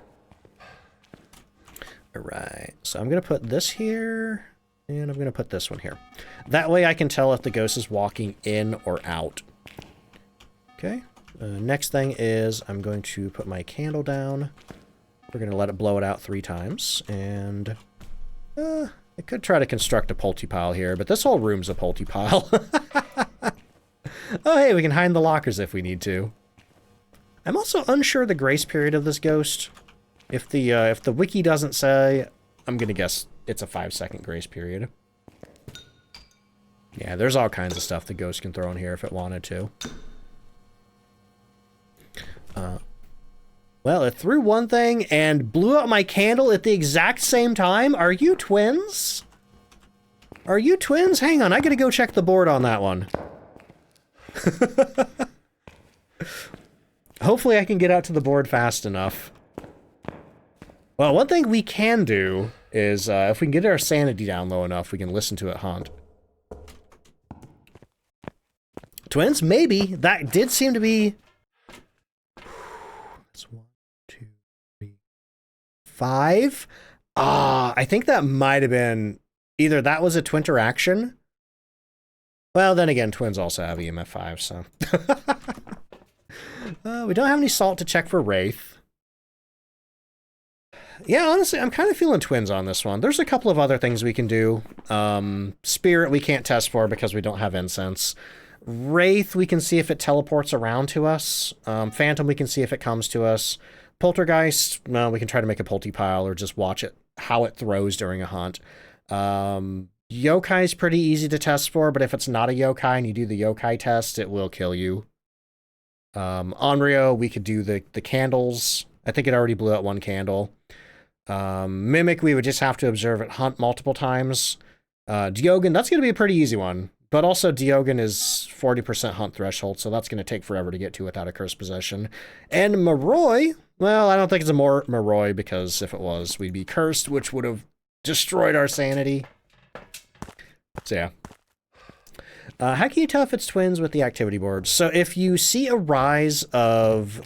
Alright, so I'm going to put this here, and I'm going to put this one here. That way I can tell if the ghost is walking in or out. Okay, next thing is I'm going to put my candle down. We're going to let it blow it out 3 times, and I could try to construct a polty pile here, but this whole room's a polty pile. Oh, hey, we can hide in the lockers if we need to. I'm also unsure the grace period of this ghost. If the wiki doesn't say, I'm gonna guess it's a 5-second grace period. Yeah, there's all kinds of stuff the ghost can throw in here if it wanted to. Well, it threw one thing and blew out my candle at the exact same time. Are you twins? Are you twins? Hang on, I gotta go check the board on that one. Hopefully I can get out to the board fast enough. Well, one thing we can do is, if we can get our sanity down low enough, we can listen to it hunt. Twins? Maybe. That did seem to be... That's 1, 2, 3, 5. I think that might have been... Either that was a twin interaction. Well, then again, twins also have EMF 5, so... we don't have any salt to check for Wraith. Yeah, honestly, I'm kind of feeling twins on this one. There's a couple of other things we can do. Spirit we can't test for because we don't have incense. Wraith, we can see if it teleports around to us. Phantom, we can see if it comes to us. Poltergeist, well, we can try to make a Polty pile or just watch it, how it throws during a hunt. Yokai is pretty easy to test for, but if it's not a yokai and you do the yokai test, it will kill you. Onryo, we could do the candles. I think it already blew out one candle. Mimic, we would just have to observe it hunt multiple times. Diogen, that's going to be a pretty easy one. But also Diogen is 40% hunt threshold, so that's going to take forever to get to without a cursed possession. And Moroi, well, I don't think it's a Moroi, because if it was, we'd be cursed, which would have destroyed our sanity. So yeah. How can you tell if it's twins with the activity board? So if you see a rise of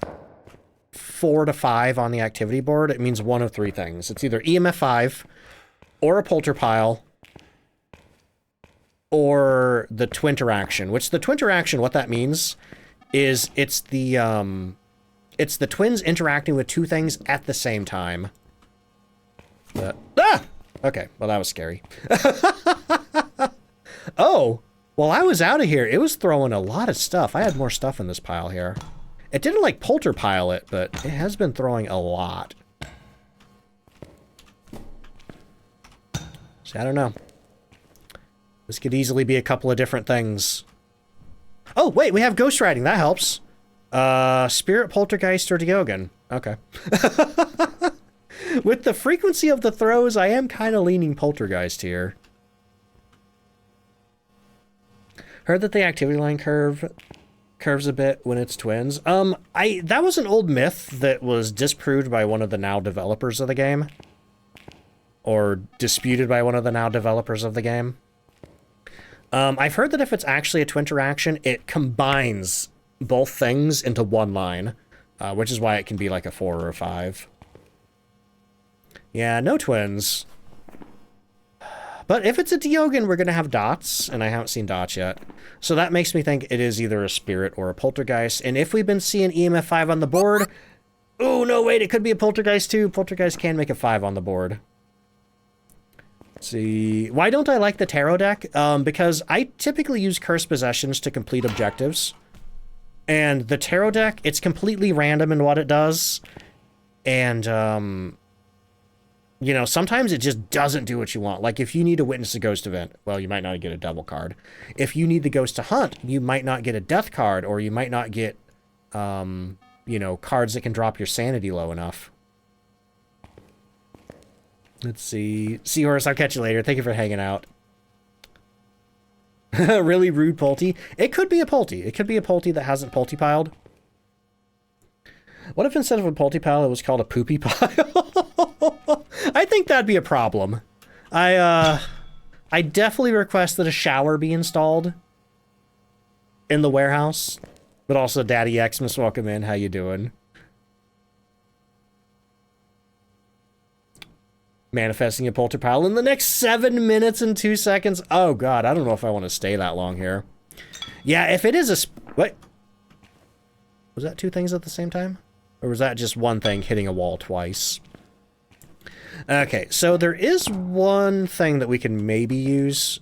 4 to 5 on the activity board, it means one of 3 things. It's either EMF 5, or a polter pile, or the twin interaction, which the twin interaction, what that means is it's the twins interacting with 2 things at the same time. Okay, well that was scary. Oh, while I was out of here, it was throwing a lot of stuff. I had more stuff in this pile here. It didn't like polter pile it, but it has been throwing a lot. So I don't know. This could easily be a couple of different things. Oh, wait, we have ghost riding. That helps. Spirit, Poltergeist, or Diogen. Okay. With the frequency of the throws, I am kind of leaning Poltergeist here. Heard that the activity line curves a bit when it's twins. That was an old myth that was disproved by one of the now developers of the game. Or disputed by one of the now developers of the game. I've heard that if it's actually a twin interaction, it combines both things into one line, which is why it can be like a 4 or a 5. Yeah, no twins. But if it's a Diogen, we're going to have dots, and I haven't seen dots yet. So that makes me think it is either a spirit or a poltergeist. And if we've been seeing EMF 5 on the board... Oh, no, wait, it could be a poltergeist too. Poltergeist can make a 5 on the board. Let's see. Why don't I like the tarot deck? Because I typically use cursed possessions to complete objectives. And the tarot deck, it's completely random in what it does. And, you know, sometimes it just doesn't do what you want. Like, if you need to witness a ghost event, well, you might not get a devil card. If you need the ghost to hunt, you might not get a death card, or you might not get, you know, cards that can drop your sanity low enough. Let's see. Seahorse, I'll catch you later. Thank you for hanging out. Really rude Polty. It could be a Polty. It could be a Polty that hasn't Polty piled. What if instead of a Polty pile, it was called a poopy pile? I think that'd be a problem. I definitely request that a shower be installed in the warehouse. But also, Daddy Xmas, welcome in. How you doing? Manifesting a polter pile in the next 7 minutes and 2 seconds. Oh god, I don't know if I want to stay that long here. Yeah, if it is a... What? Was that 2 things at the same time? Or was that just one thing hitting a wall twice? Okay, so there is one thing that we can maybe use.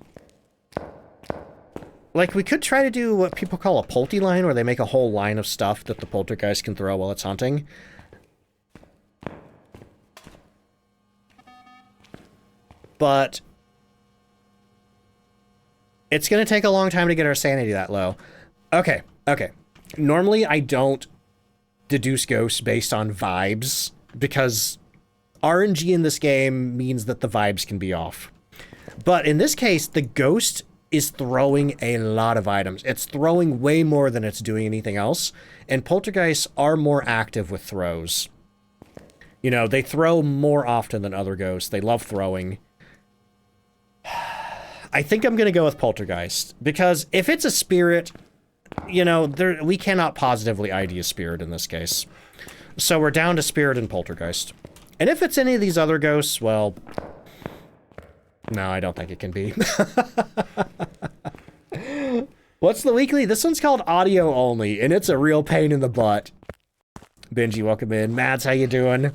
Like, we could try to do what people call a polty line, where they make a whole line of stuff that the poltergeist can throw while it's hunting. But it's going to take a long time to get our sanity that low. Okay, okay. Normally, I don't deduce ghosts based on vibes, because RNG in this game means that the vibes can be off. But in this case, the ghost is throwing a lot of items. It's throwing way more than it's doing anything else, and poltergeists are more active with throws. You know, they throw more often than other ghosts. They love throwing. I think I'm going to go with Poltergeist, because if it's a spirit, you know, we cannot positively ID a spirit in this case. So we're down to spirit and Poltergeist. And if it's any of these other ghosts, well, no, I don't think it can be. What's the weekly? This one's called audio only, and it's a real pain in the butt. Benji, welcome in. Mads, how you doing?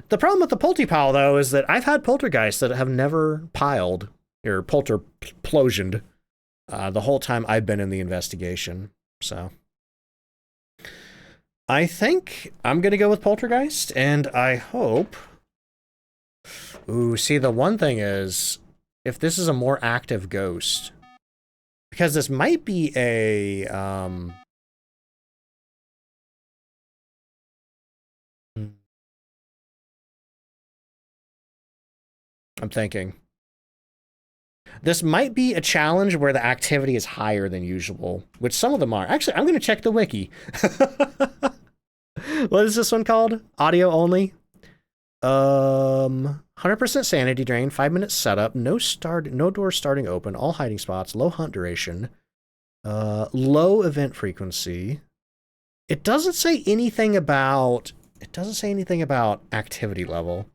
The problem with the Polty pile, though, is that I've had poltergeists that have never piled, or polterplosioned, the whole time I've been in the investigation. So I think I'm going to go with poltergeist, and I hope... Ooh, see, the one thing is, if this is a more active ghost, because this might be a, I'm thinking. This might be a challenge where the activity is higher than usual, which some of them are. Actually, I'm going to check the wiki. What is this one called? Audio only? 100% sanity drain, 5-minute setup, no door starting open, all hiding spots, low hunt duration, low event frequency. It doesn't say anything about activity level.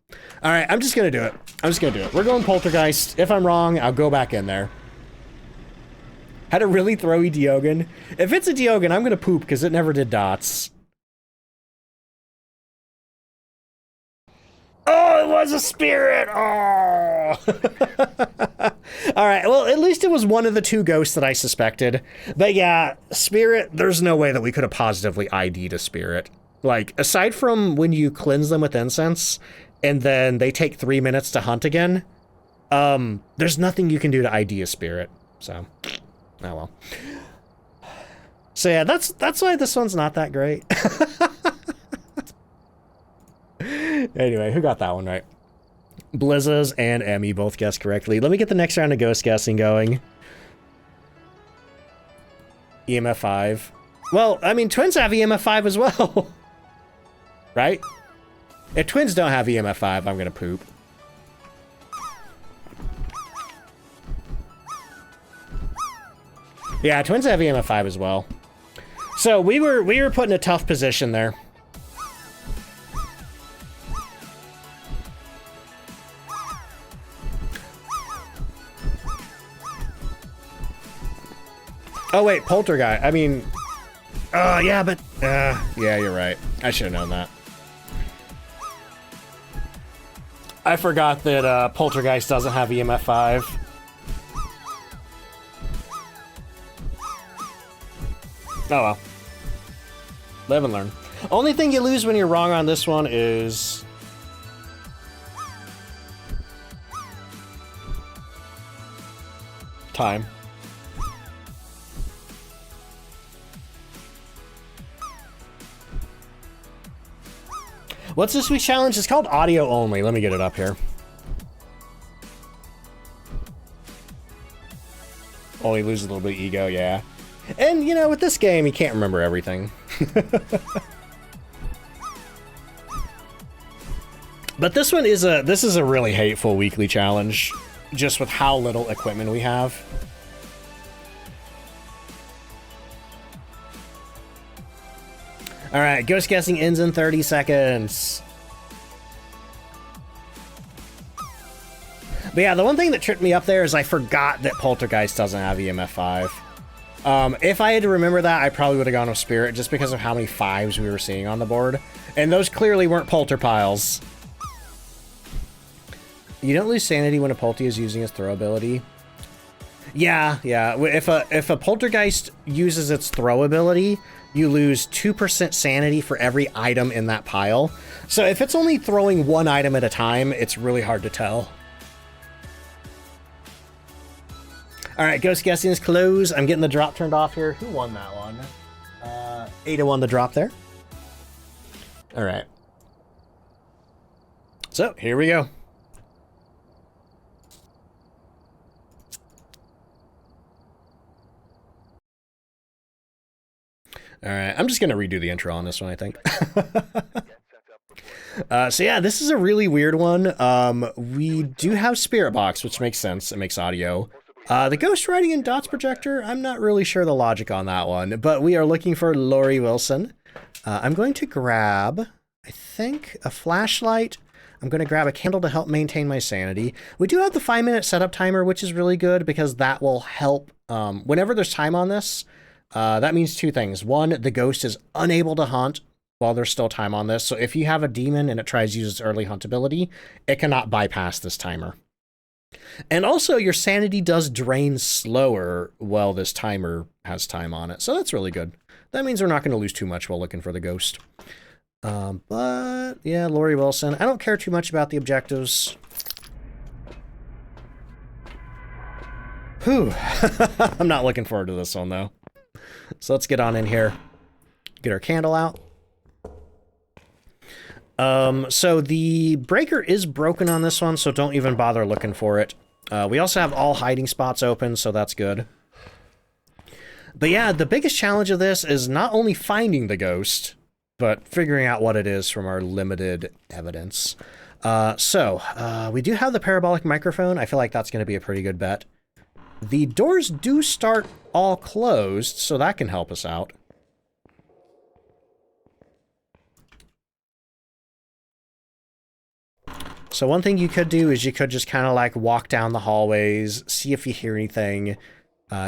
All right, I'm just gonna do it. We're going poltergeist. If I'm wrong, I'll go back in there. Had a really throwy Diogen. If it's a Diogen, I'm gonna poop because it never did dots. Oh, it was a spirit! Oh! All right, well, at least it was one of the two ghosts that I suspected. But yeah, spirit, there's no way that we could have positively ID'd a spirit. Like, aside from when you cleanse them with incense, and then they take 3 minutes to hunt again, there's nothing you can do to ID a spirit. So, oh well. So yeah, that's why this one's not that great. Anyway, who got that one right? Blizzas and Emmy both guessed correctly. Let me get the next round of ghost guessing going. EMF 5. Well, I mean, twins have EMF 5 as well. Right? If twins don't have EMF 5, I'm gonna poop. Yeah, twins have EMF 5 as well. So we were put in a tough position there. Oh wait, poltergeist. I mean, yeah, but yeah, you're right. I should have known that. I forgot that poltergeist doesn't have EMF 5. Oh well. Live and learn. Only thing you lose when you're wrong on this one is time. What's this week's challenge? It's called audio only. Let me get it up here. Only lose a little bit of ego, yeah. And, you know, with this game, you can't remember everything. But this one is this is a really hateful weekly challenge, just with how little equipment we have. All right, ghost guessing ends in 30 seconds. But yeah, the one thing that tripped me up there is I forgot that Poltergeist doesn't have EMF 5. If I had to remember that, I probably would have gone with Spirit just because of how many 5s we were seeing on the board. And those clearly weren't Polter piles. You don't lose sanity when a Polty is using its throw ability. Yeah. If a Poltergeist uses its throw ability, you lose 2% sanity for every item in that pile. So if it's only throwing one item at a time, it's really hard to tell. All right, ghost guessing is closed. I'm getting the drop turned off here. Who won that one? Ada won the drop there. All right. So here we go. All right, I'm just going to redo the intro on this one, I think. So yeah, this is a really weird one. We do have Spirit Box, which makes sense. It makes audio. The Ghost Writing and Dots Projector, I'm not really sure the logic on that one, but we are looking for Lori Wilson. I'm going to grab, I think, a flashlight. I'm going to grab a candle to help maintain my sanity. We do have the 5-minute setup timer, which is really good because that will help. Whenever there's time on this, that means two things. One, the ghost is unable to hunt while there's still time on this. So if you have a demon and it tries to use its early hunt ability, it cannot bypass this timer. And also, your sanity does drain slower while this timer has time on it. So that's really good. That means we're not going to lose too much while looking for the ghost. But, yeah, Lori Wilson. I don't care too much about the objectives. Whew. I'm not looking forward to this one, though. So let's get on in here. Get our candle out. So the breaker is broken on this one, so don't even bother looking for it. We also have all hiding spots open, so that's good. But yeah, the biggest challenge of this is not only finding the ghost, but figuring out what it is from our limited evidence. We do have the parabolic microphone. I feel like that's going to be a pretty good bet. The doors do start all closed, so that can help us out. So one thing you could do is you could just kind of like walk down the hallways, see if you hear anything.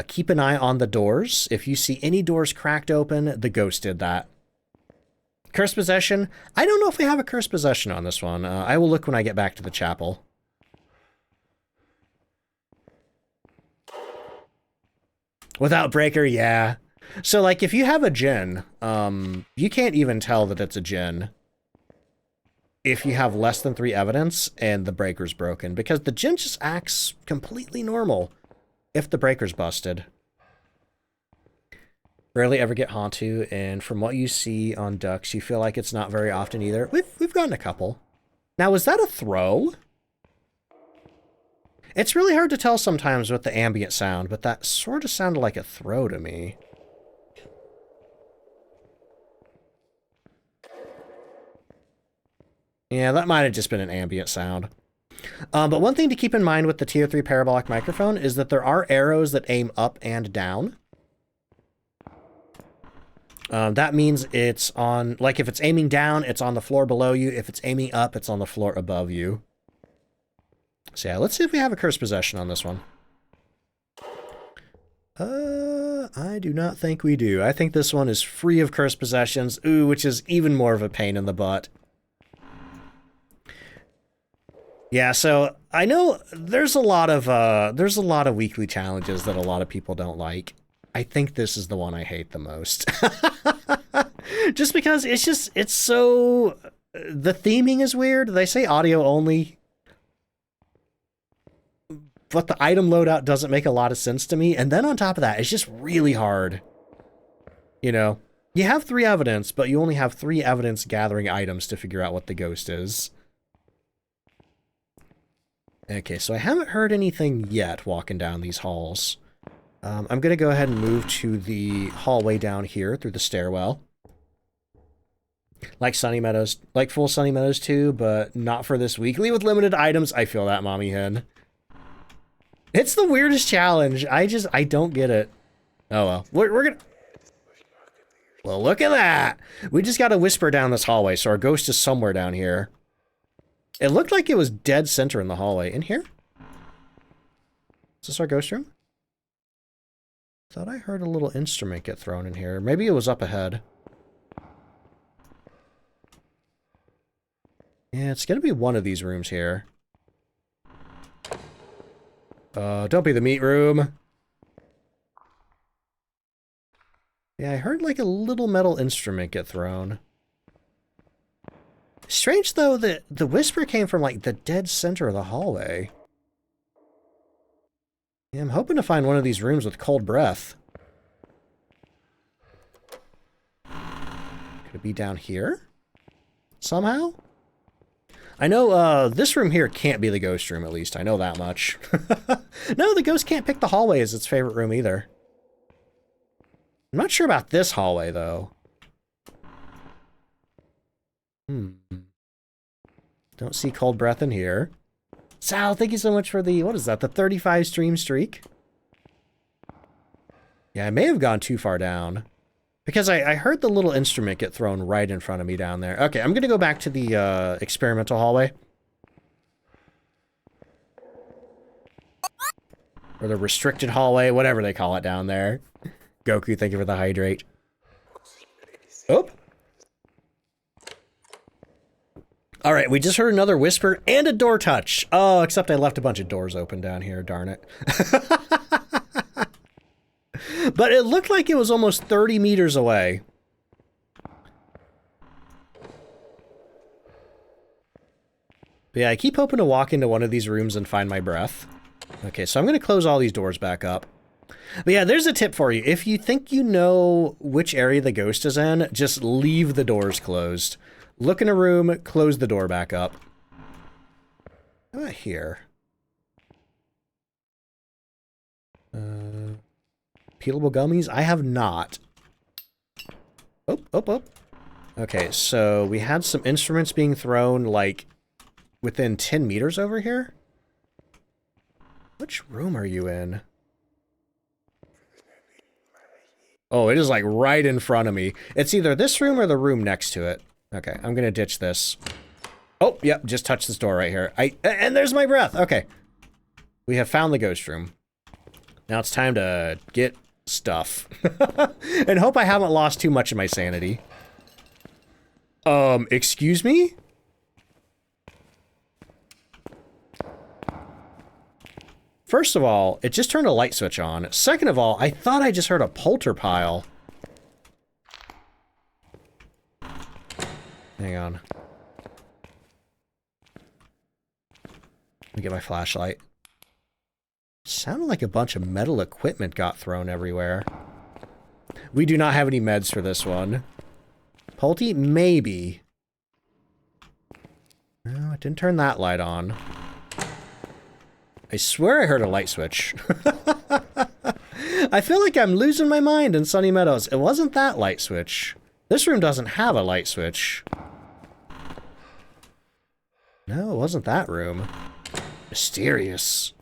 Keep an eye on the doors. If you see any doors cracked open, the ghost did that. Curse possession. I don't know if we have a curse possession on this one. I will look when I get back to the chapel. Without breaker, yeah. So like if you have a djinn, you can't even tell that it's a djinn if you have less than 3 evidence and the breaker's broken, because the djinn just acts completely normal if the breaker's busted. Rarely ever get Hantu, and from what you see on Ducks, you feel like it's not very often either. We've gotten a couple. Now, was that a throw? It's really hard to tell sometimes with the ambient sound, but that sort of sounded like a throw to me. Yeah, that might have just been an ambient sound. But one thing to keep in mind with the Tier 3 parabolic microphone is that there are arrows that aim up and down. That means it's on, like if it's aiming down, it's on the floor below you. If it's aiming up, it's on the floor above you. So yeah, let's see if we have a curse possession on this one. I do not think we do. I think this one is free of curse possessions. Ooh, which is even more of a pain in the butt. Yeah, so I know there's a lot of weekly challenges that a lot of people don't like. I think this is the one I hate the most. Just because it's so, the theming is weird. They say audio only, but the item loadout doesn't make a lot of sense to me. And then on top of that, it's just really hard. You know, you have 3 evidence, but you only have 3 evidence gathering items to figure out what the ghost is. Okay, so I haven't heard anything yet walking down these halls. I'm going to go ahead and move to the hallway down here through the stairwell. Like Sunny Meadows, like full Sunny Meadows too, but not for this weekly with limited items. I feel that, Mommy Hen. It's the weirdest challenge. I don't get it. Oh well, we're gonna... Well, look at that. We just got to whisper down this hallway, so our ghost is somewhere down here. It looked like it was dead center in the hallway. In here? Is this our ghost room? Thought I heard a little instrument get thrown in here. Maybe it was up ahead. Yeah, it's gonna be one of these rooms here. Don't be the meat room. Yeah, I heard like a little metal instrument get thrown. Strange, though, that the whisper came from, like, the dead center of the hallway. Yeah, I'm hoping to find one of these rooms with cold breath. Could it be down here? Somehow? I know, this room here can't be the ghost room, at least. I know that much. No, the ghost can't pick the hallway as its favorite room, either. I'm not sure about this hallway, though. Don't see cold breath in here. Sal, thank you so much for the, what is that, the 35 stream streak? Yeah, I may have gone too far down. Because I heard the little instrument get thrown right in front of me down there. Okay, I'm going to go back to the experimental hallway. Or the restricted hallway, whatever they call it down there. Goku, thank you for the hydrate. Oh! All right, we just heard another whisper and a door touch. Oh, except I left a bunch of doors open down here, darn it. But it looked like it was almost 30 meters away. But yeah, I keep hoping to walk into one of these rooms and find my breath. Okay, so I'm going to close all these doors back up. But yeah, there's a tip for you. If you think you know which area the ghost is in, just leave the doors closed. Look in a room, close the door back up. How about here? Peelable gummies? I have not. Oh. Okay, so we had some instruments being thrown, like, within 10 meters over here? Which room are you in? Oh, it is, like, right in front of me. It's either this room or the room next to it. Okay, I'm gonna ditch this. Oh, yep, just touch this door right here. And there's my breath! Okay. We have found the ghost room. Now it's time to get stuff. And hope I haven't lost too much of my sanity. Excuse me? First of all, it just turned a light switch on. Second of all, I thought I just heard a polterpile. Hang on. Let me get my flashlight. Sounded like a bunch of metal equipment got thrown everywhere. We do not have any meds for this one. Polty? Maybe. No, it didn't turn that light on. I swear I heard a light switch. I feel like I'm losing my mind in Sunny Meadows. It wasn't that light switch. This room doesn't have a light switch. No, it wasn't that room. Mysterious.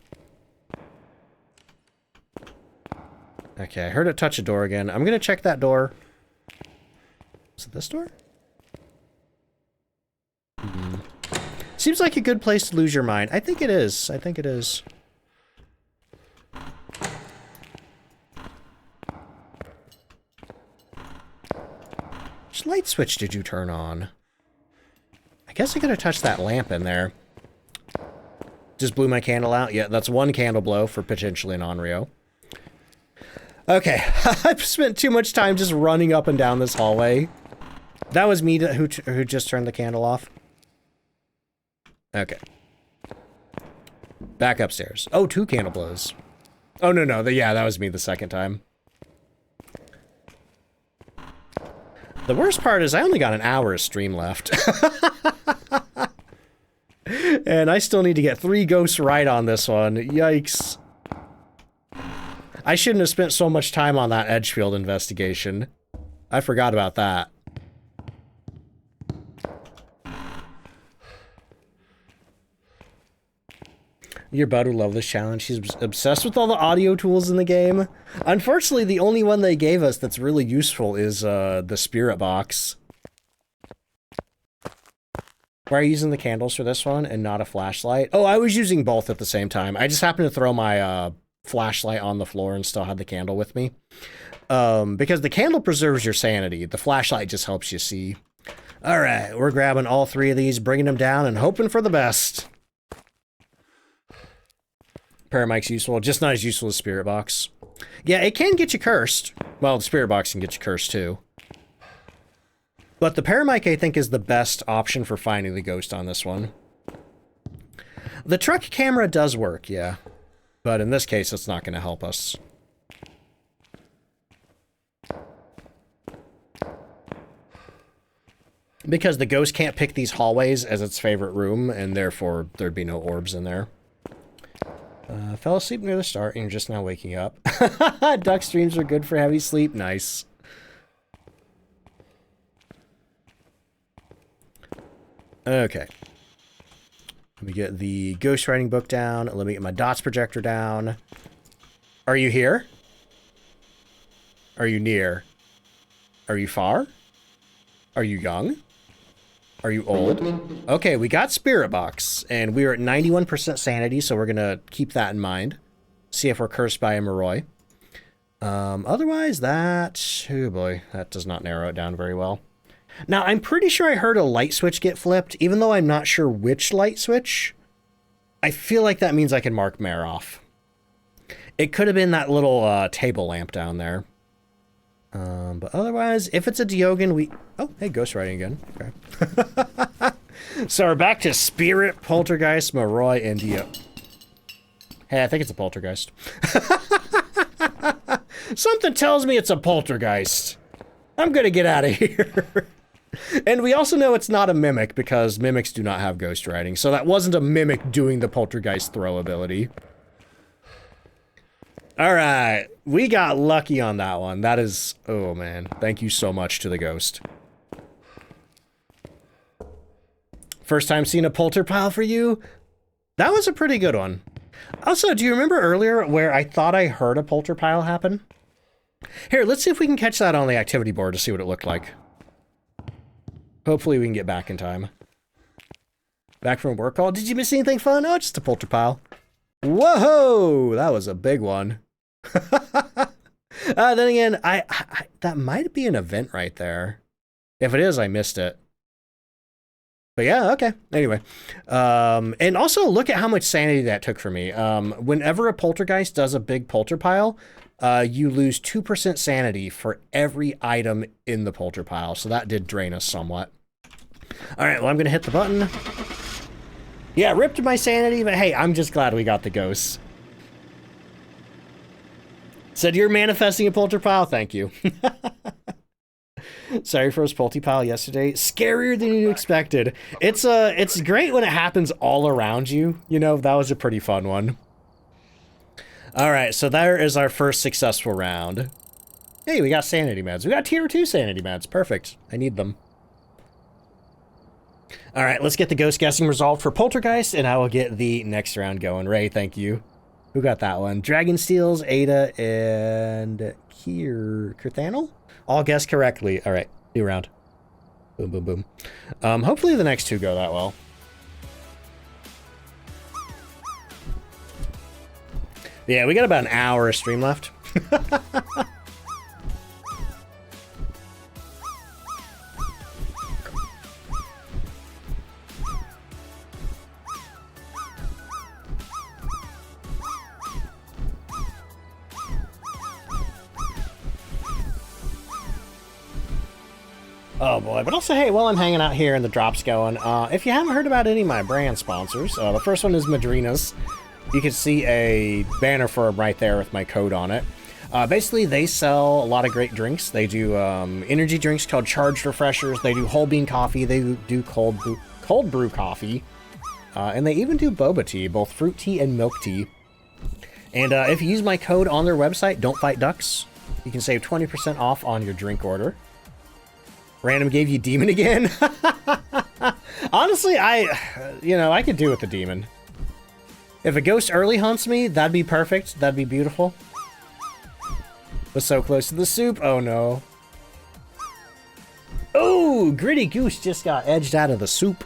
Okay, I heard it touch a door again. I'm gonna check that door. Is it this door? Seems like a good place to lose your mind. I think it is. I think it is. Which light switch did you turn on? I guess I gotta touch that lamp in there. Just blew my candle out? Yeah, that's one candle blow for potentially an Onryo. Okay, I've spent too much time just running up and down this hallway. That was me who just turned the candle off. Okay. Back upstairs. Oh, 2 candle blows. Oh, no. Yeah, that was me the second time. The worst part is I only got an hour of stream left. And I still need to get 3 ghosts right on this one. Yikes. I shouldn't have spent so much time on that Edgefield investigation. I forgot about that. Your bud would love this challenge. She's obsessed with all the audio tools in the game. Unfortunately, the only one they gave us that's really useful is the spirit box. Why are you using the candles for this one and not a flashlight? Oh, I was using both at the same time. I just happened to throw my flashlight on the floor and still had the candle with me. Because the candle preserves your sanity. The flashlight just helps you see. All right, we're grabbing all 3 of these, bringing them down, and hoping for the best. Paramic's useful, just not as useful as Spirit Box. Yeah, it can get you cursed. Well, the Spirit Box can get you cursed too. But the Paramic, I think, is the best option for finding the ghost on this one. The truck camera does work, yeah. But in this case, it's not going to help us. Because the ghost can't pick these hallways as its favorite room, and therefore there'd be no orbs in there. Fell asleep near the start, and you're just now waking up. Duck streams are good for heavy sleep. Nice. Okay. Let me get the ghostwriting book down. Let me get my dots projector down. Are you here? Are you near? Are you far? Are you young? Are you old? Okay, we got Spirit Box, and we are at 91% sanity, so we're gonna keep that in mind. See if we're cursed by a Moroi. Otherwise, that... oh boy, that does not narrow it down very well. Now, I'm pretty sure I heard a light switch get flipped, even though I'm not sure which light switch. I feel like that means I can mark Mare off. It could have been that little table lamp down there. But otherwise, if it's a Diogen, we... Oh, hey, ghost riding again. Okay. So we're back to Spirit, Poltergeist, Moroi, and Dio. Hey, I think it's a Poltergeist. Something tells me it's a Poltergeist. I'm gonna get out of here. And we also know it's not a Mimic, because Mimics do not have ghost riding. So that wasn't a Mimic doing the Poltergeist throw ability. Alright, we got lucky on that one. That is... Oh, man. Thank you so much to the ghost. First time seeing a polter pile for you? That was a pretty good one. Also, do you remember earlier where I thought I heard a polter pile happen? Here, let's see if we can catch that on the activity board to see what it looked like. Hopefully we can get back in time. Back from work call. Did you miss anything fun? Oh, just a polter pile. Whoa! That was a big one. Then again, I that might be an event right there. If it is, I missed it. But yeah, okay. Anyway. And also, look at how much sanity that took for me. Whenever a poltergeist does a big polter pile, you lose 2% sanity for every item in the polter pile. So that did drain us somewhat. Alright, well, I'm going to hit the button. Yeah, ripped my sanity, but hey, I'm just glad we got the ghosts. Said you're manifesting a polter pile? Thank you. Sorry for his polty pile yesterday. Scarier than you expected. It's great when it happens all around you. You know, that was a pretty fun one. Alright, so there is our first successful round. Hey, we got sanity meds. We got tier 2 sanity meds. Perfect. I need them. Alright, let's get the ghost guessing resolved for Poltergeist, and I will get the next round going. Ray, thank you. Who got that one? Dragon Steels, Ada, and Kirthanel? All guessed correctly. Alright, new round. Boom, boom, boom. Hopefully the next two go that well. Yeah, we got about an hour of stream left. Oh boy, but also, hey, while I'm hanging out here and the drop's going, if you haven't heard about any of my brand sponsors, the first one is Madrina's. You can see a banner for them right there with my code on it. Basically, they sell a lot of great drinks. They do energy drinks called Charged Refreshers. They do whole bean coffee. They do cold brew coffee. And they even do boba tea, both fruit tea and milk tea. And if you use my code on their website, DontFightDucks, you can save 20% off on your drink order. Random gave you demon again? Honestly, I could do with the demon. If a ghost early hunts me, that'd be perfect. That'd be beautiful. Was so close to the soup. Oh no. Oh, Gritty Goose just got edged out of the soup.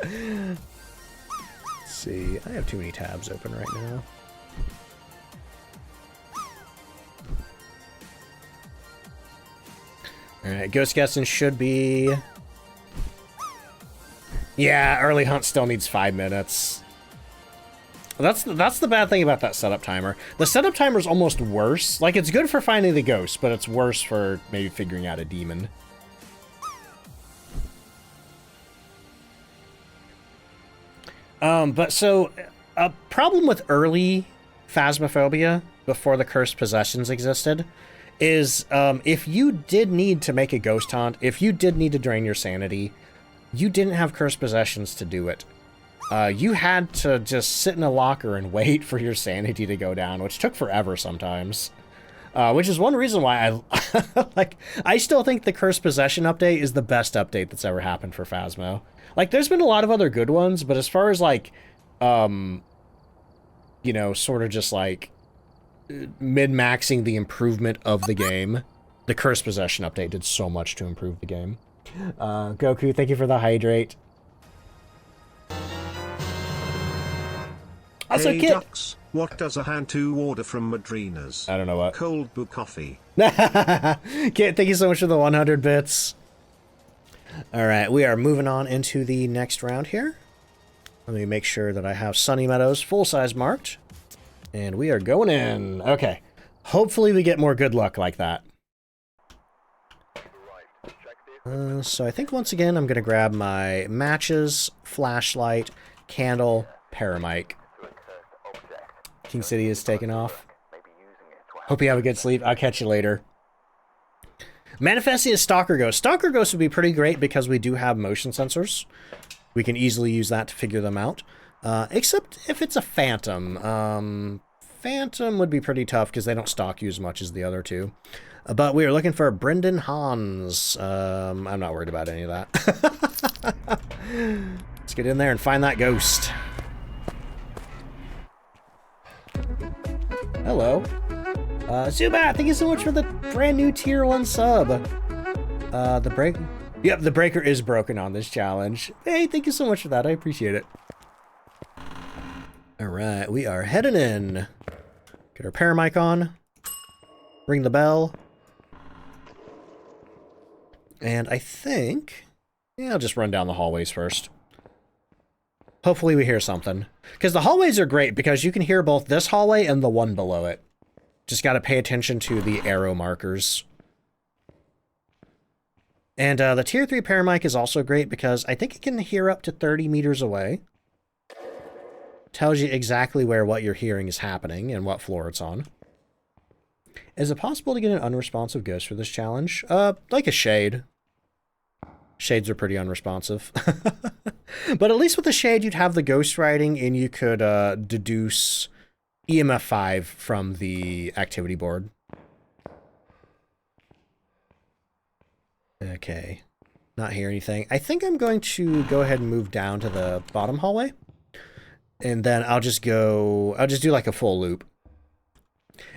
Let's see. I have too many tabs open right now. Alright, ghost guessing should be... Yeah, early hunt still needs 5 minutes. That's the bad thing about that setup timer. The setup timer is almost worse. Like, it's good for finding the ghost, but it's worse for maybe figuring out a demon. But so, a problem with early Phasmophobia, before the cursed possessions existed, is if you did need to make a ghost hunt, if you did need to drain your sanity, you didn't have cursed possessions to do it. You had to just sit in a locker and wait for your sanity to go down, which took forever sometimes. Which is one reason why I still think the cursed possession update is the best update that's ever happened for Phasmo. Like, there's been a lot of other good ones, but as far as like, sort of just like min-maxing the improvement of the game, the cursed possession update did so much to improve the game. Goku, thank you for the hydrate. Also, hey Kit. Ducks, what does a hand to order from Madrina's? I don't know what. Cold brew coffee. Kit, thank you so much for the 100 bits. All right, we are moving on into the next round here. Let me make sure that I have Sunny Meadows full size marked. And we are going in. Okay. Hopefully we get more good luck like that. So I think once again I'm going to grab my matches, flashlight, candle, paramic. King City is taking off. Hope you have a good sleep. I'll catch you later. Manifesting a Stalker Ghost. Stalker Ghost would be pretty great because we do have motion sensors. We can easily use that to figure them out. Except if it's a Phantom. Phantom would be pretty tough because they don't stalk you as much as the other two. But we are looking for Brendan Hans. I'm not worried about any of that. Let's get in there and find that ghost. Hello. Zubat, thank you so much for the brand new tier 1 sub. The break... Yep, the breaker is broken on this challenge. Hey, thank you so much for that. I appreciate it. Alright, we are heading in. Get our paramic on. Ring the bell. And I think... Yeah, I'll just run down the hallways first. Hopefully we hear something. Because the hallways are great because you can hear both this hallway and the one below it. Just gotta pay attention to the arrow markers. And the tier 3 paramic is also great because I think it can hear up to 30 meters away. Tells you exactly where what you're hearing is happening and what floor it's on. Is it possible to get an unresponsive ghost for this challenge? Like a shade. Shades are pretty unresponsive. But at least with the shade, you'd have the ghost writing and you could deduce EMF 5 from the activity board. Okay. Not hear anything. I think I'm going to go ahead and move down to the bottom hallway. And then I'll just do like a full loop.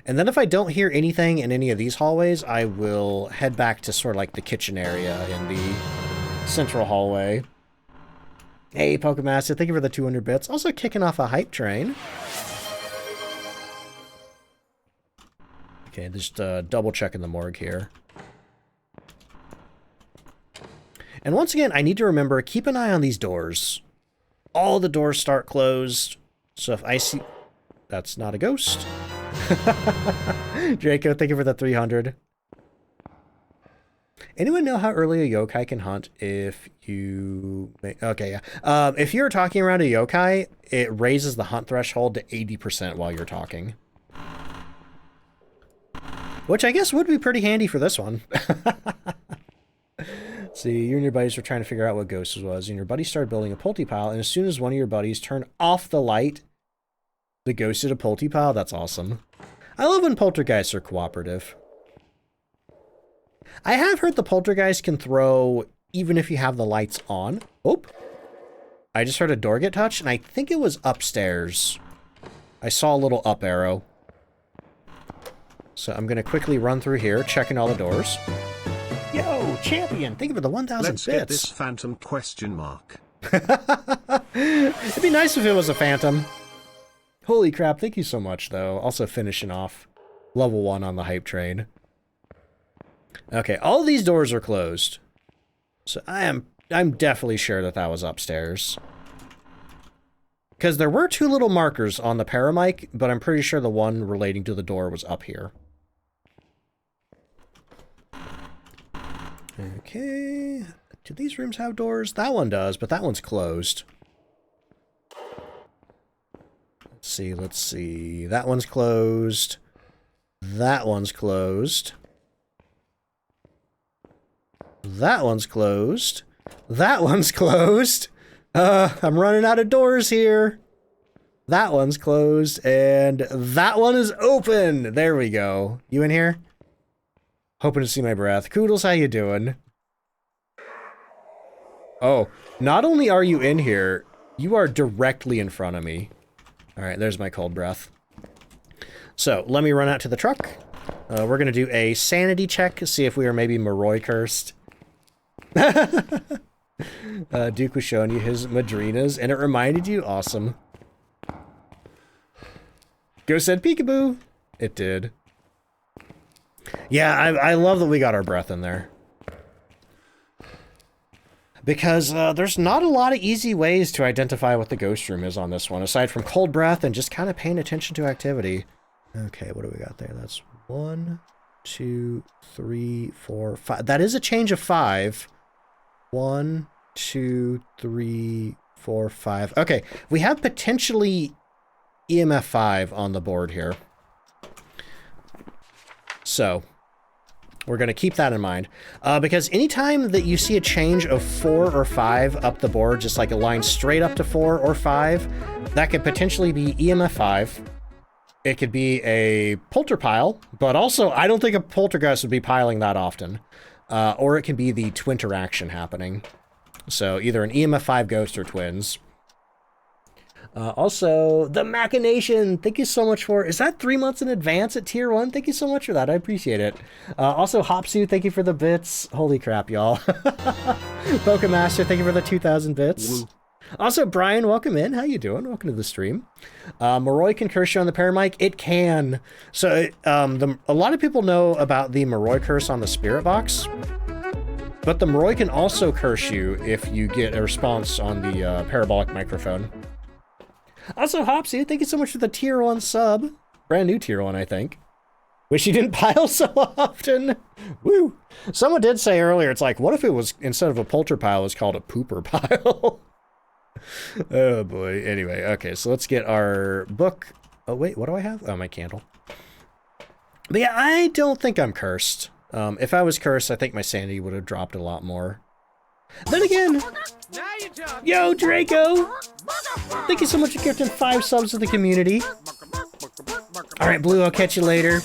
And then if I don't hear anything in any of these hallways, I will head back to sort of like the kitchen area in the central hallway. Hey, Pokemaster, thank you for the 200 bits. Also kicking off a hype train. Okay, just double checking the morgue here. And once again, I need to remember, keep an eye on these doors. All the doors start closed. So if I see... That's not a ghost. Draco, thank you for the 300. Anyone know how early a yokai can hunt if you... Okay, yeah. If you're talking around a yokai, it raises the hunt threshold to 80% while you're talking. Which I guess would be pretty handy for this one. See, you and your buddies were trying to figure out what ghost it was, and your buddy started building a pulte pile, and as soon as one of your buddies turned off the light, the ghost did a pulte pile. That's awesome. I love when poltergeists are cooperative. I have heard the poltergeist can throw even if you have the lights on. Oh, I just heard a door get touched, and I think it was upstairs. I saw a little up arrow. So I'm going to quickly run through here, checking all the doors. Yo, champion! Thank you for the 1,000 bits. Let's get this phantom question mark. It'd be nice if it was a phantom. Holy crap, thank you so much, though. Also finishing off level 1 on the hype train. Okay, all these doors are closed. So I'm definitely sure that that was upstairs. Because there were 2 little markers on the paramic, but I'm pretty sure the one relating to the door was up here. Okay, do these rooms have doors? That one does, but that one's closed. Let's see. That one's closed. That one's closed. That one's closed. That one's closed. I'm running out of doors here. That one's closed, and that one is open. There we go. You in here? Hoping to see my breath. Koodles, how you doing? Oh, not only are you in here, you are directly in front of me. All right, there's my cold breath. So, let me run out to the truck. We're going to do a sanity check, see if we are maybe Moroi cursed. Duke was showing you his Madrinas, and it reminded you? Awesome. Ghost said peekaboo. It did. Yeah, I love that we got our breath in there. Because there's not a lot of easy ways to identify what the ghost room is on this one, aside from cold breath and just kind of paying attention to activity. Okay, what do we got there? That's 1, 2, 3, 4, 5. That is a change of 5. 1, 2, 3, 4, 5. Okay, we have potentially EMF 5 on the board here. So, we're going to keep that in mind. Because anytime that you see a change of 4 or 5 up the board, just like a line straight up to 4 or 5, that could potentially be EMF 5. It could be a polterpile, but also I don't think a poltergeist would be piling that often. Or it can be the twinteraction happening. So either an EMF 5 ghost or twins. Also, the Machination, thank you so much for, is that 3 months in advance at tier 1? Thank you so much for that, I appreciate it. Also, Hopsu, thank you for the bits. Holy crap, y'all. Pokemaster, thank you for the 2,000 bits. Woo. Also, Brian, welcome in. How you doing? Welcome to the stream. Moroi can curse you on the paramic. It can. So, a lot of people know about the Moroi curse on the spirit box. But the Moroi can also curse you if you get a response on the parabolic microphone. Also, Hopsy, thank you so much for the tier 1 sub. Brand new tier 1, I think. Wish you didn't pile so often. Woo! Someone did say earlier, it's like, what if it was, instead of a polter pile, it was called a pooper pile? Oh boy. Anyway, okay, so let's get our book. Oh wait, what do I have? Oh, my candle. But yeah, I don't think I'm cursed. If I was cursed, I think my sanity would have dropped a lot more. Then again, yo, Draco! Thank you so much for gifting 5 subs to the community. Alright, Blue, I'll catch you later.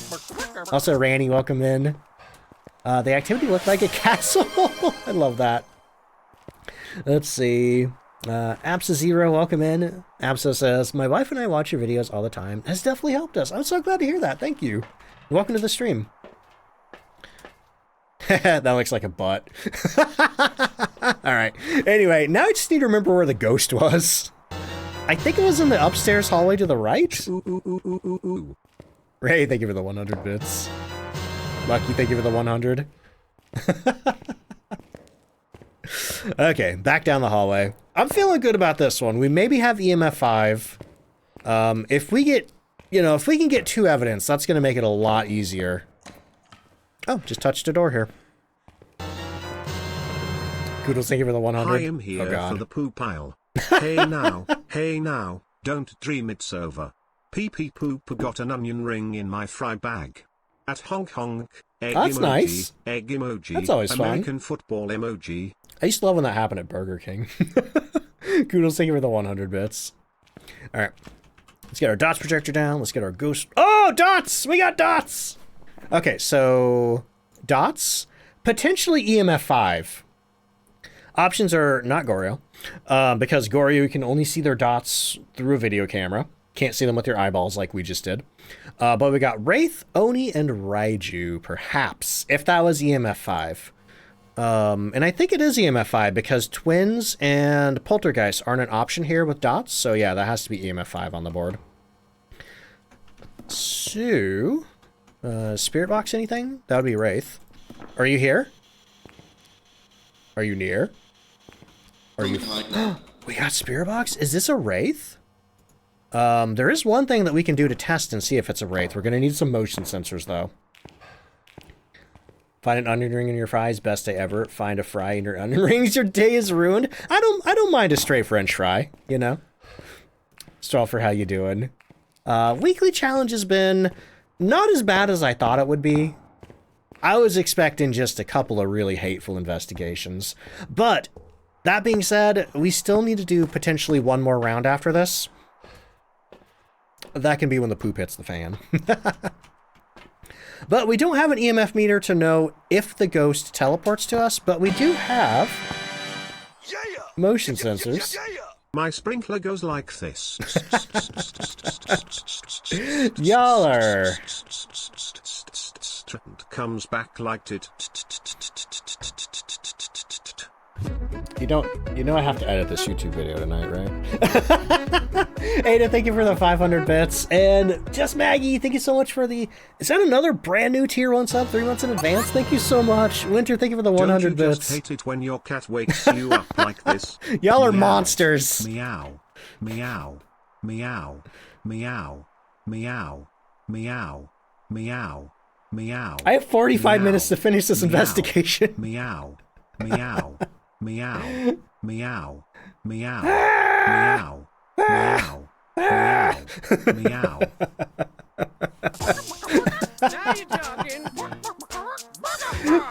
Also, Randy, welcome in. The activity looked like a castle. I love that. Let's see. Absa0, welcome in. Absa says, my wife and I watch your videos all the time. Has definitely helped us. I'm so glad to hear that. Thank you. Welcome to the stream. That looks like a butt. Alright. Anyway, now I just need to remember where the ghost was. I think it was in the upstairs hallway to the right. Ray, thank you for the 100 bits. Lucky, thank you for the 100. Okay, back down the hallway. I'm feeling good about this one. We maybe have EMF 5. If we get, if we can get 2 evidence, that's going to make it a lot easier. Oh, just touched a door here. Kudos, thank you for the 100. I am here for the poo pile. Hey now, don't dream it's over. Pee pee poop got an onion ring in my fry bag. At honk honk, egg That's emoji, nice. Egg emoji, That's always fun. American football emoji. I used to love when that happened at Burger King. Kudos, thank you for the 100 bits. Alright. Let's get our dots projector down. Let's get our ghost. Oh, dots! We got dots! Okay, so dots, potentially EMF 5. Options are not Goryo, because Goryo can only see their dots through a video camera. Can't see them with your eyeballs like we just did. But we got Wraith, Oni, and Raiju, perhaps, if that was EMF 5. And I think it is EMF 5 because twins and poltergeist aren't an option here with dots. So yeah, that has to be EMF 5 on the board. So... Spirit box anything? That would be Wraith. Are you here? Are you near? Are you... We got Spirit box? Is this a Wraith? There is one thing that we can do to test and see if it's a Wraith. We're going to need some motion sensors, though. Find an onion ring in your fries, best day ever. Find a fry in your onion rings, your day is ruined. I don't mind a stray French fry, Straw for how you doing. Weekly challenge has been... not as bad as I thought it would be. I was expecting just a couple of really hateful investigations. But, that being said, we still need to do potentially one more round after this. That can be when the poop hits the fan. But we don't have an EMF meter to know if the ghost teleports to us, but we do have motion sensors. My sprinkler goes like this. Y'all are... comes back like it. You You know I have to edit this YouTube video tonight, right? Ada, thank you for the 500 bits. And Just Maggie, thank you so much for the... Is that another brand new tier 1 sub 3 months in advance? Thank you so much. Winter, thank you for the 100 Don't you bits. Just hate it when your cat wakes you up like this? Y'all are Meow. monsters. Meow. Meow. Meow. Meow. Meow. Meow. Meow. Meow. I have 45 Meow. minutes to finish this Meow. investigation. Meow. Meow. Meow. Meow. Meow. Meow. Meow. Meow. Meow. Now you're talking.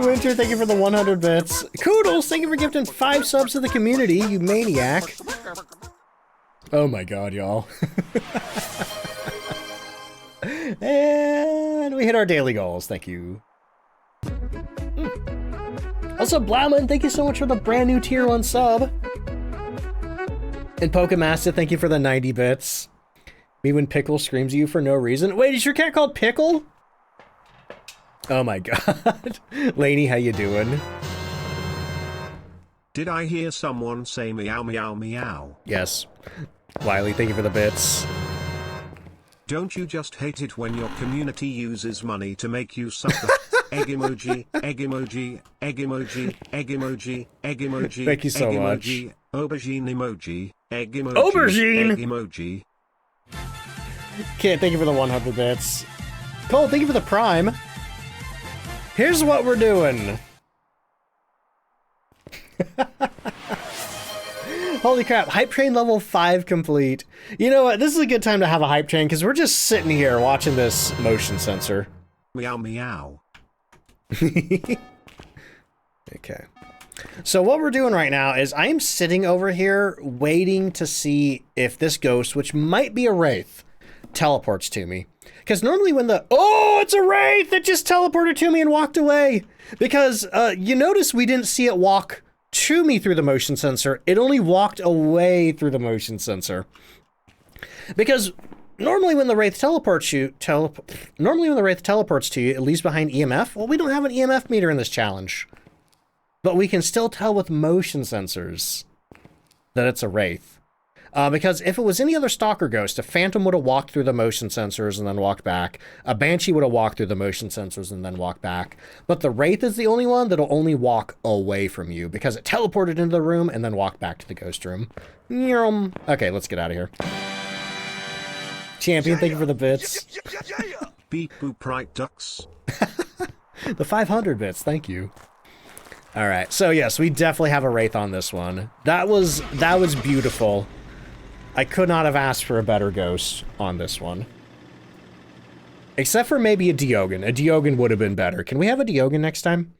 Winter, thank you for the 100 bits. Koodles, thank you for gifting 5 subs to the community, you maniac. Oh my god, y'all. And we hit our daily goals, thank you. Also, Blauman, thank you so much for the brand new tier 1 sub. And Pokemasta, thank you for the 90 bits. Me when Pickle screams at you for no reason. Wait, is your cat called Pickle? Oh my god. Lainey, how you doing? Did I hear someone say meow meow meow? Yes. Wiley, thank you for the bits. Don't you just hate it when your community uses money to make you suffer? Egg emoji, egg emoji, egg emoji, egg emoji, egg emoji. Thank you so egg much. Emoji, aubergine emoji, egg emoji, Aubergine! egg emoji. Kit, thank you for the 100 bits. Cole, thank you for the prime. Here's what we're doing. Holy crap, hype train level 5 complete. You know what, this is a good time to have a hype train because we're just sitting here watching this motion sensor. Meow meow. Okay. So what we're doing right now is I am sitting over here waiting to see if this ghost, which might be a wraith, teleports to me. Because normally when oh, it's a wraith that just teleported to me and walked away. Because you notice we didn't see it walk to me through the motion sensor. It only walked away through the motion sensor. Because normally when the wraith teleports to you, it leaves behind EMF. Well, we don't have an EMF meter in this challenge. But we can still tell with motion sensors that it's a wraith. Because if it was any other stalker ghost, a phantom would have walked through the motion sensors and then walked back. A banshee would have walked through the motion sensors and then walked back. But the wraith is the only one that'll only walk away from you because it teleported into the room and then walked back to the ghost room. Okay, let's get out of here. Champion, thank you for the bits. Beep boop right ducks. The 500 bits, thank you. All right, so yes, we definitely have a wraith on this one. That was beautiful. I could not have asked for a better ghost on this one. Except for maybe a Diogen. A Diogen would have been better. Can we have a Diogen next time?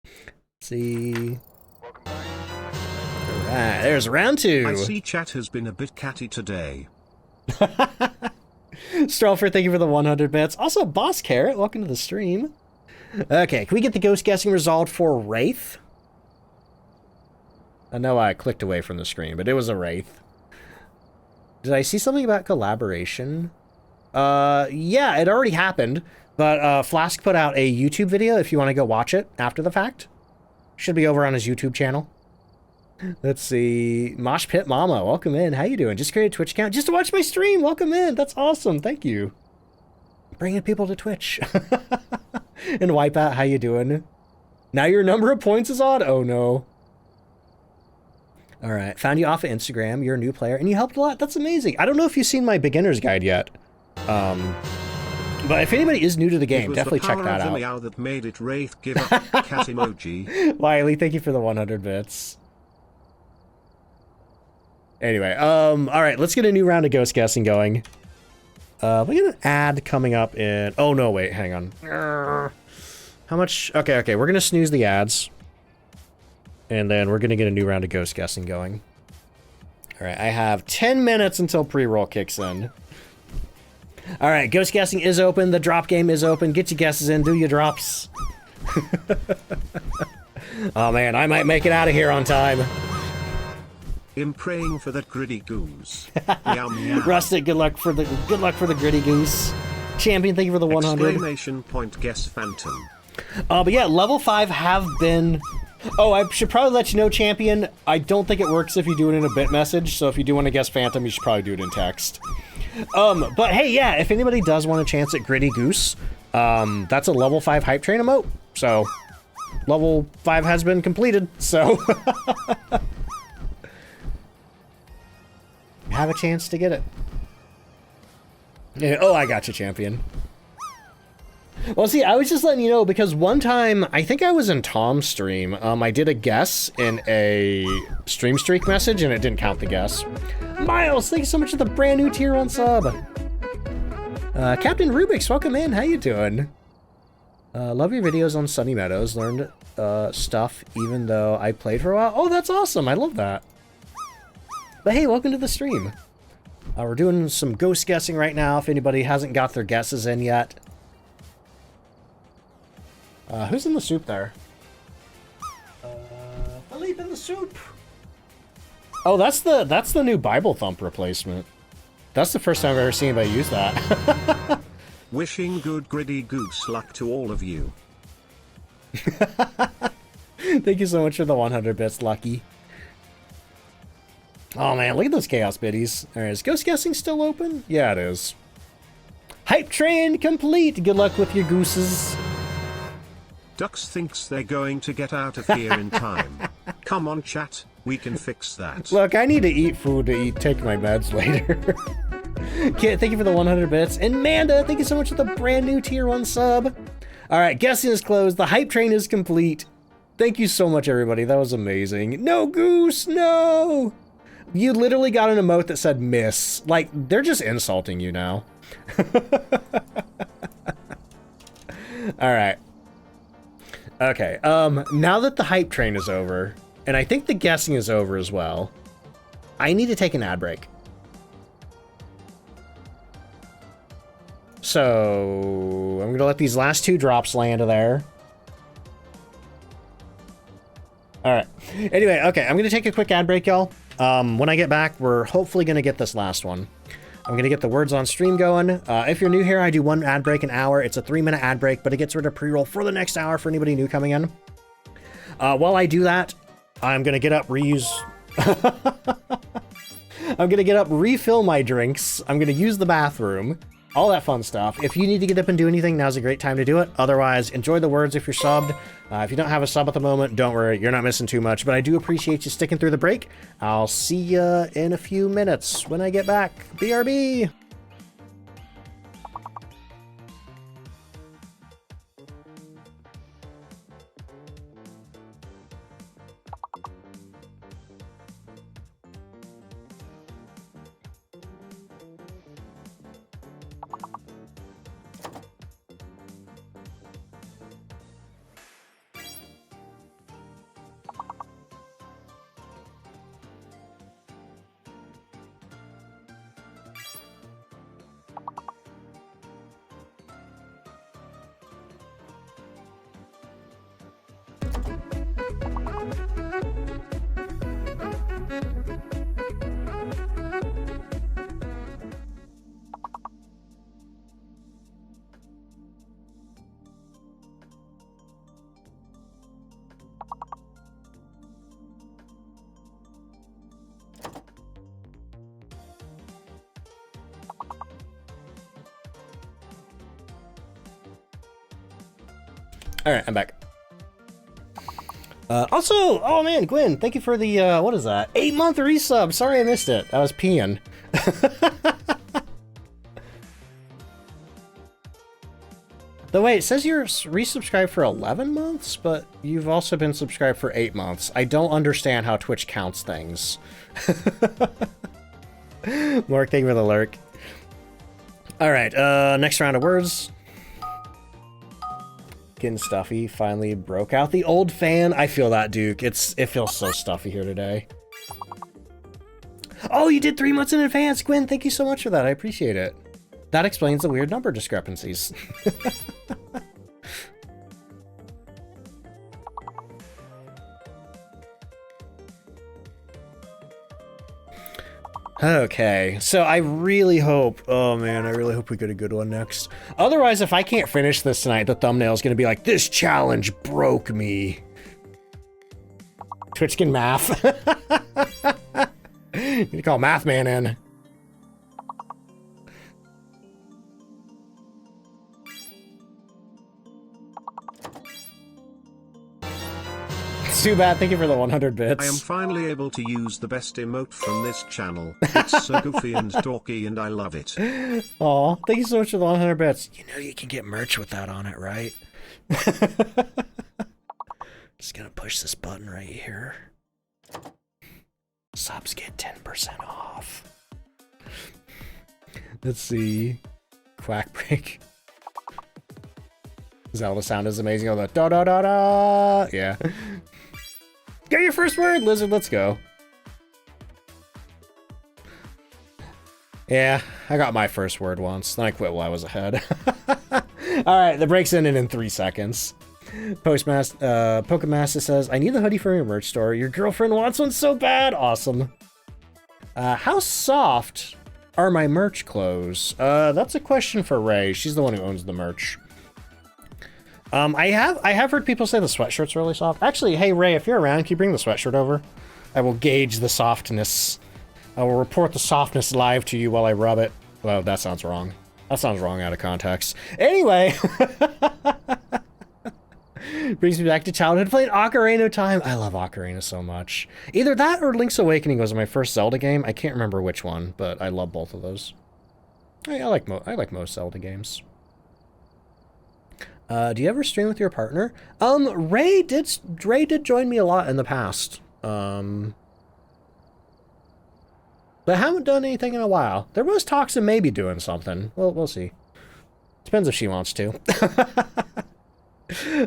Let's see. All right, there's round 2. I see chat has been a bit catty today. Strolfer, thank you for the 100 bits. Also, Boss Carrot, welcome to the stream. Okay, can we get the ghost guessing result for Wraith? I know I clicked away from the screen, but it was a Wraith. Did I see something about collaboration? Yeah, it already happened, but Flask put out a YouTube video if you want to go watch it after the fact. Should be over on his YouTube channel. Let's see. Mosh Pit Mama, welcome in. How you doing? Just created a Twitch account just to watch my stream. Welcome in. That's awesome. Thank you. Bringing people to Twitch. And Wipeout, how you doing? Now your number of points is odd? Oh no. All right, found you off of Instagram. You're a new player, and you helped a lot. That's amazing. I don't know if you've seen my beginner's guide yet. But if anybody is new to the game, definitely check that out. Meow that made it Wraith give up cat emoji. Wiley, thank you for the 100 bits. Anyway, all right, let's get a new round of ghost guessing going. We got an ad coming up in... Oh, no, wait, hang on. How much... Okay, we're going to snooze the ads. And then we're going to get a new round of ghost guessing going. All right, I have 10 minutes until pre-roll kicks in. All right, ghost guessing is open. The drop game is open. Get your guesses in. Do your drops. Oh, man, I might make it out of here on time. I'm praying for that gritty goose. Meow meow. Rustic, good luck for the gritty goose. Champion, thank you for the 100. Exclamation point guess phantom. But yeah, level 5 have been Oh, I should probably let you know, champion. I don't think it works if you do it in a bit message, so if you do want to guess Phantom, you should probably do it in text. But hey, yeah, if anybody does want a chance at Gritty Goose, that's a level 5 hype train emote, so level 5 has been completed, so have a chance to get it. Yeah, oh, I got you, champion. Well, see, I was just letting you know because one time, I think I was in Tom's stream, I did a guess in a stream streak message and it didn't count the guess. Miles, thank you so much for the brand new tier 1 sub. Captain Rubik's, welcome in, how you doing? Love your videos on Sunny Meadows, learned stuff even though I played for a while. Oh, that's awesome, I love that. But hey, welcome to the stream. We're doing some ghost guessing right now if anybody hasn't got their guesses in yet. Who's in the soup there? Philippe in the soup. Oh, that's the new Bible Thump replacement. That's the first time I've ever seen anybody use that. Wishing good Gritty Goose luck to all of you. Thank you so much for the 100 bits, Lucky. Oh man, look at those chaos biddies. Alright, is ghost guessing still open? Yeah, it is. Hype train complete. Good luck with your gooses. Ducks thinks they're going to get out of here in time. Come on, chat, we can fix that. Look, I need to eat food to take my meds later. Kit, thank you for the 100 bits. And Manda, thank you so much for the brand new tier 1 sub. Alright, guessing is closed. The hype train is complete. Thank you so much, everybody. That was amazing. No goose, no! You literally got an emote that said miss. Like, they're just insulting you now. Alright. Okay, now that the hype train is over, and I think the guessing is over as well, I need to take an ad break. So, I'm gonna let these last 2 drops land there. Alright, anyway, okay, I'm gonna take a quick ad break, y'all. When I get back, we're hopefully gonna get this last one. I'm gonna get the words on stream going. If you're new here, I do 1 ad break an hour. It's a 3-minute ad break, but it gets rid of pre-roll for the next hour for anybody new coming in. While I do that, I'm gonna get up, I'm gonna get up, refill my drinks. I'm gonna use the bathroom, all that fun stuff. If you need to get up and do anything, now's a great time to do it. Otherwise, enjoy the words if you're subbed. If you don't have a sub at the moment, don't worry, you're not missing too much, but I do appreciate you sticking through the break. I'll see ya in a few minutes when I get back. BRB! All right, I'm back. Also, oh man, Gwen, thank you for the, what is that? 8-month resub. Sorry I missed it. I was peeing. The way it says you're resubscribed for 11 months, but you've also been subscribed for 8 months. I don't understand how Twitch counts things. Mark, thank you for the lurk. All right, next round of words. Getting stuffy, finally broke out the old fan. I feel that, Duke. It feels so stuffy here today. Oh, you did 3 months in advance, Gwen. Thank you so much for that. I appreciate it. That explains the weird number discrepancies. Okay, so I really hope, oh man, I really hope we get a good one next. Otherwise, if I can't finish this tonight, the thumbnail is going to be like, this challenge broke me. Twitchkin math. You need to call Math Man in. It's too bad. Thank you for the 100 bits. I am finally able to use the best emote from this channel. It's so goofy and dorky and I love it. Aw, thank you so much for the 100 bits. You know you can get merch with that on it, right? Just gonna push this button right here. Subs get 10% off. Let's see. Quack break. Zelda sound is amazing. Oh, the da da da da. Yeah. Get your first word, Lizard. Let's go. Yeah, I got my first word once. Then I quit while I was ahead. All right, the break's ended in 3 seconds. Pokemaster says, I need the hoodie from your merch store. Your girlfriend wants one so bad. Awesome. How soft are my merch clothes? That's a question for Ray. She's the one who owns the merch. I have heard people say the sweatshirt's really soft. Actually, hey Ray, if you're around, can you bring the sweatshirt over? I will gauge the softness. I will report the softness live to you while I rub it. Well, that sounds wrong. That sounds wrong out of context. Anyway. Brings me back to childhood playing Ocarina of Time. I love Ocarina so much. Either that or Link's Awakening was my first Zelda game. I can't remember which one, but I love both of those. I like most Zelda games. Do you ever stream with your partner? Ray did join me a lot in the past. But I haven't done anything in a while. There was talks of maybe doing something. Well, we'll see. Depends if she wants to.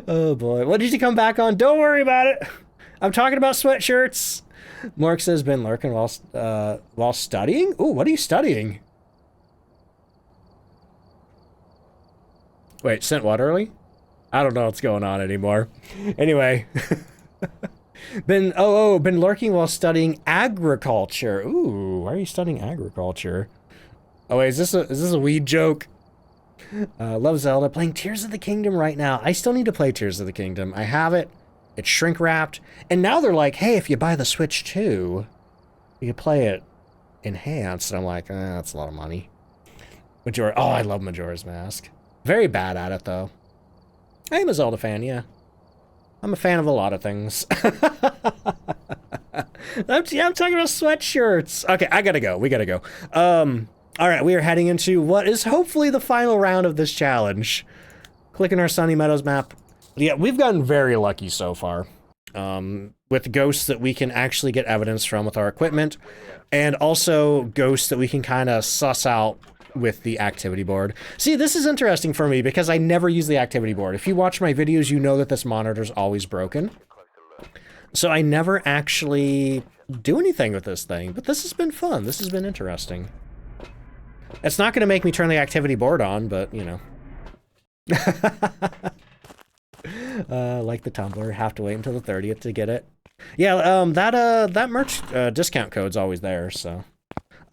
Oh boy, what did you come back on? Don't worry about it. I'm talking about sweatshirts. Mork says been lurking while studying. Ooh, what are you studying? Wait, sent what early? I don't know what's going on anymore. Anyway, been lurking while studying agriculture. Ooh, why are you studying agriculture? Oh wait, is this a weed joke? Love Zelda. Playing Tears of the Kingdom right now. I still need to play Tears of the Kingdom. I have it. It's shrink wrapped. And now they're like, hey, if you buy the Switch 2, you can play it enhanced. And I'm like, that's a lot of money. Majora. Oh, I love Majora's Mask. Very bad at it, though. I am a Zelda fan, yeah. I'm a fan of a lot of things. I'm talking about sweatshirts. Okay, I gotta go. We gotta go. All right, we are heading into what is hopefully the final round of this challenge. Clicking our Sunny Meadows map. Yeah, we've gotten very lucky so far. With ghosts that we can actually get evidence from with our equipment, and also ghosts that we can kind of suss out with the activity board. See, this is interesting for me because I never use the activity board. If you watch my videos, you know that this monitor's always broken. So I never actually do anything with this thing, but this has been fun. This has been interesting. It's not going to make me turn the activity board on, but, you know. Like the Tumblr, have to wait until the 30th to get it. Yeah, that merch discount code's always there, so.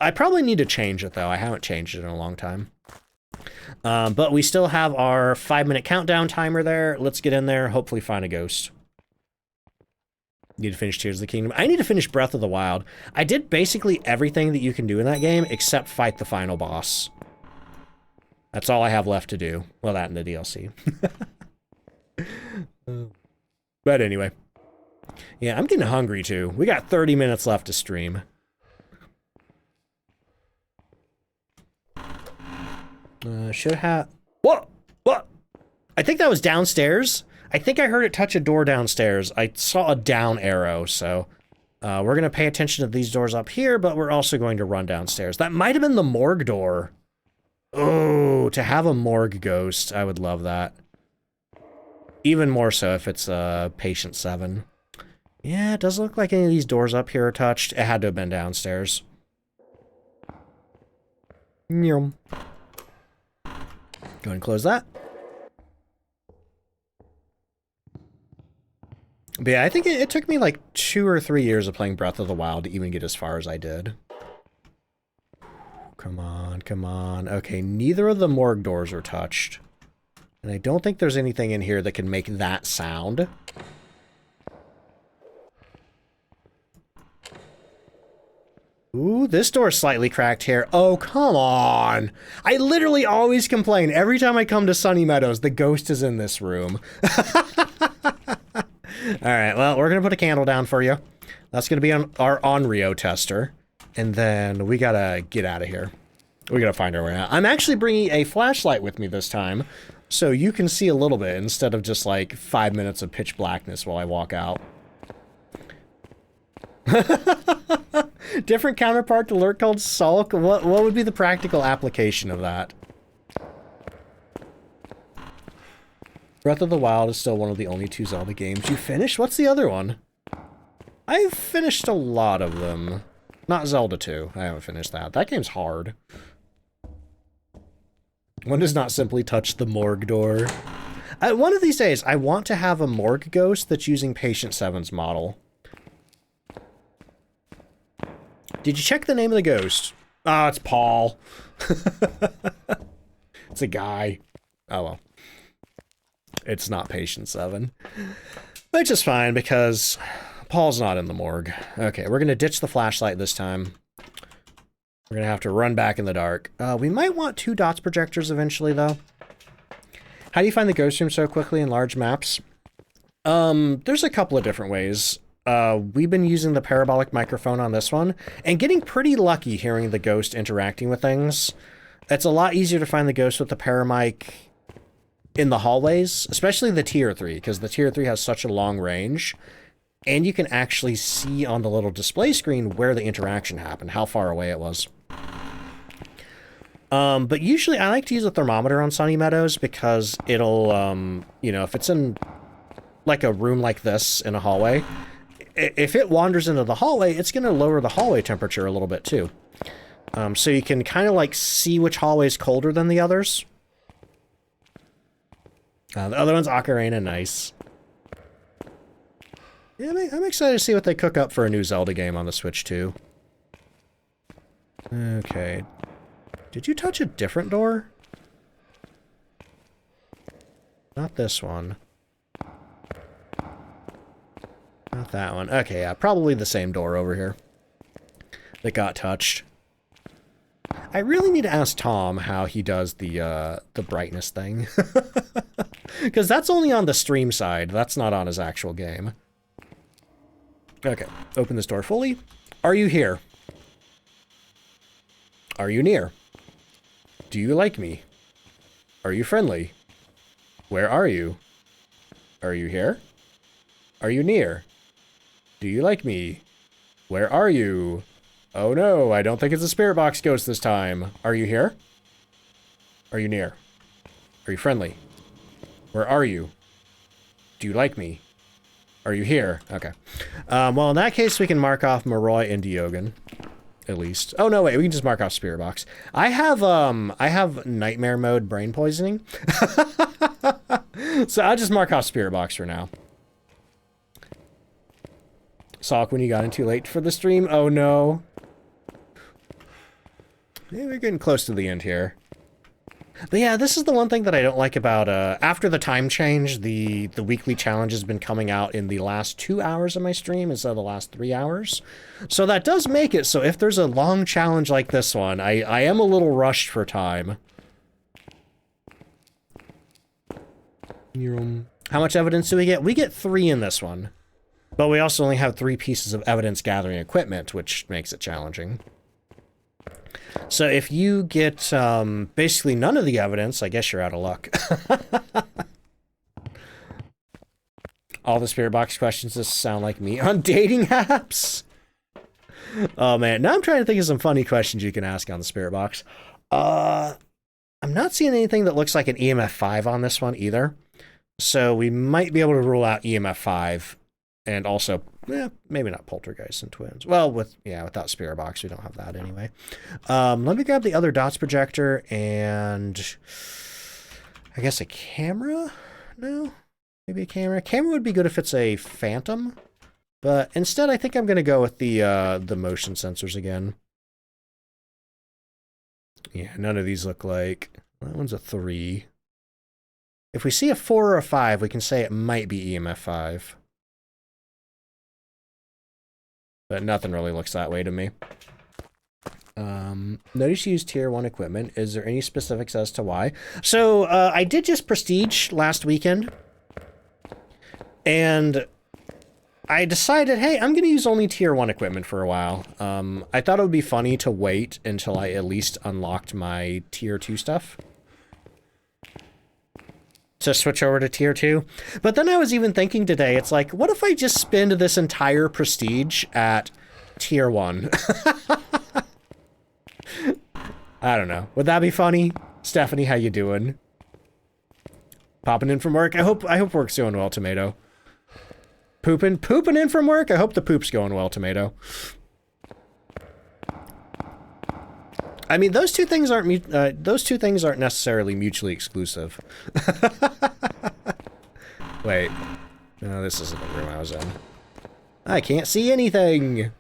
I probably need to change it, though. I haven't changed it in a long time. But we still have our 5-minute countdown timer there. Let's get in there, hopefully find a ghost. Need to finish Tears of the Kingdom. I need to finish Breath of the Wild. I did basically everything that you can do in that game except fight the final boss. That's all I have left to do. Well, that and the DLC. But anyway. Yeah, I'm getting hungry too. We got 30 minutes left to stream. Should have... What? What? I think that was downstairs. I think I heard it touch a door downstairs. I saw a down arrow, so we're going to pay attention to these doors up here, but we're also going to run downstairs. That might have been the morgue door. Oh, to have a morgue ghost. I would love that. Even more so if it's patient 7. Yeah, it doesn't look like any of these doors up here are touched. It had to have been downstairs. Go ahead and close that. But yeah, I think it took me like 2 or 3 years of playing Breath of the Wild to even get as far as I did. Come on, come on. Okay, neither of the morgue doors are touched. And I don't think there's anything in here that can make that sound. Ooh, this door's slightly cracked here. Oh, come on. I literally always complain. Every time I come to Sunny Meadows, the ghost is in this room. Alright, well, we're gonna put a candle down for you. That's gonna be on our Onryo tester. And then we gotta get out of here. We gotta find our way out. I'm actually bringing a flashlight with me this time, so you can see a little bit instead of just like 5 minutes of pitch blackness while I walk out. Different counterpart to lurk called Sulk? What would be the practical application of that? Breath of the Wild is still one of the only 2 Zelda games you finished? What's the other one? I've finished a lot of them. Not Zelda 2. I haven't finished that. That game's hard. One does not simply touch the morgue door. One of these days, I want to have a morgue ghost that's using Patient 7's model. Did you check the name of the ghost? Ah, it's Paul. It's a guy. Oh well. It's not Patient 7. Which is fine, because Paul's not in the morgue. Okay, we're gonna ditch the flashlight this time. We're gonna have to run back in the dark. We might want 2 dots projectors eventually, though. How do you find the ghost room so quickly in large maps? There's a couple of different ways. We've been using the parabolic microphone on this one, and getting pretty lucky hearing the ghost interacting with things. It's a lot easier to find the ghost with the paramic in the hallways, especially the tier 3, because the tier 3 has such a long range, and you can actually see on the little display screen where the interaction happened, how far away it was. But usually I like to use a thermometer on Sunny Meadows because it'll, you know, if it's in like a room like this in a hallway, if it wanders into the hallway, it's going to lower the hallway temperature a little bit too. So you can kind of like see which hallway is colder than the others. The other one's Ocarina, nice. Yeah, I'm excited to see what they cook up for a new Zelda game on the Switch too. Okay. Did you touch a different door? Not this one. Not that one. Okay, yeah, probably the same door over here that got touched. I really need to ask Tom how he does the brightness thing. Because that's only on the stream side. That's not on his actual game. Okay, open this door fully. Are you here? Are you near? Do you like me? Are you friendly? Where are you? Are you here? Are you near? Do you like me? Where are you? Oh no, I don't think it's a spirit box ghost this time. Are you here? Are you near? Are you friendly? Where are you? Do you like me? Are you here? Okay. Well, in that case, we can mark off Moroi and Diogen. At least. Oh, no, wait. We can just mark off Spirit Box. I have Nightmare Mode brain poisoning. So I'll just mark off Spirit Box for now. Salk, when you got in too late for the stream? Oh, no. Yeah, we're getting close to the end here. But yeah, this is the one thing that I don't like about, after the time change, the weekly challenge has been coming out in the last 2 hours of my stream instead of the last 3 hours. So that does make it so if there's a long challenge like this one, I am a little rushed for time. How much evidence do we get? We get 3 in this one. But we also only have 3 pieces of evidence gathering equipment, which makes it challenging. So if you get basically none of the evidence, I guess you're out of luck. All the Spirit Box questions just sound like me on dating apps. Oh man, now I'm trying to think of some funny questions you can ask on the Spirit Box. I'm not seeing anything that looks like an EMF 5 on this one either. So we might be able to rule out EMF 5 and also, maybe not Poltergeist and Twins. Well, without Spirit Box, we don't have that anyway. Let me grab the other dots projector and I guess a camera? No? Maybe a camera? Camera would be good if it's a phantom, but instead I think I'm going to go with the motion sensors again. Yeah, none of these look like... That one's a 3. If we see a 4 or a 5, we can say it might be EMF 5. But nothing really looks that way to me. Notice you use tier 1 equipment. Is there any specifics as to why? So, I did just Prestige last weekend. And I decided, hey, I'm going to use only tier 1 equipment for a while. I thought it would be funny to wait until I at least unlocked my tier 2 stuff to switch over to tier 2. But then I was even thinking today, it's like, what if I just spend this entire Prestige at tier 1? I don't know. Would that be funny? Stephanie, how you doing? Popping in from work? I hope work's going well, Tomato. Pooping in from work? I hope the poop's going well, Tomato. I mean, those two things aren't necessarily mutually exclusive. Wait. No, this isn't the room I was in. I can't see anything.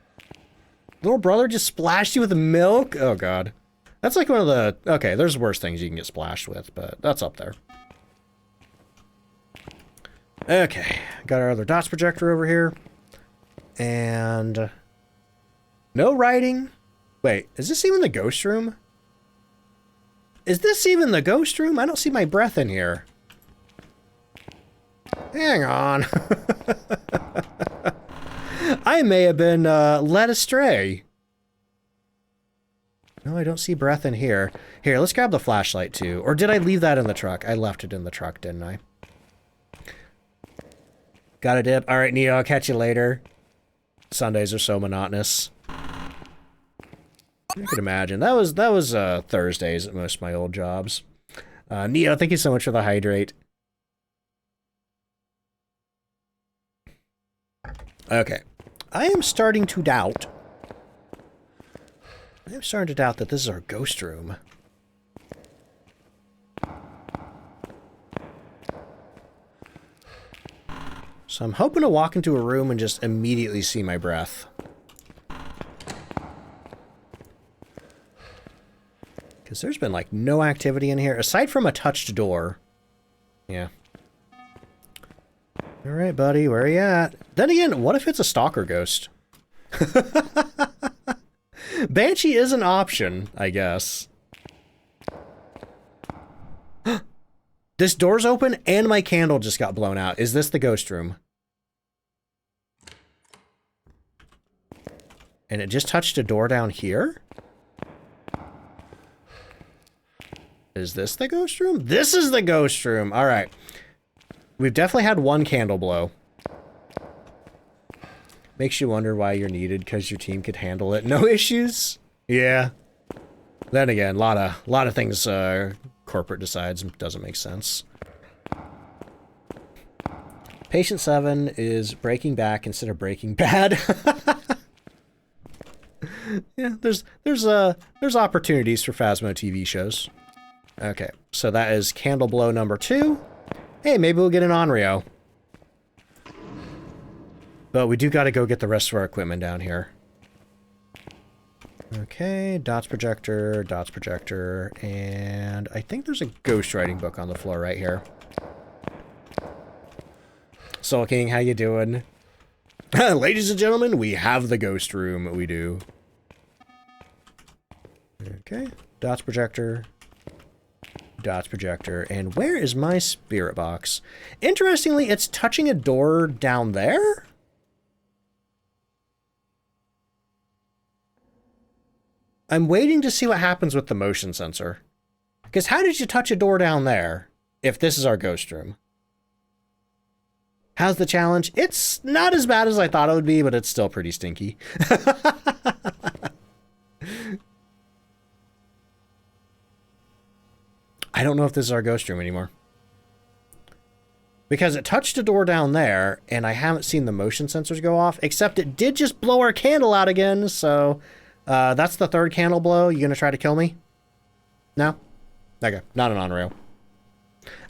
Little brother just splashed you with milk? Oh, God. That's like one of the... Okay, there's worse things you can get splashed with, but that's up there. Okay, got our other dots projector over here. And... no writing. Wait, is this even the ghost room? Is this even the ghost room? I don't see my breath in here. Hang on. I may have been led astray. No, I don't see breath in here. Here, let's grab the flashlight too. Or did I leave that in the truck? I left it in the truck, didn't I? Got a dip. All right, Neo, I'll catch you later. Sundays are so monotonous. I could imagine. That was Thursdays at most of my old jobs. Neo, thank you so much for the hydrate. Okay. I am starting to doubt that this is our ghost room. So I'm hoping to walk into a room and just immediately see my breath. Because there's been, like, no activity in here, aside from a touched door. Yeah. Alright, buddy, where are you at? Then again, what if it's a stalker ghost? Banshee is an option, I guess. This door's open and my candle just got blown out. Is this the ghost room? And it just touched a door down here? Is this the ghost room? This is the ghost room. All right. We've definitely had one candle blow. Makes you wonder why you're needed, because your team could handle it. No issues? Yeah. Then again, a lot of things corporate decides doesn't make sense. Patient 7 is Breaking Back instead of Breaking Bad. Yeah, there's opportunities for Phasmo TV shows. Okay, so that is candle blow number 2. Hey, maybe we'll get an Onryo. But we do got to go get the rest of our equipment down here. Okay, dots projector, and I think there's a ghostwriting book on the floor right here. Soul King, how you doing? Ladies and gentlemen, we have the ghost room. We do. Okay, dots projector, and where is my spirit box? Interestingly, it's touching a door down there? I'm waiting to see what happens with the motion sensor. Because how did you touch a door down there if this is our ghost room? How's the challenge? It's not as bad as I thought it would be, but it's still pretty stinky. I don't know if this is our ghost room anymore. Because it touched a door down there, and I haven't seen the motion sensors go off, except it did just blow our candle out again, so... that's the third candle blow. You gonna try to kill me? No? Okay, not an on-rail.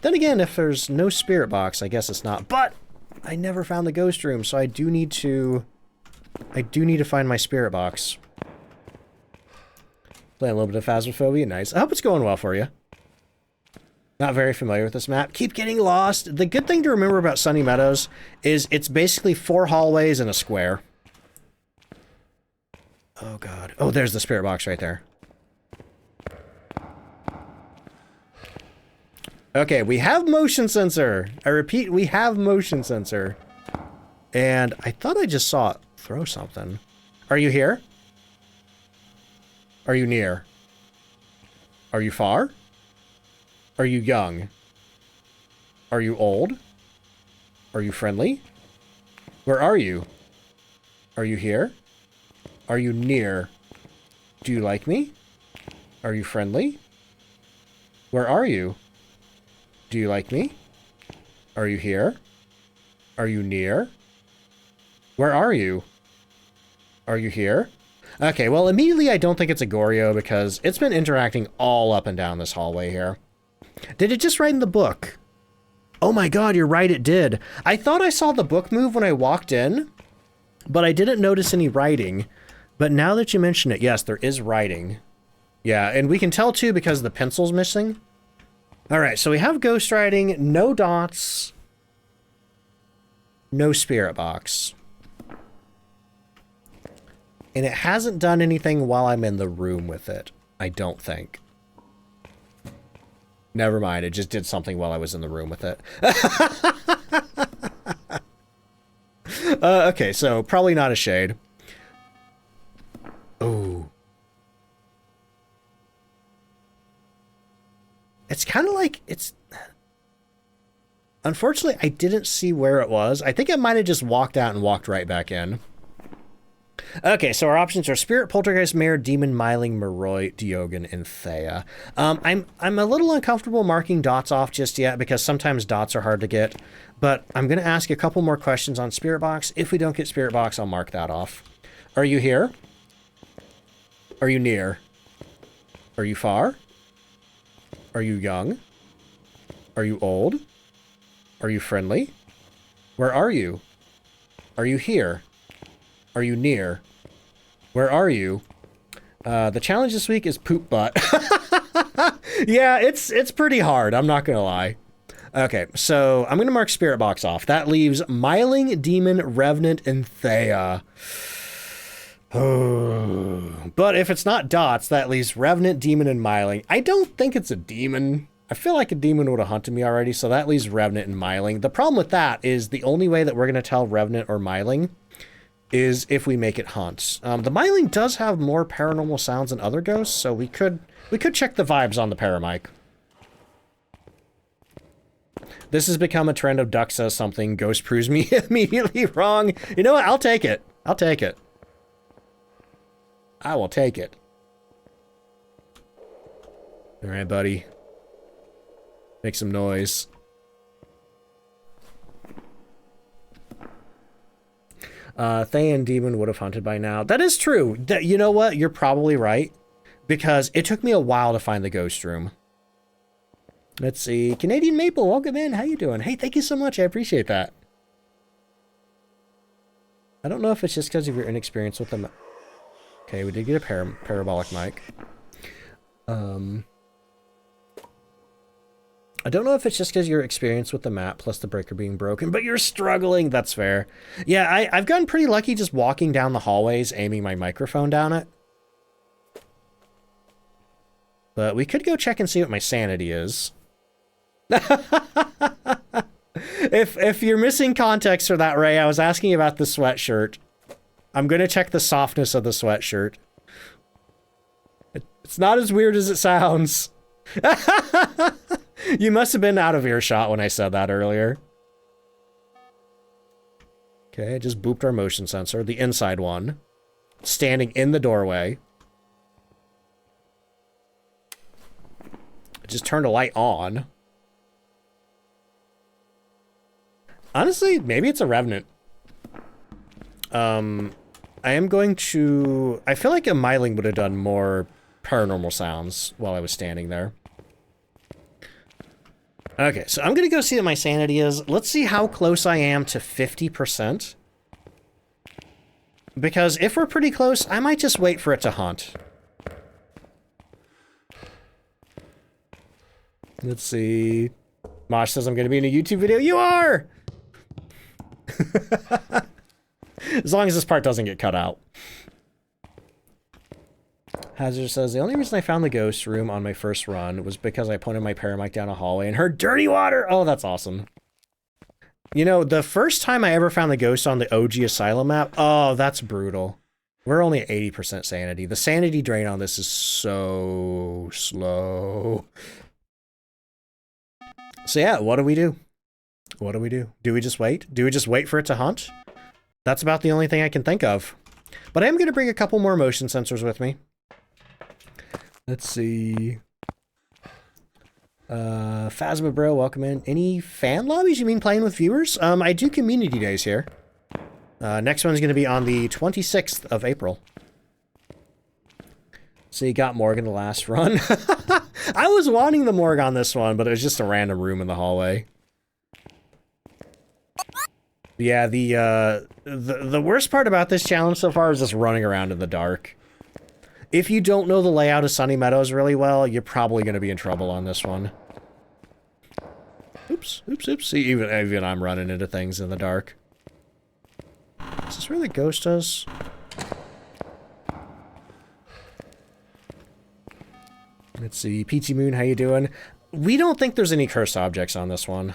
Then again, if there's no spirit box, I guess it's not. But I never found the ghost room, so I do need to find my spirit box. Play a little bit of Phasmophobia. Nice. I hope it's going well for you. Not very familiar with this map. Keep getting lost. The good thing to remember about Sunny Meadows is it's basically 4 hallways and a square. Oh god. Oh, there's the spirit box right there. Okay, we have motion sensor. I repeat, we have motion sensor. And I thought I just saw it throw something. Are you here? Are you near? Are you far? Are you young? Are you old? Are you friendly? Where are you? Are you here? Are you near? Do you like me? Are you friendly? Where are you? Do you like me? Are you here? Are you near? Where are you? Are you here? Okay, well, immediately I don't think it's a Goryo because it's been interacting all up and down this hallway here. Did it just write in the book? Oh my god, you're right, it did. I thought I saw the book move when I walked in, but I didn't notice any writing. But now that you mention it, yes, there is writing. Yeah, and we can tell too because the pencil's missing. All right, so we have ghost writing, no dots, no spirit box. And it hasn't done anything while I'm in the room with it, I don't think. Never mind, it just did something while I was in the room with it. Okay, so probably not a shade. Oh. It's kind of like, it's... Unfortunately, I didn't see where it was. I think it might have just walked out and walked right back in. Okay, so our options are Spirit, Poltergeist, Mare, Demon, Myling, Moroi, Diogen, and Thea. I'm a little uncomfortable marking dots off just yet because sometimes dots are hard to get, but I'm going to ask a couple more questions on Spirit Box. If we don't get Spirit Box, I'll mark that off. Are you here? Are you near? Are you far? Are you young? Are you old? Are you friendly? Where are you? Are you here? Are you near? Where are you? The challenge this week is poop butt. Yeah, it's pretty hard. I'm not gonna lie. Okay, so I'm gonna mark Spirit Box off. That leaves Myling, Demon, Revenant, and Thea. Oh. But if it's not dots, that leaves Revenant, Demon, and Myling. I don't think it's a demon. I feel like a demon would have hunted me already, so that leaves Revenant and Myling. The problem with that is the only way that we're gonna tell Revenant or Myling is if we make it hunt. The Myling does have more paranormal sounds than other ghosts, so we could check the vibes on the paramic. This has become a trend of Duck says something, ghost proves me immediately wrong. You know what? I'll take it. I'll take it. I will take it. All right, buddy. Make some noise. Thea and Demon would have hunted by now. That is true. You know what? You're probably right. Because it took me a while to find the ghost room. Let's see. Canadian Maple, welcome in. How you doing? Hey, thank you so much. I appreciate that. I don't know if it's just because of your inexperience with them. Okay, we did get a parabolic mic. I don't know if it's just because your experience with the map plus the breaker being broken, but you're struggling. That's fair. Yeah, I've gotten pretty lucky just walking down the hallways, aiming my microphone down it. But we could go check and see what my sanity is. If you're missing context for that, Ray, I was asking about the sweatshirt. I'm going to check the softness of the sweatshirt. It's not as weird as it sounds. You must have been out of earshot when I said that earlier. Okay, I just booped our motion sensor, the inside one. Standing in the doorway. I just turned a light on. Honestly, maybe it's a Revenant. I am going to... I feel like a Myling would have done more paranormal sounds while I was standing there. Okay, so I'm going to go see what my sanity is. Let's see how close I am to 50%. Because if we're pretty close, I might just wait for it to hunt. Let's see. Mosh says I'm going to be in a YouTube video. You are! As long as this part doesn't get cut out. Hazard says, the only reason I found the ghost room on my first run was because I pointed my paramic down a hallway and heard dirty water! Oh, that's awesome. You know, the first time I ever found the ghost on the OG Asylum map, oh, that's brutal. We're only at 80% sanity. The sanity drain on this is so slow. So yeah, what do we do? What do we do? Do we just wait? Do we just wait for it to hunt? That's about the only thing I can think of. But I am going to bring a couple more motion sensors with me. Let's see. Phasma bro, welcome in. Any fan lobbies? You mean playing with viewers? I do community days here. Next one's going to be on the 26th of April. So you got Morgan the last run. I was wanting the Morg on this one, but it was just a random room in the hallway. Yeah, the worst part about this challenge so far is just running around in the dark. If you don't know the layout of Sunny Meadows really well, you're probably going to be in trouble on this one. Oops, oops, oops. See, even I'm running into things in the dark. Is this where the ghost is? Let's see. PT Moon, how you doing? We don't think there's any cursed objects on this one.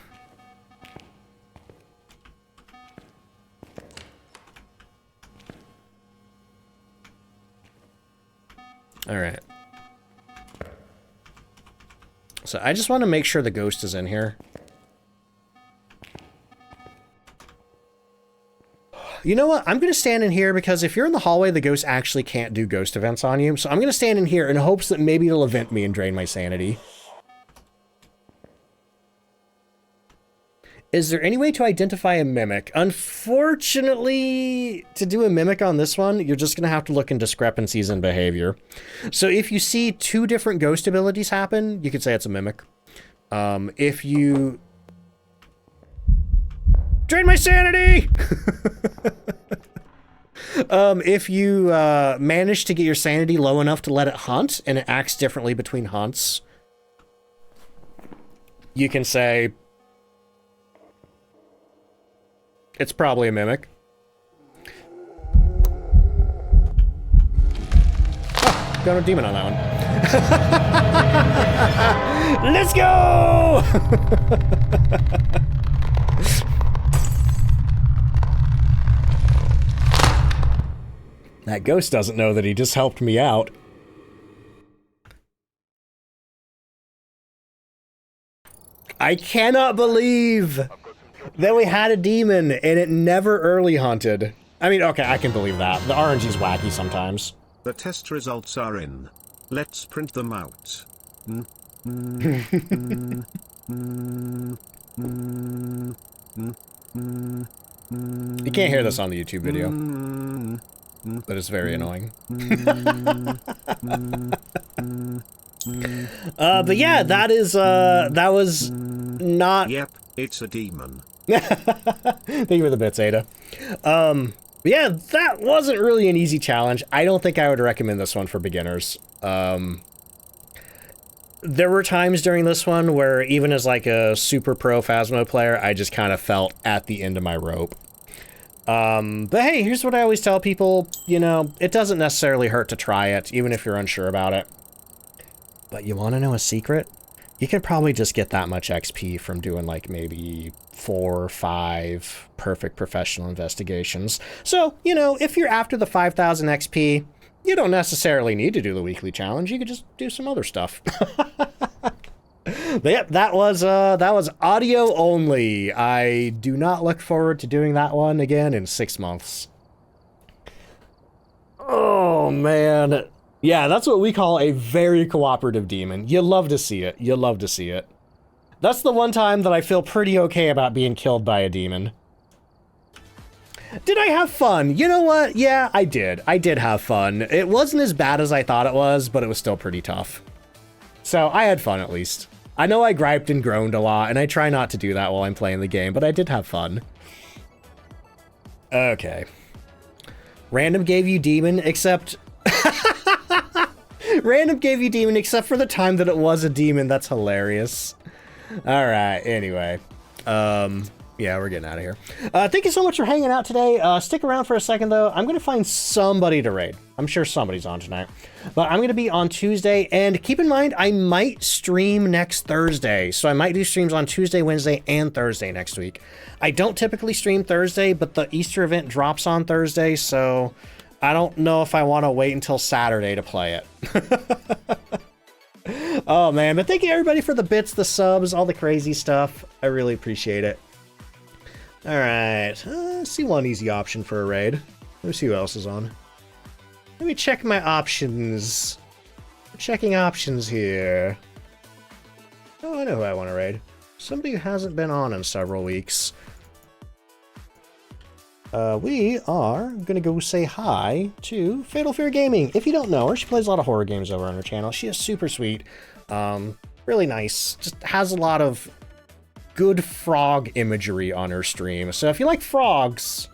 Alright. So I just want to make sure the ghost is in here. You know what? I'm going to stand in here because if you're in the hallway, the ghost actually can't do ghost events on you. So I'm going to stand in here in hopes that maybe it'll event me and drain my sanity. Is there any way to identify a mimic? Unfortunately, to do a mimic on this one, you're just going to have to look in discrepancies in behavior. So if you see two different ghost abilities happen, you could say it's a mimic. If you... Drain my sanity! If you manage to get your sanity low enough to let it hunt, and it acts differently between hunts, you can say... It's probably a mimic. Oh, got a demon on that one. Let's go! That ghost doesn't know that he just helped me out. I cannot believe that we had a demon and it never early hunted. I mean, okay, I can believe that. The RNG's wacky sometimes. The test results are in. Let's print them out. You can't hear this on the YouTube video, but it's very annoying. But yeah, that was not... Yep, it's a demon. Thank you for the bits, Ada. Yeah, that wasn't really an easy challenge. I don't think I would recommend this one for beginners. There were times during this one where even as like a super pro Phasmo player, I just kind of felt at the end of my rope. But hey, here's what I always tell people, you know, it doesn't necessarily hurt to try it, even if you're unsure about it. But you want to know a secret? You can probably just get that much XP from doing like maybe 4 or 5 perfect professional investigations. So, you know, if you're after the 5,000 XP, you don't necessarily need to do the weekly challenge. You could just do some other stuff. But yep, that was audio only. I do not look forward to doing that one again in 6 months. Oh, man. Yeah, that's what we call a very cooperative demon. You love to see it. You love to see it. That's the one time that I feel pretty okay about being killed by a demon. Did I have fun? You know what? Yeah, I did. I did have fun. It wasn't as bad as I thought it was, but it was still pretty tough. So I had fun at least. I know I griped and groaned a lot, and I try not to do that while I'm playing the game, but I did have fun. Okay. Random gave you demon, except... Random gave you demon, except for the time that it was a demon. That's hilarious. Alright, anyway. Yeah, we're getting out of here. Thank you so much for hanging out today. Stick around for a second, though. I'm going to find somebody to raid. I'm sure somebody's on tonight. But I'm going to be on Tuesday. And keep in mind, I might stream next Thursday. So I might do streams on Tuesday, Wednesday, and Thursday next week. I don't typically stream Thursday, but the Easter event drops on Thursday. So I don't know if I want to wait until Saturday to play it. Oh, man. But thank you, everybody, for the bits, the subs, all the crazy stuff. I really appreciate it. All right, let's see one easy option for a raid. Let me see who else is on. Let me check my options. We're checking options here. Oh, I know who I want to raid. Somebody who hasn't been on in several weeks. We are going to go say hi to Fatal Fear Gaming. If you don't know her, she plays a lot of horror games over on her channel. She is super sweet. Really nice. Just has a lot of good frog imagery on her stream. So if you like frogs,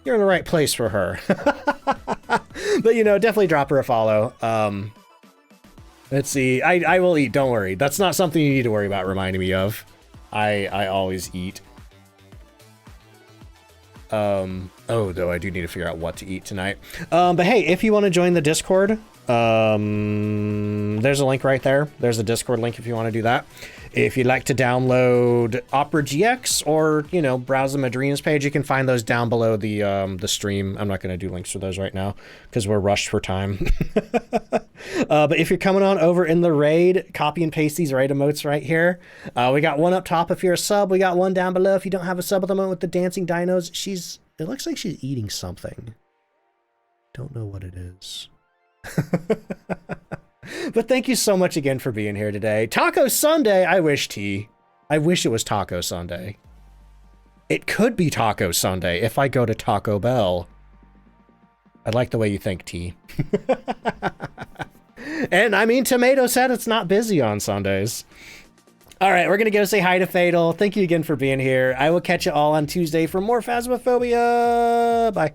you're in the right place for her. But, you know, definitely drop her a follow. Let's see. I will eat. Don't worry. That's not something you need to worry about reminding me of. I always eat. Oh, though I do need to figure out what to eat tonight. But hey, if you want to join the Discord, there's a link right there. There's a Discord link if you want to do that. If you'd like to download Opera GX or, you know, browse the Madrinas page, you can find those down below the stream. I'm not going to do links for those right now because we're rushed for time. But if you're coming on over in the raid, copy and paste these raid emotes right here. We got one up top if you're a sub. We got one down below if you don't have a sub at the moment with the dancing dinos. It looks like she's eating something. Don't know what it is. But thank you so much again for being here today. Taco Sunday. I wish, T. I wish it was Taco Sunday. It could be Taco Sunday if I go to Taco Bell. I like the way you think, T. And I mean, Tomato said it's not busy on Sundays. All right, we're going to go say hi to Fatal. Thank you again for being here. I will catch you all on Tuesday for more Phasmophobia. Bye.